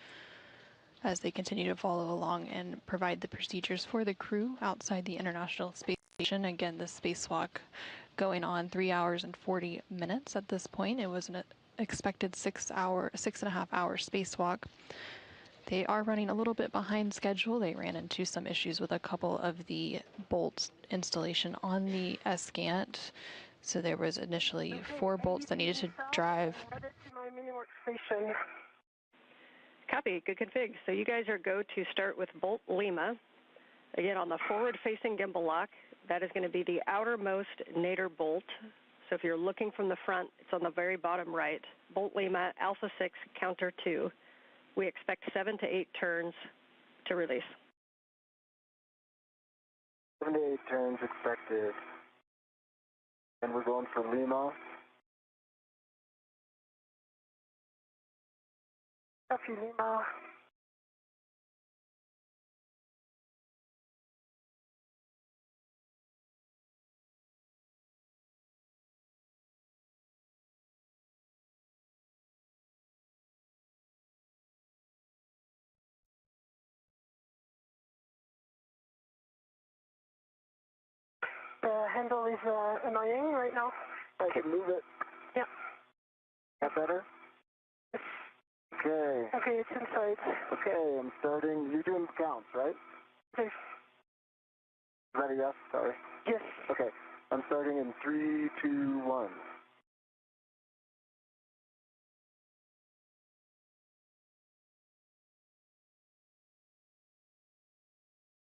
as they continue to follow along and provide the procedures for the crew outside the International Space Station. Again, the spacewalk going on 3 hours and 40 minutes at this point. It was an expected 6.5-hour spacewalk. They are running a little bit behind schedule. They ran into some issues with a couple of the bolts installation on the S-Gant. So there was initially 4 bolts that needed to drive. Copy, good config. So you guys are go to start with Bolt Lima. Again, on the forward-facing gimbal lock, that is going to be the outermost nadir bolt. So if you're looking from the front, it's on the very bottom right. Bolt Lima, Alpha 6, Counter 2. We expect 7 to 8 turns to release. 7 to 8 turns expected. And we're going for Lima. Copy, Lima. The handle is annoying right now. I can move it. Yeah. That better? Okay. Okay, it's inside. Okay, I'm starting. You're doing counts, right? Okay. Is that a yes? Sorry. Yes. Okay. I'm starting in 3, 2, 1.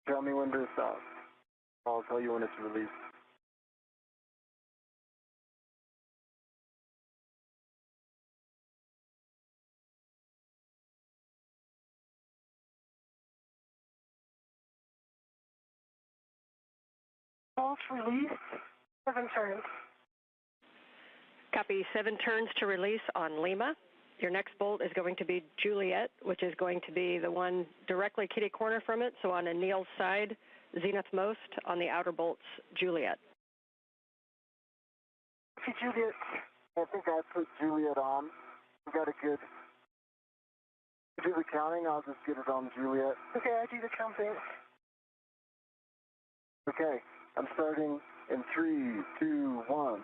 Tell me when to stop. I'll tell you when it's released. Bolts released. 7 turns. Copy, 7 turns to release on Lima. Your next bolt is going to be Juliet, which is going to be the one directly kitty corner from it. So on Anil's side, zenith most, on the outer bolts, Juliet. Okay, Juliet. I think I put Juliet on. We got a good... Do the counting, I'll just get it on Juliet. Okay, I do the counting. Okay, I'm starting in 3, 2, 1.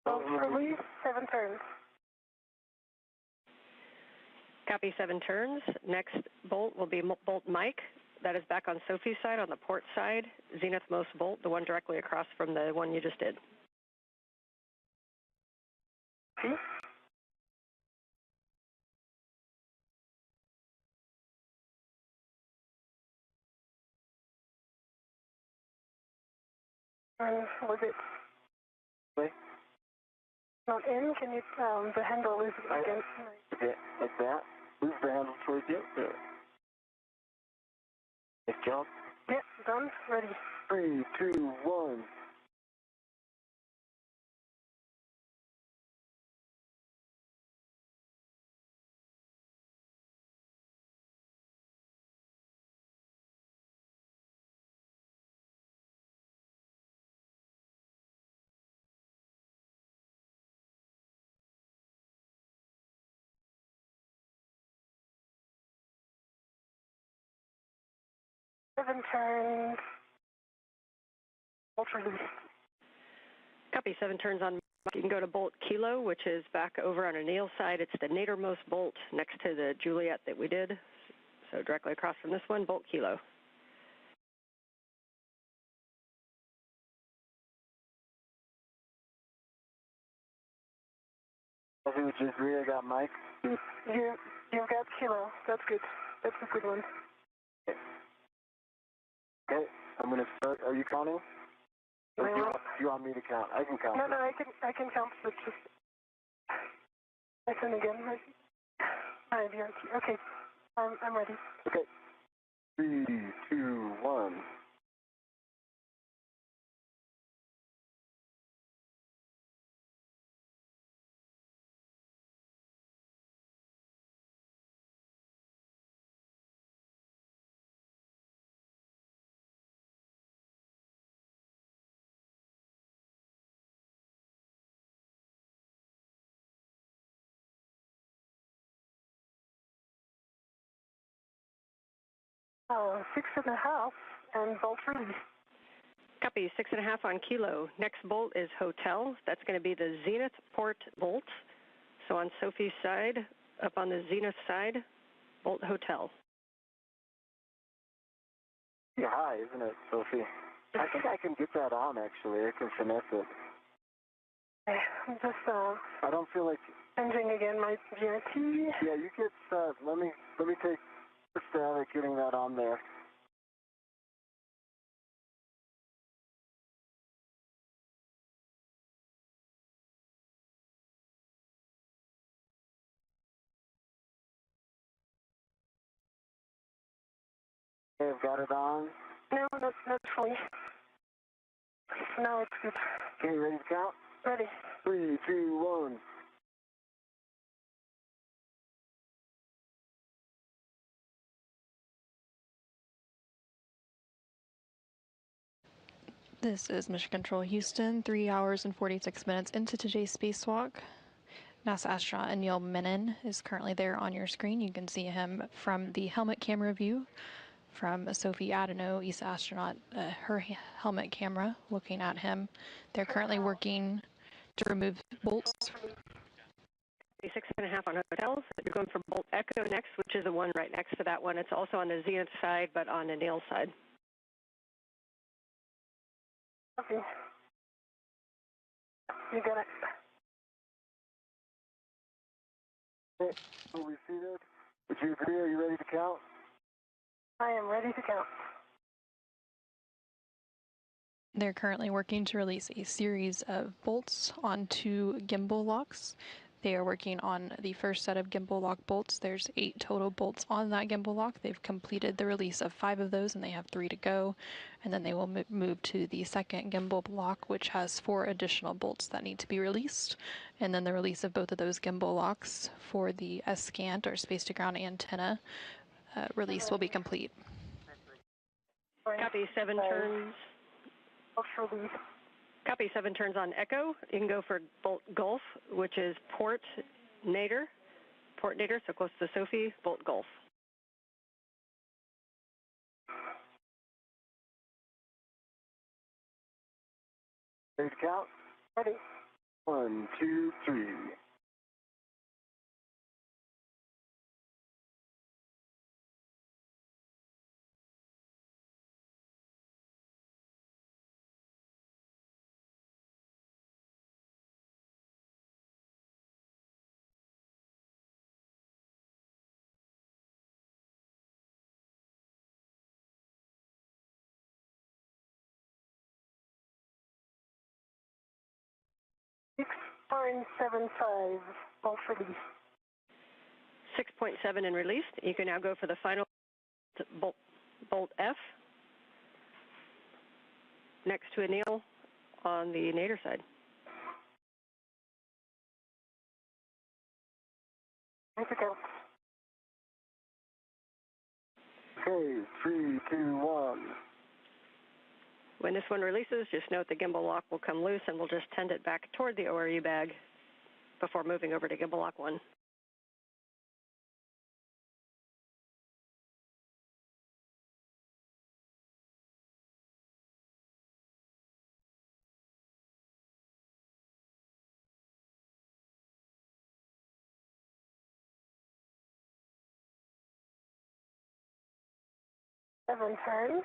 Bolt release, 7 turns. Copy, 7 turns. Next bolt will be bolt Mike. That is back on Sophie's side, on the port side. Zenith most bolt, the one directly across from the one you just did. See? And was it not in? Can you, the handle is against my... Like that? Move the handle towards you. It's jump. Yeah, done, ready. 3, 2, 1. Seven turns. Bolt release. Copy, 7 turns on Mike. You can go to bolt Kilo, which is back over on Anil's side. It's the nadermost bolt next to the Juliet that we did. So directly across from this one, bolt Kilo. Which is rear got Mike. You've got Kilo. That's good. That's a good one. Okay, I'm going to start. Are you counting? Or do you want me to count? I can count. No, I can count, but just... Listen again. I have your... Okay, I'm ready. Okay. 3, 2, 1. Oh, 6.5 and bolt release. Copy, 6.5 on Kilo. Next bolt is Hotel. That's going to be the Zenith port bolt. So on Sophie's side, up on the Zenith side, bolt Hotel. Yeah, high, isn't it, Sophie? I think I can get that on, actually. I can finesse it. I'm just, I don't feel like... changing again my GRT. Yeah, you get set. Let me take a stab at getting that on there. Okay, I've got it on. No, not fully. Now it's good. Okay, ready to count? Ready. 3, 2, 1. This is Mission Control Houston, 3 hours and 46 minutes into today's spacewalk. NASA astronaut Anil Menon is currently there on your screen. You can see him from the helmet camera view from Sophie Adano, ESA astronaut, her helmet camera looking at him. They're currently working to remove bolts. 6.5 on Hotels. You're going for bolt Echo next, which is the one right next to that one. It's also on the Zenith side, but on the Anil side. Okay. You got it. Okay, so we see that. Would you agree? Are you ready to count? I am ready to count. They're currently working to release a series of bolts onto gimbal locks. They are working on the first set of gimbal lock bolts. There's 8 total bolts on that gimbal lock. They've completed the release of 5 of those and they have 3 to go. And then they will move to the second gimbal lock, which has 4 additional bolts that need to be released. And then the release of both of those gimbal locks for the SCANT, or space to ground antenna, release will be complete. Copy, 7 turns. Release. Copy, 7 turns on Echo. You can go for bolt Gulf, which is port Nader. Port Nader, so close to Sophie, bolt Gulf. Ready to count? Ready. 1, 2, 3. Fine 7.5, bolt release. 6.7 and released. You can now go for the final bolt F next to Anil on the nadir side. Thank you, Cal. Okay, 3, 2, 1. When this one releases, just note the gimbal lock will come loose and we'll just tend it back toward the ORU bag before moving over to gimbal lock 1. Seven turns.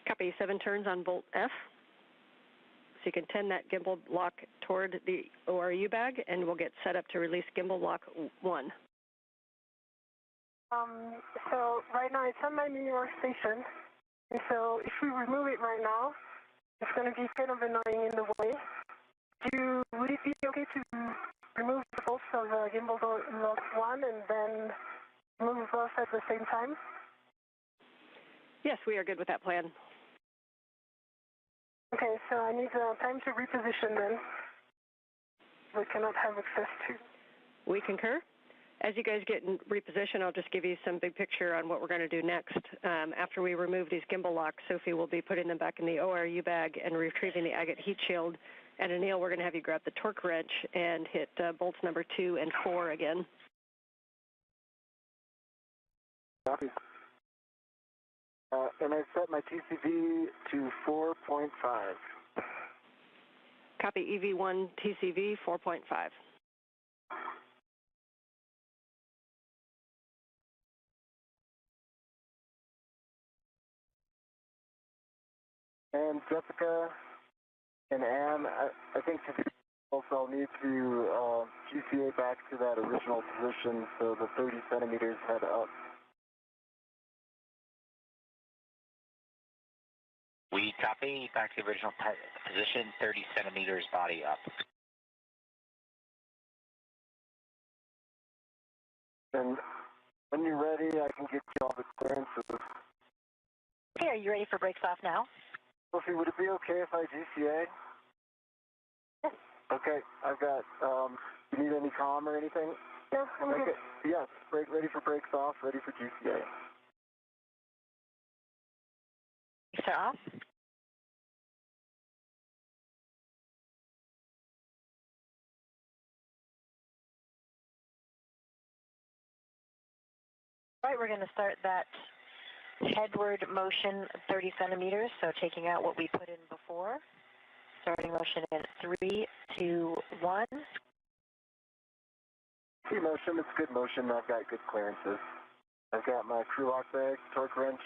Copy, 7 turns on bolt F. So you can tend that gimbal lock toward the ORU bag and we'll get set up to release gimbal lock 1. So right now it's on my mini workstation. And so if we remove it right now, it's going to be kind of annoying in the way. Would it be okay to remove the bolts of gimbal lock 1 and then move both at the same time? Yes, we are good with that plan. Okay, so I need time to reposition then. We cannot have access to. We concur. As you guys get in reposition, I'll just give you some big picture on what we're going to do next. After we remove these gimbal locks, Sophie will be putting them back in the ORU bag and retrieving the agate heat shield. And Anil, we're going to have you grab the torque wrench and hit bolts number 2 and 4 again. Copy. And I set my TCV to 4.5. Copy, EV1 TCV 4.5. And Jessica and Anne, I think to do also I'll need to GCA back to that original position, so the 30 centimeters head up. We copy, back to the original position, 30 centimeters body up. And when you're ready, I can get you all the clearances. Okay, are you ready for brakes off now? Sophie, would it be okay if I GCA? Yes. Okay, I've got, you need any comm or anything? No, I'm okay. good. Yes, ready for brakes off, ready for GCA. Brakes are off. All right, we're going to start that headward motion 30 centimeters, so taking out what we put in before. Starting motion in 3, 2, 1. Free motion, it's good motion. I've got good clearances. I've got my crew lock bag, torque wrench,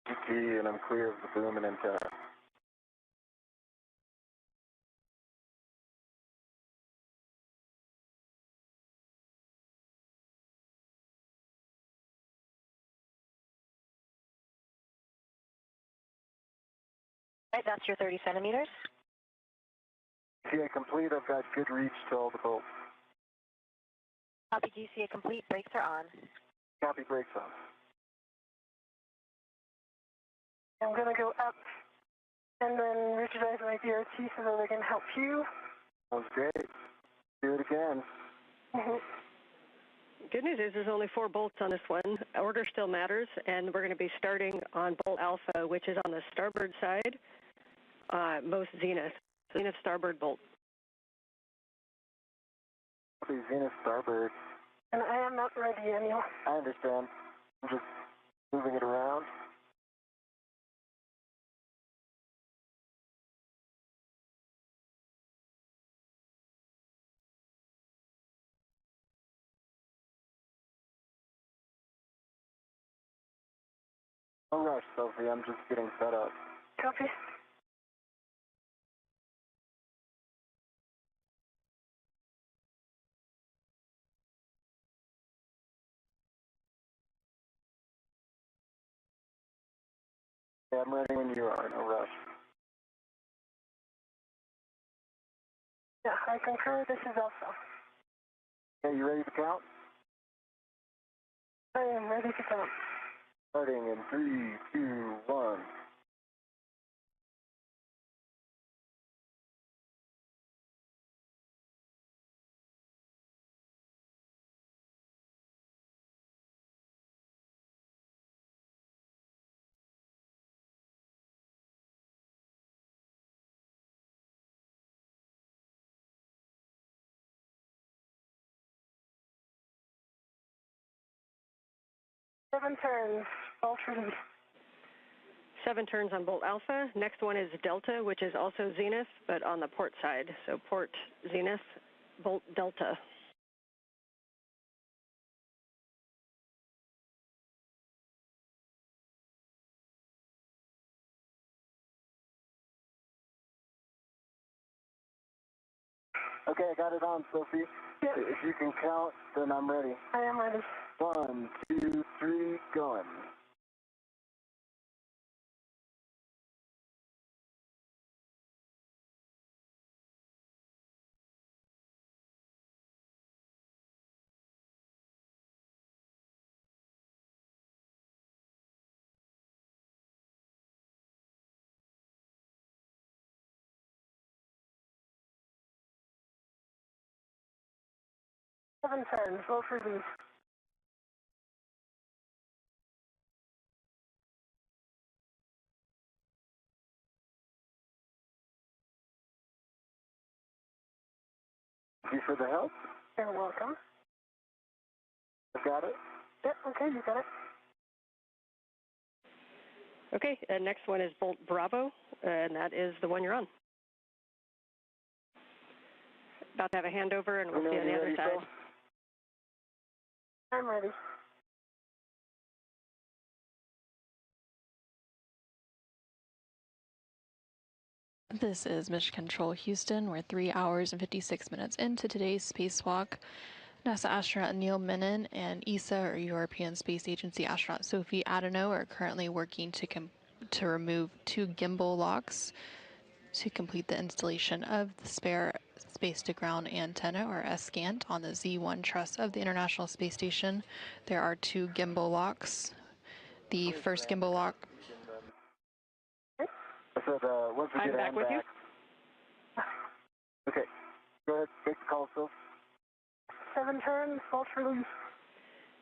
GT, and I'm clear of the boom and antenna. All right, that's your 30 centimeters. GCA complete, I've got good reach to all the bolts. Copy, GCA complete, brakes are on. Copy, brakes on. I'm going to go up and then re-energize my DRT so that I can help you. Sounds great. Do it again. Good news is there's only 4 bolts on this one. Order still matters, and we're going to be starting on bolt alpha, which is on the starboard side, most zenith starboard bolt. Copy, zenith starboard. And I am not ready, Anil. I understand. I'm just moving it around. No rush, Sophie. I'm just getting set up. Copy. Yeah, I'm ready when you are. No rush. Yeah, I concur. This is Alpha. Okay, you ready to count? I am ready to count. Starting in 3, 2, 1. Seven turns. Bolt release. 7 turns on Bolt Alpha. Next one is Delta, which is also Zenith, but on the port side. So port Zenith, Bolt Delta. Okay, I got it on, Sophie. Yep. If you can count, then I'm ready. I am ready. 1, 2, 3, going. Seven turns. Bolt release. Thank you for the help. You're welcome. I got it. Yep, okay, you got it. Okay, next one is Bolt Bravo, and that is the one you're on. About to have a handover, and we'll see on the other side. I'm ready. This is Mission Control Houston. We're 3 hours and 56 minutes into today's spacewalk. NASA astronaut Neil Menon and ESA, or European Space Agency astronaut Sophie Adano, are currently working to remove 2 gimbal locks to complete the installation of the spare space-to-ground antenna, or SCANT, on the Z1 truss of the International Space Station. There are 2 gimbal locks. The first gimbal lock... I said, once we I'm get back with you. Okay, go ahead, make the call, Phil. 7 turns. Bolt release.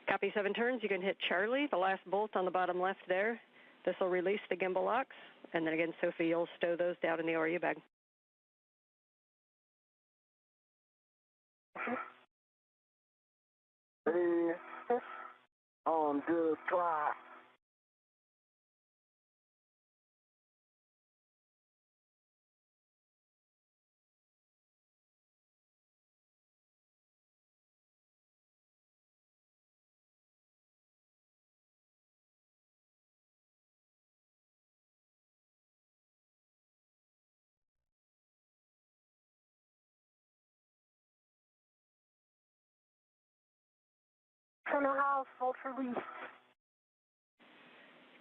Copy 7 turns. You can hit Charlie, the last bolt on the bottom left there. This will release the gimbal locks. And then again, Sophie, you'll stow those down in the ORU bag. Ready, on the clock. Center house. Bolt release.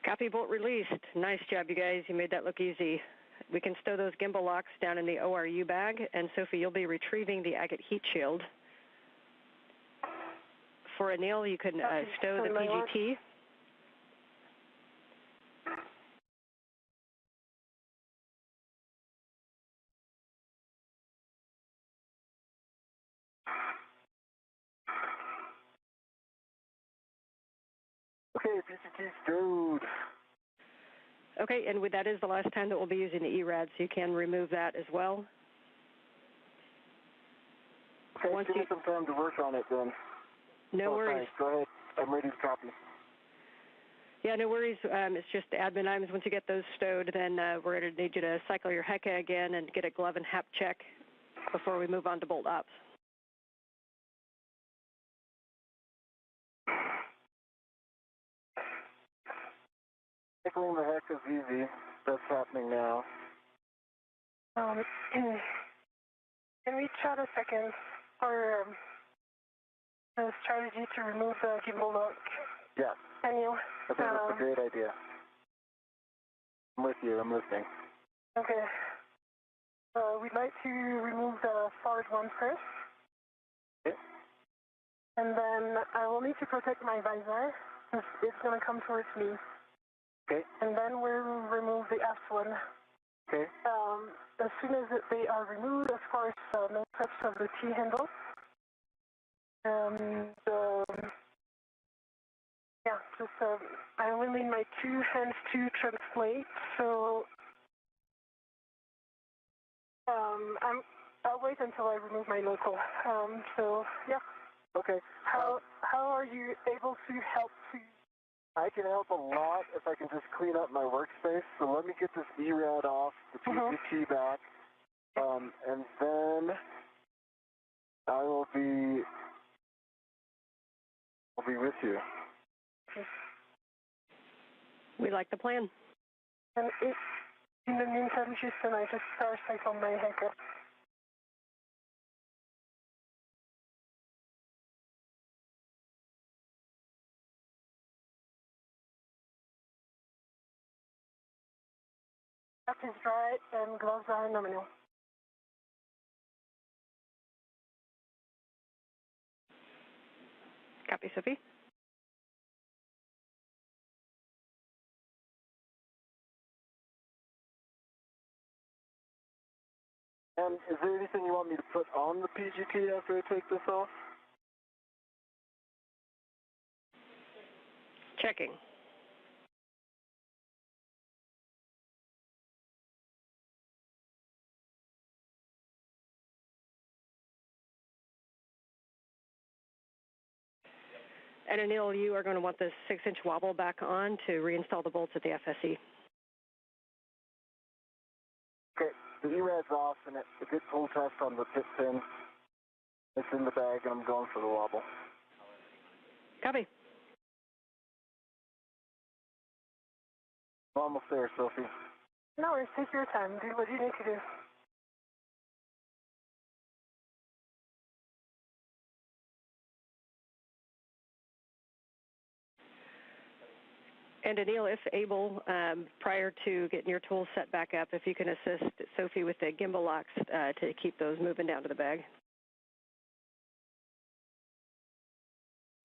Copy, bolt released. Nice job, you guys. You made that look easy. We can stow those gimbal locks down in the ORU bag, and Sophie, you'll be retrieving the agate heat shield. For Anil, you can stow the PGT. Okay, PGT stowed. Okay, and that is the last time that we'll be using the ERAD, so you can remove that as well. Okay, give me some time to work on it then. No worries. Thanks. Go ahead. I'm ready to copy. Yeah, no worries. It's just admin items. Once you get those stowed, then we're going to need you to cycle your HECA again and get a glove and HAP check before we move on to bolt ops. Cycling the heck is easy. That's happening now. Can we chat a second for the strategy to remove the gimbal lock? Yes. Can you? I think that's a great idea. I'm with you. I'm listening. Okay. We'd like to remove the forward one first. Okay. And then I will need to protect my visor. It's going to come towards me. Okay. And then we'll remove the aft one. Okay. As soon as they are removed, of course, no touch of the T-handle. Yeah, just I only need my two hands to translate, so I'll wait until I remove my local. So yeah. Okay. How are you able to help to? I can help a lot if I can just clean up my workspace. So let me get this ERAD off, the PGT back, and then I'll be with you. We like the plan. And in the meantime, Houston, I just cycled my haircut. That is dry and gloves are nominal. Copy, Sophie. And is there anything you want me to put on the PGT after I take this off? Checking. And Anil, you are going to want this 6-inch wobble back on to reinstall the bolts at the FSE. Okay, the ERAD's off and it did pull test on the tip pin. It's in the bag and I'm going for the wobble. Copy. I'm almost there, Sophie. No worries, take your time. Do what you need to do. And Anil, if able, prior to getting your tools set back up, if you can assist Sophie with the gimbal locks to keep those moving down to the bag.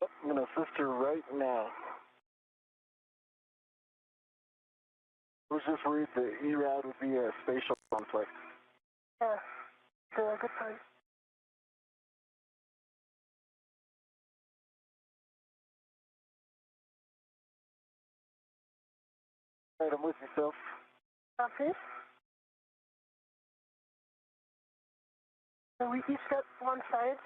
I'm going to assist her right now. I was just worried the ERAD would be a spatial conflict. Yeah, good point. All right, I'm with you, Soph. Copy. So we each got one side.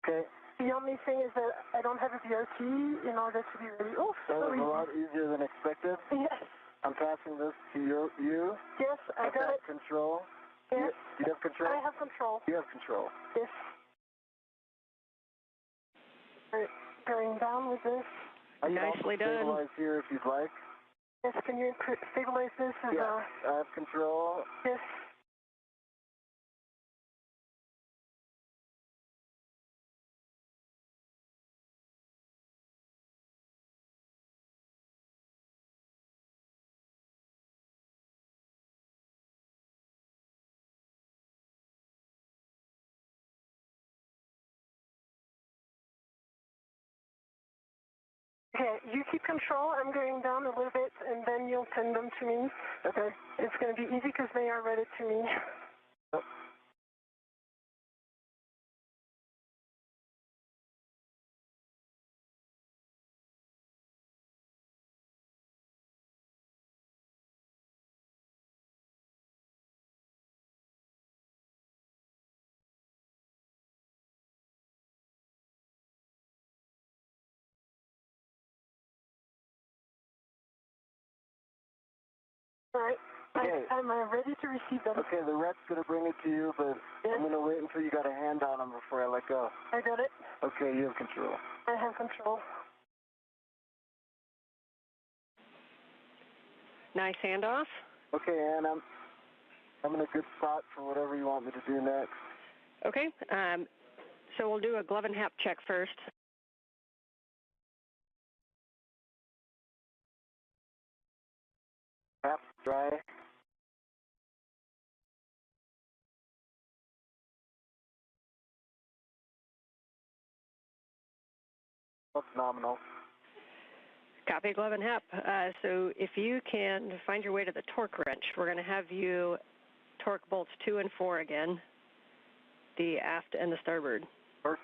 Okay. The only thing is that I don't have a VRT in order to be ready. Oh, that was sorry. a lot easier than expected. Yes. I'm passing this to you. Yes, I got it. Control. Yes. You have control? I have control. You have control. Yes. All right, going down with this. I can Nicely also done. stabilize here if you'd like. Yes, can you stabilize this? As Yeah, I have control. Yes. Okay, you keep control. I'm going down a little bit, and then you'll send them to me. Okay. It's going to be easy because they are ready to me. Yep. All right. Okay. I'm ready to receive them. Okay, the rep's going to bring it to you, but Yes. I'm going to wait until you got a hand on them before I let go. I got it. Okay, you have control. I have control. Nice handoff. Okay, Ann, I'm in a good spot for whatever you want me to do next. Okay, so we'll do a glove and hap check first. Hap's dry. Looks nominal. Copy, glove and hap. So if you can find your way to the torque wrench, we're going to have you torque bolts 2 and 4 again, the aft and the starboard. Torque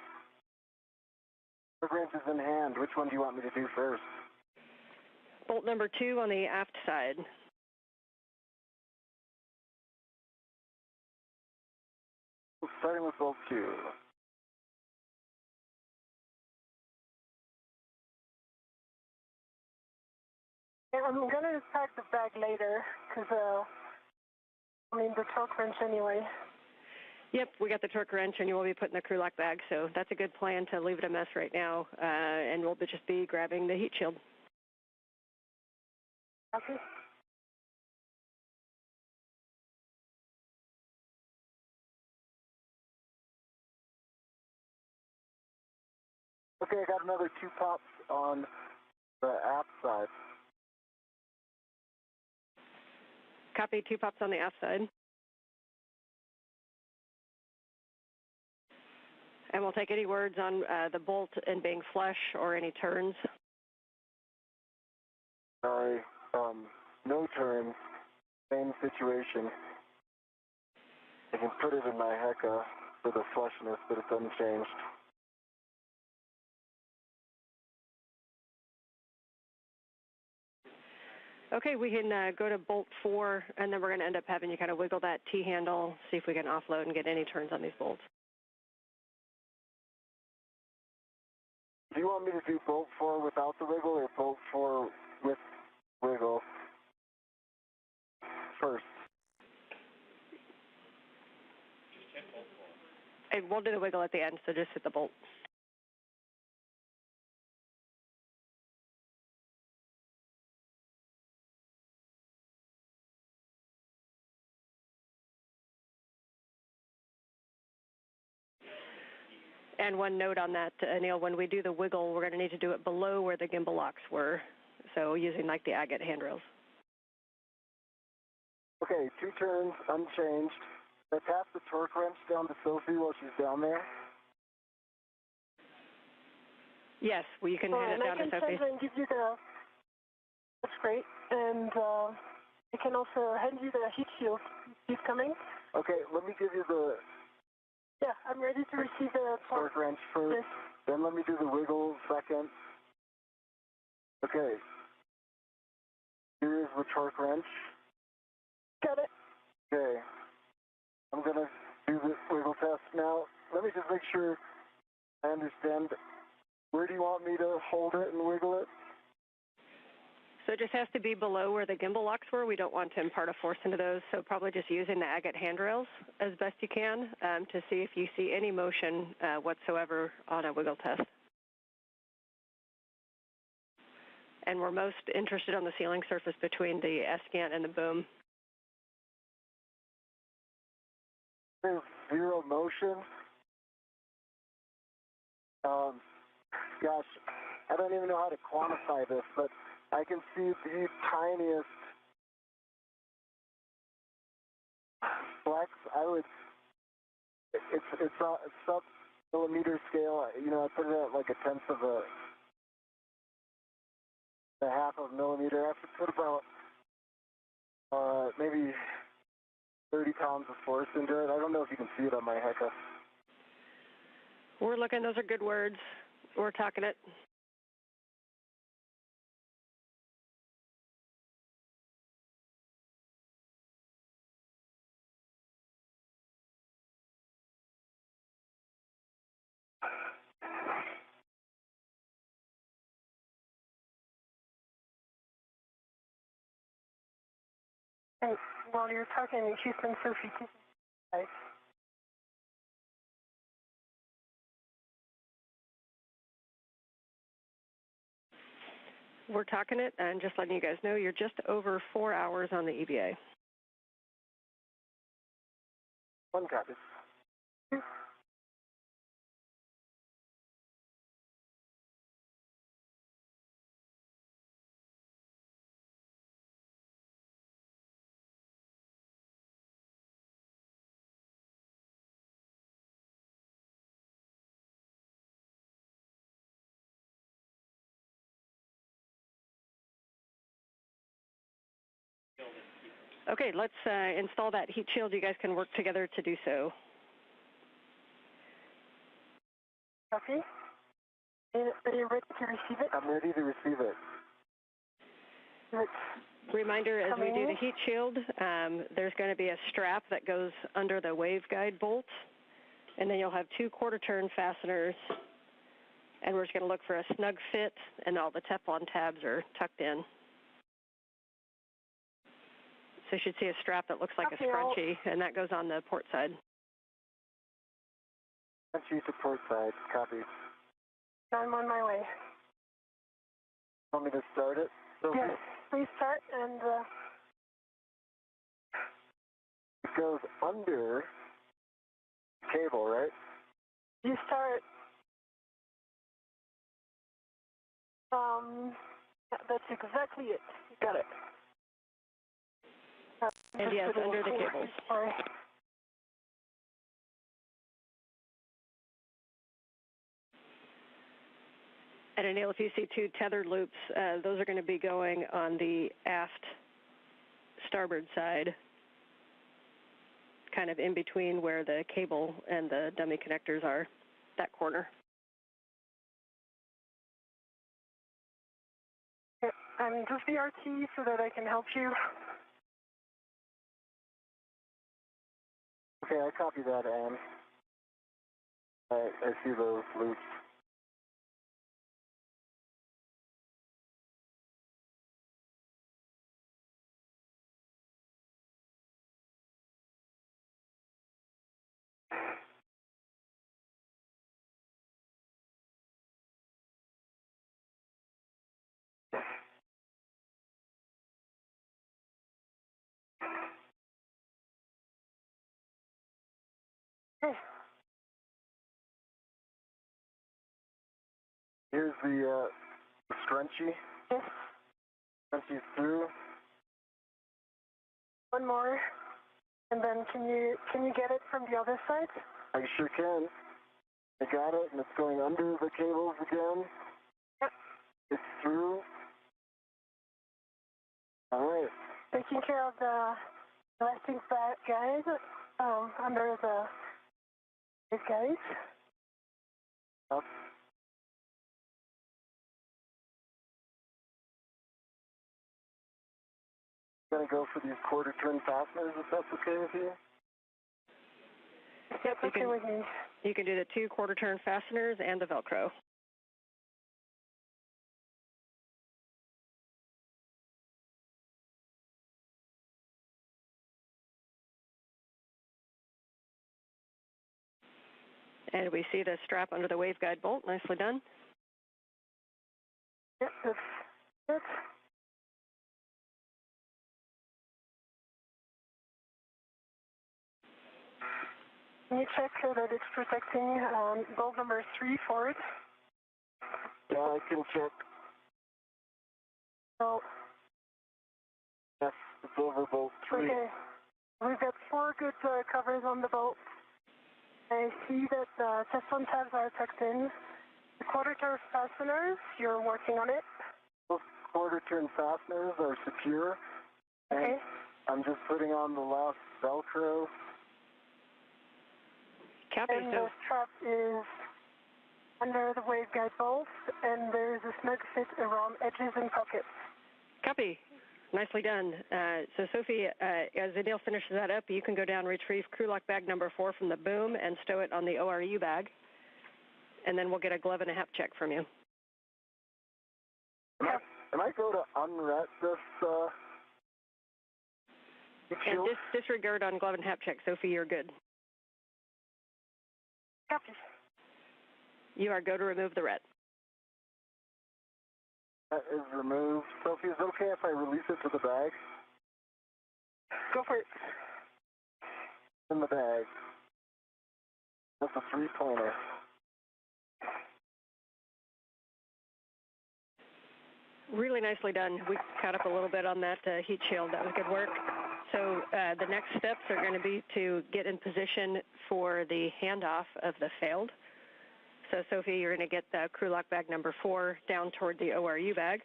wrench is in hand. Which one do you want me to do first? Bolt number 2 on the aft side. Starting with bolt 2. Yeah, I'm going to pack the bag later, because, the torque wrench anyway. Yep, we got the torque wrench, and you will be putting the crew lock bag, so that's a good plan to leave it a mess right now, and we'll just be grabbing the heat shield. Okay. Okay, I got another 2 pops on the aft side. Copy, 2 pops on the aft side. And we'll take any words on the bolt and being flush or any turns. Sorry, no turn, same situation. I can put it in my HECA for the flushness, but it's unchanged. Okay, we can go to bolt 4, and then we're going to end up having you kind of wiggle that T-handle, see if we can offload and get any turns on these bolts. Do you want me to do bolt 4 without the wiggle or bolt 4 with wiggle first? And we'll do the wiggle at the end, so just hit the bolt. And one note on that, Neil, when we do the wiggle, we're going to need to do it below where the gimbal locks were, so using like the agate handrails. Okay, 2 turns, unchanged. I tap the torque wrench down to Sophie while she's down there. Yes, well, you can hand it down to Sophie. I can send and give you the... That's great. And I can also hand you the heat shield. He's coming. Okay, let me give you the... Yeah, I'm ready to receive the torque wrench first. Yes. Then let me do the wiggle second. Okay. Here is the torque wrench. Got it. Okay. I'm going to do the wiggle test now. Let me just make sure I understand. Where do you want me to hold it and wiggle it? So it just has to be below where the gimbal locks were. We don't want to impart a force into those, so probably just using the agate handrails as best you can to see if you see any motion whatsoever on a wiggle test. And we're most interested on the sealing surface between the Escant and the boom. There's 0 motion. Gosh, I don't even know how to quantify this, but I can see the tiniest flex. It's a sub-millimeter scale. I put it at like a tenth of a half of a millimeter. I have to put about maybe 30 pounds of force into it. I don't know if you can see it on my HECA. We're looking. Those are good words. We're talking it. Hey, while you're talking, Houston, Sophie, guys. we're talking it, and just letting you guys know, you're just over 4 hours on the EVA. 1 copy. Okay, let's install that heat shield. You guys can work together to do so. Copy. Are you ready to receive it? I'm ready to receive it. Reminder, as we do the heat shield, there's going to be a strap that goes under the waveguide bolt, and then you'll have 2 quarter-turn fasteners, and we're just going to look for a snug fit, and all the Teflon tabs are tucked in. So you should see a strap that looks like a scrunchie, and that goes on the port side. Scrunchie to port side. Copy. I'm on my way. Want me to start it? Yes, please start, and it goes under cable, right? you start. That's exactly it. You got it. And yes, under the cables. Sorry. And Anil, if you see 2 tethered loops, those are going to be going on the aft starboard side, kind of in between where the cable and the dummy connectors are, that corner. Just the RT so that I can help you. Okay, I copy that, Ann. I see those loops. Here's the scrunchie. Yes. Scrunchie's through. One more, and then can you get it from the other side? I sure can. I got it, and it's going under the cables again. Yep. It's through. All right. Taking care of the elastic guys under these guys. Up. Gonna go for these quarter-turn fasteners, if that's okay with you. That's okay with me. You can do the 2 quarter-turn fasteners and the Velcro. And we see the strap under the waveguide bolt. Nicely done. Yep, that's it. Can you check that it's protecting bolt number 3 forward? Yeah, I can check. So, yes, it's over bolt 3. Okay. We've got 4 good covers on the bolt. I see that the Teflon tabs are tucked in. The quarter-turn fasteners, you're working on it. Those quarter-turn fasteners are secure. Okay. I'm just putting on the last Velcro. Copy. And the strap is under the waveguide bolts, and there's a snug fit around edges and pockets. Copy. Nicely done. So, Sophie, as Anil finishes that up, you can go down and retrieve crew lock bag number 4 from the boom and stow it on the ORU bag. And then we'll get a glove and a hap check from you. Can I go to unret this and disregard on glove and hap check. Sophie, you're good. Copy. You are go to remove the ret. That is removed. Sophie, is it okay if I release it to the bag? Go for it. In the bag. That's a three-pointer. Really nicely done. We caught up a little bit on that heat shield. That was good work. So the next steps are going to be to get in position for the handoff of the failed. So Sophie, you're going to get the crew lock bag number 4 down toward the ORU bag.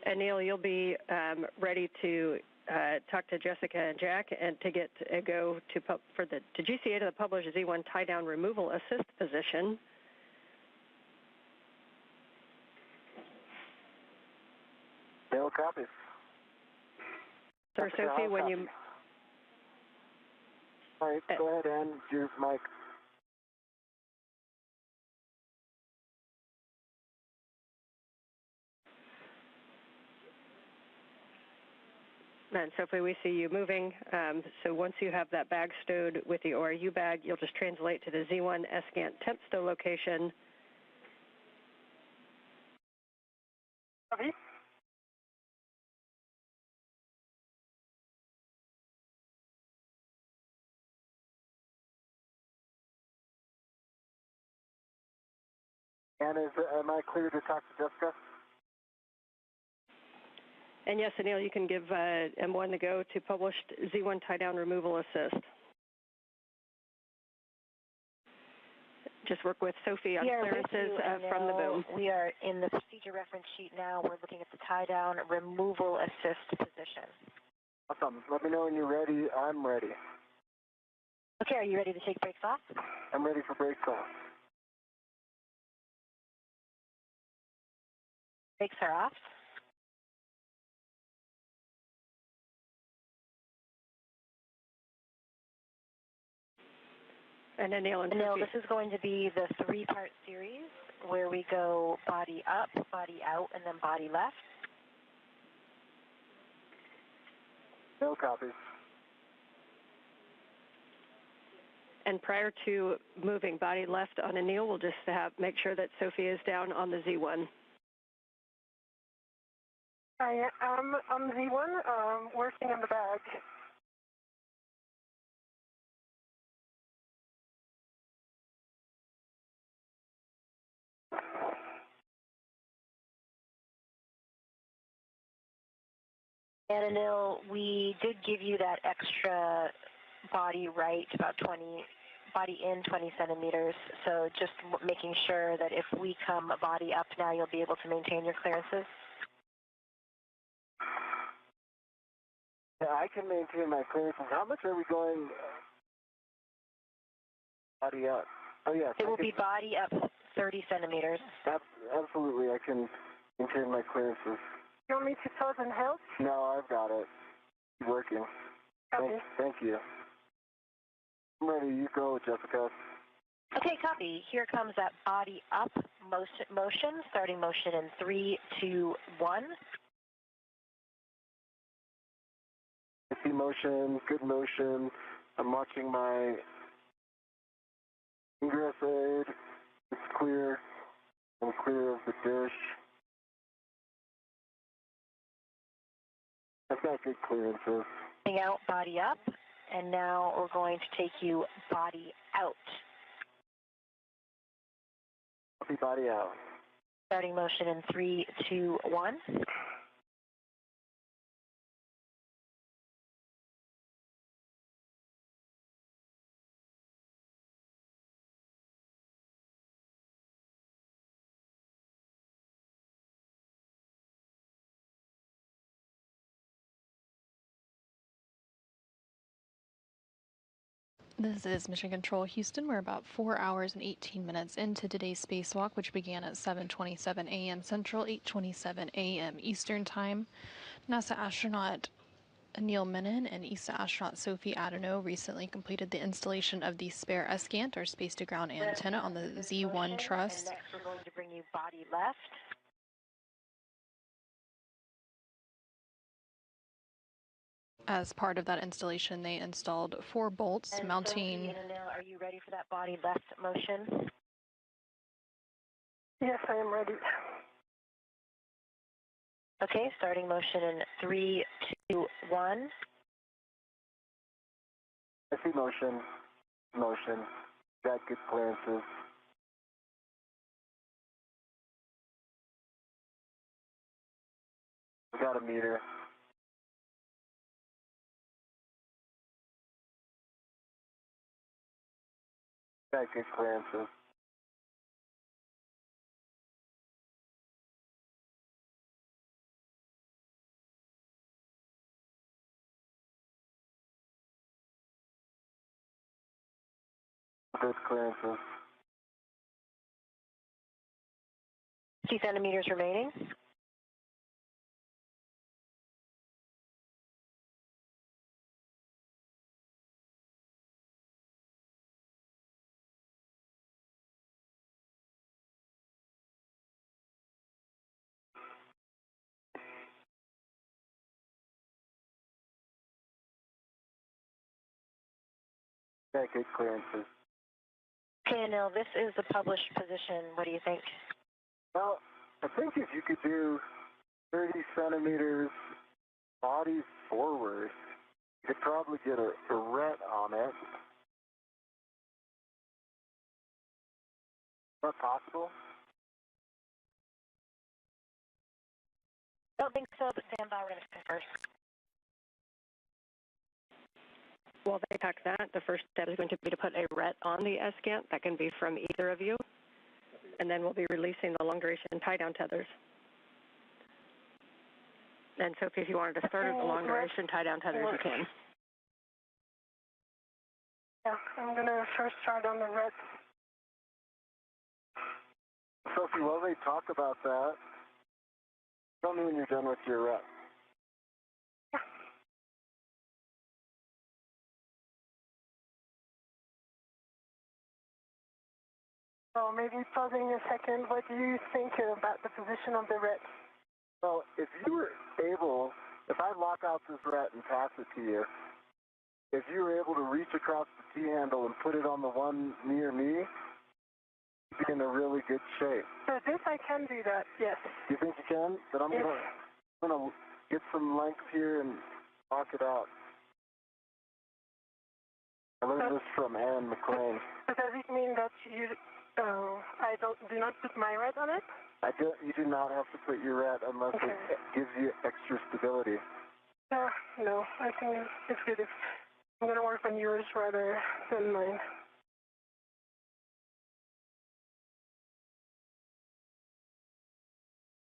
And Neil, you'll be ready to talk to Jessica and Jack and to get a go for the GCA to the published Z1 tie-down removal assist position. No copies. Sir Sophie, when you... All right, go ahead and use Mike. And Sophie, we see you moving. So once you have that bag stowed with the ORU bag, you'll just translate to the Z1 Escant temp stow location. Copy. And am I clear to talk to Jessica? And yes, Anil, you can give M1 the go to published Z1 tie-down removal assist. Just work with Sophie on clearances from the boom. We are in the procedure reference sheet now. We're looking at the tie-down removal assist position. Awesome. Let me know when you're ready. I'm ready. Okay, are you ready to take brakes off? I'm ready for brakes off. Brakes are off. And Anil and Anil, Sophie. this is going to be the 3-part series where we go body up, body out, and then body left. No copies. And prior to moving body left on Anil, we'll just make sure that Sophie is down on the Z1. I am on Z1, working on the bag. And Anil, we did give you that extra body right, about body in 20 centimeters. So just making sure that if we come body up now, you'll be able to maintain your clearances. Yeah, I can maintain my clearances. How much are we going body up? Oh, yes. It will be body up 30 centimeters. Absolutely, I can maintain my clearances. You want me to pause and help? No, I've got it. Working. Okay. Thank you. I'm ready. You go, Jessica. Okay, copy. Here comes that body up motion, starting motion in 3, 2, 1. I see motion, good motion. I'm watching my ingress aid. It's clear. I'm clear of the dish. I've got good clearances. Out, body up, and now we're going to take you body out. Body out. Starting motion in 3, 2, 1. This is Mission Control Houston. We're about 4 hours and 18 minutes into today's spacewalk, which began at 7:27 a.m. Central, 8:27 a.m. Eastern Time. NASA astronaut Neil Menon and ESA astronaut Sophie Adenau recently completed the installation of the spare Escant, or space-to-ground antenna, on the Z1 truss. And next we're going to bring you body left. As part of that installation, they installed 4 bolts and mounting... Sophie and Anil, are you ready for that body left motion? Yes, I am ready. Okay, starting motion in 3, 2, 1. I see motion. Motion. Got good clearances. Got a meter. Got good clearances. Good clearances. 2 centimeters remaining. Got good clearances. Okay, Anil, this is the published position. What do you think? Well, I think if you could do 30 centimeters body forward, you could probably get a ret on it. Is that possible? Don't think so, but stand by. We're going to confirm. While they pack that, the first step is going to be to put a ret on the SCANT. That can be from either of you. And then we'll be releasing the long-duration tie-down tethers. And Sophie, if you wanted to start the long-duration tie-down tethers, you can. Yeah, I'm going to first start on the ret. Sophie, while they talk about that, tell me when you're done with your ret. So maybe pausing a second, what do you think about the position of the ret? Well, if you were able, if I lock out this ret and pass it to you, if you were able to reach across the T-handle and put it on the one near me, you'd be in a really good shape. So this I can do that, yes. You think you can? But I'm Yes. gonna get some length here and lock it out. I learned this from Anne McLean. So does it mean that you, I do not put my ret on it? You do not have to put your ret unless Okay. it gives you extra stability. No, I think it's good if I'm going to work on yours rather than mine.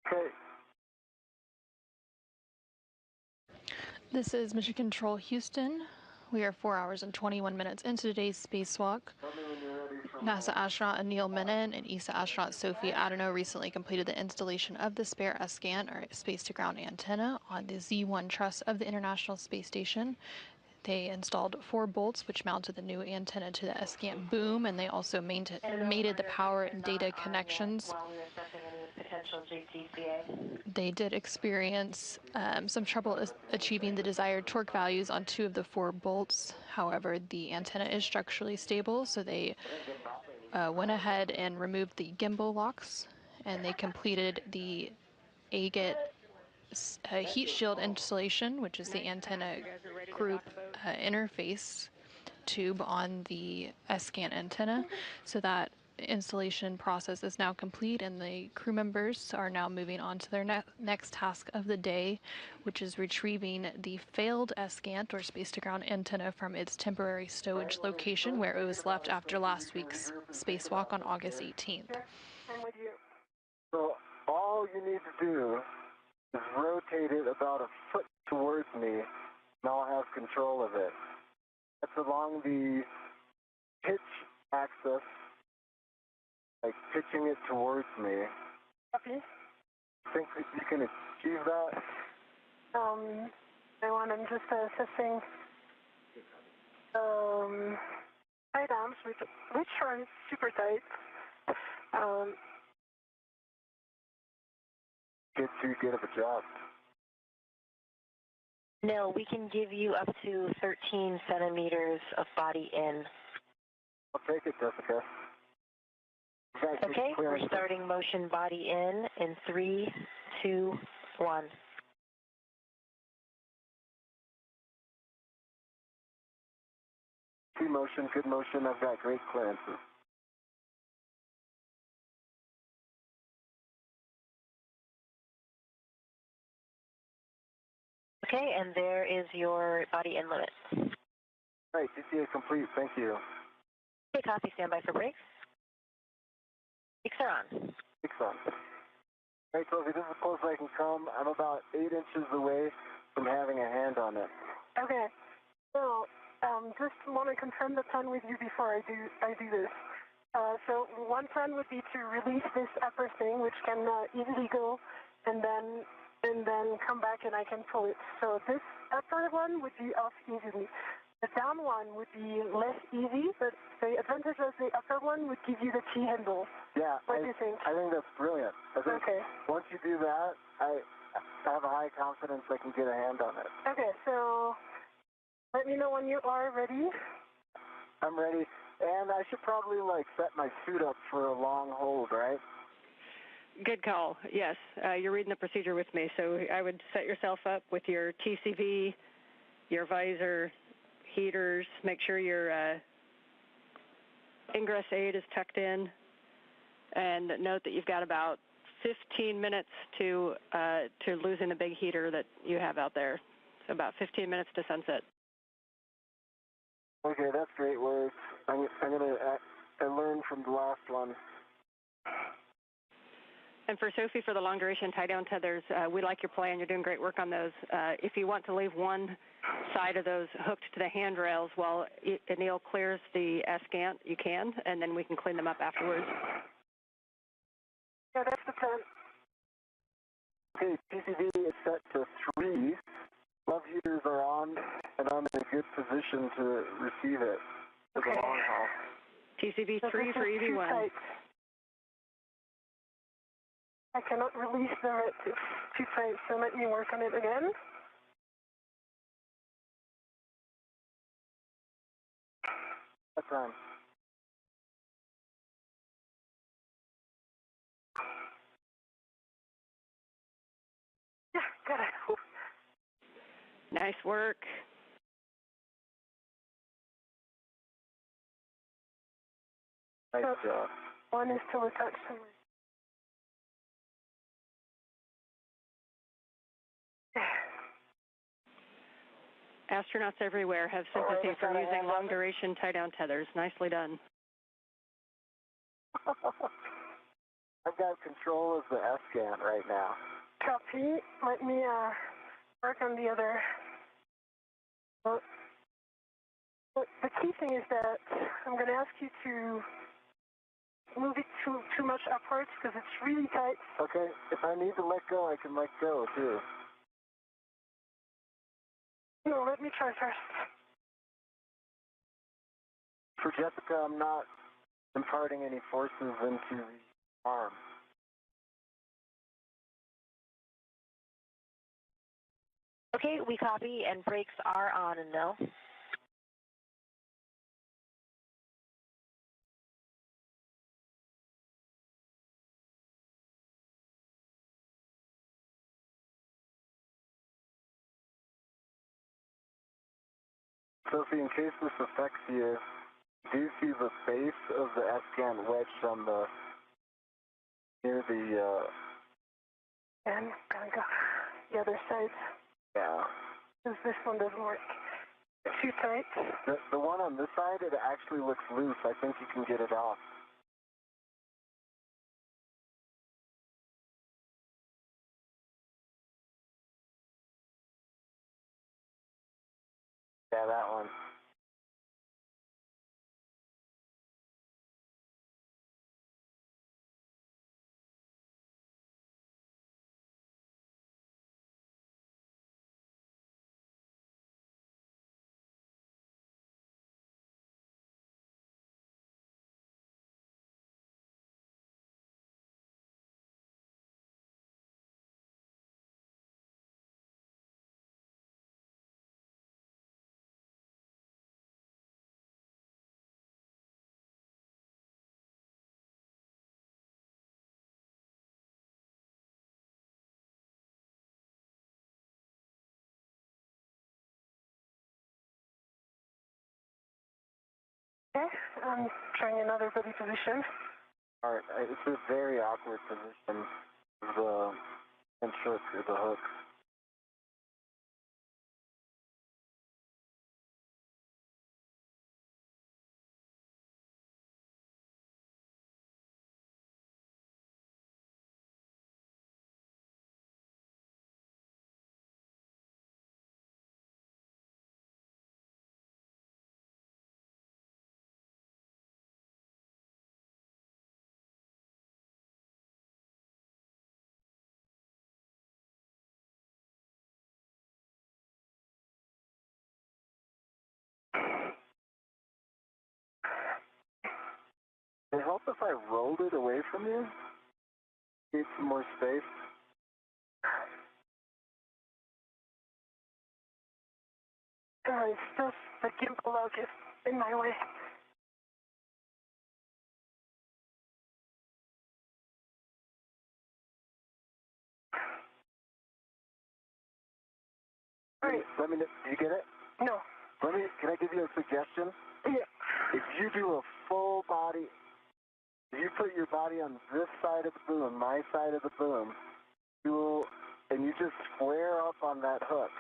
Okay. This is Mission Control Houston. We are 4 hours and 21 minutes into today's spacewalk. NASA astronaut Anil Menon and ESA astronaut Sophie Adenau recently completed the installation of the spare SCANT, or space-to-ground antenna, on the Z1 truss of the International Space Station. They installed 4 bolts, which mounted the new antenna to the SCANT boom, and they also mated the power and data connections. They did experience some trouble achieving the desired torque values on 2 of the 4 bolts. However, the antenna is structurally stable, so they went ahead and removed the gimbal locks, and they completed the agate heat shield installation, which is the antenna group interface tube on the SCANT antenna. So that installation process is now complete, and the crew members are now moving on to their next task of the day, which is retrieving the failed SCANT, or space-to-ground antenna, from its temporary stowage location where it was left after last week's spacewalk on August 18th. I'm with you. So all you need to do is rotate it about a foot towards me, and I'll have control of it. That's along the pitch axis, like pitching it towards me. Copy. Think that you can achieve that? I'm just assessing tight arms, which are super tight. Get too good of a job. No, we can give you up to 13 centimeters of body in. I'll take it, Jessica. Okay, we're starting motion body in 3, 2, 1. Motion, good motion. I've got great clearances. Okay, and there is your body in limit. All right, DCA complete. Thank you. Okay, copy. Stand by for brakes. Brakes are on. Brakes on. All right, Sophie, this is as close as I can come. I'm about 8 inches away from having a hand on it. Okay. So, just want to confirm the plan with you before I do this. So one plan would be to release this upper thing, which can easily go, and then come back and I can pull it. So this upper one would be off easily. The down one would be less easy, but the advantage of the upper one would give you the key handle. Yeah, What do you think? I think that's brilliant. I think Okay. Once you do that, I have a high confidence I can get a hand on it. Okay, so let me know when you are ready. I'm ready, and I should probably set my suit up for a long hold, right? Good call. Yes, you're reading the procedure with me, so I would set yourself up with your TCV, your visor, heaters. Make sure your ingress aid is tucked in, and note that you've got about 15 minutes to losing the big heater that you have out there. So about 15 minutes to sunset. Okay, that's great work. I learned from the last one. And for Sophie, for the long duration tie down tethers, we like your plan. You're doing great work on those. If you want to leave one side of those hooked to the handrails while Anil clears the SCANT, you can, and then we can clean them up afterwards. Yeah, that's the plan. Okay, TCV is set to 3. Love heaters are on, and I'm in a good position to receive it for the long haul. TCV So 3 this for is too EV1. tight. I cannot release the red. It's too tight, so let me work on it again. That's on. Yeah, got it. Nice work. Nice job. One is still attached to me. Astronauts everywhere have sympathy I've for got a using hand on it. long-duration tie-down tethers. Nicely done. I've got control of the SCAN right now. Copy. Let me work on the other. Well, the key thing is that I'm going to ask you to move it too much upwards because it's really tight. Okay, if I need to let go, I can let go too. No, let me try first. For Jessica, I'm not imparting any forces into the arm. Okay, we copy, and brakes are on, and no. Sophie, in case this affects you, do you see the base of the SCAN wedged on the near the And I'm going to go the other side yeah. because this one doesn't work. Too tight. The one on this side, it actually looks loose. I think you can get it off. Yeah, that one. Okay, I'm trying another body position. All right, it's a very awkward position. The hook or the hook. Would it help if I rolled it away from you? Need some more space? It's just the gimbal log is in my way. All right. Let me know. Do you get it? No. Can I give you a suggestion? Yeah. If you do a full body, if you put your body on this side of the boom, my side of the boom, and you just square up on that hook,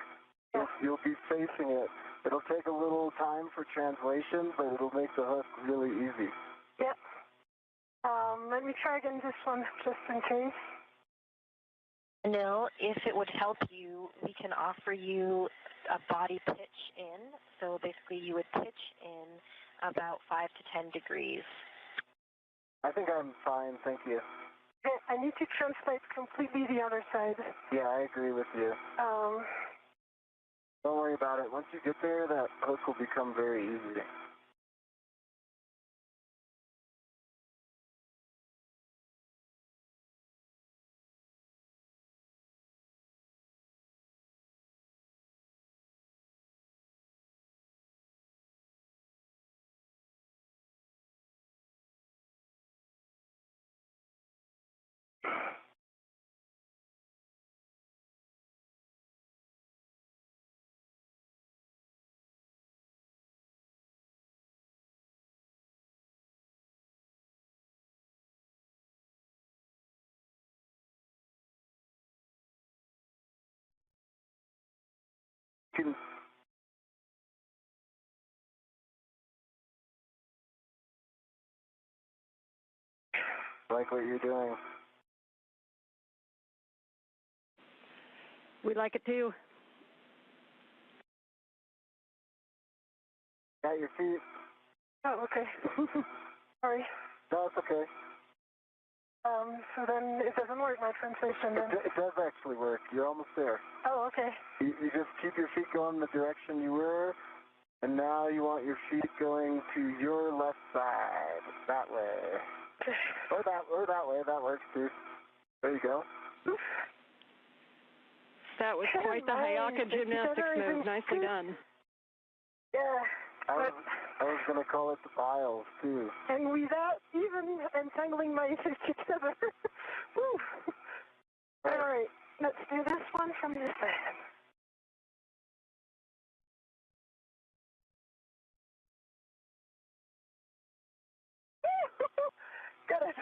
you'll be facing it. It'll take a little time for translation, but it'll make the hook really easy. Yep. Let me try again this one, just in case. Anil, if it would help you, we can offer you a body pitch in. So basically you would pitch in about 5 to 10 degrees. I think I'm fine, thank you. Okay, I need to translate completely the other side. Yeah, I agree with you. Don't worry about it. Once you get there, that hook will become very easy. You like what you're doing? We like it too. Got your feet? Oh, okay. Sorry. No, it's okay. So then it doesn't work, my translation then. It does actually work. You're almost there. Oh, okay. You just keep your feet going the direction you were, and now you want your feet going to your left side. That way. Or that way. That works too. There you go. That was quite the Hayaka gymnastics move. Nicely done. Yeah. I was going to call it the biles, too. And without even entangling my feet together. Woo. All right, let's do this one from this side. Got it.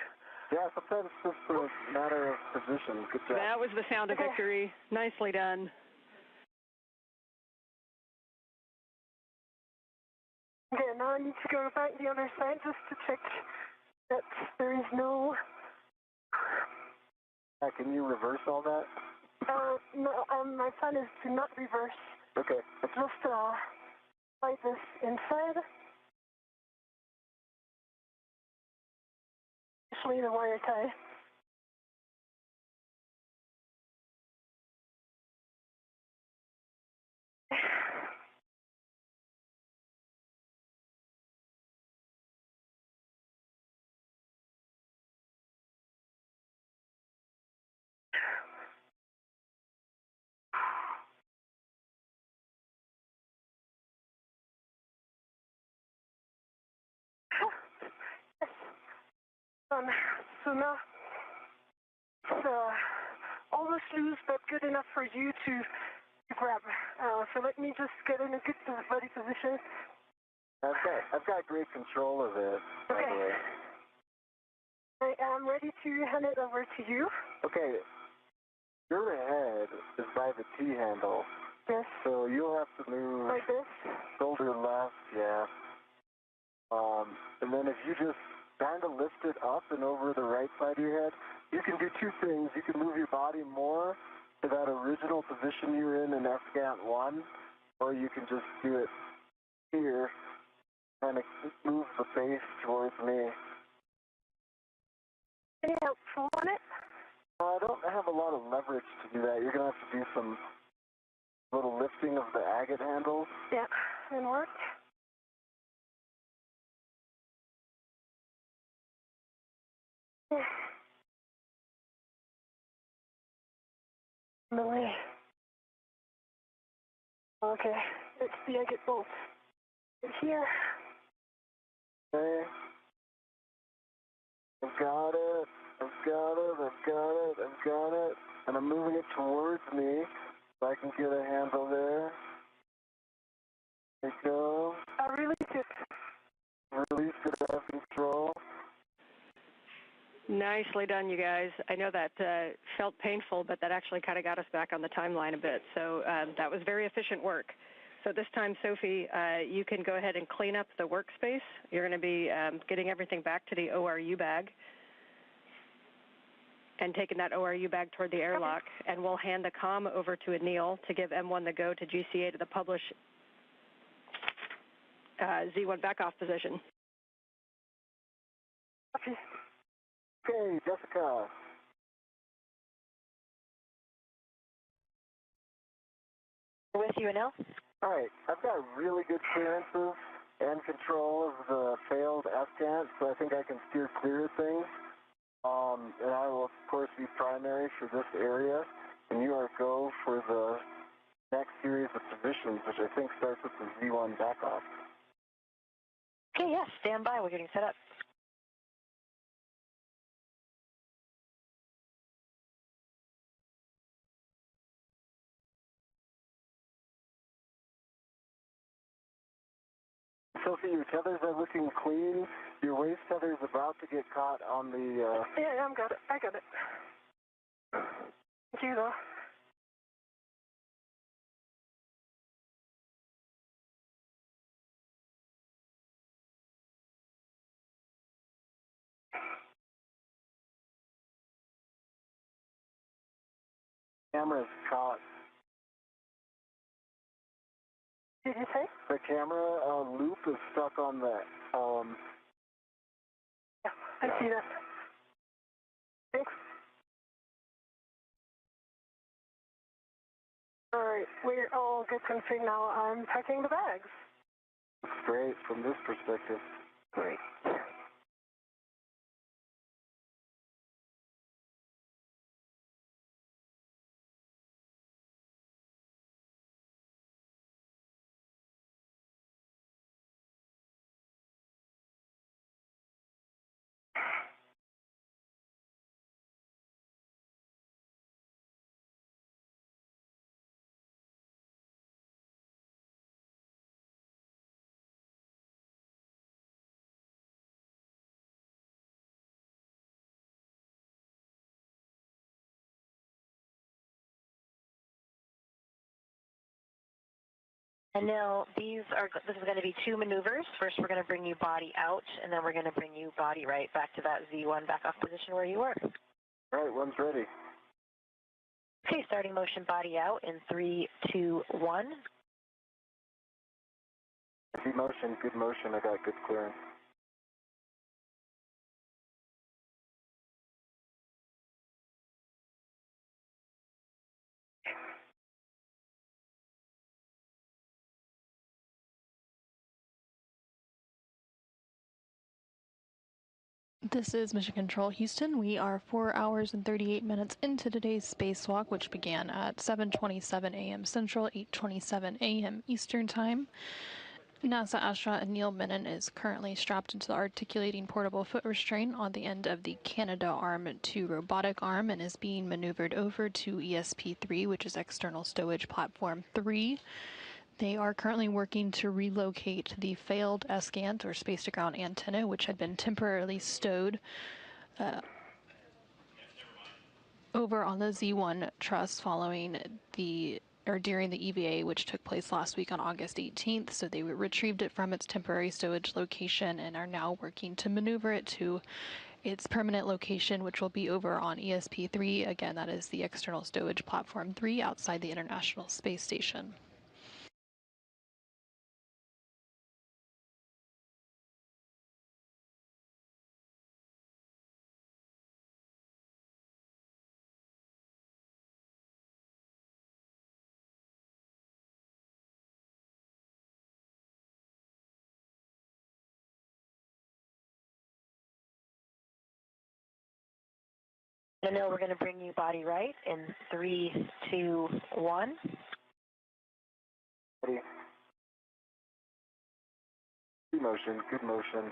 Yeah, sometimes it's just a matter of position. Good job. That was the sound of victory. Nicely done. Okay, now I need to go back the other side just to check that there is no... Can you reverse all that? No, my plan is to not reverse. Okay. Just slide this inside. Especially the wire tie. So now it's almost loose, but good enough for you to grab. So let me just get in a good body position. I've got great control of it, by the way. I am ready to hand it over to you. Okay. Your head is by the T handle. Yes. So you'll have to move Like this? shoulder left, yeah. And then if you just kind of lift it up and over the right side of your head, you can do two things. You can move your body more to that original position you were in FGAT 1, or you can just do it here, kind of move the face towards me. Any help on it? I don't have a lot of leverage to do that. You're going to have to do some little lifting of the agate handles. Yeah, and work. On the way. Okay, it's the agate bolt. It's here. Okay. I've got it. I've got it. I've got it. I've got it. And I'm moving it towards me so I can get a handle there. There you go. I release it. Release it out of control. Nicely done, you guys. I know that felt painful, but that actually kind of got us back on the timeline a bit. So that was very efficient work. So this time, Sophie, you can go ahead and clean up the workspace. You're going to be getting everything back to the ORU bag and taking that ORU bag toward the airlock. And we'll hand the comm over to Anil to give M1 the go to GCA to the publish Z1 back-off position. Okay, Jessica. With you, Anil? All right, I've got really good clearances and control of the failed FGAT, so I think I can steer clear of things. And I will, of course, be primary for this area, and you are go for the next series of positions, which I think starts with the Z1 backoff. Okay, yeah, stand by. We're getting set up. Sophie, your tethers are looking clean. Your waist tether is about to get caught on the... Yeah, I got it. Thank you, though. Camera's caught. Did you say? The camera loop is stuck on the... Yeah, I see that. Thanks. All right, we're all good config now. I'm packing the bags. Great, from this perspective. Great. And now this is going to be two maneuvers. First, we're going to bring you body out, and then we're going to bring you body right back to that Z1 back-off position where you were. All right, one's ready. Okay, starting motion body out in 3, 2, 1. Good motion. I got good clearance. This is Mission Control Houston. We are 4 hours and 38 minutes into today's spacewalk, which began at 7:27 a.m. Central, 8:27 a.m. Eastern Time. NASA astronaut Neil Menon is currently strapped into the articulating portable foot restraint on the end of the Canadarm2 robotic arm and is being maneuvered over to ESP-3, which is External Stowage Platform 3. They are currently working to relocate the failed SGANT, or space-to-ground antenna, which had been temporarily stowed over on the Z1 truss following during the EVA, which took place last week on August 18th. So they retrieved it from its temporary stowage location and are now working to maneuver it to its permanent location, which will be over on ESP-3. Again, that is the External Stowage Platform 3 outside the International Space Station. Anil, we're going to bring you body right in 3, 2, 1. Ready. Good motion, good motion.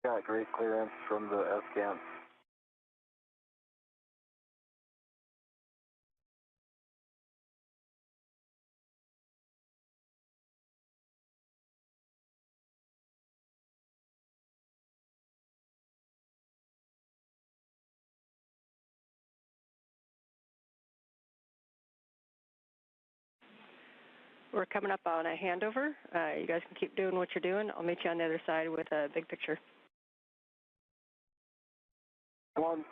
Got great clearance from the SGAN. We're coming up on a handover. You guys can keep doing what you're doing. I'll meet you on the other side with a big picture. 1.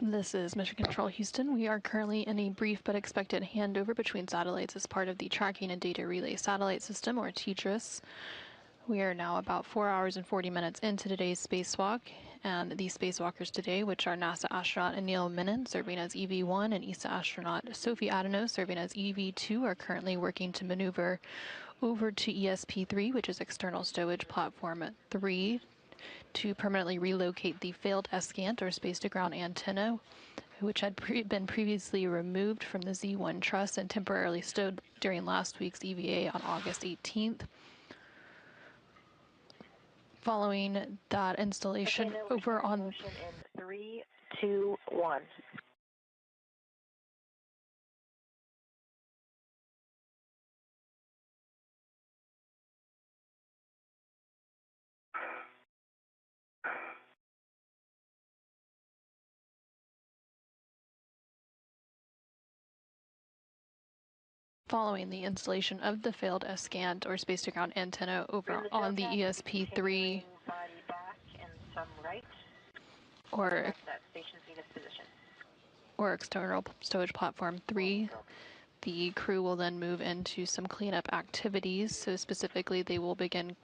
This is Mission Control Houston. We are currently in a brief but expected handover between satellites as part of the Tracking and Data Relay Satellite System, or TDRS. We are now about 4 hours and 40 minutes into today's spacewalk, and the spacewalkers today, which are NASA astronaut Anil Menon, serving as EV-1, and ESA astronaut Sophie Adenos, serving as EV-2, are currently working to maneuver over to ESP-3, which is External Stowage Platform 3, to permanently relocate the failed SGANT, or space-to-ground antenna, which had been previously removed from the Z1 truss and temporarily stowed during last week's EVA on August 18th. Following that installation over on... In 3, 2, 1. Following the installation of the failed SGANT, or space-to-ground antenna, over on the ESP-3, Body back and some right. or That station Venus position. or External Stowage Platform 3. The crew will then move into some cleanup activities. So specifically, they will begin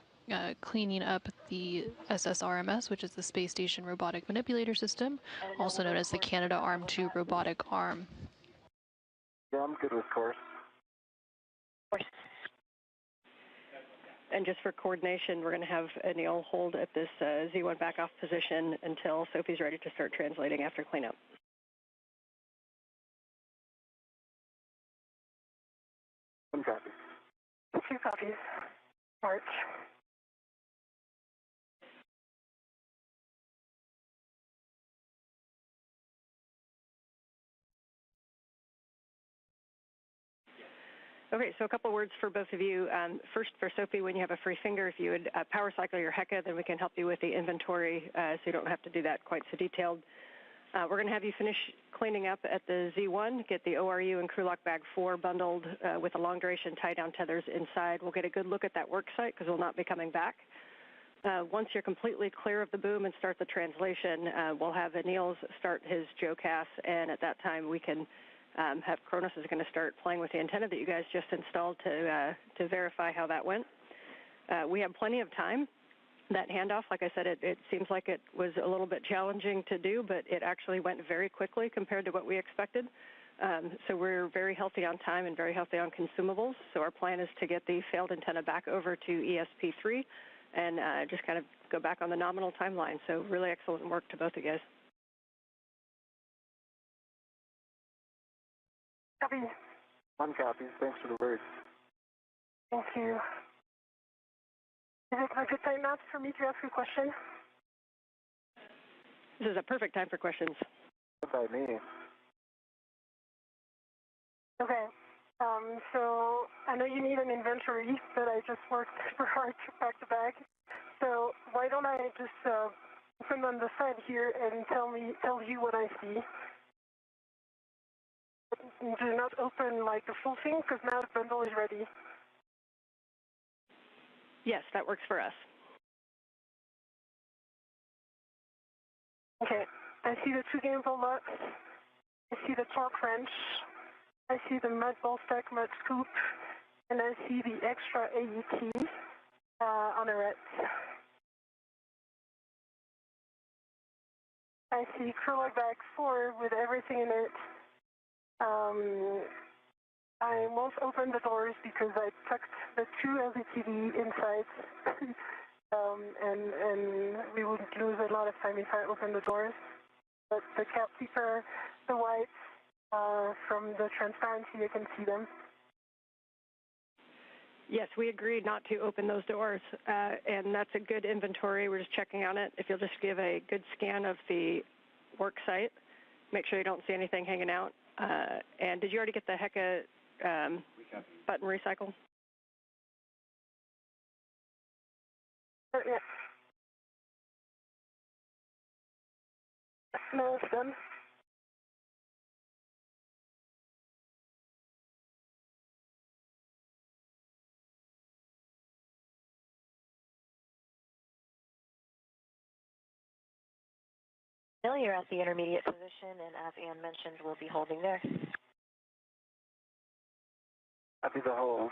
cleaning up the SSRMS, which is the Space Station Robotic Manipulator System, also known as the Canadarm2 robotic arm. Yeah, I'm good with course. And just for coordination, we're going to have Anil hold at this Z1 back-off position until Sophie's ready to start translating after cleanup. 1 copy. 2 copies. March. Okay, so a couple words for both of you. First, for Sophie, when you have a free finger, if you would power cycle your HECA, then we can help you with the inventory, so you don't have to do that quite so detailed. We're going to have you finish cleaning up at the Z1, get the ORU and crew lock bag 4 bundled with the long-duration tie-down tethers inside. We'll get a good look at that work site because we'll not be coming back. Once you're completely clear of the boom and start the translation, we'll have Anil start his JOCAS, and at that time we can have Kronos is going to start playing with the antenna that you guys just installed to verify how that went. We have plenty of time. That handoff, like I said, it seems like it was a little bit challenging to do, but it actually went very quickly compared to what we expected. So we're very healthy on time and very healthy on consumables. So our plan is to get the failed antenna back over to ESP-3 and just kind of go back on the nominal timeline. So really excellent work to both of you guys. copy. One copy. Thanks for the word. Thank you. Is it a good time now for me to ask you a question? This is a perfect time for questions. What by me? Okay. So I know you need an inventory, but I just worked super hard to pack the bag. So why don't I just open on the side here and tell you what I see? Do not open like the full thing because now the bundle is ready. Yes, that works for us. Okay. I see the 2 gamble nuts. I see the torque wrench. I see the mud ball stack mud scoop. And I see the extra AET on the red. I see curler bag 4 with everything in it. I won't open the doors because I tucked the 2 LVTV inside. And we would lose a lot of time if I open the doors. But the cap keeper, the whites, from the transparency, you can see them. Yes, we agreed not to open those doors, and that's a good inventory. We're just checking on it. If you'll just give a good scan of the work site, make sure you don't see anything hanging out. And did you already get the HECA button recycle? Yeah. No, it's done. Bill, you're at the intermediate position, and as Ann mentioned, we'll be holding there. Copy the hold.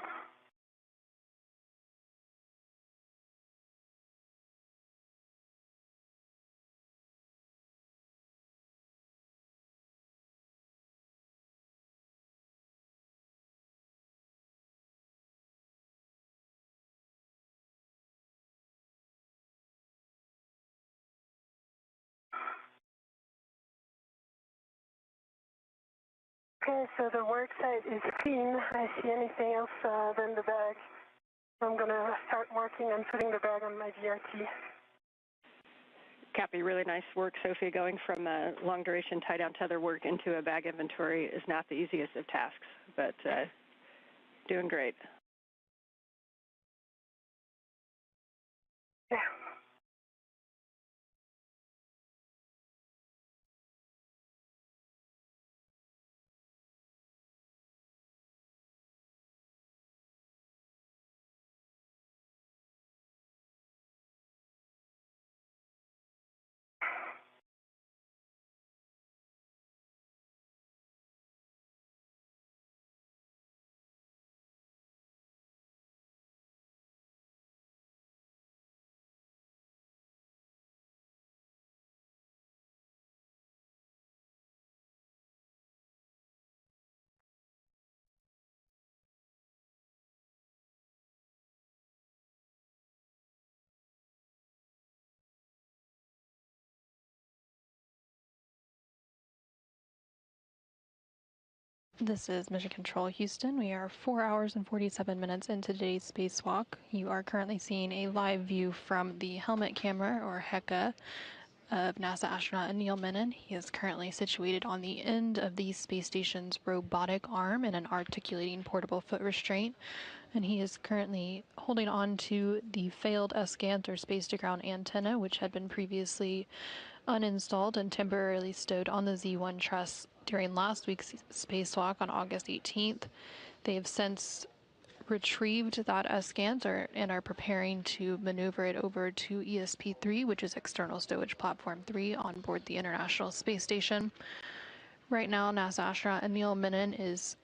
Okay, so the work site is clean. I see anything else than the bag. I'm going to start working on putting the bag on my VRT. Copy, really nice work, Sophie. Going from a long-duration tie-down tether work into a bag inventory is not the easiest of tasks, but doing great. Yeah. This is Mission Control Houston. We are 4 hours and 47 minutes into today's spacewalk. You are currently seeing a live view from the helmet camera, or HECA, of NASA astronaut Neil Menon. He is currently situated on the end of the space station's robotic arm in an articulating portable foot restraint, and he is currently holding on to the failed SCANT, or space-to-ground antenna, which had been previously uninstalled and temporarily stowed on the Z1 truss during last week's spacewalk on August 18th. They have since retrieved that SCANT and are preparing to maneuver it over to ESP-3, which is External Stowage Platform 3 on board the International Space Station. Right now, NASA astronaut Neil Menon is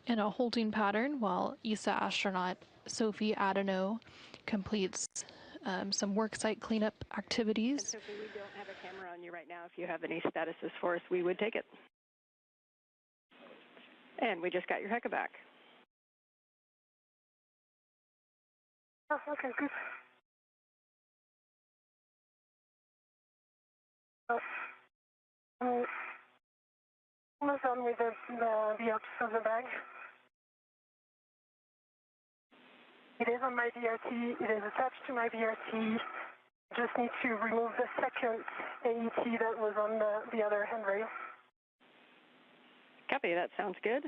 in a holding pattern while ESA astronaut Sophie Adeneau completes some worksite cleanup activities. And Sophie, we don't have a camera on you right now. If you have any statuses for us, we would take it. And we just got your HECA back. Oh, okay, good. Almost done with the ops of the bag. It is on my BRT. It is attached to my BRT. Just need to remove the second AET that was on the other handrail. Copy, that sounds good.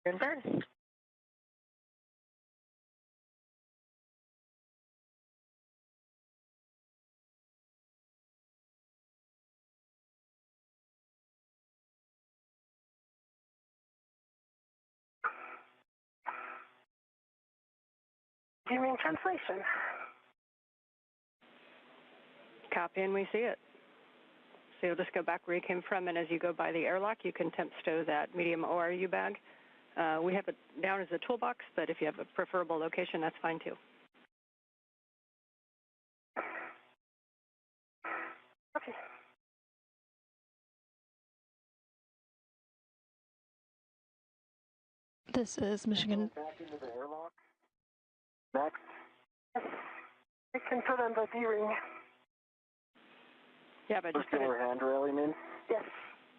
And burn. Viewing translation. Copy, and we see it. So you'll just go back where you came from, and as you go by the airlock, you can temp stow that medium ORU bag. We have it down as a toolbox, but if you have a preferable location, that's fine too. Okay. This is Michigan. Back into the airlock. Next. I can put on the D-ring. Yeah, but just put it, Circular handrail, you mean? Yes.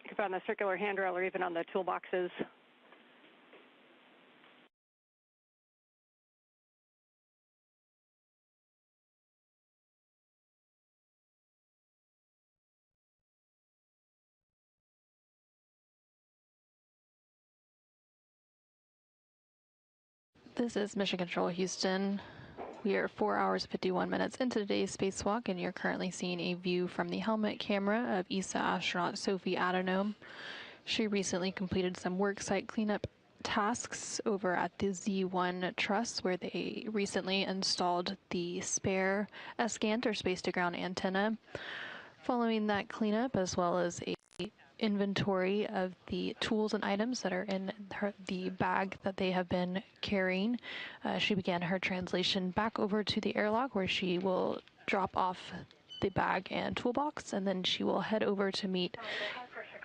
you can put on the circular handrail or even on the toolboxes. This is Mission Control Houston. We are 4 hours 51 minutes into today's spacewalk, and you're currently seeing a view from the helmet camera of ESA astronaut Sophie Adenome. She recently completed some worksite cleanup tasks over at the Z1 truss, where they recently installed the spare SCANT or space-to-ground antenna. Following that cleanup, as well as a inventory of the tools and items that are in the bag that they have been carrying, she began her translation back over to the airlock, where she will drop off the bag and toolbox, and then she will head over to meet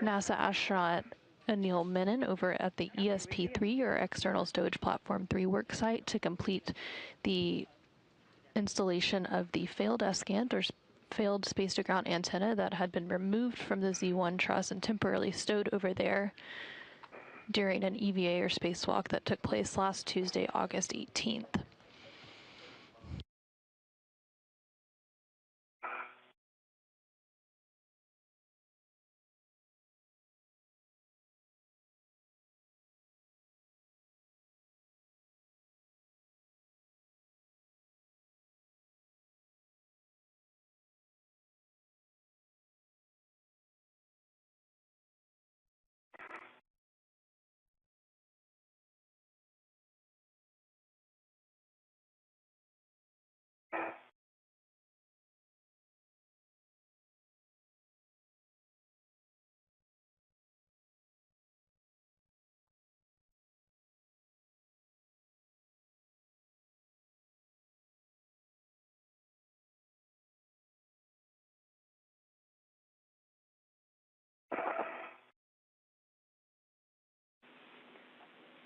NASA astronaut Anil Menon over at the ESP-3 or External Stowage Platform 3 work site to complete the installation of the failed SCANT or failed space-to-ground antenna that had been removed from the Z1 truss and temporarily stowed over there during an EVA or spacewalk that took place last Tuesday, August 18th.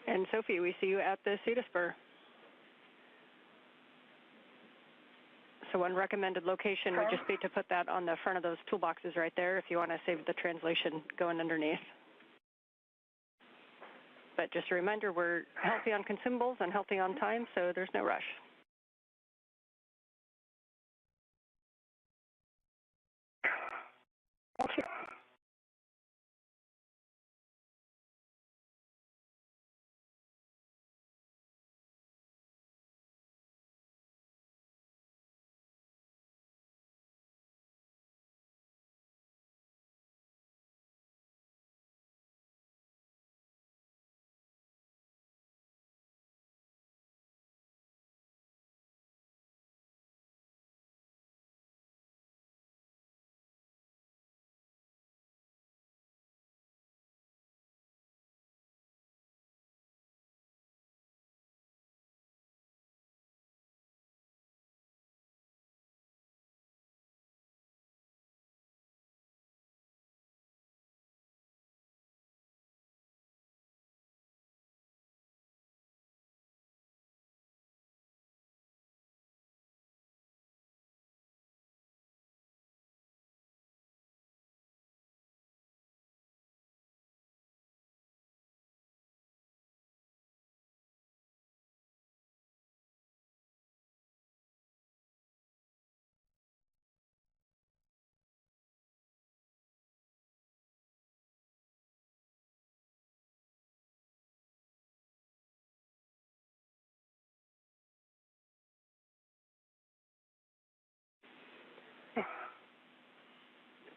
And Sophie, we see you at the Cedarspur. So one recommended location would just be to put that on the front of those toolboxes right there if you want to save the translation going underneath. But just a reminder, we're healthy on consumables and healthy on time, so there's no rush. Thank you.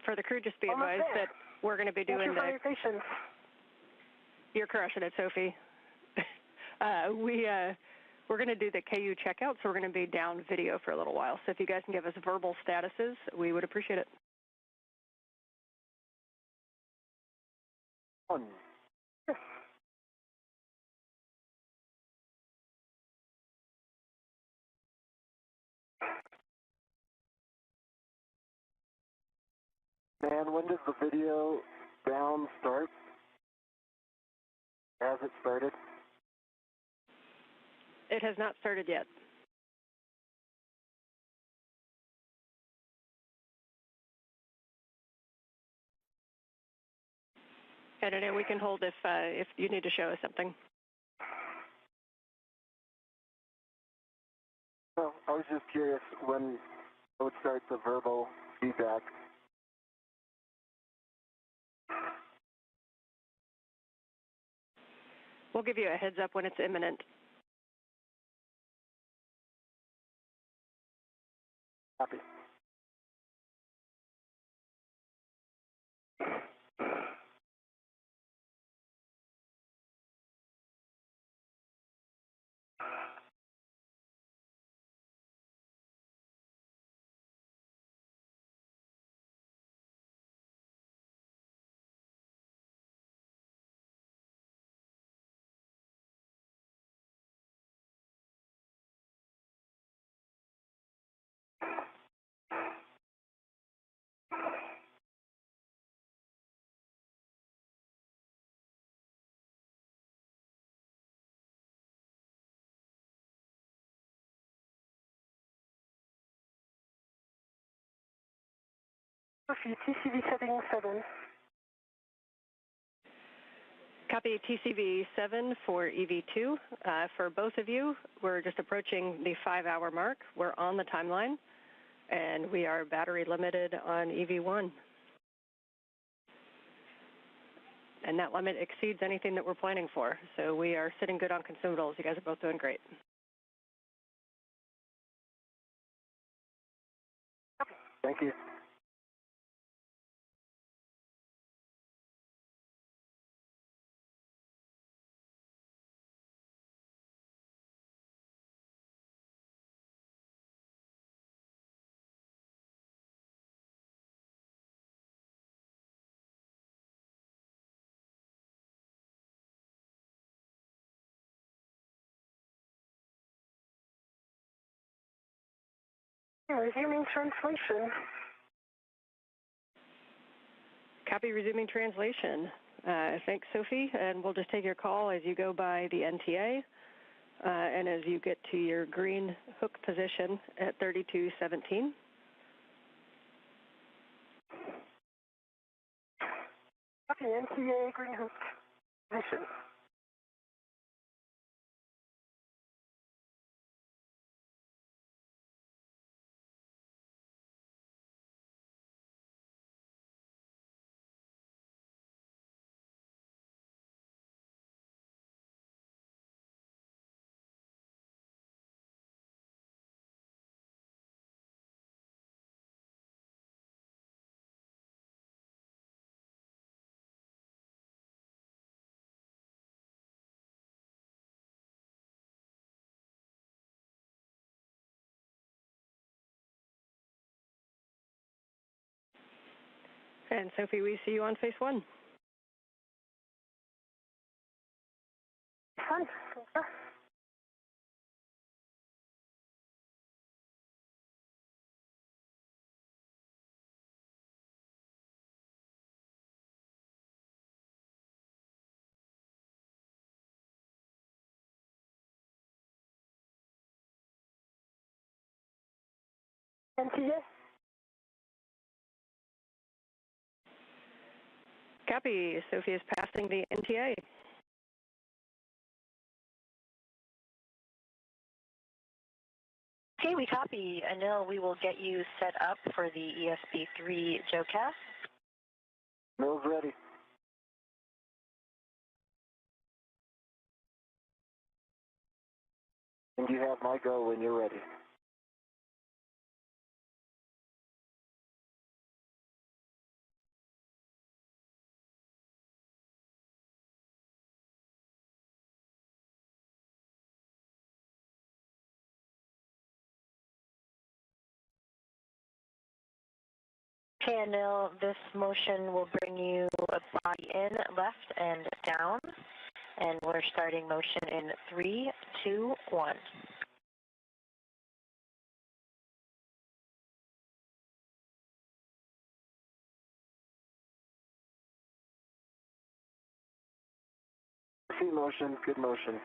For the crew, just be advised that we're going to be doing Thank you for your patience. You're crushing it, Sophie. We're going to do the KU checkout, so we're going to be down video for a little while. So if you guys can give us verbal statuses, we would appreciate it. On. And when does the video down start? Has it started? It has not started yet. I don't know. We can hold if you need to show us something. No, I was just curious when I would start the verbal feedback. We'll give you a heads up when it's imminent. Copy. TCV setting 7. Copy TCV 7 for EV2. For both of you, we're just approaching the 5-hour mark. We're on the timeline, and we are battery limited on EV1. And that limit exceeds anything that we're planning for. So we are sitting good on consumables. You guys are both doing great. Thank you. Resuming translation. Copy resuming translation. Thanks, Sophie. And we'll just take your call as you go by the NTA and as you get to your green hook position at 3217. Okay, NTA green hook position. And Sophie, we see you on phase one. Fun. NTA. Copy. Sophie is passing the NTA. Okay, we copy. Anil, we will get you set up for the ESP3 JoeCast. Mill's ready. And you have my go when you're ready. Okay, Anil, this motion will bring you a body in, left, and down. And we're starting motion in 3, 2, 1. See motion, good motion.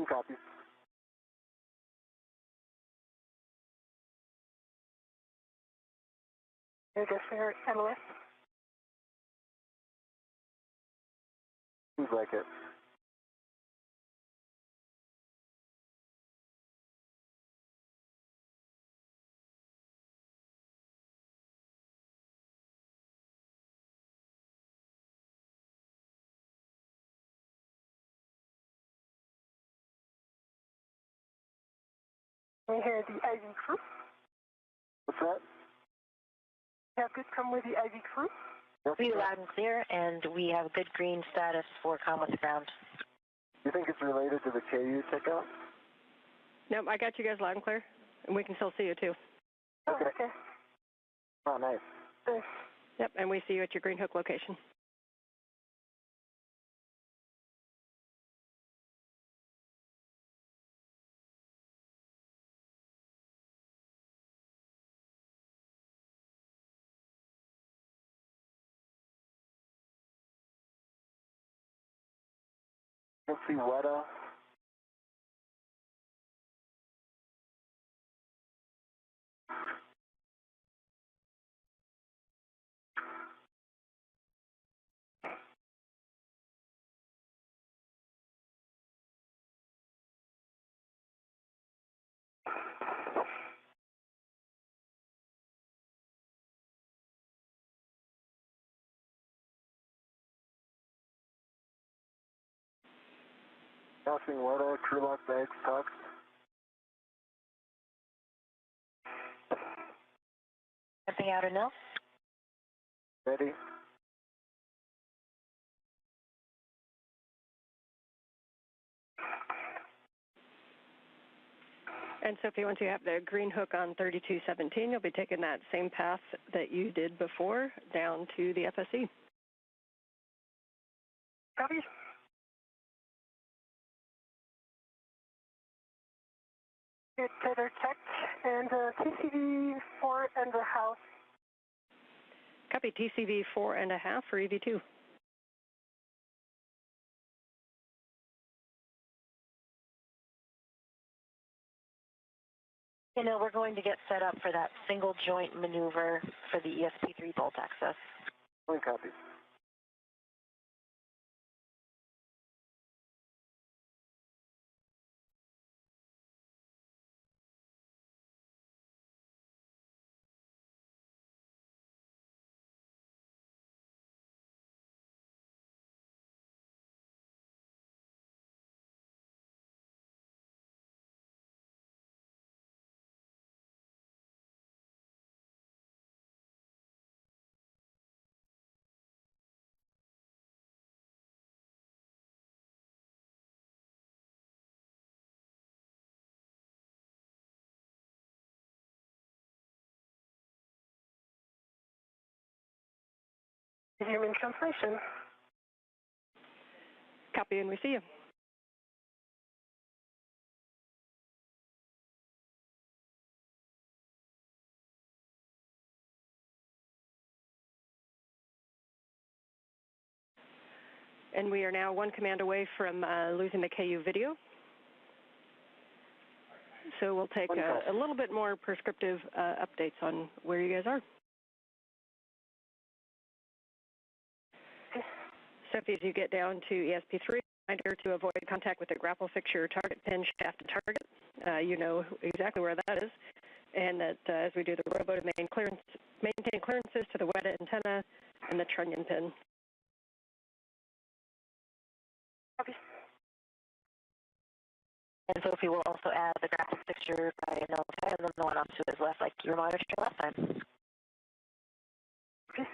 Copy. Here goes for MLS. Seems like it. We hear the IV crew. What's that? Have good come with the IV crew. We loud and clear, and we have good green status for comm with ground. You think it's related to the KU checkout? Nope, I got you guys loud and clear, and we can still see you too. Okay. Oh, nice. Thanks. Yep, and we see you at your Green Hook location. Let's see Weta. Passing Weta, crew lock bags tucked. Jumping out of nil. Ready? And Sophie, once you have the Green Hook on 3217, you'll be taking that same path that you did before down to the FSC. Copy. Good tether check and TCV 4.5. Copy TCV 4.5 for EV2. You know, we're going to get set up for that single joint maneuver for the ESP3 bolt access. Only copy. Human translation. Copy, and we see you. And we are now one command away from losing the KU video. So we'll take a little bit more prescriptive updates on where you guys are. Sophie, as you get down to ESP3, reminder to avoid contact with the grapple fixture target pin shaft to target. You know exactly where that is. And that as we do the robo to maintain clearances to the Weta antenna and the trunnion pin. Copy. And Sophie will also add the grapple fixture by no and then the one up to his left, like you reminded us last time. Okay.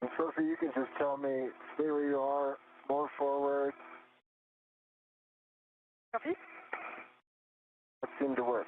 And Sophie, you can just tell me, stay where you are, more forward. Copy. That seemed to work.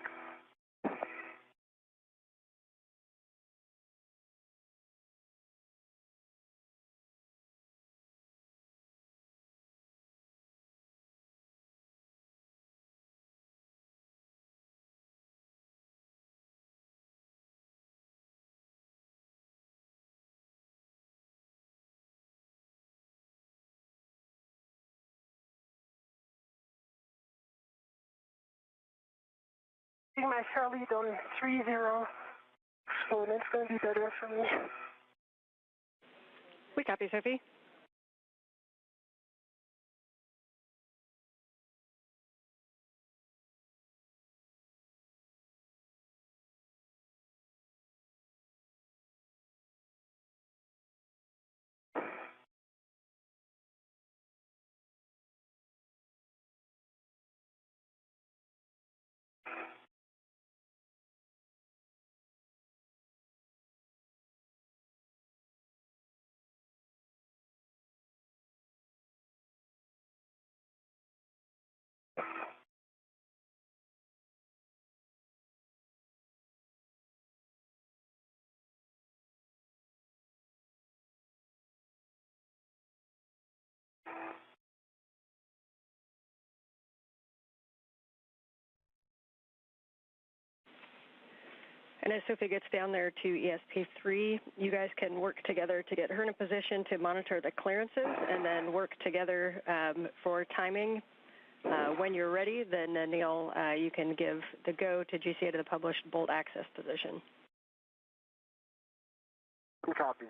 My shell lead on 3-0, so that's going to be better for me. We copy, Sophie. And as Sophie gets down there to ESP3, you guys can work together to get her in a position to monitor the clearances and then work together for timing. When you're ready, then Neil, you can give the go to GCA to the published bolt access position. Copy.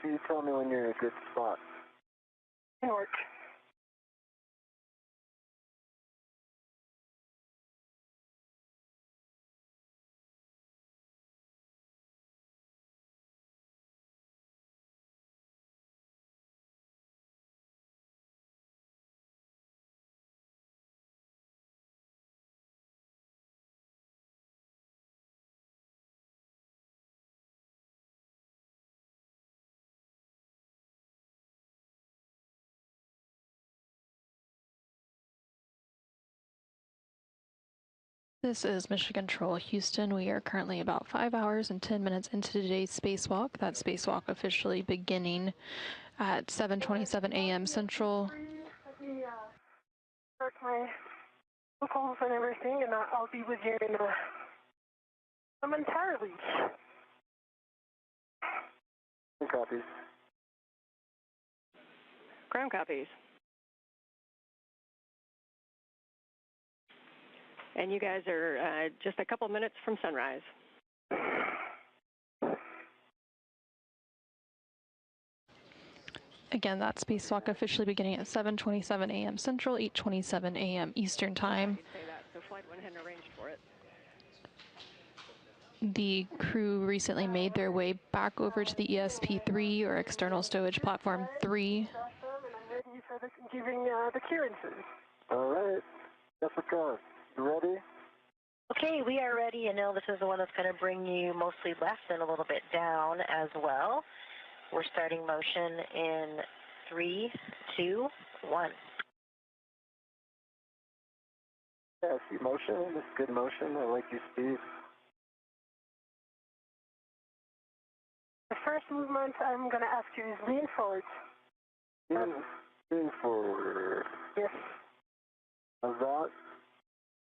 So you tell me when you're in a good spot. Can work. This is Mission Control Houston. We are currently about 5 hours and 10 minutes into today's spacewalk. That spacewalk officially beginning at 7:27 a.m. Central. Let me start my vocals and everything, and I'll be with you in momentarily. Copies. Ground copies. And you guys are just a couple minutes from sunrise. Again, that spacewalk officially beginning at 7:27 a.m. Central, 8:27 a.m. Eastern Time. So Flight 1 hadn't arranged for it. The crew recently made their way back over to the ESP3 or External Stowage Platform 3. And I'm ready for giving the clearances. All right. Jessica, you ready? Okay, we are ready, and Neil, this is the one that's going to bring you mostly left and a little bit down as well. We're starting motion in 3, 2, 1. Yeah, I see motion. It's good motion. I like your speed. The first movement I'm going to ask you is lean forward. Lean forward. Yes. How's that?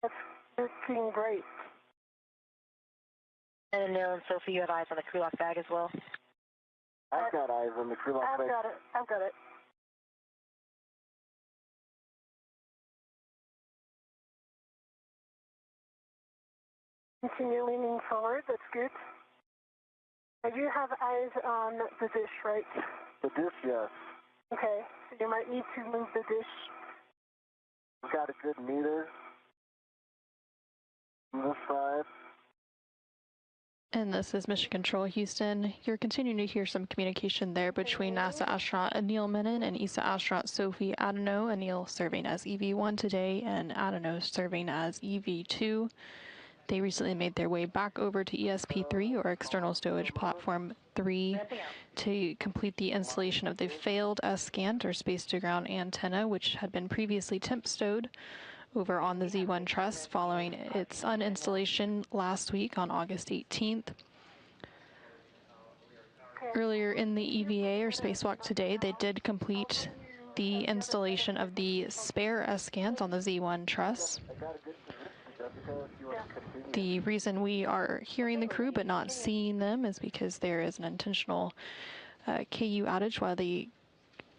That's looking great. And Neil and Sophie, you have eyes on the crew lock bag as well? I've got eyes on the crew lock bag. I've got it. Continue leaning forward, that's good. I do have eyes on the dish, right? The dish, yes. Okay, so you might need to move the dish. We've got a good meter on this side. And this is Mission Control Houston. You're continuing to hear some communication there between NASA astronaut Anil Menon and ESA astronaut Sophie Adano. Anil serving as EV1 today and Adano serving as EV2. They recently made their way back over to ESP3 or External Stowage Platform 3 to complete the installation of the failed S-Scant or space-to-ground antenna, which had been previously temp stowed over on the Z1 truss following its uninstallation last week on August 18th. Earlier in the EVA or spacewalk today, they did complete the installation of the spare S-Scant on the Z1 truss. The reason we are hearing the crew but not seeing them is because there is an intentional KU outage while they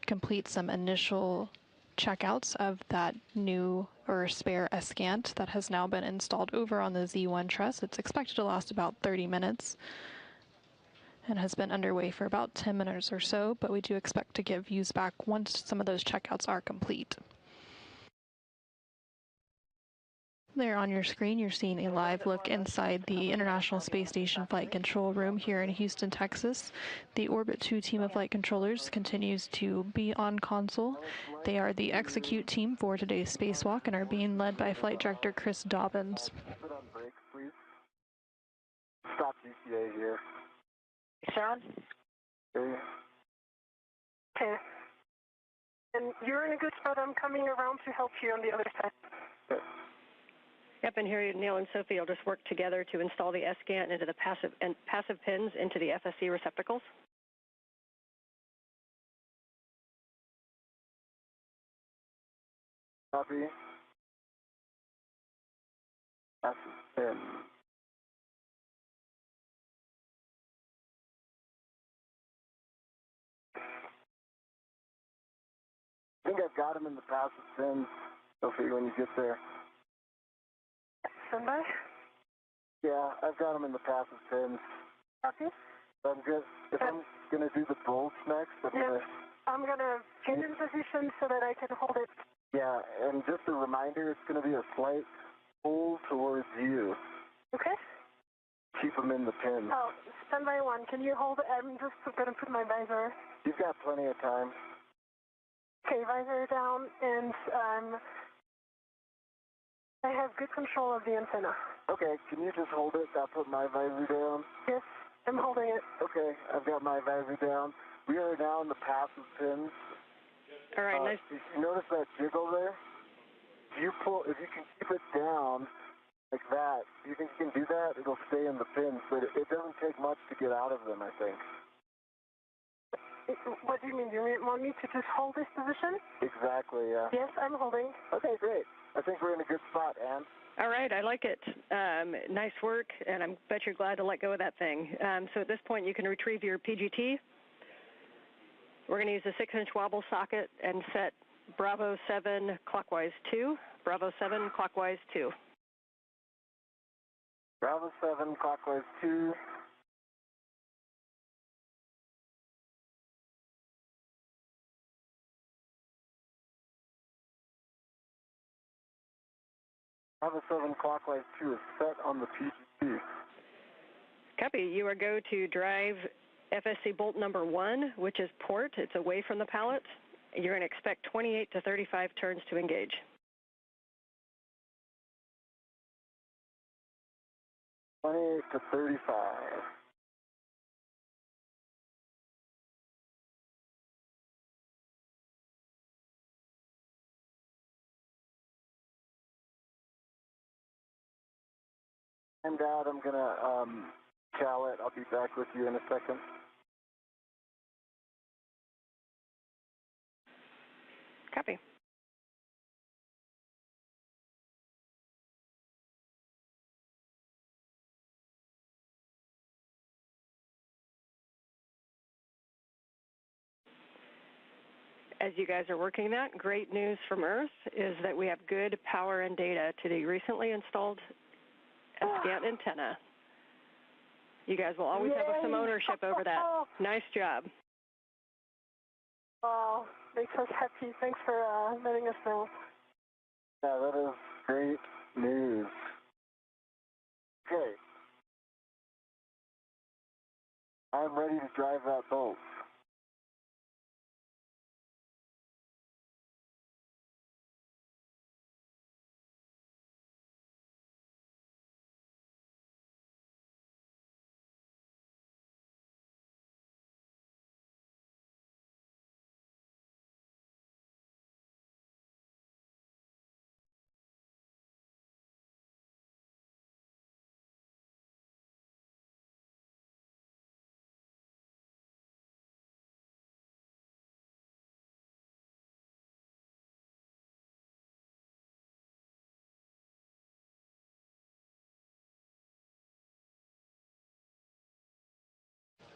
complete some initial checkouts of that new or spare S-Scant that has now been installed over on the Z1 truss. It's expected to last about 30 minutes and has been underway for about 10 minutes or so, but we do expect to get views back once some of those checkouts are complete. There on your screen, you're seeing a live look inside the International Space Station Flight Control Room here in Houston, Texas. The Orbit 2 team of flight controllers continues to be on console. They are the execute team for today's spacewalk and are being led by Flight Director Chris Dobbins. Put on brakes, please. Stop GCA here. Sean? Okay. And you're in a good spot. I'm coming around to help you on the other side. Okay. Yep, and here Neil and Sophie will just work together to install the S-Scant into the passive pins into the FSC receptacles. Copy. Passive pin. I think I've got him in the passive pins, Sophie, when you get there. Stand by. Yeah, I've got him in the passive pins. Copy. I'm good. If I'm going to do the bolts next, I'm going to get in position so that I can hold it. Yeah, and just a reminder, it's going to be a slight pull towards you. Okay. Keep them in the pin. Oh, standby 1. Can you hold it? I'm just going to put my visor. You've got plenty of time. Okay, visor down, and I have good control of the antenna. Okay, can you just hold it? I'll put my visor down. Yes, I'm holding it. Okay, I've got my visor down. We are now in the passive pins. All right, nice. You notice that jiggle there? If you can keep it down like that, do you think you can do that? It'll stay in the pins, but it doesn't take much to get out of them, I think. What do you mean? Do you want me to just hold this position? Exactly, yeah. Yes, I'm holding. Okay, great. I think we're in a good spot, Ann. All right, I like it. Nice work, and I bet you're glad to let go of that thing. So at this point, you can retrieve your PGT. We're going to use a 6-inch wobble socket and set Bravo 7 clockwise 2. Bravo 7 clockwise 2. Bravo 7 clockwise 2. Bravo 7 clockwise 2 is set on the PGT. Copy. You are go to drive FSC bolt number 1, which is port. It's away from the pallet. You're going to expect 28 to 35 turns to engage. To 35. And Dad, I'm going to cal it. I'll be back with you in a second. Copy. As you guys are working that, great news from Earth is that we have good power and data to the recently installed Askant antenna. You guys will always have some ownership over that. Nice job. Wow, makes us happy. Thanks for letting us know. Yeah, that is great news. Okay. I'm ready to drive that bolt.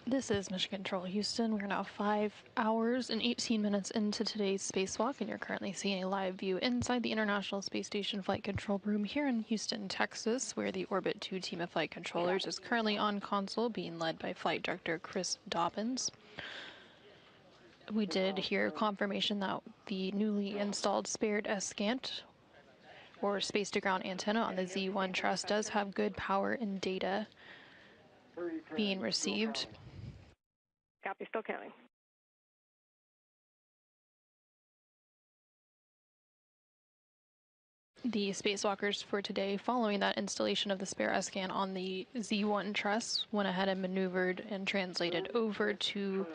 This is Mission Control Houston. We're now 5 hours and 18 minutes into today's spacewalk, and you're currently seeing a live view inside the International Space Station Flight Control Room here in Houston, Texas, where the Orbit 2 team of flight controllers is currently on console, being led by Flight Director Chris Dobbins. We did hear confirmation that the newly installed spared Askant, or space-to-ground antenna on the Z1 truss, does have good power and data being received. Copy, still counting. The spacewalkers for today, following that installation of the spare Askant on the Z1 truss, went ahead and maneuvered and translated over to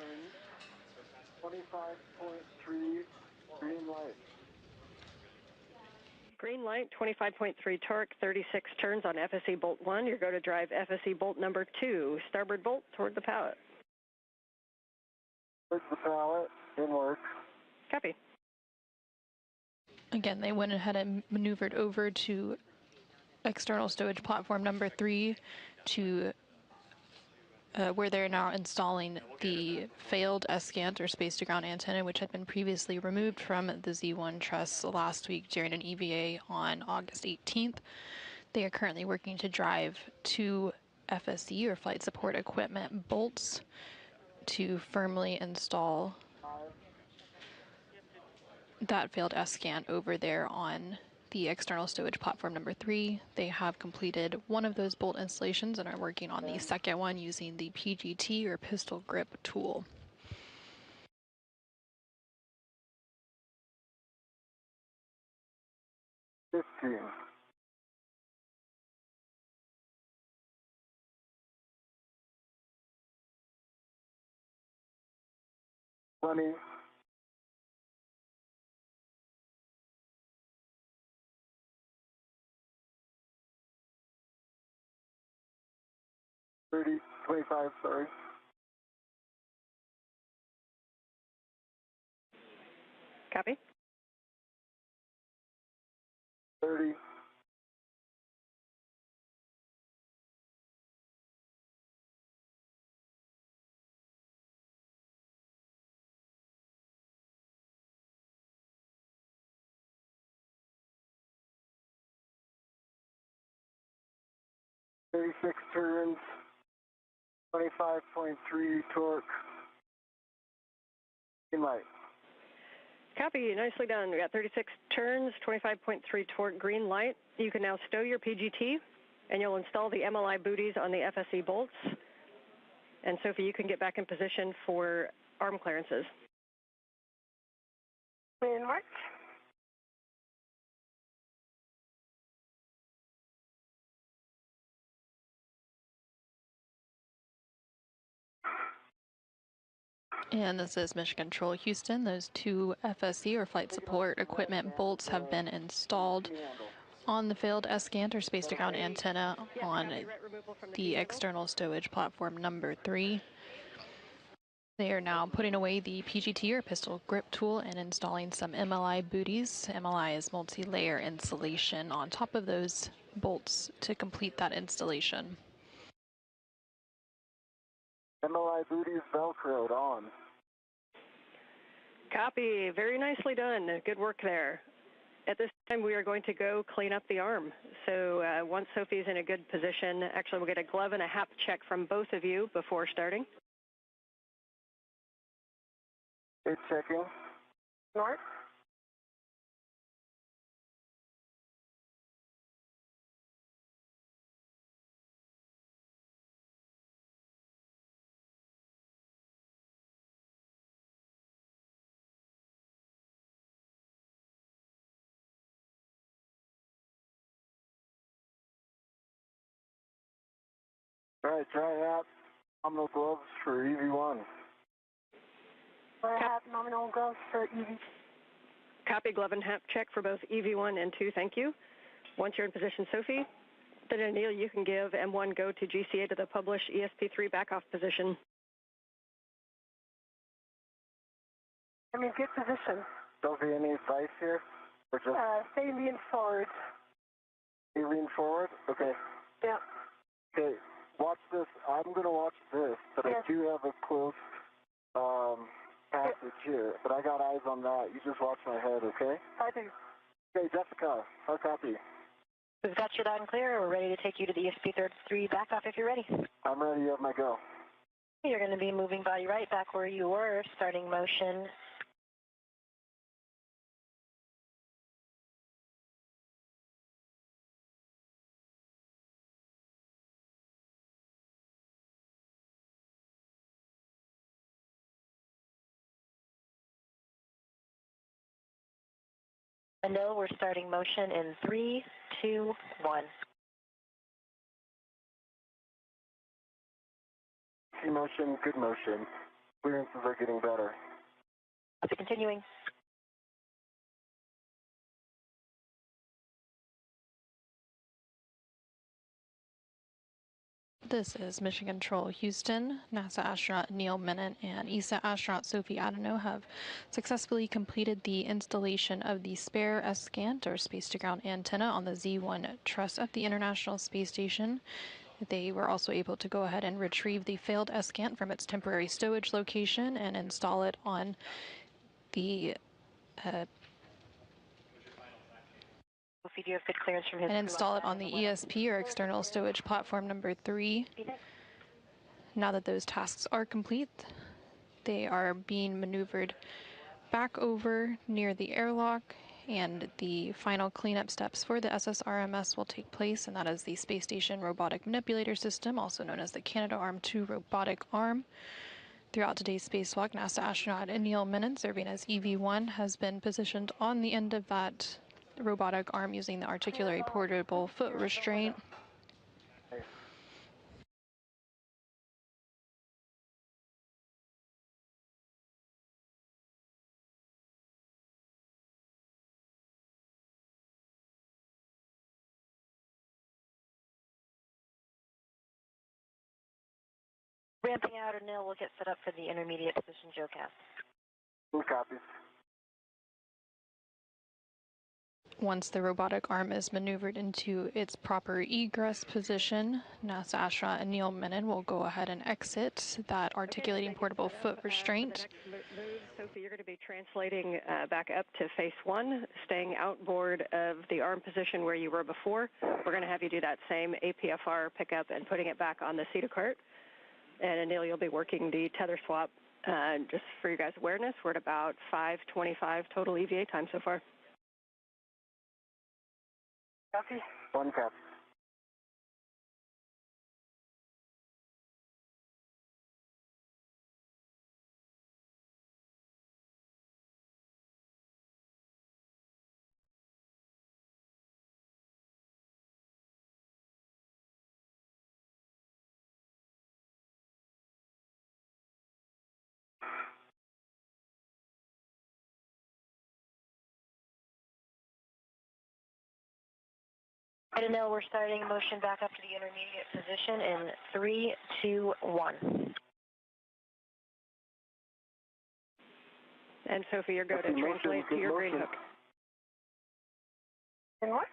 25.3 green light. Green light, 25.3 torque, 36 turns on FSC bolt 1. You're going to drive FSC bolt number 2, starboard bolt toward the pallet. Towards the pallet, inward. Copy. Again, they went ahead and maneuvered over to external stowage platform number 3 to where they're now installing the failed SCANT or space-to-ground antenna, which had been previously removed from the Z1 truss last week during an EVA on August 18th. They are currently working to drive two FSE or flight support equipment bolts to firmly install that failed SCANT over there on the external stowage platform number 3. They have completed one of those bolt installations and are working on the second one using the PGT or pistol grip tool. $15. 20. 30, 25, sorry. Copy. 30. 36 turns, 25.3 torque. Green light. Copy. Nicely done. We got 36 turns, 25.3 torque, green light. You can now stow your PGT, and you'll install the MLI booties on the FSE bolts. And Sophie, you can get back in position for arm clearances. In March. And this is Mission Control Houston. Those two FSE or flight support equipment bolts have been installed on the failed SCANT or space-to-ground antenna on the external stowage platform number 3. They are now putting away the PGT or pistol grip tool and installing some MLI booties. MLI is multi-layer insulation on top of those bolts to complete that installation. MLI booties Velcroed on. Copy. Very nicely done. Good work there. At this time, we are going to go clean up the arm. So once Sophie's in a good position, actually we'll get a glove and a HAP check from both of you before starting. It's checking. North. All right, try out nominal gloves for EV1. I have nominal gloves for EV. Copy. Glove and HAP check for both EV1 and 2. Thank you. Once you're in position, Sophie, then Anil, you can give M1 go to GCA to the published ESP3 back-off position. I'm in good position. Sophie, any advice here? Or just stay lean forward. stay lean forward? Okay. Yeah. Okay, watch this. I'm going to watch this, but Yes. I do have a close passage here. But I got eyes on that. You just watch my head, okay? I do. Okay, Jessica, hard copy. We've got you loud and clear. We're ready to take you to the ESP3 back-off if you're ready. I'm ready. You have my go. You're going to be moving body right back where you were, starting motion. Anil, we're starting motion in 3, 2, 1. See motion, good motion. Clearances are getting better. Continuing. This is Mission Control Houston. NASA astronaut Neil Minott and ESA astronaut Sophie Adenau have successfully completed the installation of the spare SCANT or space-to-ground antenna on the Z1 truss of the International Space Station. They were also able to go ahead and retrieve the failed Escant from its temporary stowage location and install it on the ESP, or external stowage platform number 3. Now that those tasks are complete, they are being maneuvered back over near the airlock, and the final cleanup steps for the SSRMS will take place, and that is the Space Station Robotic Manipulator System, also known as the Canadarm2 robotic arm. Throughout today's spacewalk, NASA astronaut Neil Mennen, serving as EV1, has been positioned on the end of that robotic arm using the articulatory portable foot restraint. Ramping out, or Neil will get set up for the intermediate position JOCAS. Copy. Once the robotic arm is maneuvered into its proper egress position, NASA astronaut Neil Mennen will go ahead and exit that articulating portable foot restraint. Sophie, you're going to be translating back up to face 1, staying outboard of the arm position where you were before. We're going to have you do that same APFR pickup and putting it back on the CETA cart. And Neil, you'll be working the tether swap. Just for you guys' awareness, we're at about 5:25 total EVA time so far. Copy. 1 copy. Neil, we're starting motion back up to the intermediate position in 3, 2, 1. And Sophie, you're going to translate to your green hook. And what?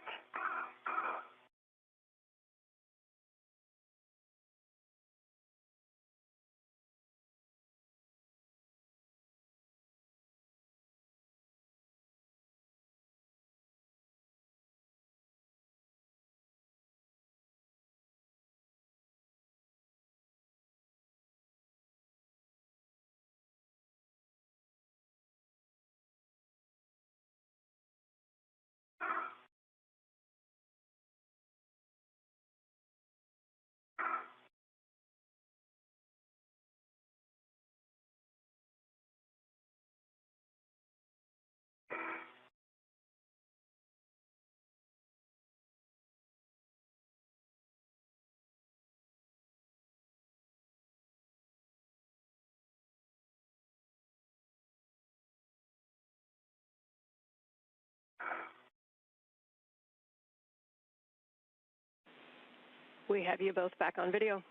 We have you both back on video.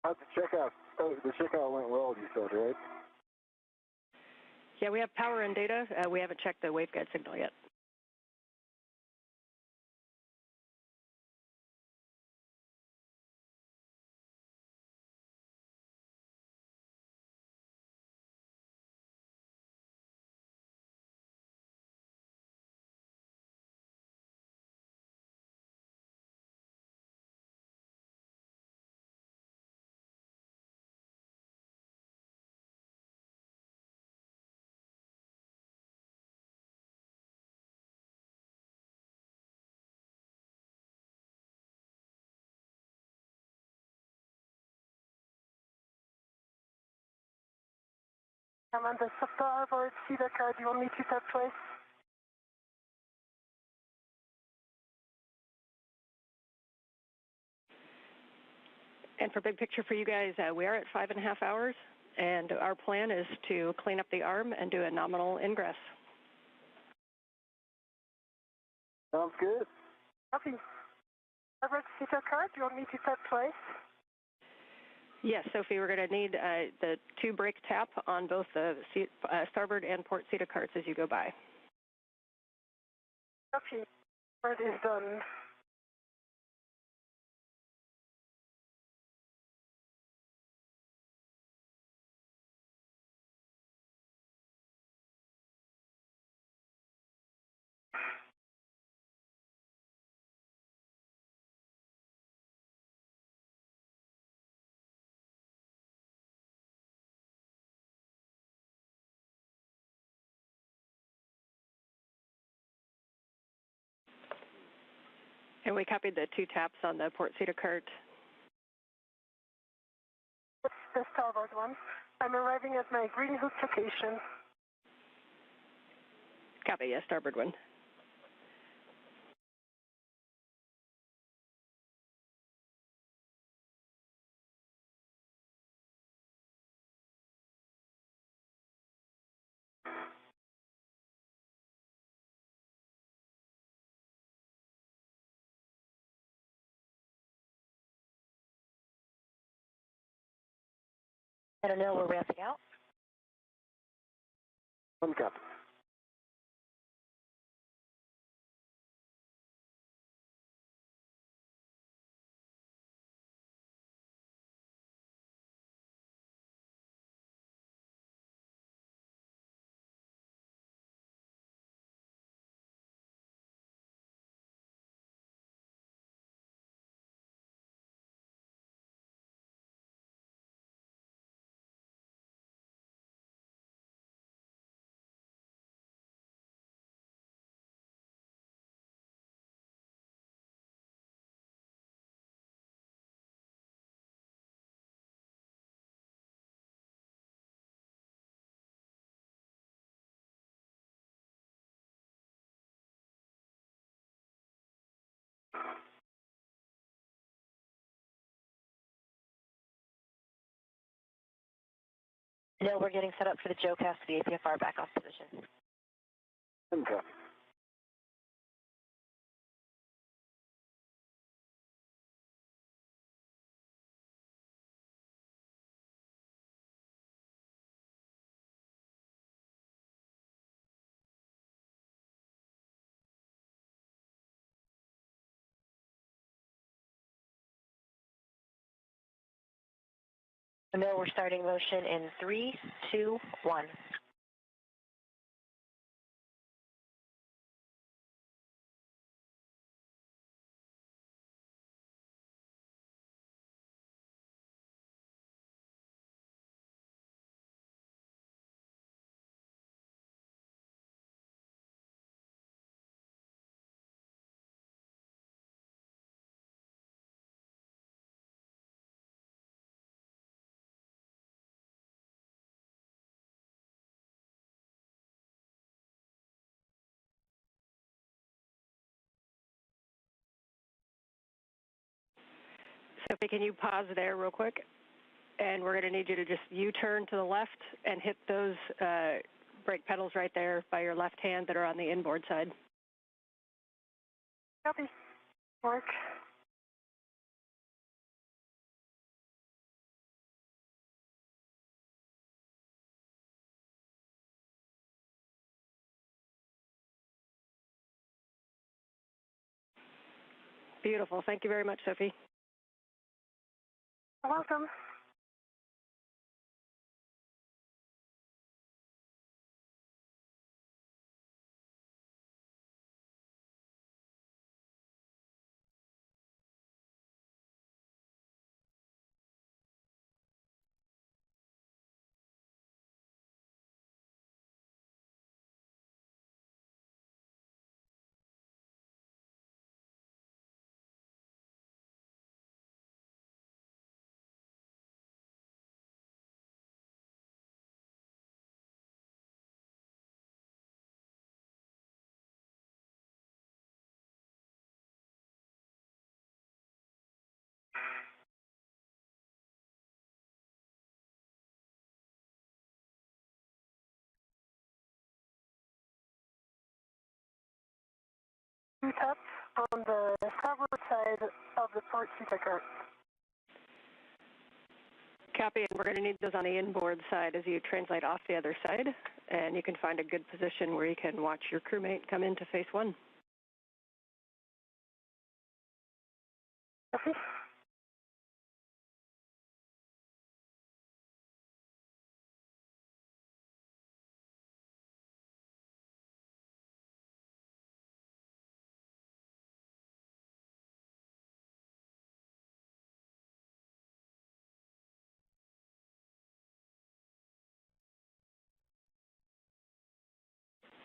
How'd the checkout? Oh, the checkout went well, you said, right? Yeah, we have power and data. We haven't checked the waveguide signal yet. I'm on the starboard CETA card. Do you want me to tap twice? And for big picture for you guys, we are at 5.5 hours, and our plan is to clean up the arm and do a nominal ingress. Sounds good. Copy. Starboard CETA card. Do you want me to tap twice? Yes, Sophie, we're going to need the 2 brake tap on both the starboard and port CETA carts as you go by. Copy. Part is done. And we copied the 2 taps on the port Cedar cart. It's the starboard one. I'm arriving at my Green Hook location. Copy, yes, starboard one. I don't know, we're ramping out. One cap. No, we're getting set up for the JOCAS to the APFR back off position. One cap. No, we're starting motion in 3, 2, 1. Sophie, can you pause there real quick? And we're going to need you to just U-turn to the left and hit those brake pedals right there by your left hand that are on the inboard side. Copy. Mark. Beautiful. Thank you very much, Sophie. You're welcome. Two taps on the starboard side of the port Cedar cart. Copy, and we're going to need those on the inboard side as you translate off the other side, and you can find a good position where you can watch your crewmate come into phase 1. Copy.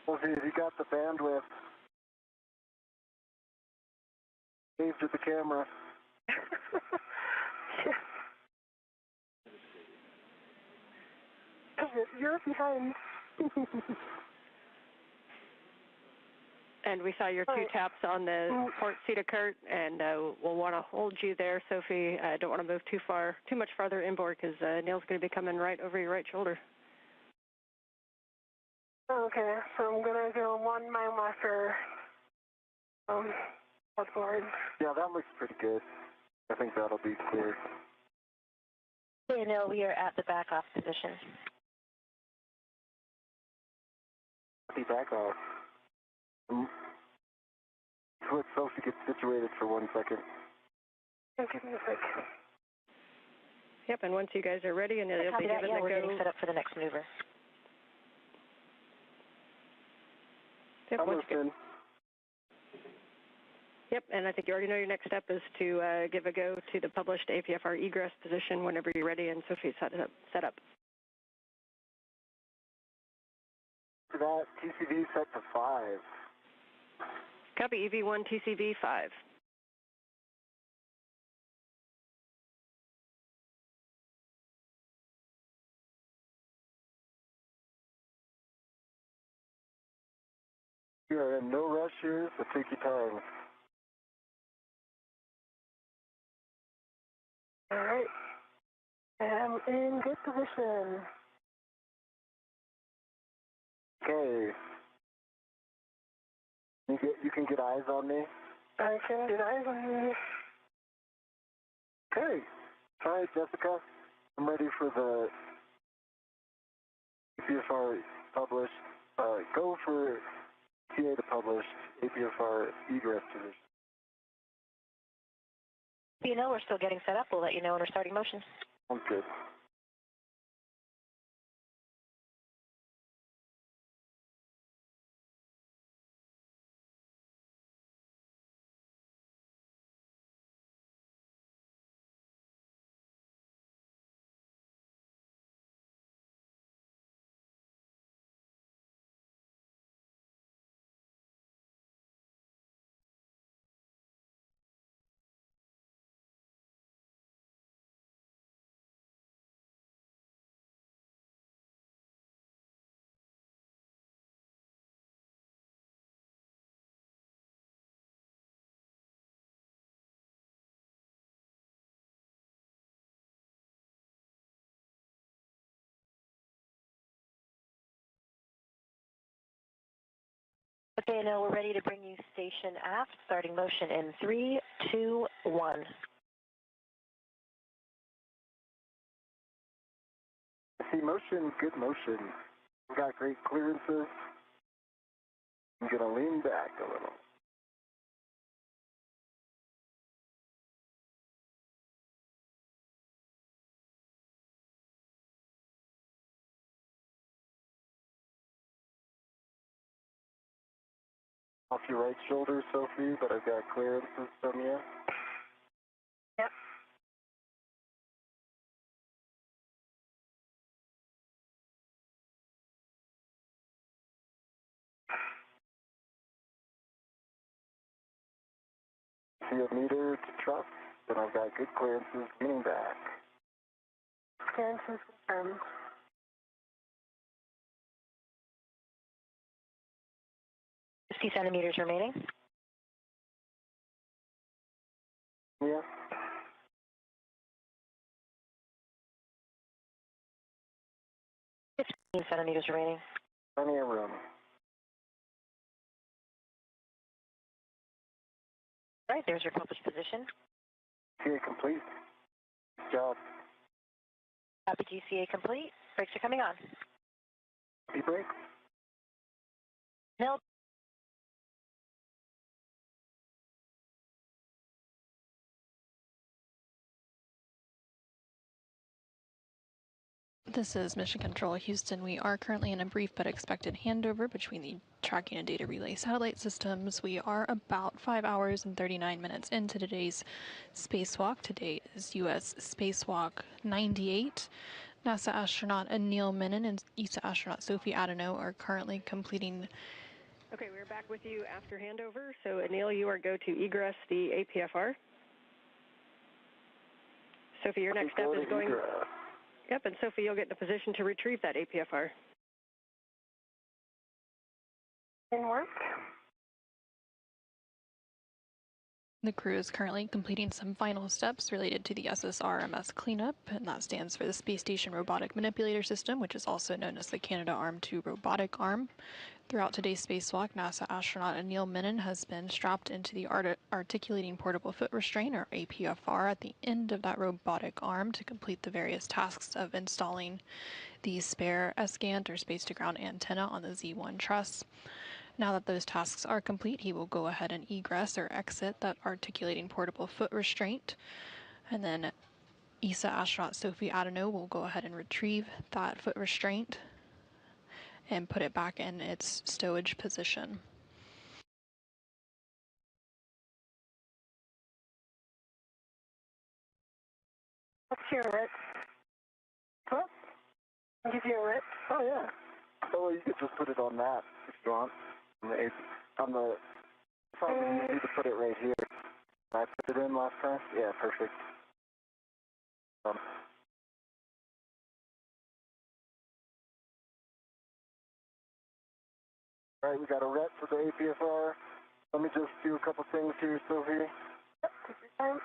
Well, see, if you got the bandwidth, Waved at the camera. You're behind. And we saw your two taps on the port seat of Kurt, and we'll want to hold you there, Sophie. I don't want to move too much farther inboard because Neil's going to be coming right over your right shoulder. Okay, so I'm going to go 1 mile after outboard. Yeah, that looks pretty good. I think that'll be clear. Okay, Neil, we are at the back off position. Be back off. Let Sophie get situated for 1 second. Give me a sec. Yep, and once you guys are ready, and it'll be given the go. We're getting set up for the next maneuver. Yep, Yep, and I think you already know your next step is to give a go to the published APFR egress position whenever you're ready, and Sophie's set up. For that, TCV set to 5. Copy, EV1 TCV 5. You're in no rush here, so take your time. All right. I'm in good position. Okay. You can get eyes on me? I can get eyes on you. Okay. All right, Jessica. I'm ready for the APFR published. Go for TA to publish APFR egress position. You know, we're still getting set up. We'll let you know when we're starting motion. Sounds good. Okay, now we're ready to bring you station aft, starting motion in 3, 2, 1. I see motion, good motion. We've got great clearances. I'm going to lean back a little. Off your right shoulder, Sophie, but I've got clearances from you. Yep. See a meter to truck, and I've got good clearances leaning back. Clearances confirmed. 50 centimeters remaining. Yeah. 15 centimeters remaining. Plenty of room. All right, there's your published position. GCA complete. Good job. Copy, GCA complete. Brakes are coming on. Happy break. Neil. This is Mission Control Houston. We are currently in a brief but expected handover between the tracking and data relay satellite systems. We are about 5 hours and 39 minutes into today's spacewalk. Today is U.S. Spacewalk 98. NASA astronaut Neil Mennen and ESA astronaut Sophie Adenau are currently completing Okay, we're back with you after handover. So, Anil, you are go to egress the APFR. Sophie, your next step is going... Egress. Yep, and Sophie, you'll get in a position to retrieve that APFR. In work. The crew is currently completing some final steps related to the SSRMS cleanup, and that stands for the Space Station Robotic Manipulator System, which is also known as the Canadarm2 Robotic Arm. Throughout today's spacewalk, NASA astronaut Anil Menon has been strapped into the Articulating Portable Foot Restraint, or APFR, at the end of that robotic arm to complete the various tasks of installing the spare SGANT, or Space-to-Ground antenna, on the Z1 truss. Now that those tasks are complete, he will go ahead and egress or exit that articulating portable foot restraint. And then ESA astronaut Sophie Adenau will go ahead and retrieve that foot restraint and put it back in its stowage position. What's your RIT? What? I'll give you a RIT. Oh, yeah. Oh, well, you could just put it on that if you want. On the probably easy to put it right here. I put it in last time? Yeah, perfect. All right, we got a RET for the APFR. Let me just do a couple things here, Sophie. Yep, take your time.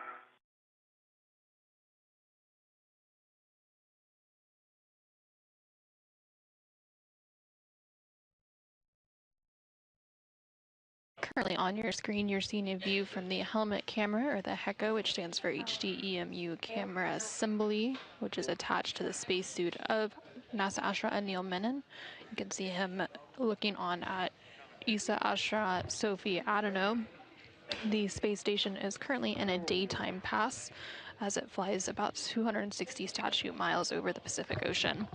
Currently on your screen, you're seeing a view from the helmet camera, or the HECA, which stands for HDEMU Camera Assembly, which is attached to the spacesuit of NASA astronaut Anil Menon. You can see him looking on at ESA astronaut Sophie Adenau. The space station is currently in a daytime pass as it flies about 260 statute miles over the Pacific Ocean.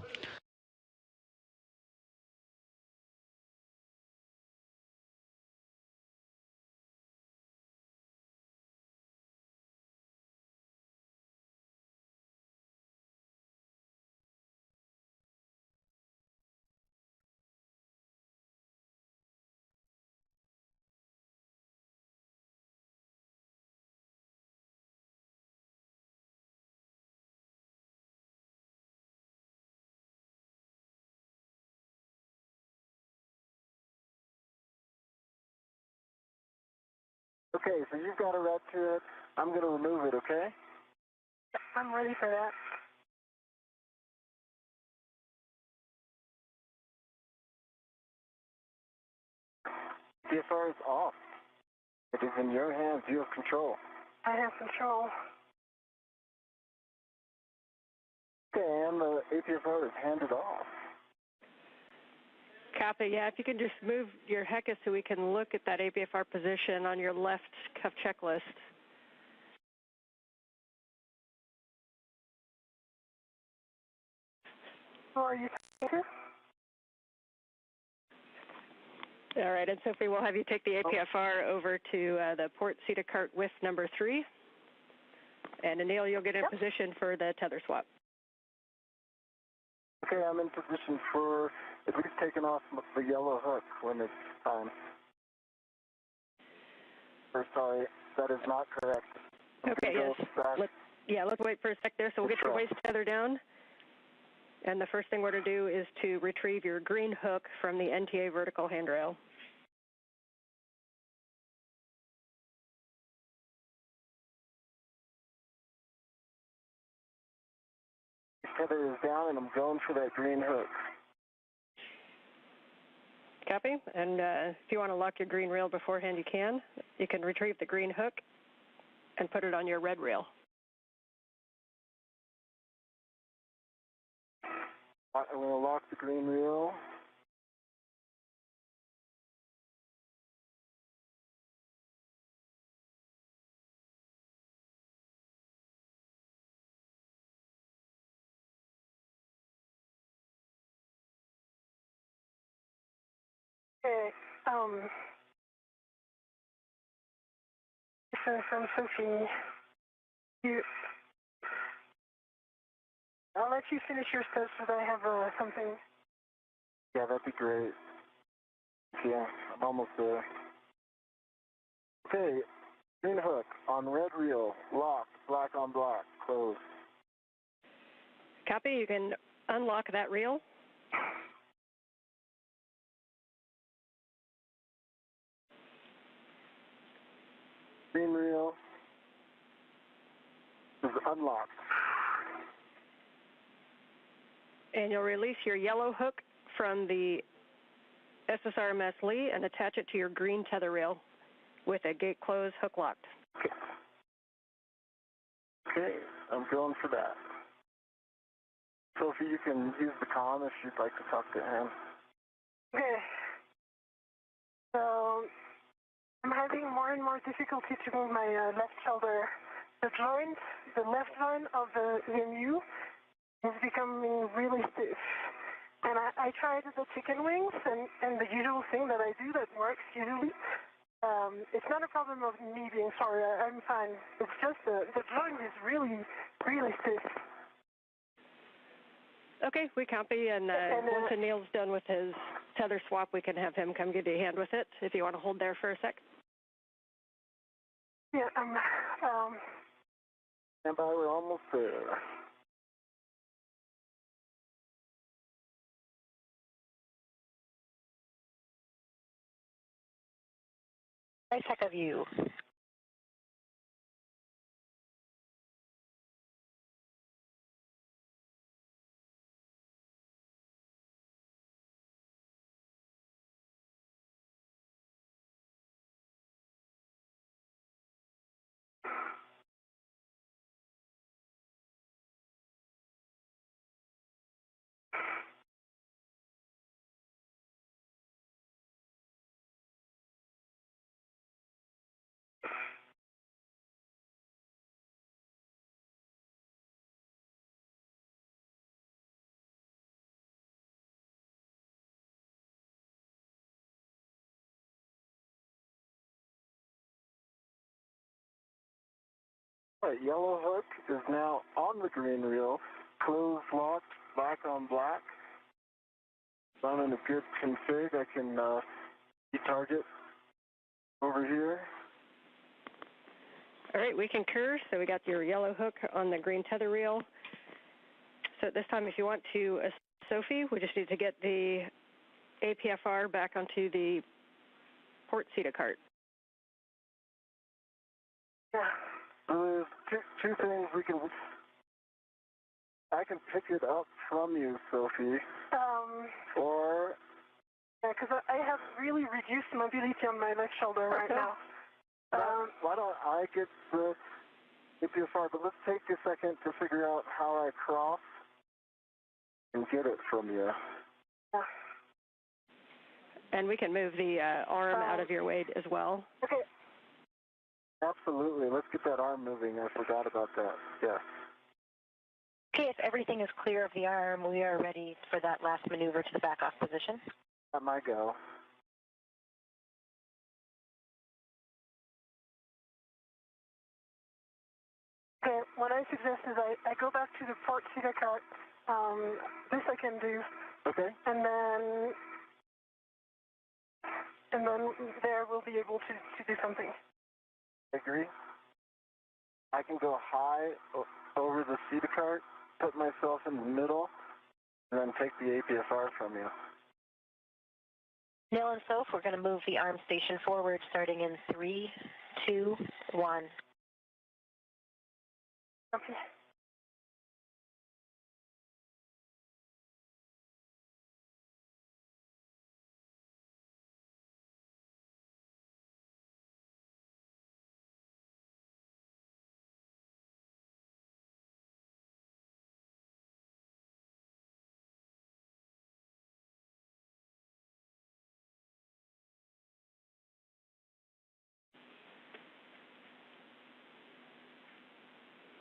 Okay, so you've got a RET to it. I'm going to remove it, okay? I'm ready for that. APFR is off. It is in your hands. You have control. I have control. Okay, and the APFR is handed off. Copy, yeah, if you can just move your HECA so we can look at that APFR position on your left cuff checklist. Who are you talking to? All right, and Sophie, we'll have you take the APFR over to the port CETA cart with number 3. And Anil, you'll get in position for the tether swap. Okay, I'm in position for at least taking off the yellow hook when it's time. Or sorry, that is not correct. Okay, yes. Let's wait for a sec there. So we'll get your waist tether down. And the first thing we're to do is to retrieve your green hook from the NTA vertical handrail. Tether is down, and I'm going for that green hook. Copy. And if you want to lock your green rail beforehand, you can. You can retrieve the green hook and put it on your red rail. I'm going to lock the green rail. Okay, so from Sophie, I'll let you finish your steps, but I have something. Yeah, that'd be great. Yeah, I'm almost there. Okay, green hook on red reel, locked, black on black, closed. Copy. You can unlock that reel. Green reel is unlocked. And you'll release your yellow hook from the SSRMS Lee and attach it to your green tether reel with a gate closed, hook locked. Okay, I'm going for that. Sophie, you can use the comm if you'd like to talk to him. Okay. So I'm having more and more difficulty to move my left shoulder. The joint, the left joint of the EMU is becoming really stiff. And I tried the chicken wings and the usual thing that I do that works usually. It's not a problem of me being sorry, I'm fine. It's just the joint is really, really stiff. Okay, we copy, and once Anil's done with his tether swap, we can have him come give you a hand with it, if you want to hold there for a sec. Yeah, And by, we're almost there. Nice heck of you. All right, yellow hook is now on the green reel, closed, locked, black on black. I'm in a good config. I can target over here. All right, we concur. So we got your yellow hook on the green tether reel. So at this time, if you want to, Sophie, we just need to get the APFR back onto the port CETA cart. Yeah. There's two things we can. I can pick it up from you, Sophie. Or. Yeah, because I have really reduced mobility on my left shoulder right now. Why don't I get the APFR? But let's take a second to figure out how I cross and get it from you. Yeah. And we can move the arm out of your way as well. Okay. Absolutely. Let's get that arm moving. I forgot about that. Yeah. Okay, if everything is clear of the arm, we are ready for that last maneuver to the back-off position. That might go. Okay, what I suggest is I go back to the port CETA cart. This I can do. Okay. And then there we'll be able to do something. I agree. I can go high over the CETA cart, put myself in the middle, and then take the APFR from you. Neil and Soph, we're going to move the arm station forward starting in 3, 2, 1. Okay.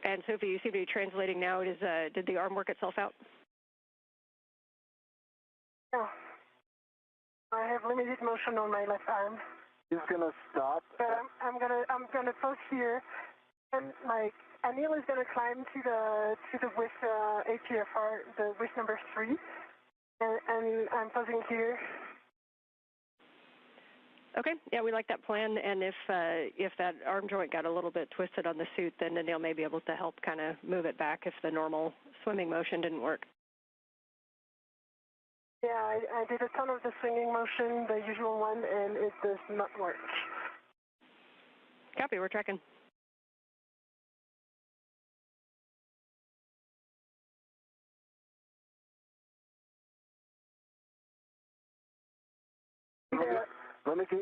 And Sophie, you seem to be translating now. Did the arm work itself out? No. I have limited motion on my left arm. He's gonna stop. But I'm gonna pause here, and like Anil is gonna climb to the width APFR, the width number 3, and I'm pausing here. Okay, yeah, we like that plan, and if that arm joint got a little bit twisted on the suit, then Anil may be able to help kind of move it back if the normal swimming motion didn't work. Yeah, I did a ton of the swinging motion, the usual one, and it does not work. Copy, we're tracking. Yeah. Let me get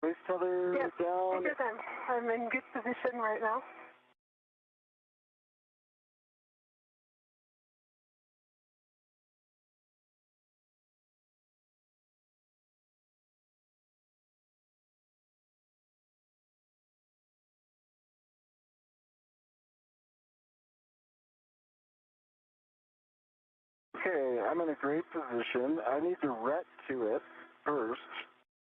waist tether down. Take your time. I'm in good position right now. Okay, I'm in a great position. I need to ret to it first.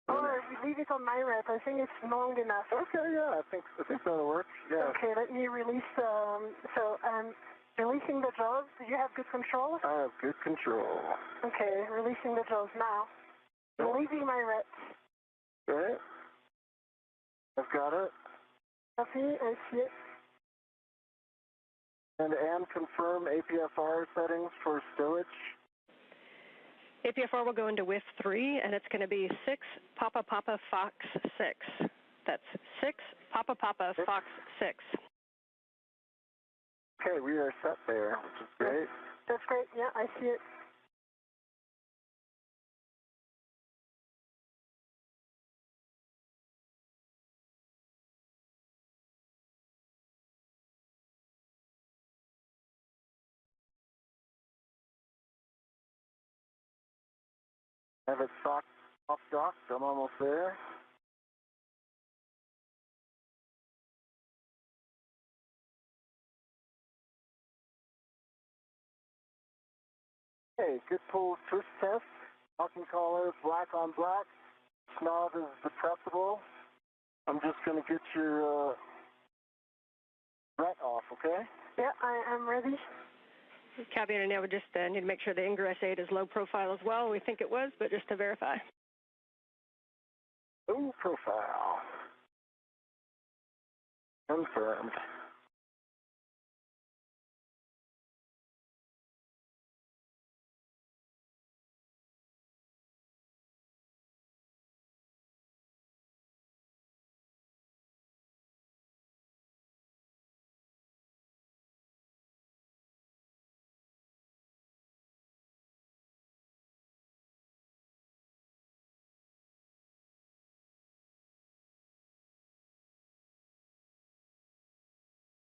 Or leave it on my rep. I think it's long enough. Okay, yeah, I think that'll work. Yeah. Okay, let me release. So I'm releasing the jaws. Do you have good control? I have good control. Okay, releasing the jaws now. Leaving my reps. Okay. I've got it. Copy, I see it. And confirm APFR settings for stowage. APFR will go into WIF 3, and it's going to be 6 Papa Papa Fox 6. That's 6 Papa Papa Fox 6. Okay, we are set there, which is great. That's great. Yeah, I see it. I have it off dock. I'm almost there. Okay, good pull twist test. Locking collar, black on black. Snob is depressible. I'm just going to get your ret off, okay? Yeah, I am ready. Copy, and now we just need to make sure the ingress aid is low profile as well. We think it was, but just to verify. Low profile. Confirmed.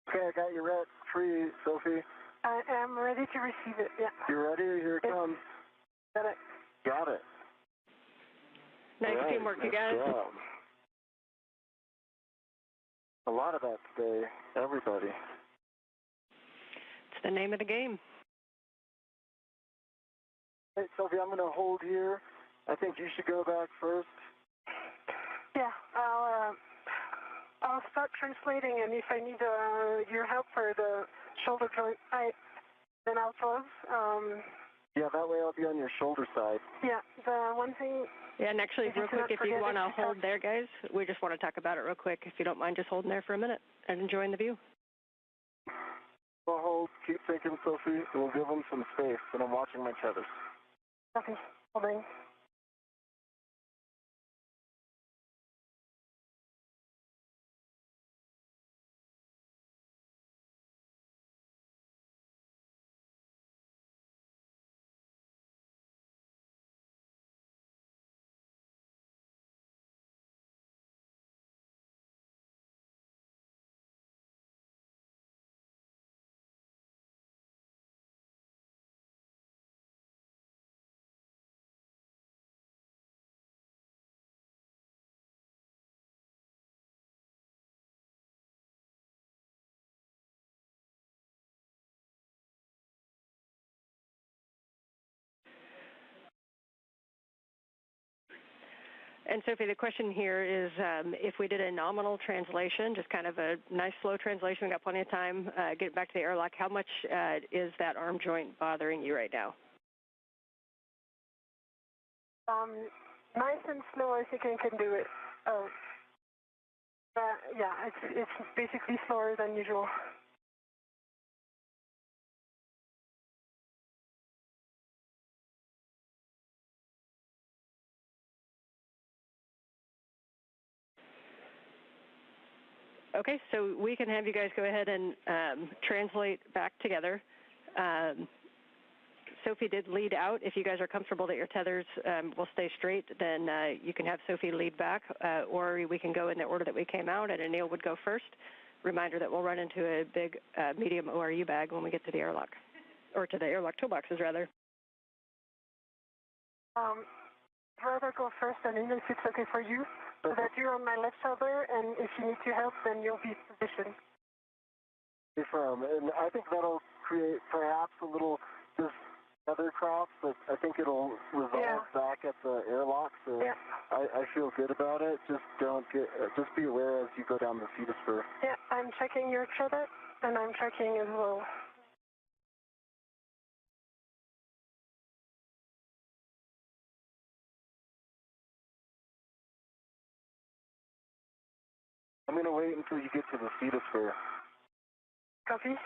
Okay, I got your ret free, Sophie. I am ready to receive it, yeah. You ready? Here it comes. Got it. Got it. Nice right, teamwork, you guys. Job. A lot of that today, everybody. It's the name of the game. Hey, Sophie, I'm going to hold here. I think you should go back first. Yeah, I'll start translating, and if I need your help for the shoulder joint, then I'll pause. Yeah, that way I'll be on your shoulder side. Yeah, the one thing... Yeah, and actually, real quick, if you want to hold there, guys, we just want to talk about it real quick. If you don't mind just holding there for a minute and enjoying the view. I'll hold. Keep thinking, Sophie. We'll give them some space, and I'm watching my tethers. Okay, holding. And Sophie, the question here is if we did a nominal translation, just kind of a nice slow translation, we got plenty of time, get back to the airlock, how much is that arm joint bothering you right now? Nice and slow, I think I can do it. Yeah, it's basically slower than usual. Okay, so we can have you guys go ahead and translate back together. Sophie did lead out. If you guys are comfortable that your tethers will stay straight, then you can have Sophie lead back, or we can go in the order that we came out, and Anil would go first. Reminder that we'll run into a big medium ORU bag when we get to the airlock, or to the airlock toolboxes, rather. I'd rather go first, Anil, if it's okay for you, so that you're on my left shoulder, and if you need to help, then you'll be positioned. And I think that'll create perhaps a little just other crops, but I think it'll resolve back at the airlock. So I feel good about it. Just just be aware as you go down the feeder spur. Yeah, I'm checking your credit, and I'm checking as well. I'm going to wait until you get to the feeder spur. Copy.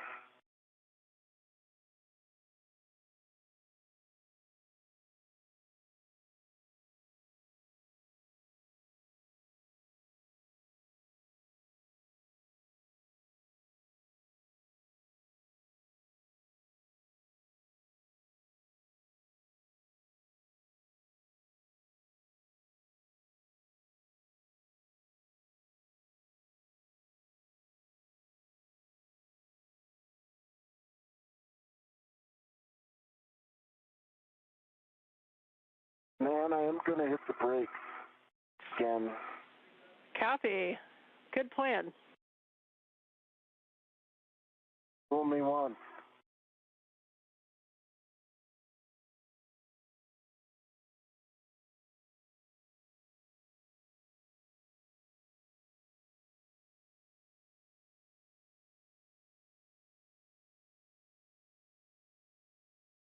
Man, I am going to hit the brakes again. Copy. Good plan. Only once.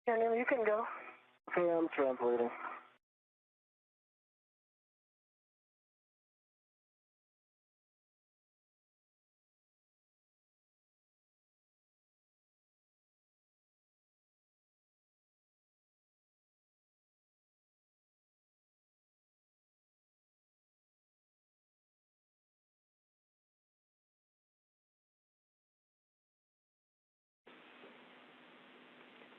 Anil, you can go. Okay, I'm translating.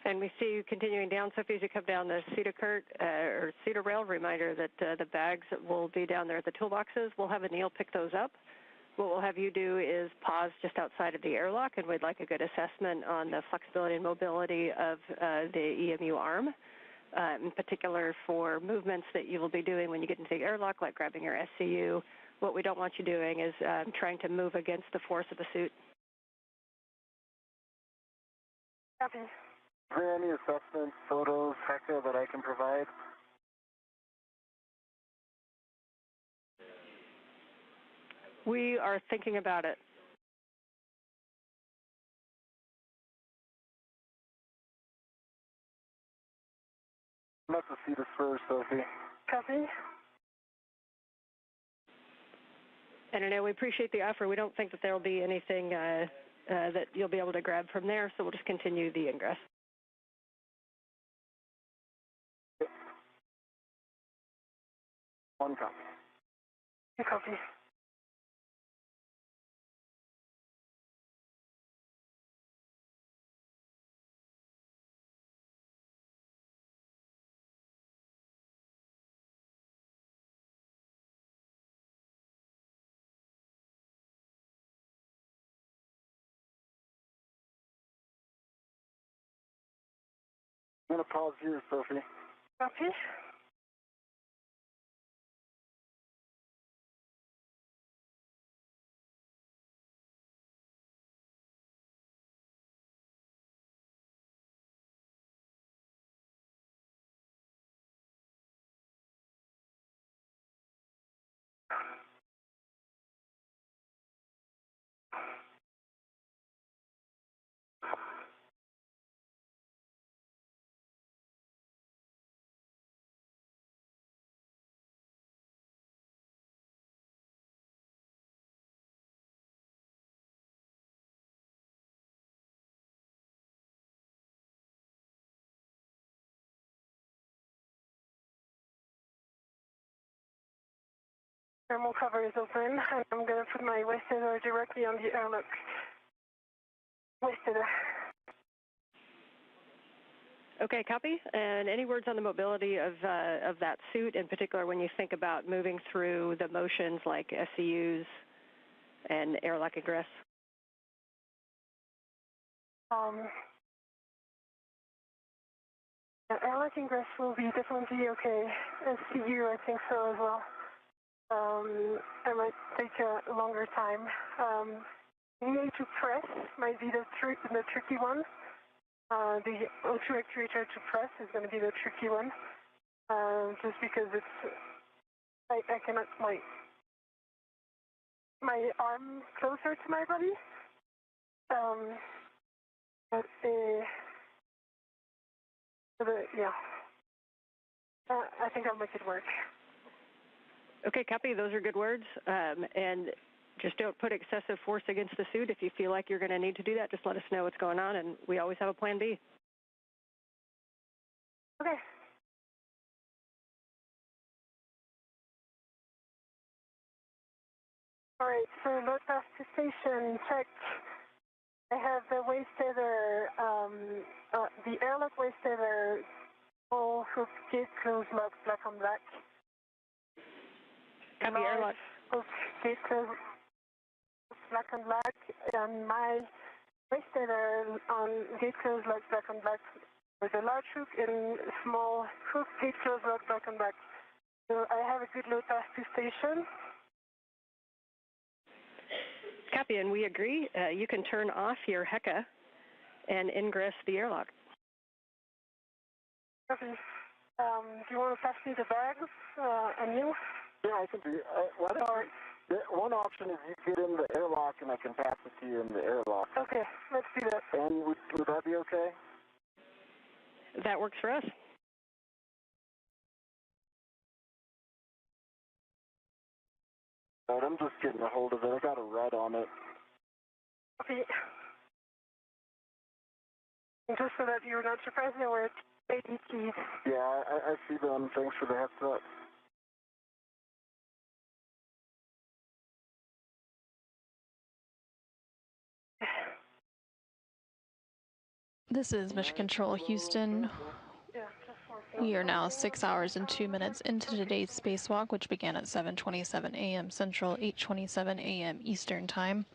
And we see you continuing down, Sophie, as you come down the Cedar rail. Reminder that the bags will be down there at the toolboxes. We'll have Anil pick those up. What we'll have you do is pause just outside of the airlock, and we'd like a good assessment on the flexibility and mobility of the EMU arm, in particular for movements that you will be doing when you get into the airlock, like grabbing your SCU. What we don't want you doing is trying to move against the force of the suit. Copy. Is there any assessment, photos, HECA that I can provide? We are thinking about it. I'm at the Cedar Spur, Sophie. Copy. And I know we appreciate the offer. We don't think that there will be anything that you'll be able to grab from there, so we'll just continue the ingress. One copy. Copy. I'm going to pause here, Sophie. Copy. Thermal cover is open, and I'm going to put my waist tether directly on the airlock waist tether. Okay, copy. And any words on the mobility of that suit, in particular when you think about moving through the motions like SCUs and airlock egress? Airlock ingress will be definitely okay. SCU, I think so as well. I might take a longer time. Needing to press might be the tricky one. The O2 actuator to press is going to be the tricky one, just because I cannot my arm closer to my body. Yeah, I think I'll make it work. Okay, copy. Those are good words. And just don't put excessive force against the suit. If you feel like you're going to need to do that, just let us know what's going on, and we always have a plan B. Okay. All right, so load pass to station, check. I have the waist tether, the airlock waist tether, all hook, gate close, lock, black on black. Copy, airlock. Hook, gate close, black on black, and my waist tether on gate close, lock, black on black, with a large hook and small hook, gate close, lock, black on black. So I have a good load pass to station. Copy, and we agree. You can turn off your HECA and ingress the airlock. Copy. Do you want to pass me the bags, Emil? Yeah, I can do. One option is you get in the airlock, and I can pass it to you in the airlock. Okay, let's do that. And would that be okay? That works for us. All right, I'm just getting a hold of it. I got a red on it. Okay. Just so that you're not surprised, there were ADTs. Yeah, I see them. Thanks for the heads up. This is Mission Control Houston. We are now 6 hours and 2 minutes into today's spacewalk, which began at 7:27 a.m. Central, 8:27 a.m. Eastern Time.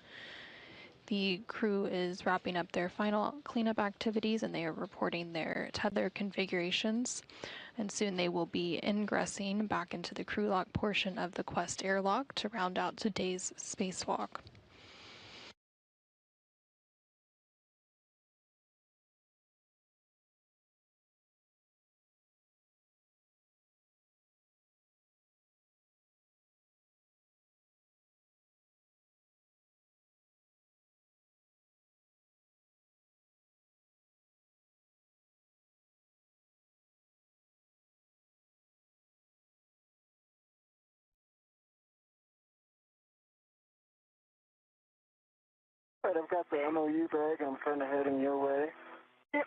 The crew is wrapping up their final cleanup activities, and they are reporting their tether configurations. And soon they will be ingressing back into the crew lock portion of the Quest airlock to round out today's spacewalk. All right, I've got the MOU bag, and I'm kind of heading your way. Yep.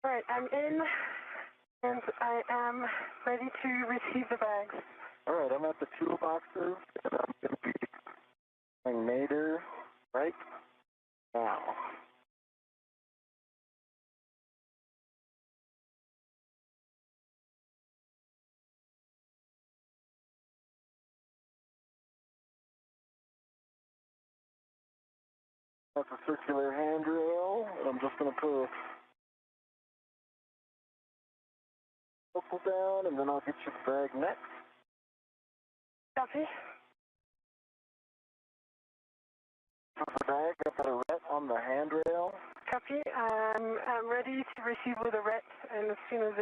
All right, I'm in, and I am ready to receive the bags. All right, I'm at the toolboxes, and I'm going to be going Nader right now. That's a circular handrail, and I'm just going to put a focal down, and then I'll get you the bag next. Copy. For the bag, I've got a ret on the handrail. Copy. I'm ready to receive with a ret, and as soon as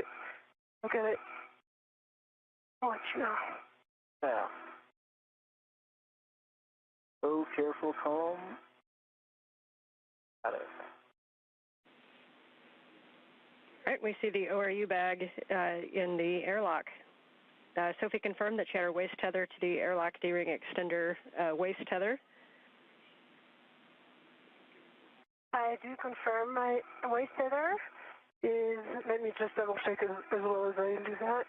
I'll get it, I'll let you know. Yeah. Oh, careful, calm. Got it. All right, we see the ORU bag in the airlock. Sophie confirmed that she had her waist tether to the airlock D-ring extender waist tether. I do confirm my waist tether is, let me just double check as well as I do that.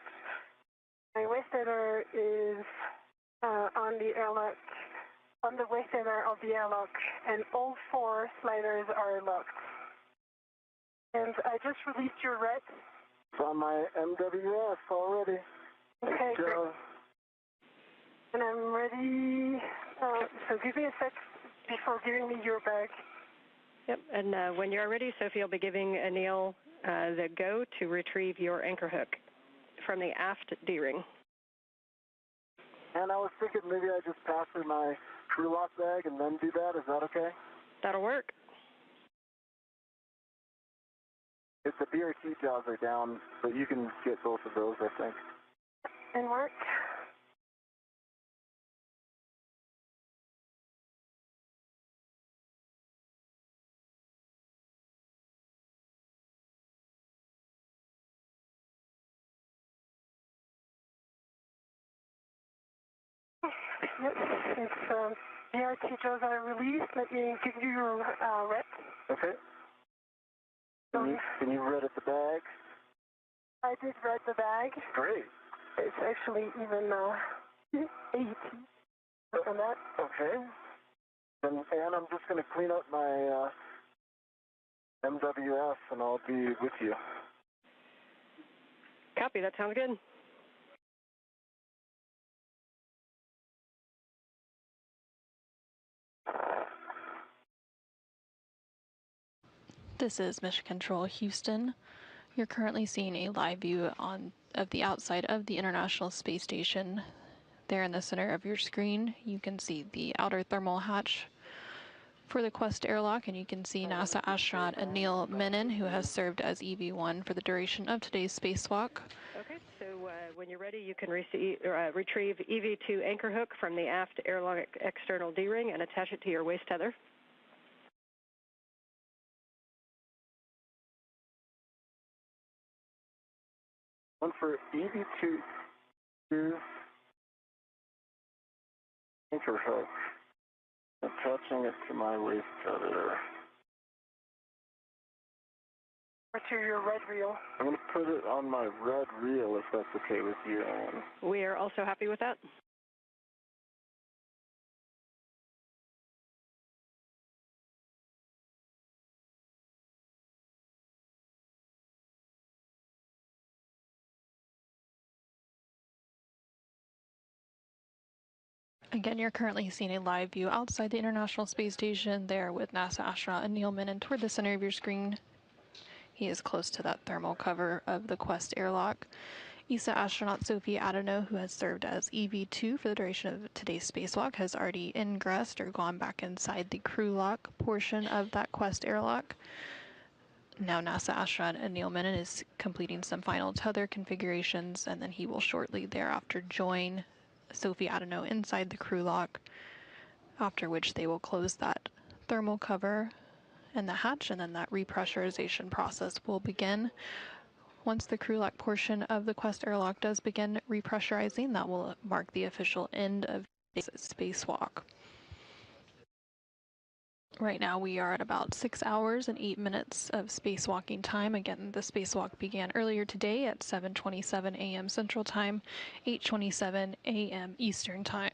My waist tether is on the airlock, on the waist tether of the airlock, and all 4 sliders are locked. And I just released your ret. It's on my MWS already. Okay, great. And I'm ready. So give me a sec before giving me your bag. Yep, and when you're ready, Sophie will be giving Anil the go to retrieve your anchor hook from the aft D-ring. And I was thinking maybe I just pass her my crew lock bag and then do that. Is that okay? That'll work. If the BRT jaws are down, but you can get both of those, I think. And work. Yep, it's BRT jaws are released. Let me give you your ret. Okay. Can you read at the bag? I did read the bag. Great. It's actually even 80 on that. Okay. And I'm just going to clean up my MWF and I'll be with you. Copy, that sounds good. This is Mission Control Houston. You're currently seeing a live view of the outside of the International Space Station. There in the center of your screen, you can see the outer thermal hatch for the Quest airlock, and you can see NASA astronaut Anil Menon, who has served as EV-1 for the duration of today's spacewalk. Okay, so when you're ready, you can retrieve EV-2 anchor hook from the aft airlock external D-ring and attach it to your waist tether. One for EV-2 anchor hook, attaching it to my waist tether. Or to your red reel. I'm going to put it on my red reel if that's okay with you, Ann. We are also happy with that. Again, you're currently seeing a live view outside the International Space Station there with NASA astronaut Anil Menon toward the center of your screen. He is close to that thermal cover of the Quest airlock. ESA astronaut Sophie Adano, who has served as EV-2 for the duration of today's spacewalk, has already ingressed or gone back inside the crew lock portion of that Quest airlock. Now NASA astronaut Anil Menon is completing some final tether configurations, and then he will shortly thereafter join Sophie Adano inside the crew lock, after which they will close that thermal cover and the hatch, and then that repressurization process will begin. Once the crew lock portion of the Quest airlock does begin repressurizing, that will mark the official end of the spacewalk. Right now we are at about 6 hours and 8 minutes of spacewalking time. Again, the spacewalk began earlier today at 7:27 a.m. Central Time, 8:27 a.m. Eastern Time.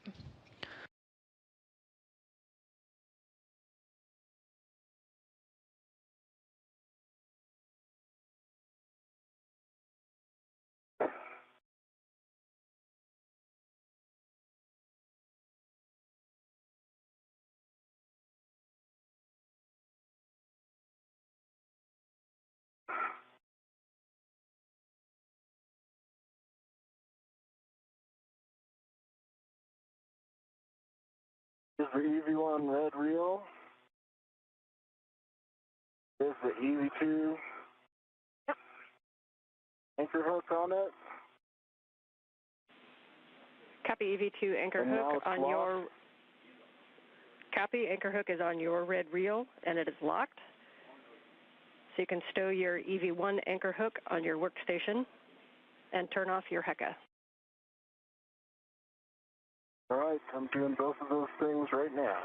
Is the EV-1 red reel? Is the EV-2 anchor hook on it? Copy EV-2 anchor And hook on locked. your... Copy, anchor hook is on your red reel and it is locked. So you can stow your EV-1 anchor hook on your workstation and turn off your HECA. All right, I'm doing both of those things right now.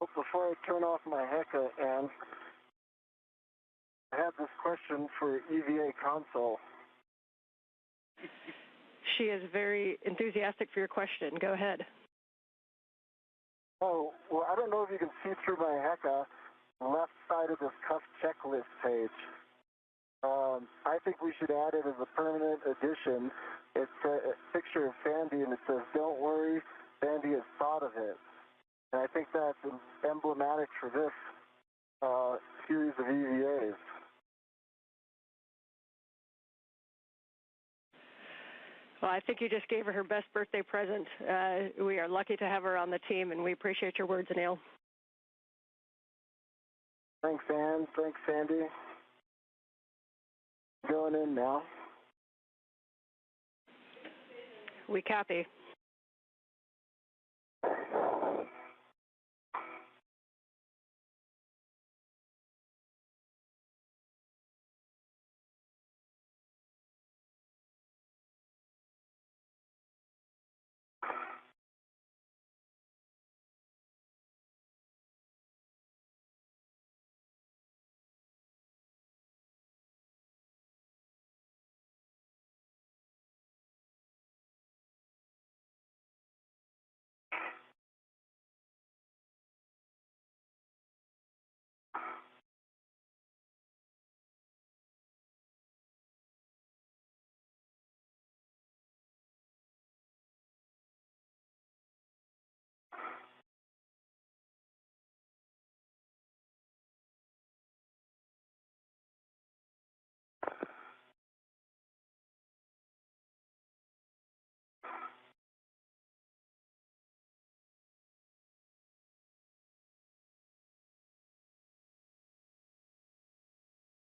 Oh, before I turn off my HECA, and I have this question for EVA console. She is very enthusiastic for your question. Go ahead. Oh, well, I don't know if you can see through my HECA, left side of this cuff checklist page. I think we should add it as a permanent addition. It's a picture of Sandy, and it says, "Don't worry, Sandy has thought of it." And I think that's emblematic for this series of EVAs. Well, I think you just gave her best birthday present. We are lucky to have her on the team, and we appreciate your words, Anil. Thanks, Ann. Thanks, Sandy. Going in now. We copy.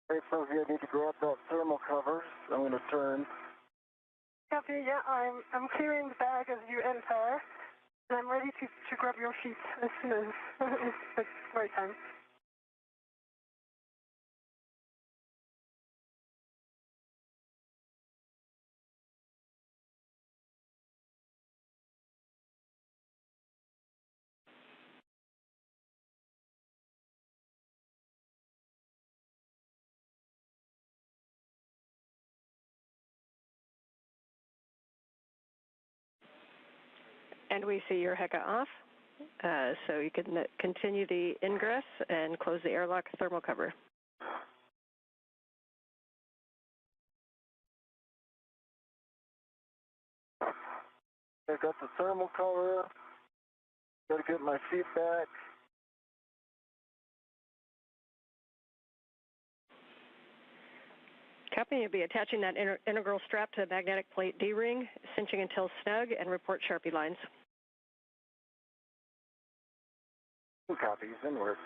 Hey, Sophie, I need to grab that thermal cover. I'm going to turn. Copy, yeah, I'm clearing the bag as you enter, and I'm ready to grab your sheet as soon as it's the right time. And we see your HECA off, so you can continue the ingress and close the airlock thermal cover. I got the thermal cover. Got to get my feet back. Copy. You'll be attaching that integral strap to the magnetic plate D-ring, cinching until snug, and report Sharpie lines. Copies in work.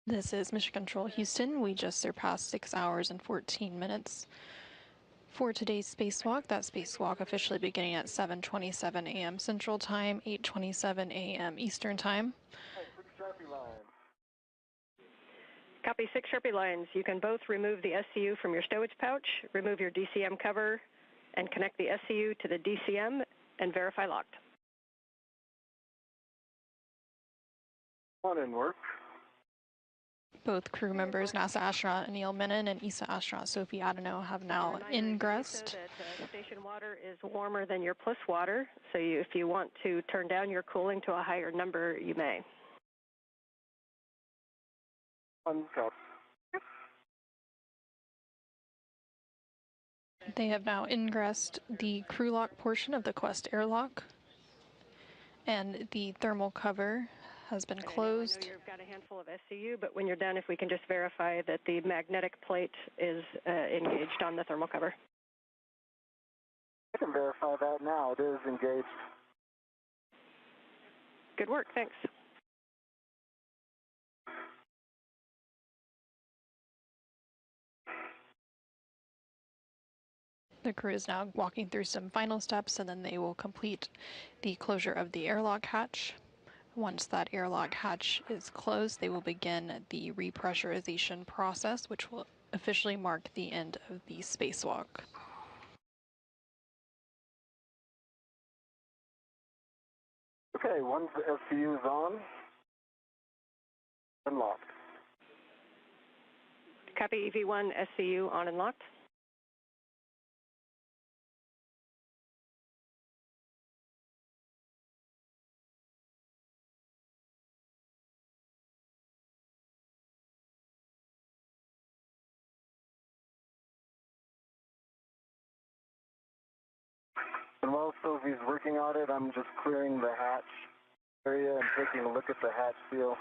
This is Mission Control Houston. We just surpassed 6 hours and 14 minutes for today's spacewalk. That spacewalk officially beginning at 7:27 a.m. Central Time, 8:27 a.m. Eastern Time. 6 Sharpie lines. Copy. 6 Sharpie lines. You can both remove the SCU from your stowage pouch, remove your DCM cover, and connect the SCU to the DCM and verify locked. One in work. Both crew members, NASA astronaut Anil Menon and ESA astronaut Sophie Adenau, have now ingressed. Station water is warmer than your plus water, so if you want to turn down your cooling to a higher number, you may. One cup. They have now ingressed the crew lock portion of the Quest airlock, and the thermal cover has been I closed. know you've got a handful of SCU, but when you're done, if we can just verify that the magnetic plate is engaged on the thermal cover. I can verify that now. It is engaged. Good work. Thanks. The crew is now walking through some final steps, and then they will complete the closure of the airlock hatch. Once that airlock hatch is closed, they will begin the repressurization process, which will officially mark the end of the spacewalk. Okay, once the SCU is on, and locked. Copy EV1 SCU on and locked. And while Sophie's working on it, I'm just clearing the hatch area and taking a look at the hatch seal.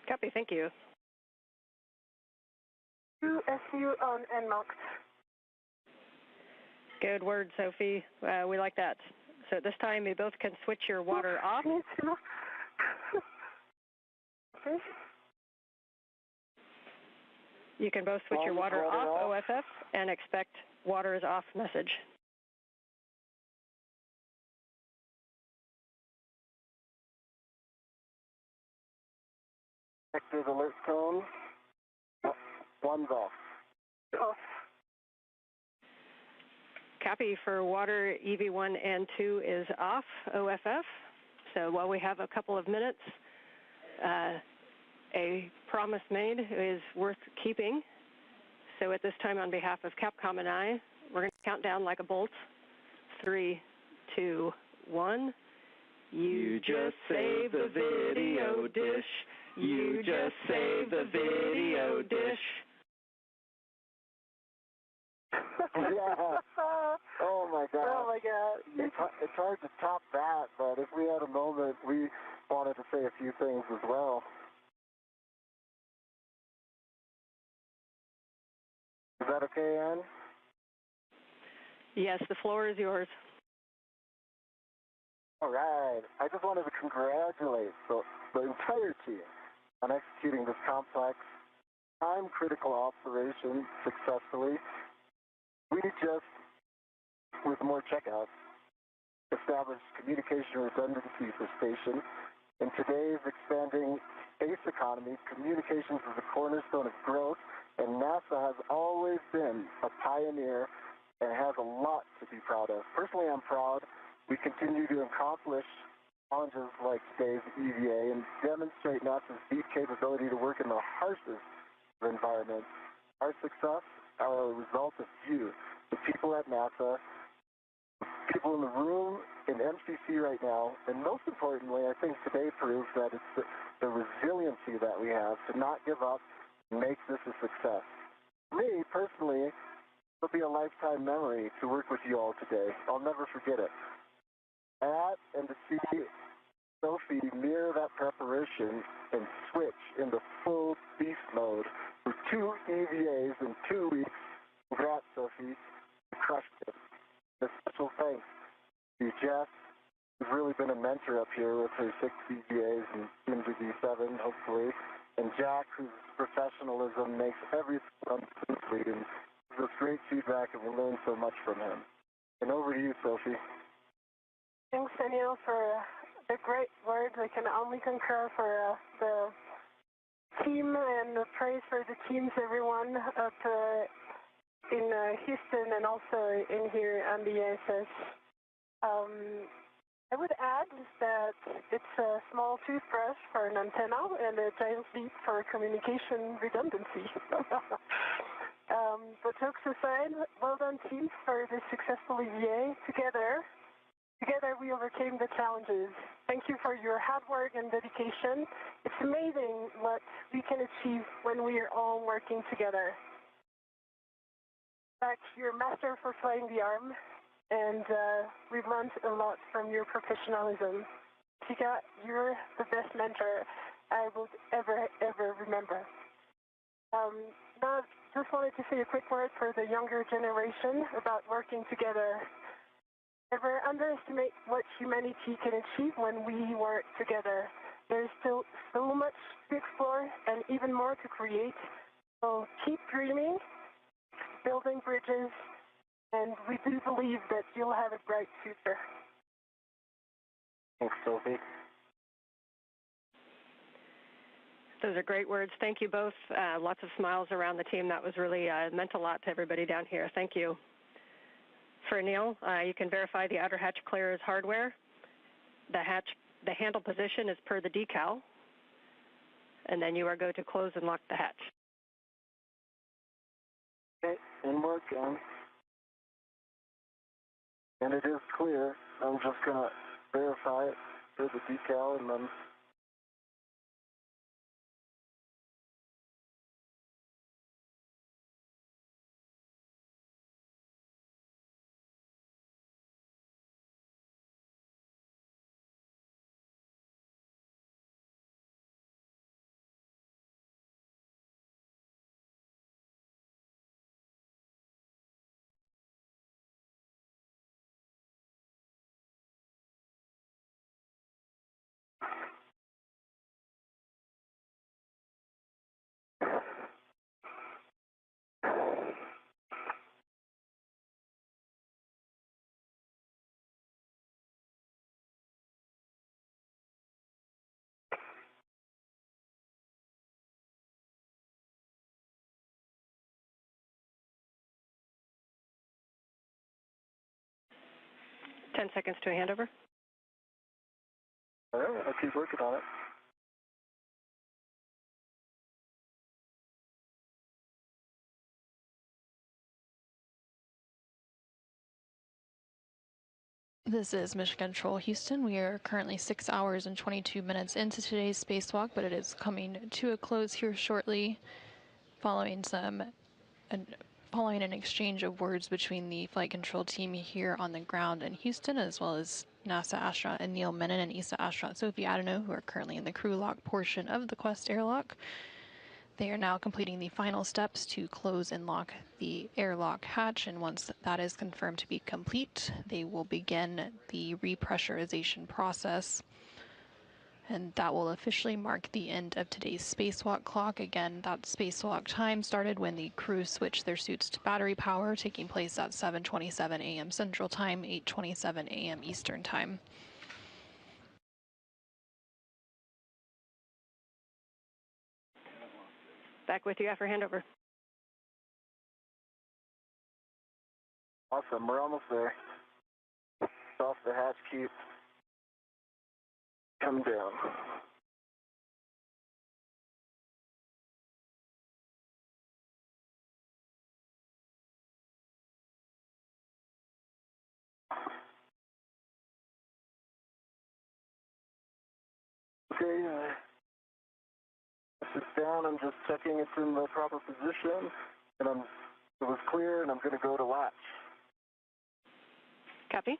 Copy. Thank you. SCU on and locked. Good word, Sophie. We like that. So at this time, you both can switch your water off. Me too. Okay. You can both switch your water off, OFF, and expect water is off message. Active alert tone. One's off. Off. Copy for water EV1 and 2 is off, OFF. So while we have a couple of minutes, a promise made is worth keeping. So at this time, on behalf of Capcom and I, we're going to count down like a bolt. 3, 2, 1. You just saved the video dish. You just saved the video dish. Yeah. Oh my God. Oh my God. It's hard to top that, but if we had a moment, we wanted to say a few things as well. Is that okay, Ann? Yes, the floor is yours. All right. I just wanted to congratulate the entire team on executing this complex, time-critical operation successfully. We just, with more checkouts, established communication redundancy for station. In today's expanding space economy, communications is a cornerstone of growth, and NASA has always been a pioneer and has a lot to be proud of. Personally, I'm proud. We continue to accomplish challenges like today's EVA and demonstrate NASA's deep capability to work in the harshest of environments. Our success are a result of you, the people at NASA, people in the room in MCC right now, and most importantly, I think today proves that it's the resiliency that we have to not give up and make this a success. For me, personally, it'll be a lifetime memory to work with you all today. I'll never forget it. That and to see Sophie mirror that preparation and switch into full beast mode for 2 EVAs in 2 weeks. Congrats, Sophie. You crushed it. A special thanks to Jess, who's really been a mentor up here with her 6 EVAs and soon to be 7, hopefully. And Jack, whose professionalism makes everything run smoothly and gives us great feedback, and we learn so much from him. And over to you, Sophie. Thanks, Daniel, for the great words. I can only concur for the team and the praise for the teams, everyone up in Houston and also in here on the ISS. I would add that it's a small toothbrush for an antenna and a giant leap for communication redundancy. But jokes aside, well done, teams, for the successful EVA. Together we overcame the challenges. Thank you for your hard work and dedication. It's amazing what we can achieve when we are all working together. In fact, you're a master for flying the arm, and we've learned a lot from your professionalism. Tika, you're the best mentor I will ever remember. Now, just wanted to say a quick word for the younger generation about working together. Never underestimate what humanity can achieve when we work together. There's still so much to explore and even more to create. So keep dreaming, building bridges, and we do believe that you'll have a bright future. Thanks, Sophie. Those are great words. Thank you both. Lots of smiles around the team. That was really meant a lot to everybody down here. Thank you. For Neil, you can verify the outer hatch clear as hardware. The handle position is per the decal. And then you are going to close and lock the hatch. Okay, in work, and it is clear. I'm just going to verify it per the decal and then Ten seconds to a handover. all right, I'll keep working on it. This is Mission Control Houston. We are currently 6 hours and 22 minutes into today's spacewalk, but it is coming to a close here shortly, following an exchange of words between the flight control team here on the ground in Houston, as well as NASA astronaut Neil Mennen and ESA astronaut Sophie Adenau, who are currently in the crew lock portion of the Quest airlock. They are now completing the final steps to close and lock the airlock hatch, and once that is confirmed to be complete, they will begin the repressurization process. And that will officially mark the end of today's spacewalk clock. Again, that spacewalk time started when the crew switched their suits to battery power, taking place at 7:27 a.m. Central Time, 8:27 a.m. Eastern Time. Back with you after handover. Awesome, we're almost there. Off the hatch, keep coming down. Okay, this is down. I'm just checking it's in the proper position, and it was clear, and I'm going to go to latch. Copy.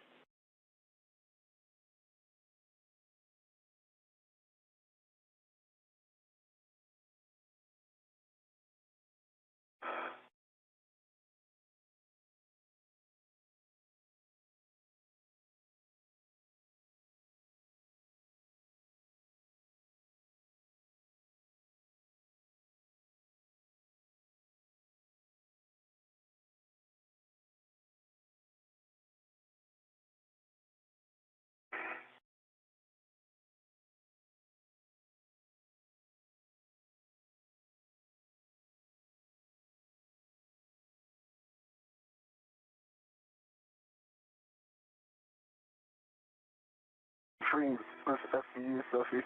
Freeze. What's FCU, Sophie?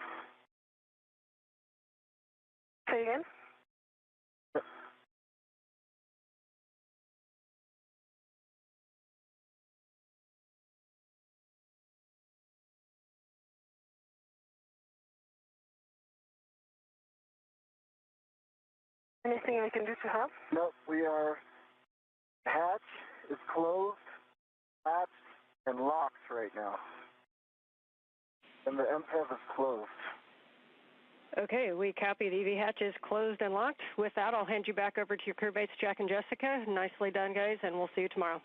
Say again? Anything I can do to help? No, we are. Hatch is closed, latched, and locked right now. And the MPEV is closed. Okay, we copy. The EV hatch is closed and locked. With that, I'll hand you back over to your crew mates, Jack and Jessica. Nicely done, guys, and we'll see you tomorrow.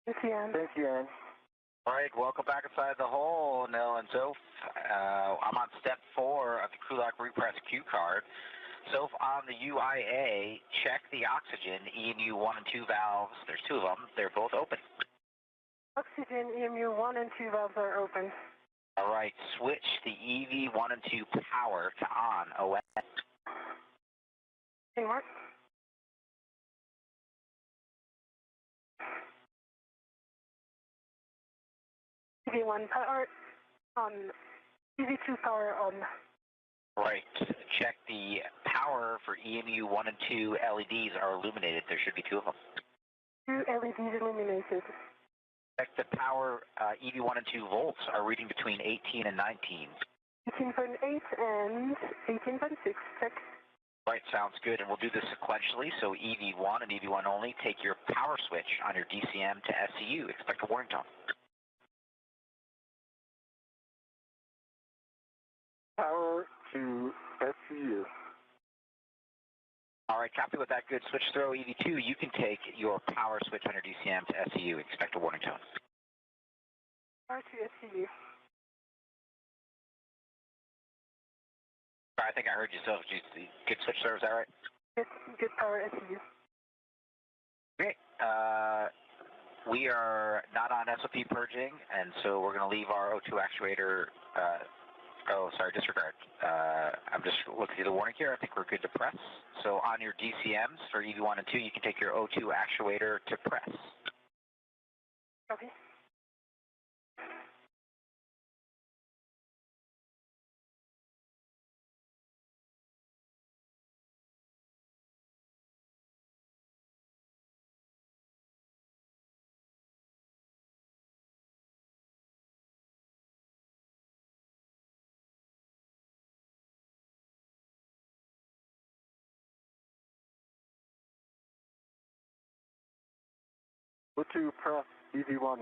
Thank you, Ann. Thank you, Ann. All right, welcome back inside the hole, Nil and Soph. I'm on step 4 of the crew lock repress cue card. Soph, on the UIA, check the oxygen, EMU 1 and 2 valves. There's 2 of them. They're both open. Oxygen EMU 1 and 2 valves are open. All right, switch the EV 1 and 2 power to on, OS. Hey, Mark. EV1 power on. EV2 power on. Right, check the power for EMU 1 and 2 LEDs are illuminated. There should be 2 of them. 2 LEDs illuminated. Check the power, EV1 and 2 volts are reading between 18 and 19. 18.8 and 18.6. Check. Right, sounds good, and we'll do this sequentially. So EV1 and EV1 only, take your power switch on your DCM to SCU. Expect a warning tone. Power to SCU. All right, copy with that good switch throw. EV2, you can take your power switch on your DCM to SCU. Expect a warning tone. Power to SCU. I think I heard you, so good switch throw, is that right? Good power SCU. Okay, we are not on SOP purging, and so we're going to leave our O2 actuator, disregard. I'm just looking through the warning here. I think we're good to press. So on your DCMs for EV1 and 2, you can take your O2 actuator to press. Okay. O2 press EV1.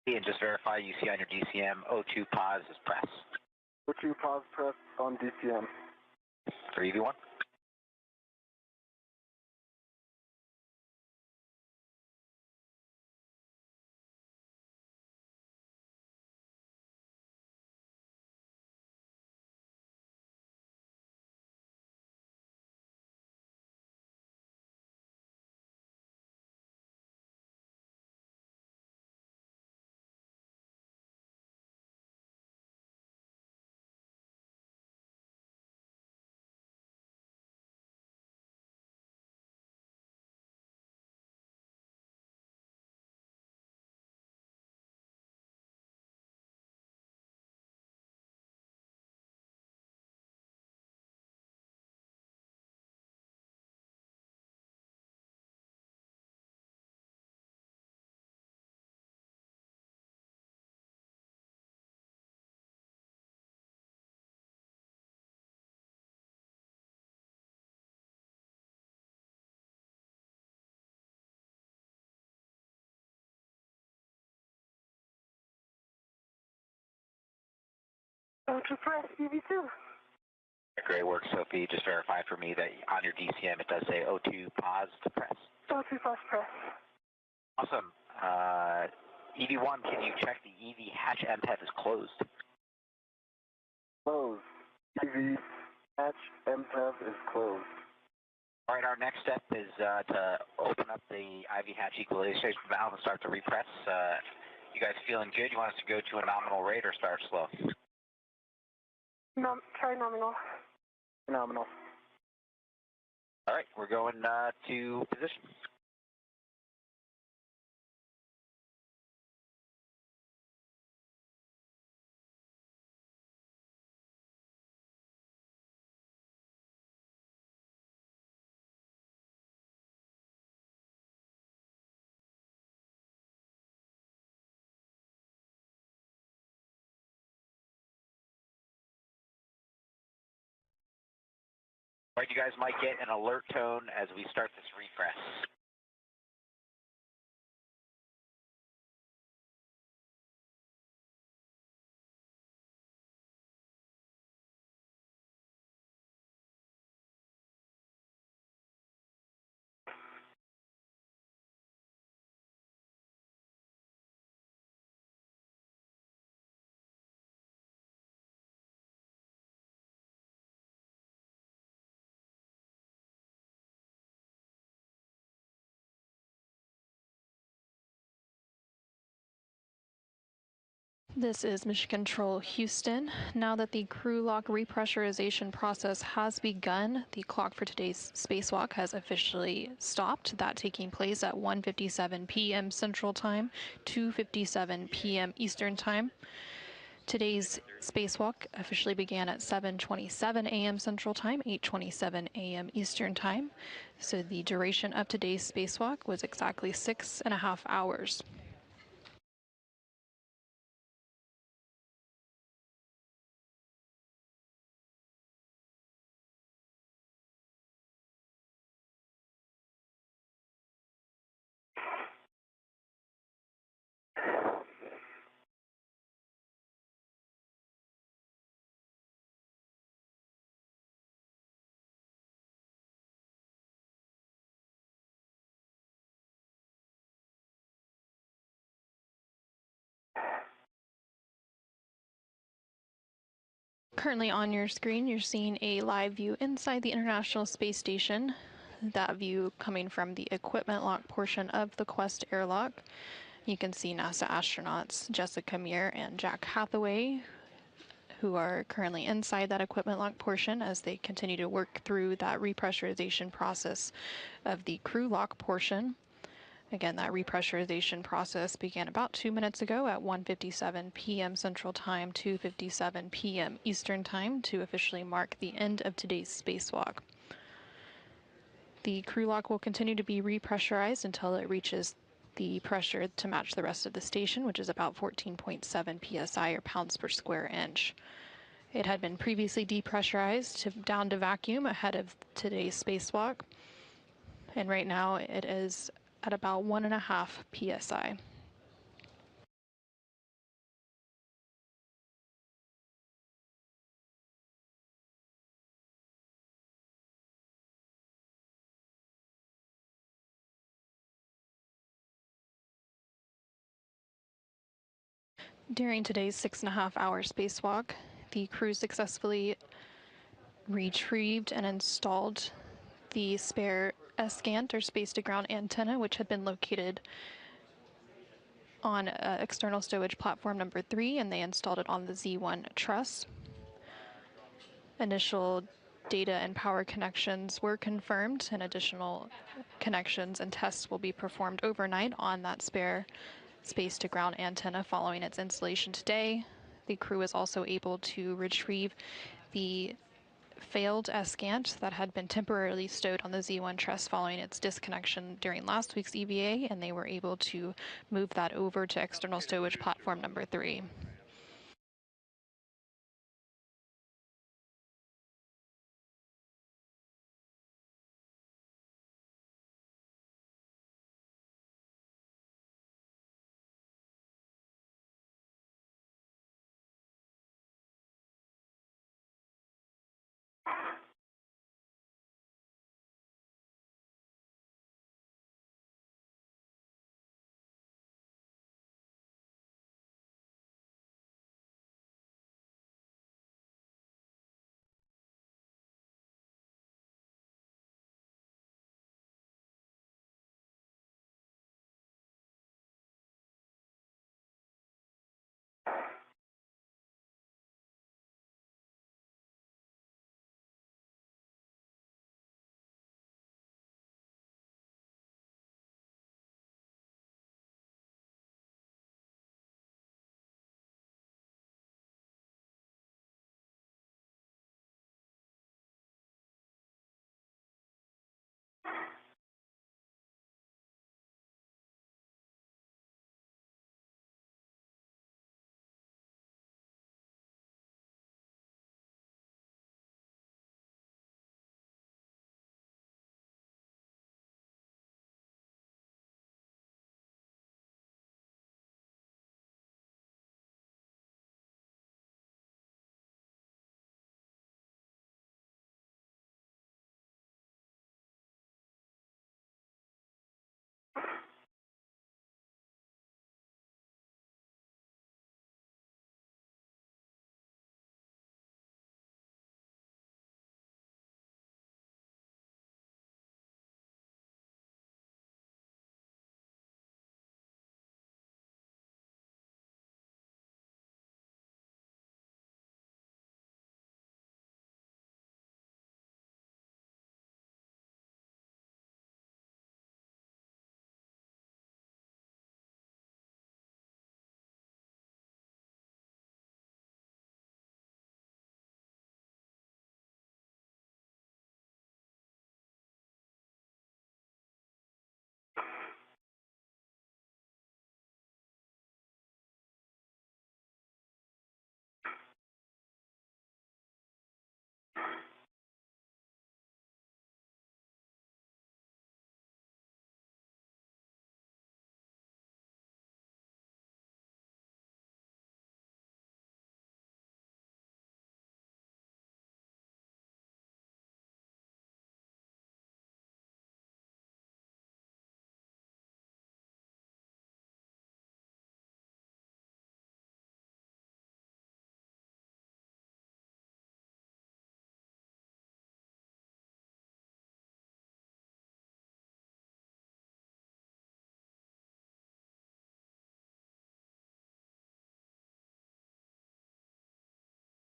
And just verify you see on your DCM, O2 pause is press. O2 pause press on DCM. For EV1. O2 press EV2. Great work, Sophie. Just verify for me that on your DCM it does say O2 pause to press. O2 pause press. Awesome. EV1, can you check the EV hatch MPEV is closed? Closed. EV hatch MPEV is closed. All right, our next step is to open up the IV hatch equalization valve and start to repress. You guys feeling good? You want us to go to a nominal rate or start slow? Try nominal. Phenomenal. All right, we're going to position. All right, you guys might get an alert tone as we start this repress. This is Mission Control Houston. Now that the crew lock repressurization process has begun, the clock for today's spacewalk has officially stopped, that taking place at 1:57 p.m. Central Time, 2:57 p.m. Eastern Time. Today's spacewalk officially began at 7:27 a.m. Central Time, 8:27 a.m. Eastern Time. So the duration of today's spacewalk was exactly 6.5 hours. Currently on your screen, you're seeing a live view inside the International Space Station. That view coming from the equipment lock portion of the Quest airlock. You can see NASA astronauts Jessica Meir and Jack Hathaway, who are currently inside that equipment lock portion as they continue to work through that repressurization process of the crew lock portion. Again, that repressurization process began about 2 minutes ago at 1:57 p.m. Central Time, 2:57 p.m. Eastern Time to officially mark the end of today's spacewalk. The crew lock will continue to be repressurized until it reaches the pressure to match the rest of the station, which is about 14.7 psi or pounds per square inch. It had been previously depressurized down to vacuum ahead of today's spacewalk, and right now it is at about 1.5 psi. During today's 6.5-hour spacewalk, the crew successfully retrieved and installed the spare SCANT, or space-to-ground antenna, which had been located on external stowage platform number 3, and they installed it on the Z1 truss. Initial data and power connections were confirmed, and additional connections and tests will be performed overnight on that spare space-to-ground antenna following its installation today. The crew was also able to retrieve the failed SCANT that had been temporarily stowed on the Z1 truss following its disconnection during last week's EVA, and they were able to move that over to external stowage platform number 3.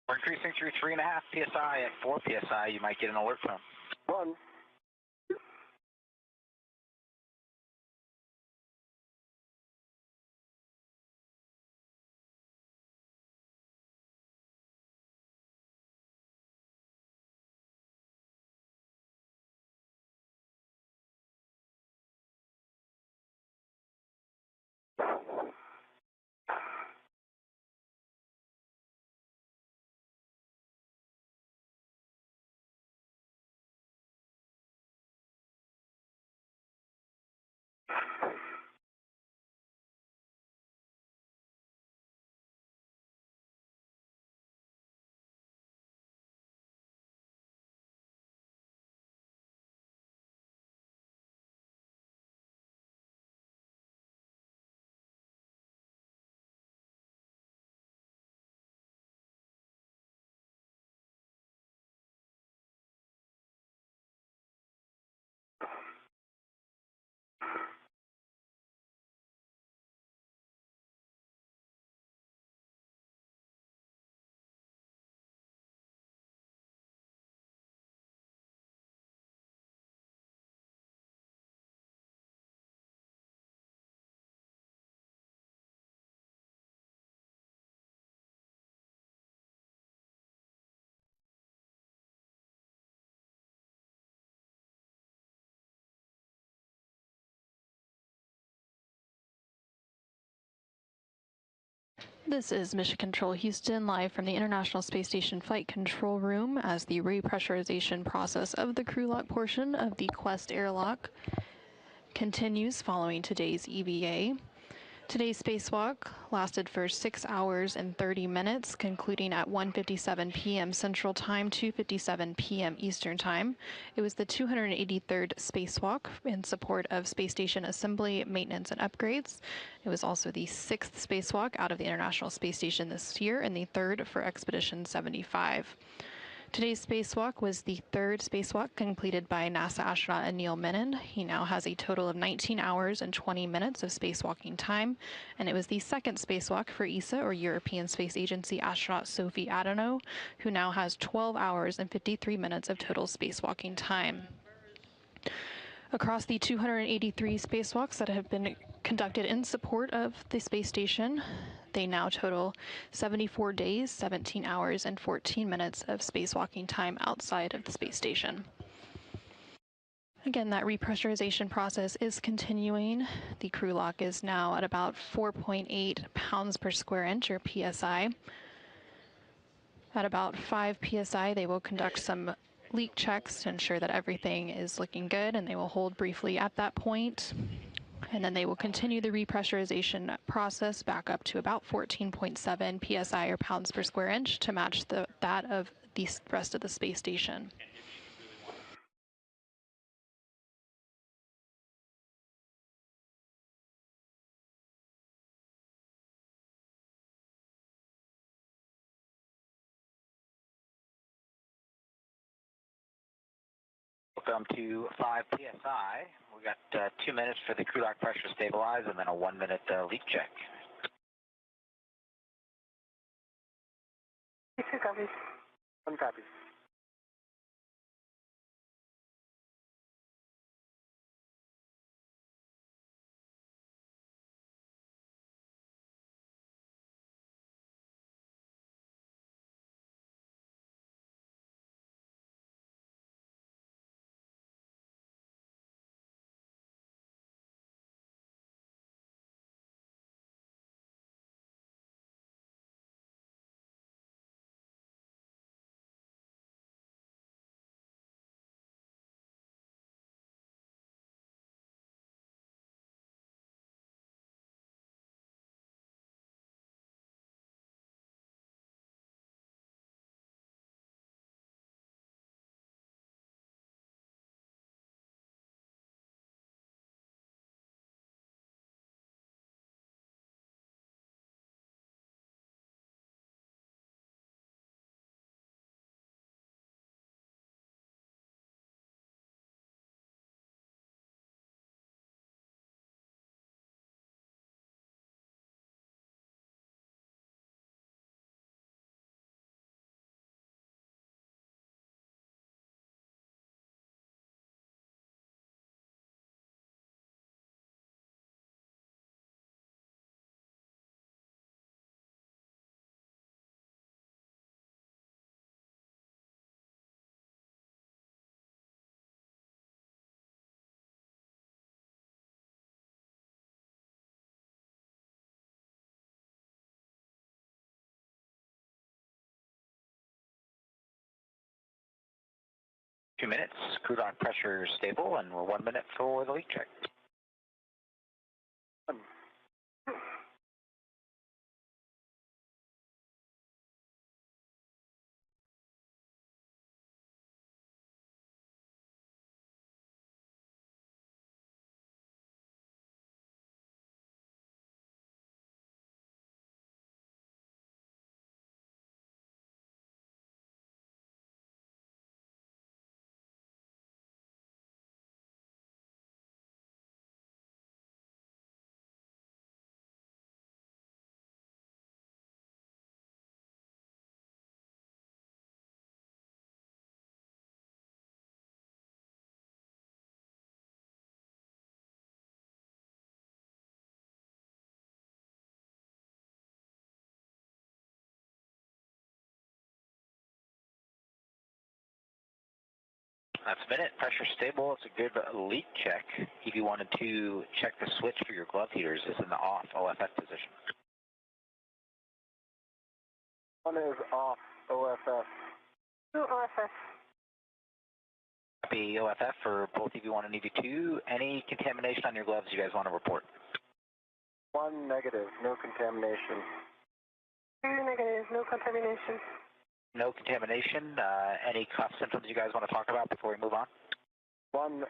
We're increasing through 3.5 psi. At 4 psi, you might get an alert from. 1. This is Mission Control Houston, live from the International Space Station Flight Control Room as the repressurization process of the crew lock portion of the Quest airlock continues following today's EVA. Today's spacewalk lasted for 6 hours and 30 minutes, concluding at 1:57 p.m. Central Time, 2:57 p.m. Eastern Time. It was the 283rd spacewalk in support of space station assembly, maintenance, and upgrades. It was also the 6th spacewalk out of the International Space Station this year and the 3rd for Expedition 75. Today's spacewalk was the 3rd spacewalk completed by NASA astronaut Anil Menon. He now has a total of 19 hours and 20 minutes of spacewalking time, and it was the 2nd spacewalk for ESA, or European Space Agency astronaut Sophie Adenau, who now has 12 hours and 53 minutes of total spacewalking time. Across the 283 spacewalks that have been conducted in support of the space station, they now total 74 days, 17 hours, and 14 minutes of spacewalking time outside of the space station. Again, that repressurization process is continuing. The crew lock is now at about 4.8 pounds per square inch, or PSI. At about 5 PSI, they will conduct some leak checks to ensure that everything is looking good, and they will hold briefly at that point. And then they will continue the repressurization process back up to about 14.7 PSI, or pounds per square inch, to match that of the rest of the space station. Welcome to 5 PSI. We got 2 minutes for the crew lock pressure to stabilize, and then a 1-minute leak check. 2 copies. 1 copy. 2 minutes, crew dock pressure stable, and we're 1 minute for the leak check. That's a minute, pressure stable, it's a good leak check. If you wanted to check the switch for your glove heaters, it's in the off OFF position. One is off OFF. Two OFF. Copy OFF for both EV1 and EV2. Any contamination on your gloves you guys want to report? One negative, no contamination. Two negative, no contamination. No contamination. Any cough symptoms you guys want to talk about before we move on? One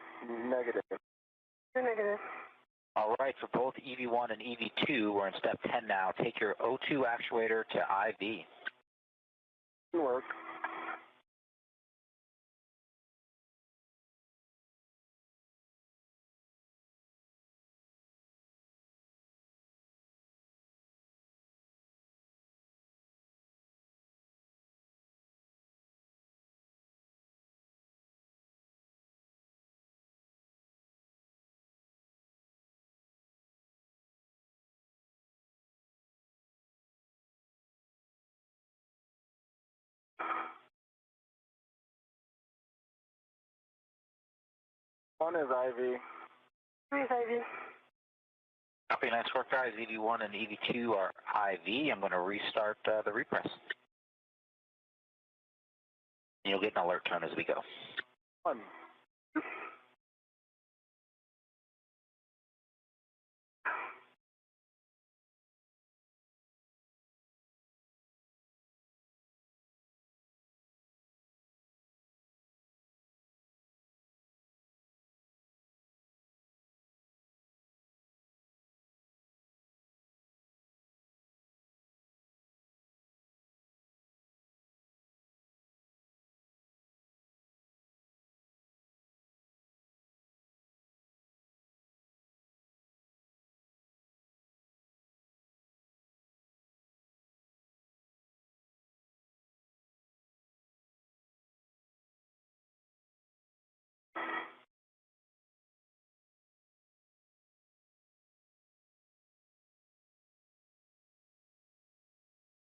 negative. Two negative. All right, for both EV1 and EV2, we're in step 10 now. Take your O2 actuator to IV. Work. One is IV. Three is IV. Copy, nice work, guys. EV1 and EV2 are IV. I'm going to restart the repress. You'll get an alert tone as we go. One.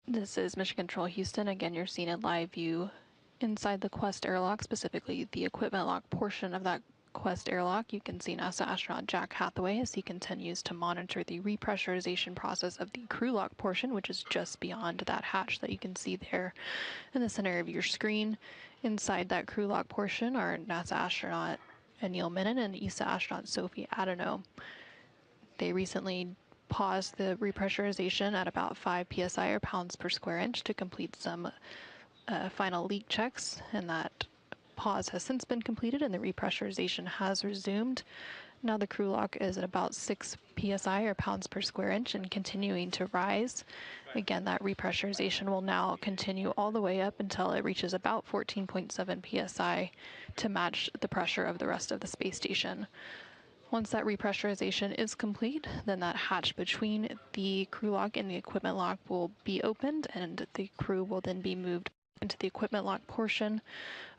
This is Mission Control Houston. Again, you're seeing a live view inside the Quest airlock, specifically the equipment lock portion of that Quest airlock. You can see NASA astronaut Jack Hathaway as he continues to monitor the repressurization process of the crew lock portion, which is just beyond that hatch that you can see there in the center of your screen. Inside that crew lock portion are NASA astronaut Anil Menon and ESA astronaut Sophie Adano. They recently paused the repressurization at about 5 psi or pounds per square inch to complete some final leak checks, and that pause has since been completed and the repressurization has resumed. Now the crew lock is at about 6 psi or pounds per square inch and continuing to rise. Again, that repressurization will now continue all the way up until it reaches about 14.7 psi to match the pressure of the rest of the space station. Once that repressurization is complete, then that hatch between the crew lock and the equipment lock will be opened, and the crew will then be moved into the equipment lock portion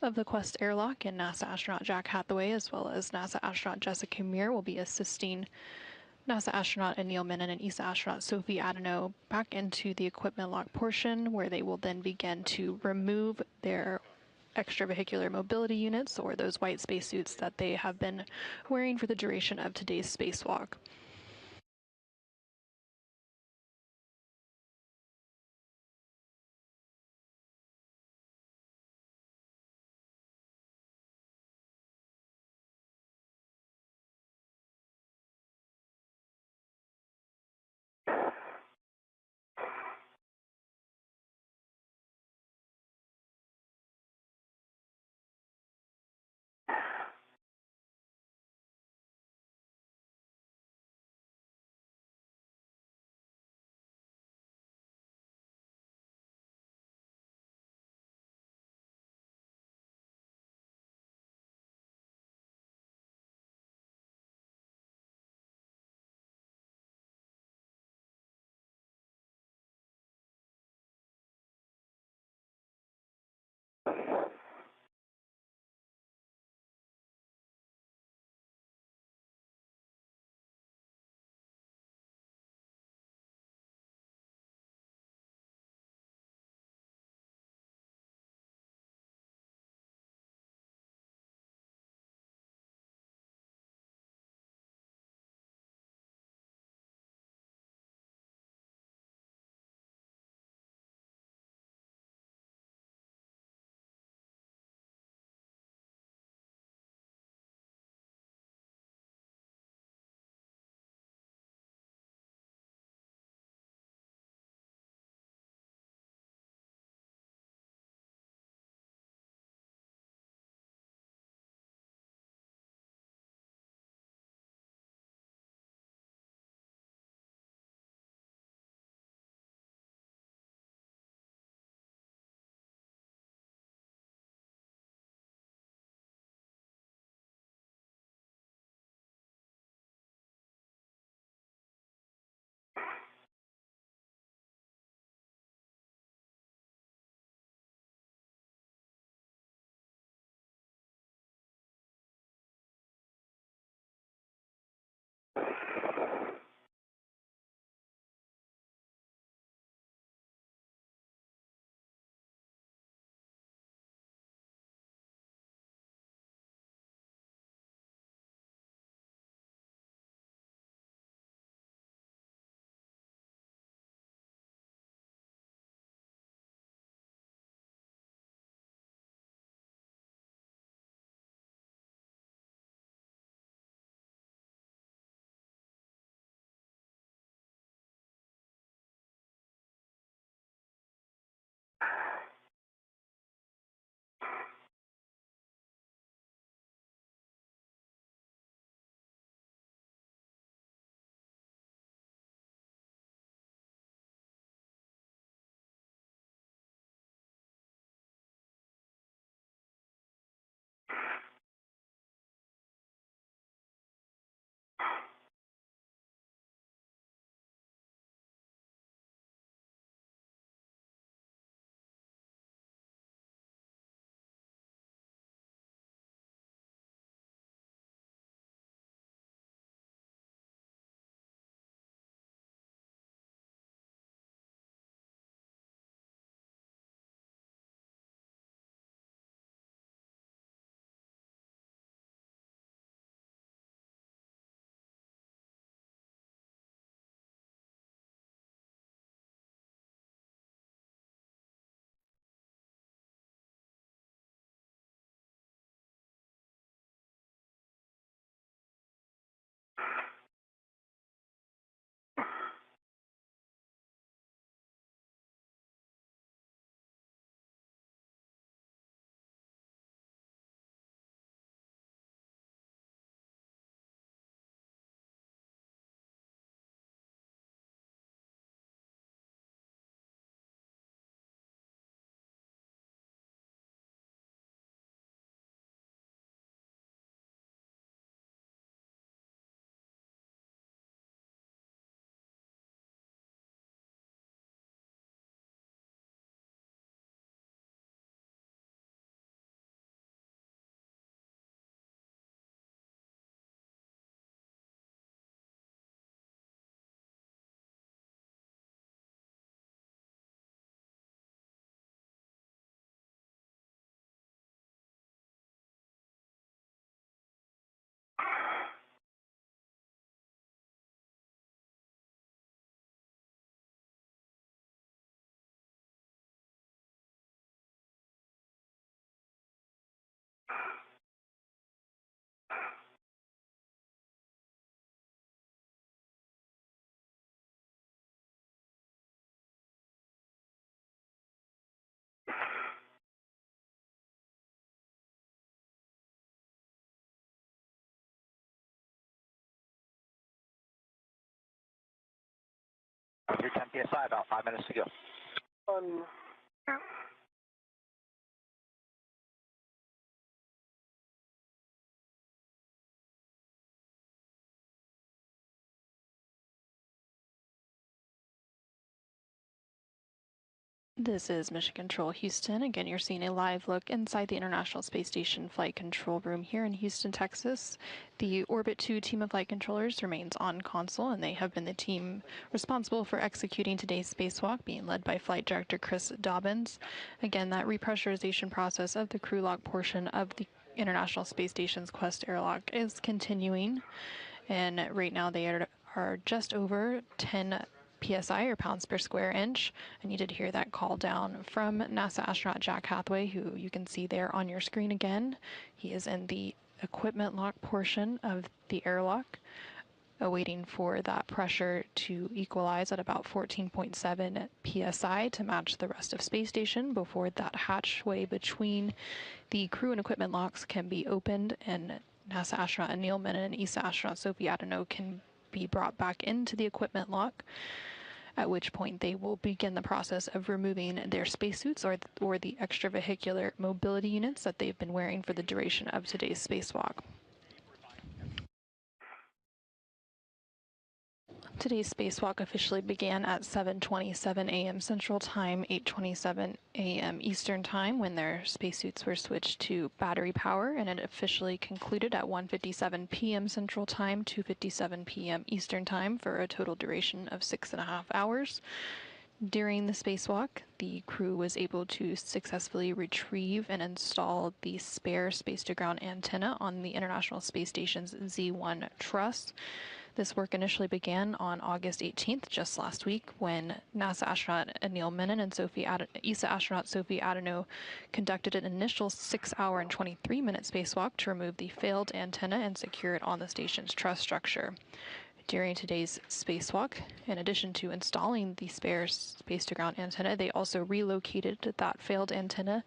of the Quest airlock, and NASA astronaut Jack Hathaway as well as NASA astronaut Jessica Meir will be assisting NASA astronaut Anil Menon and ESA astronaut Sophie Adano back into the equipment lock portion, where they will then begin to remove their extravehicular mobility units, or those white spacesuits that they have been wearing for the duration of today's spacewalk. 310 PSI, about 5 minutes to go. 1, 2. This is Mission Control Houston. Again, you're seeing a live look inside the International Space Station Flight Control Room here in Houston, Texas. The Orbit 2 team of flight controllers remains on console, and they have been the team responsible for executing today's spacewalk, being led by Flight Director Chris Dobbins. Again, that repressurization process of the crew lock portion of the International Space Station's Quest airlock is continuing, and right now they are just over 10 PSI, or pounds per square inch, and you did hear that call down from NASA astronaut Jack Hathaway, who you can see there on your screen again. He is in the equipment lock portion of the airlock, awaiting for that pressure to equalize at about 14.7 PSI to match the rest of Space Station before that hatchway between the crew and equipment locks can be opened and NASA astronaut Neil Mennen and ESA astronaut Sophie Adenau can be brought back into the equipment lock, at which point they will begin the process of removing their spacesuits or the extravehicular mobility units that they've been wearing for the duration of today's spacewalk. Today's spacewalk officially began at 7:27 a.m. Central Time, 8:27 a.m. Eastern Time, when their spacesuits were switched to battery power, and it officially concluded at 1:57 p.m. Central Time, 2:57 p.m. Eastern Time, for a total duration of 6.5 hours. During the spacewalk, the crew was able to successfully retrieve and install the spare space-to-ground antenna on the International Space Station's Z1 truss. This work initially began on August 18th, just last week, when NASA astronaut Neil Mennen and ESA astronaut Sophie Adenau conducted an initial 6-hour and 23-minute spacewalk to remove the failed antenna and secure it on the station's truss structure. During today's spacewalk, in addition to installing the spare space-to-ground antenna, they also relocated that failed antenna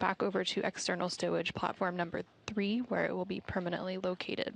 back over to external stowage platform number 3, where it will be permanently located.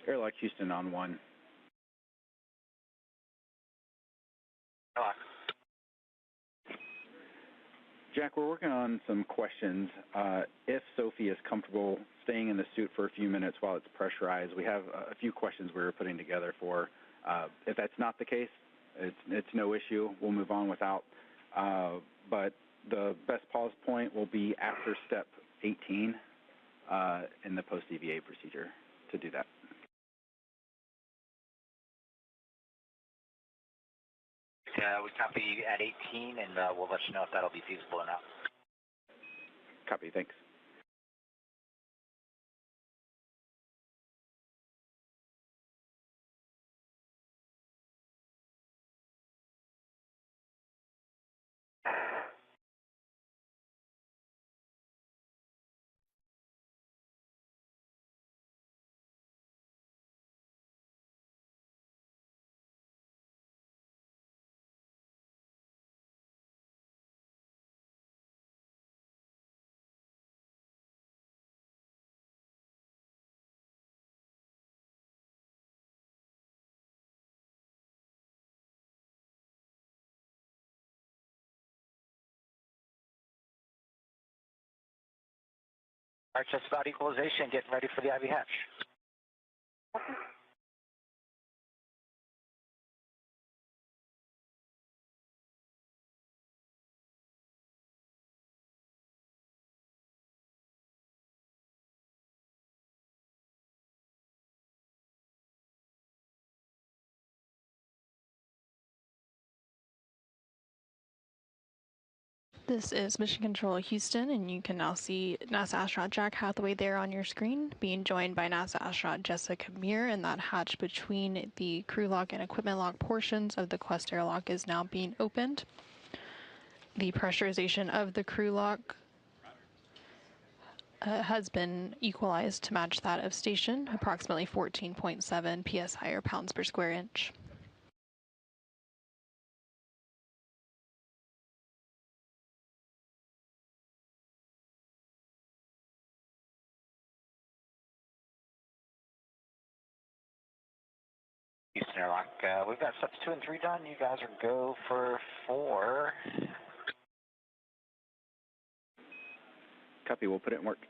Airlock Houston on 1. Airlock. Jack, we're working on some questions. If Sophie is comfortable staying in the suit for a few minutes while it's pressurized, we have a few questions we were putting together for. If that's not the case, it's no issue. We'll move on without. But the best pause point will be after step 18 in the post-EVA procedure to do that. We copy at 18, and we'll let you know if that'll be feasible or not. Copy, thanks. All right, just about equalization, getting ready for the Ivy hatch. This is Mission Control Houston, and you can now see NASA astronaut Jack Hathaway there on your screen, being joined by NASA astronaut Jessica Meir, and that hatch between the crew lock and equipment lock portions of the Quest airlock is now being opened. The pressurization of the crew lock has been equalized to match that of station, approximately 14.7 psi or pounds per square inch. Houston airlock, we've got steps 2 and 3 done. You guys are go for 4. Copy, we'll put it in work.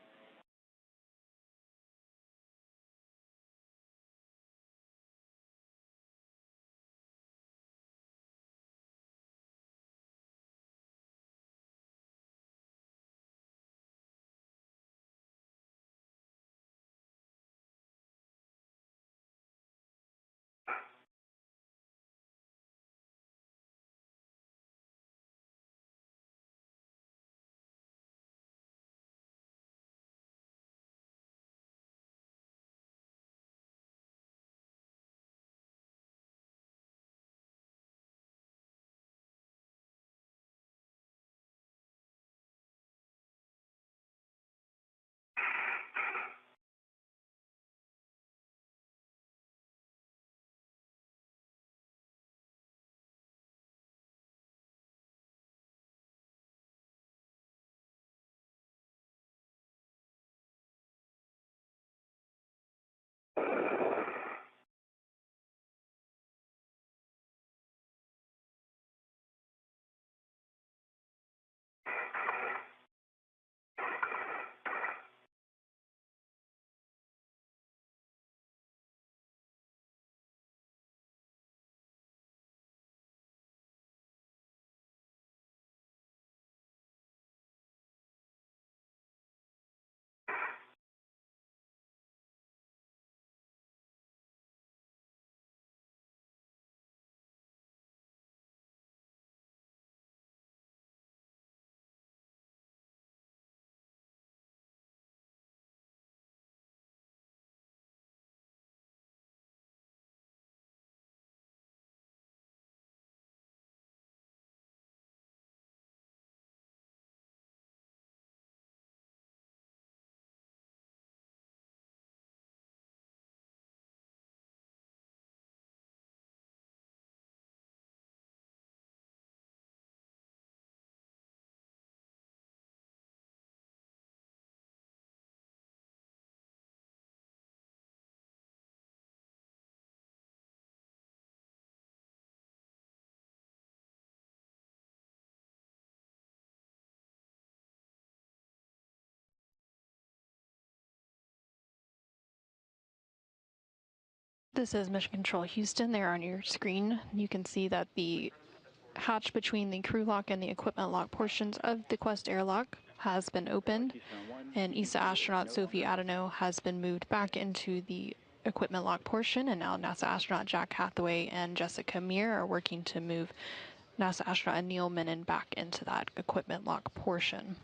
This is Mission Control Houston. There on your screen, you can see that the hatch between the crew lock and the equipment lock portions of the Quest airlock has been opened, and ESA astronaut Sophie Adano has been moved back into the equipment lock portion, and now NASA astronaut Jack Hathaway and Jessica Meir are working to move NASA astronaut Neil Menon back into that equipment lock portion.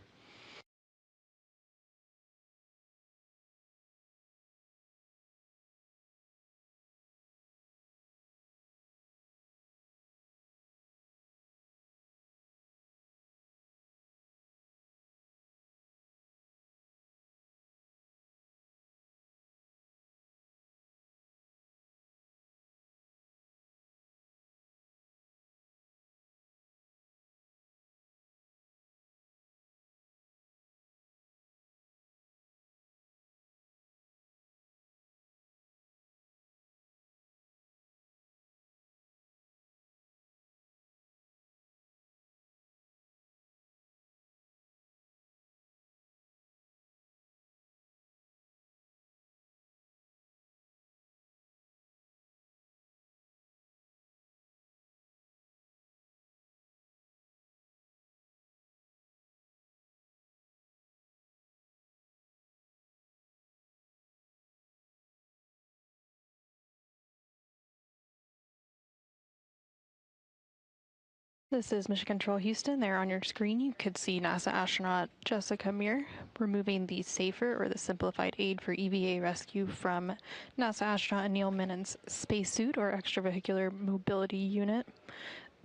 This is Mission Control Houston. There on your screen, you could see NASA astronaut Jessica Meir removing the SAFER, or the Simplified Aid for EVA Rescue, from NASA astronaut Neil Menon's spacesuit, or extravehicular mobility unit.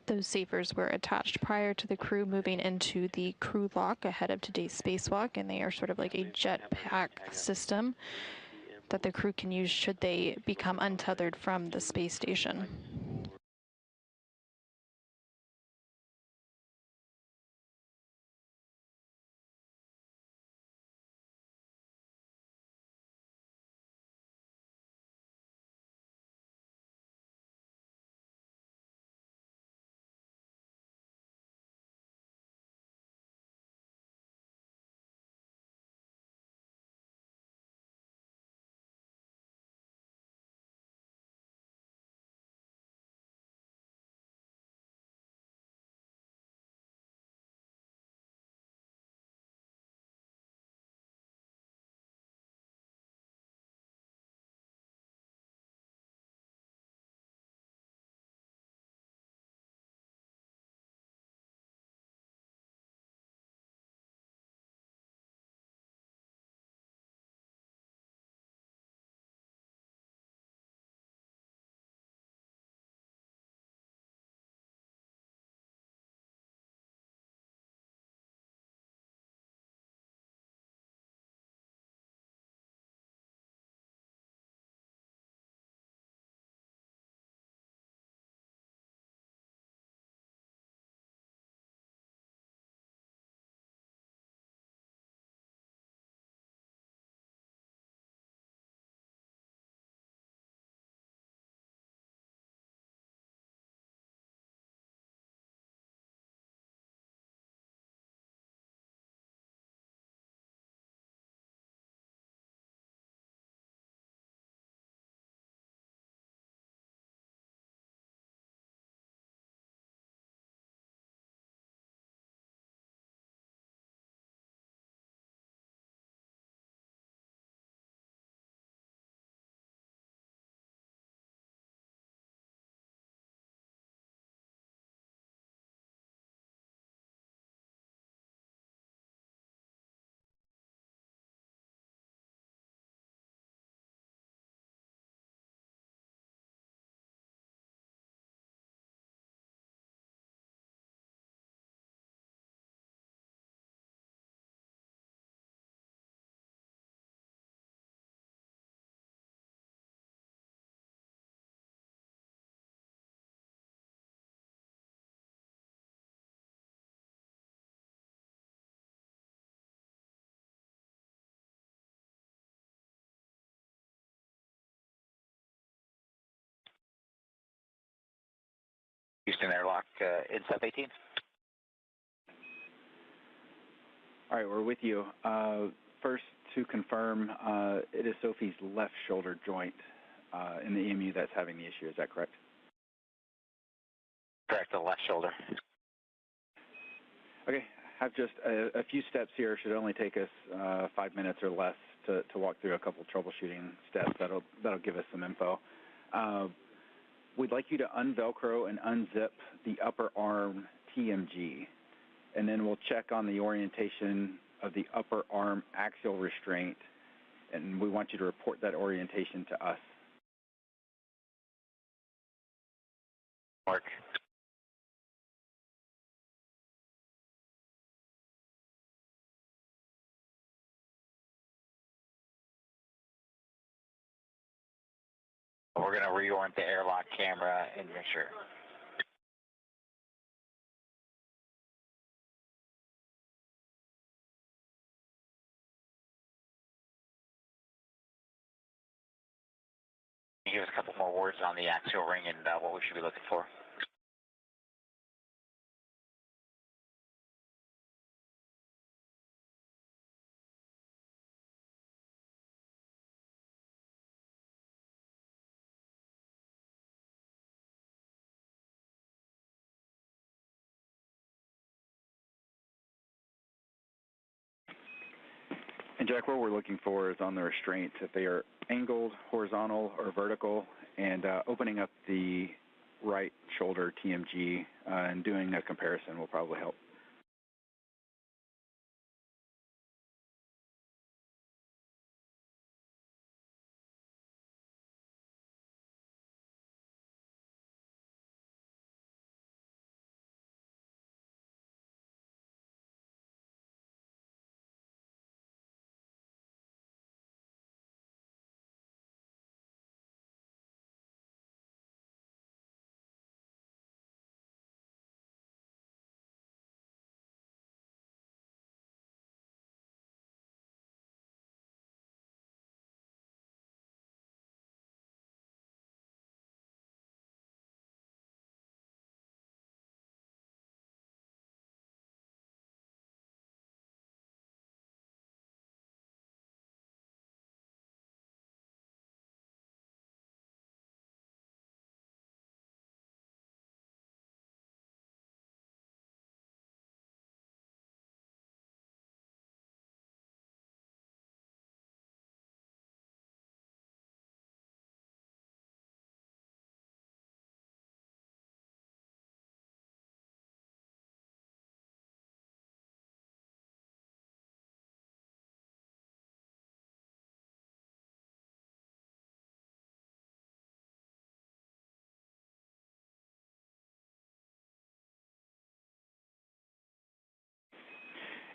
Those SAFERs were attached prior to the crew moving into the crew lock ahead of today's spacewalk, and they are sort of like a jetpack system that the crew can use should they become untethered from the space station. Houston airlock, INSUP 18. All right, we're with you. First, to confirm, it is Sophie's left shoulder joint in the EMU that's having the issue. Is that correct? Correct, the left shoulder. Okay, have just a few steps here. Should only take us 5 minutes or less to walk through a couple troubleshooting steps. That'll give us some info. We'd like you to unvelcro and unzip the upper arm TMG, and then we'll check on the orientation of the upper arm axial restraint, and we want you to report that orientation to us. Mark. We're going to reorient the airlock camera and make sure. Can you give us a couple more words on the axial ring and what we should be looking for? And Jack, what we're looking for is on the restraints, if they are angled, horizontal, or vertical, and opening up the right shoulder TMG and doing a comparison will probably help.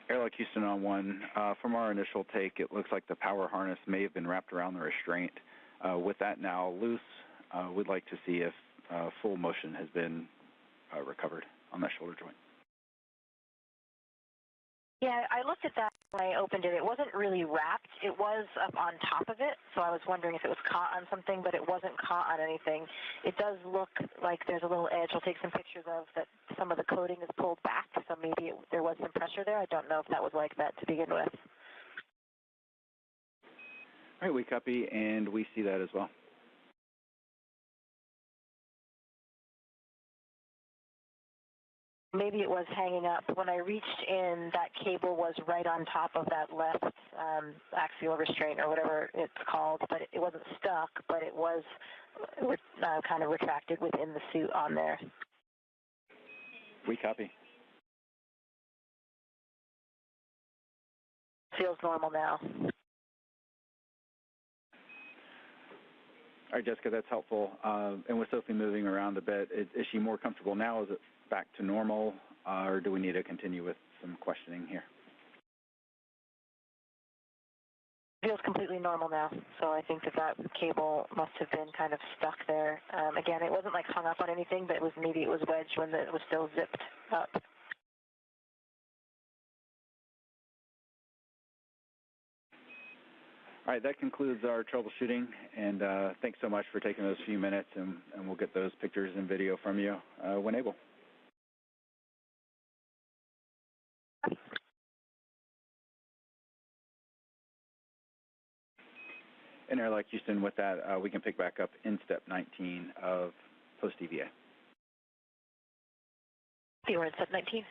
Airlock Houston on 1. From our initial take, it looks like the power harness may have been wrapped around the restraint. With that now loose, we'd like to see if full motion has been recovered on that shoulder joint. Yeah, I looked at that when I opened it. It wasn't really wrapped. It was up on top of it, so I was wondering if it was caught on something, but it wasn't caught on anything. It does look like there's a little edge. I'll take some pictures of that. Some of the coating is pulled back, so maybe there was some pressure there. I don't know if that was like that to begin with. All right, we copy, and we see that as well. Maybe it was hanging up. When I reached in, that cable was right on top of that left axial restraint or whatever it's called, but it wasn't stuck, but it was kind of retracted within the suit on there. We copy. Feels normal now. All right, Jessica, that's helpful. And with Sophie moving around a bit, is she more comfortable now? Is it back to normal, or do we need to continue with some questioning here? Feels completely normal now, so I think that cable must have been kind of stuck there. Again, it wasn't like hung up on anything, but maybe it was wedged when it was still zipped up. All right, that concludes our troubleshooting, and thanks so much for taking those few minutes, and we'll get those pictures and video from you when able. And Airlock Houston, with that, we can pick back up in step 19 of post-EVA. You were in step 19.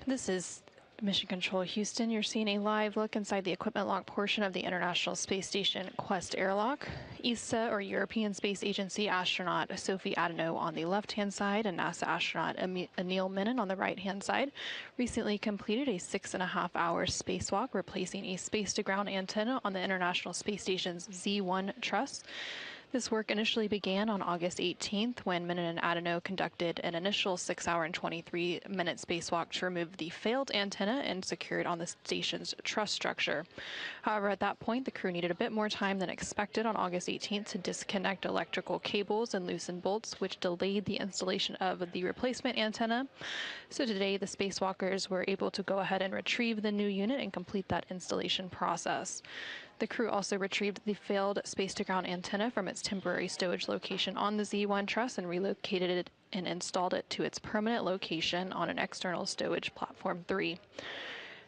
This is Mission Control Houston. You're seeing a live look inside the equipment lock portion of the International Space Station Quest airlock. ESA, or European Space Agency astronaut Sophie Adenau on the left-hand side and NASA astronaut Anil Menon on the right-hand side recently completed a 6.5-hour spacewalk, replacing a space-to-ground antenna on the International Space Station's Z1 truss. This work initially began on August 18th when Menon and Adenau conducted an initial 6-hour and 23-minute spacewalk to remove the failed antenna and secure it on the station's truss structure. However, at that point, the crew needed a bit more time than expected on August 18th to disconnect electrical cables and loosen bolts, which delayed the installation of the replacement antenna. So today, the spacewalkers were able to go ahead and retrieve the new unit and complete that installation process. The crew also retrieved the failed space-to-ground antenna from its temporary stowage location on the Z1 truss and relocated it and installed it to its permanent location on an external stowage platform 3.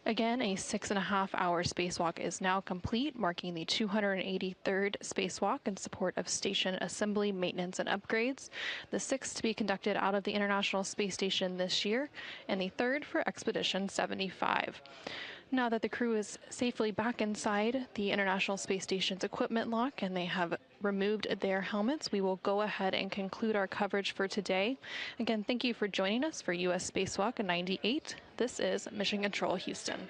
Again, a 6.5-hour spacewalk is now complete, marking the 283rd spacewalk in support of station assembly, maintenance, and upgrades, the 6th to be conducted out of the International Space Station this year, and the 3rd for Expedition 75. Now that the crew is safely back inside the International Space Station's equipment lock and they have removed their helmets, we will go ahead and conclude our coverage for today. Again, thank you for joining us for U.S. Spacewalk 98. This is Mission Control Houston.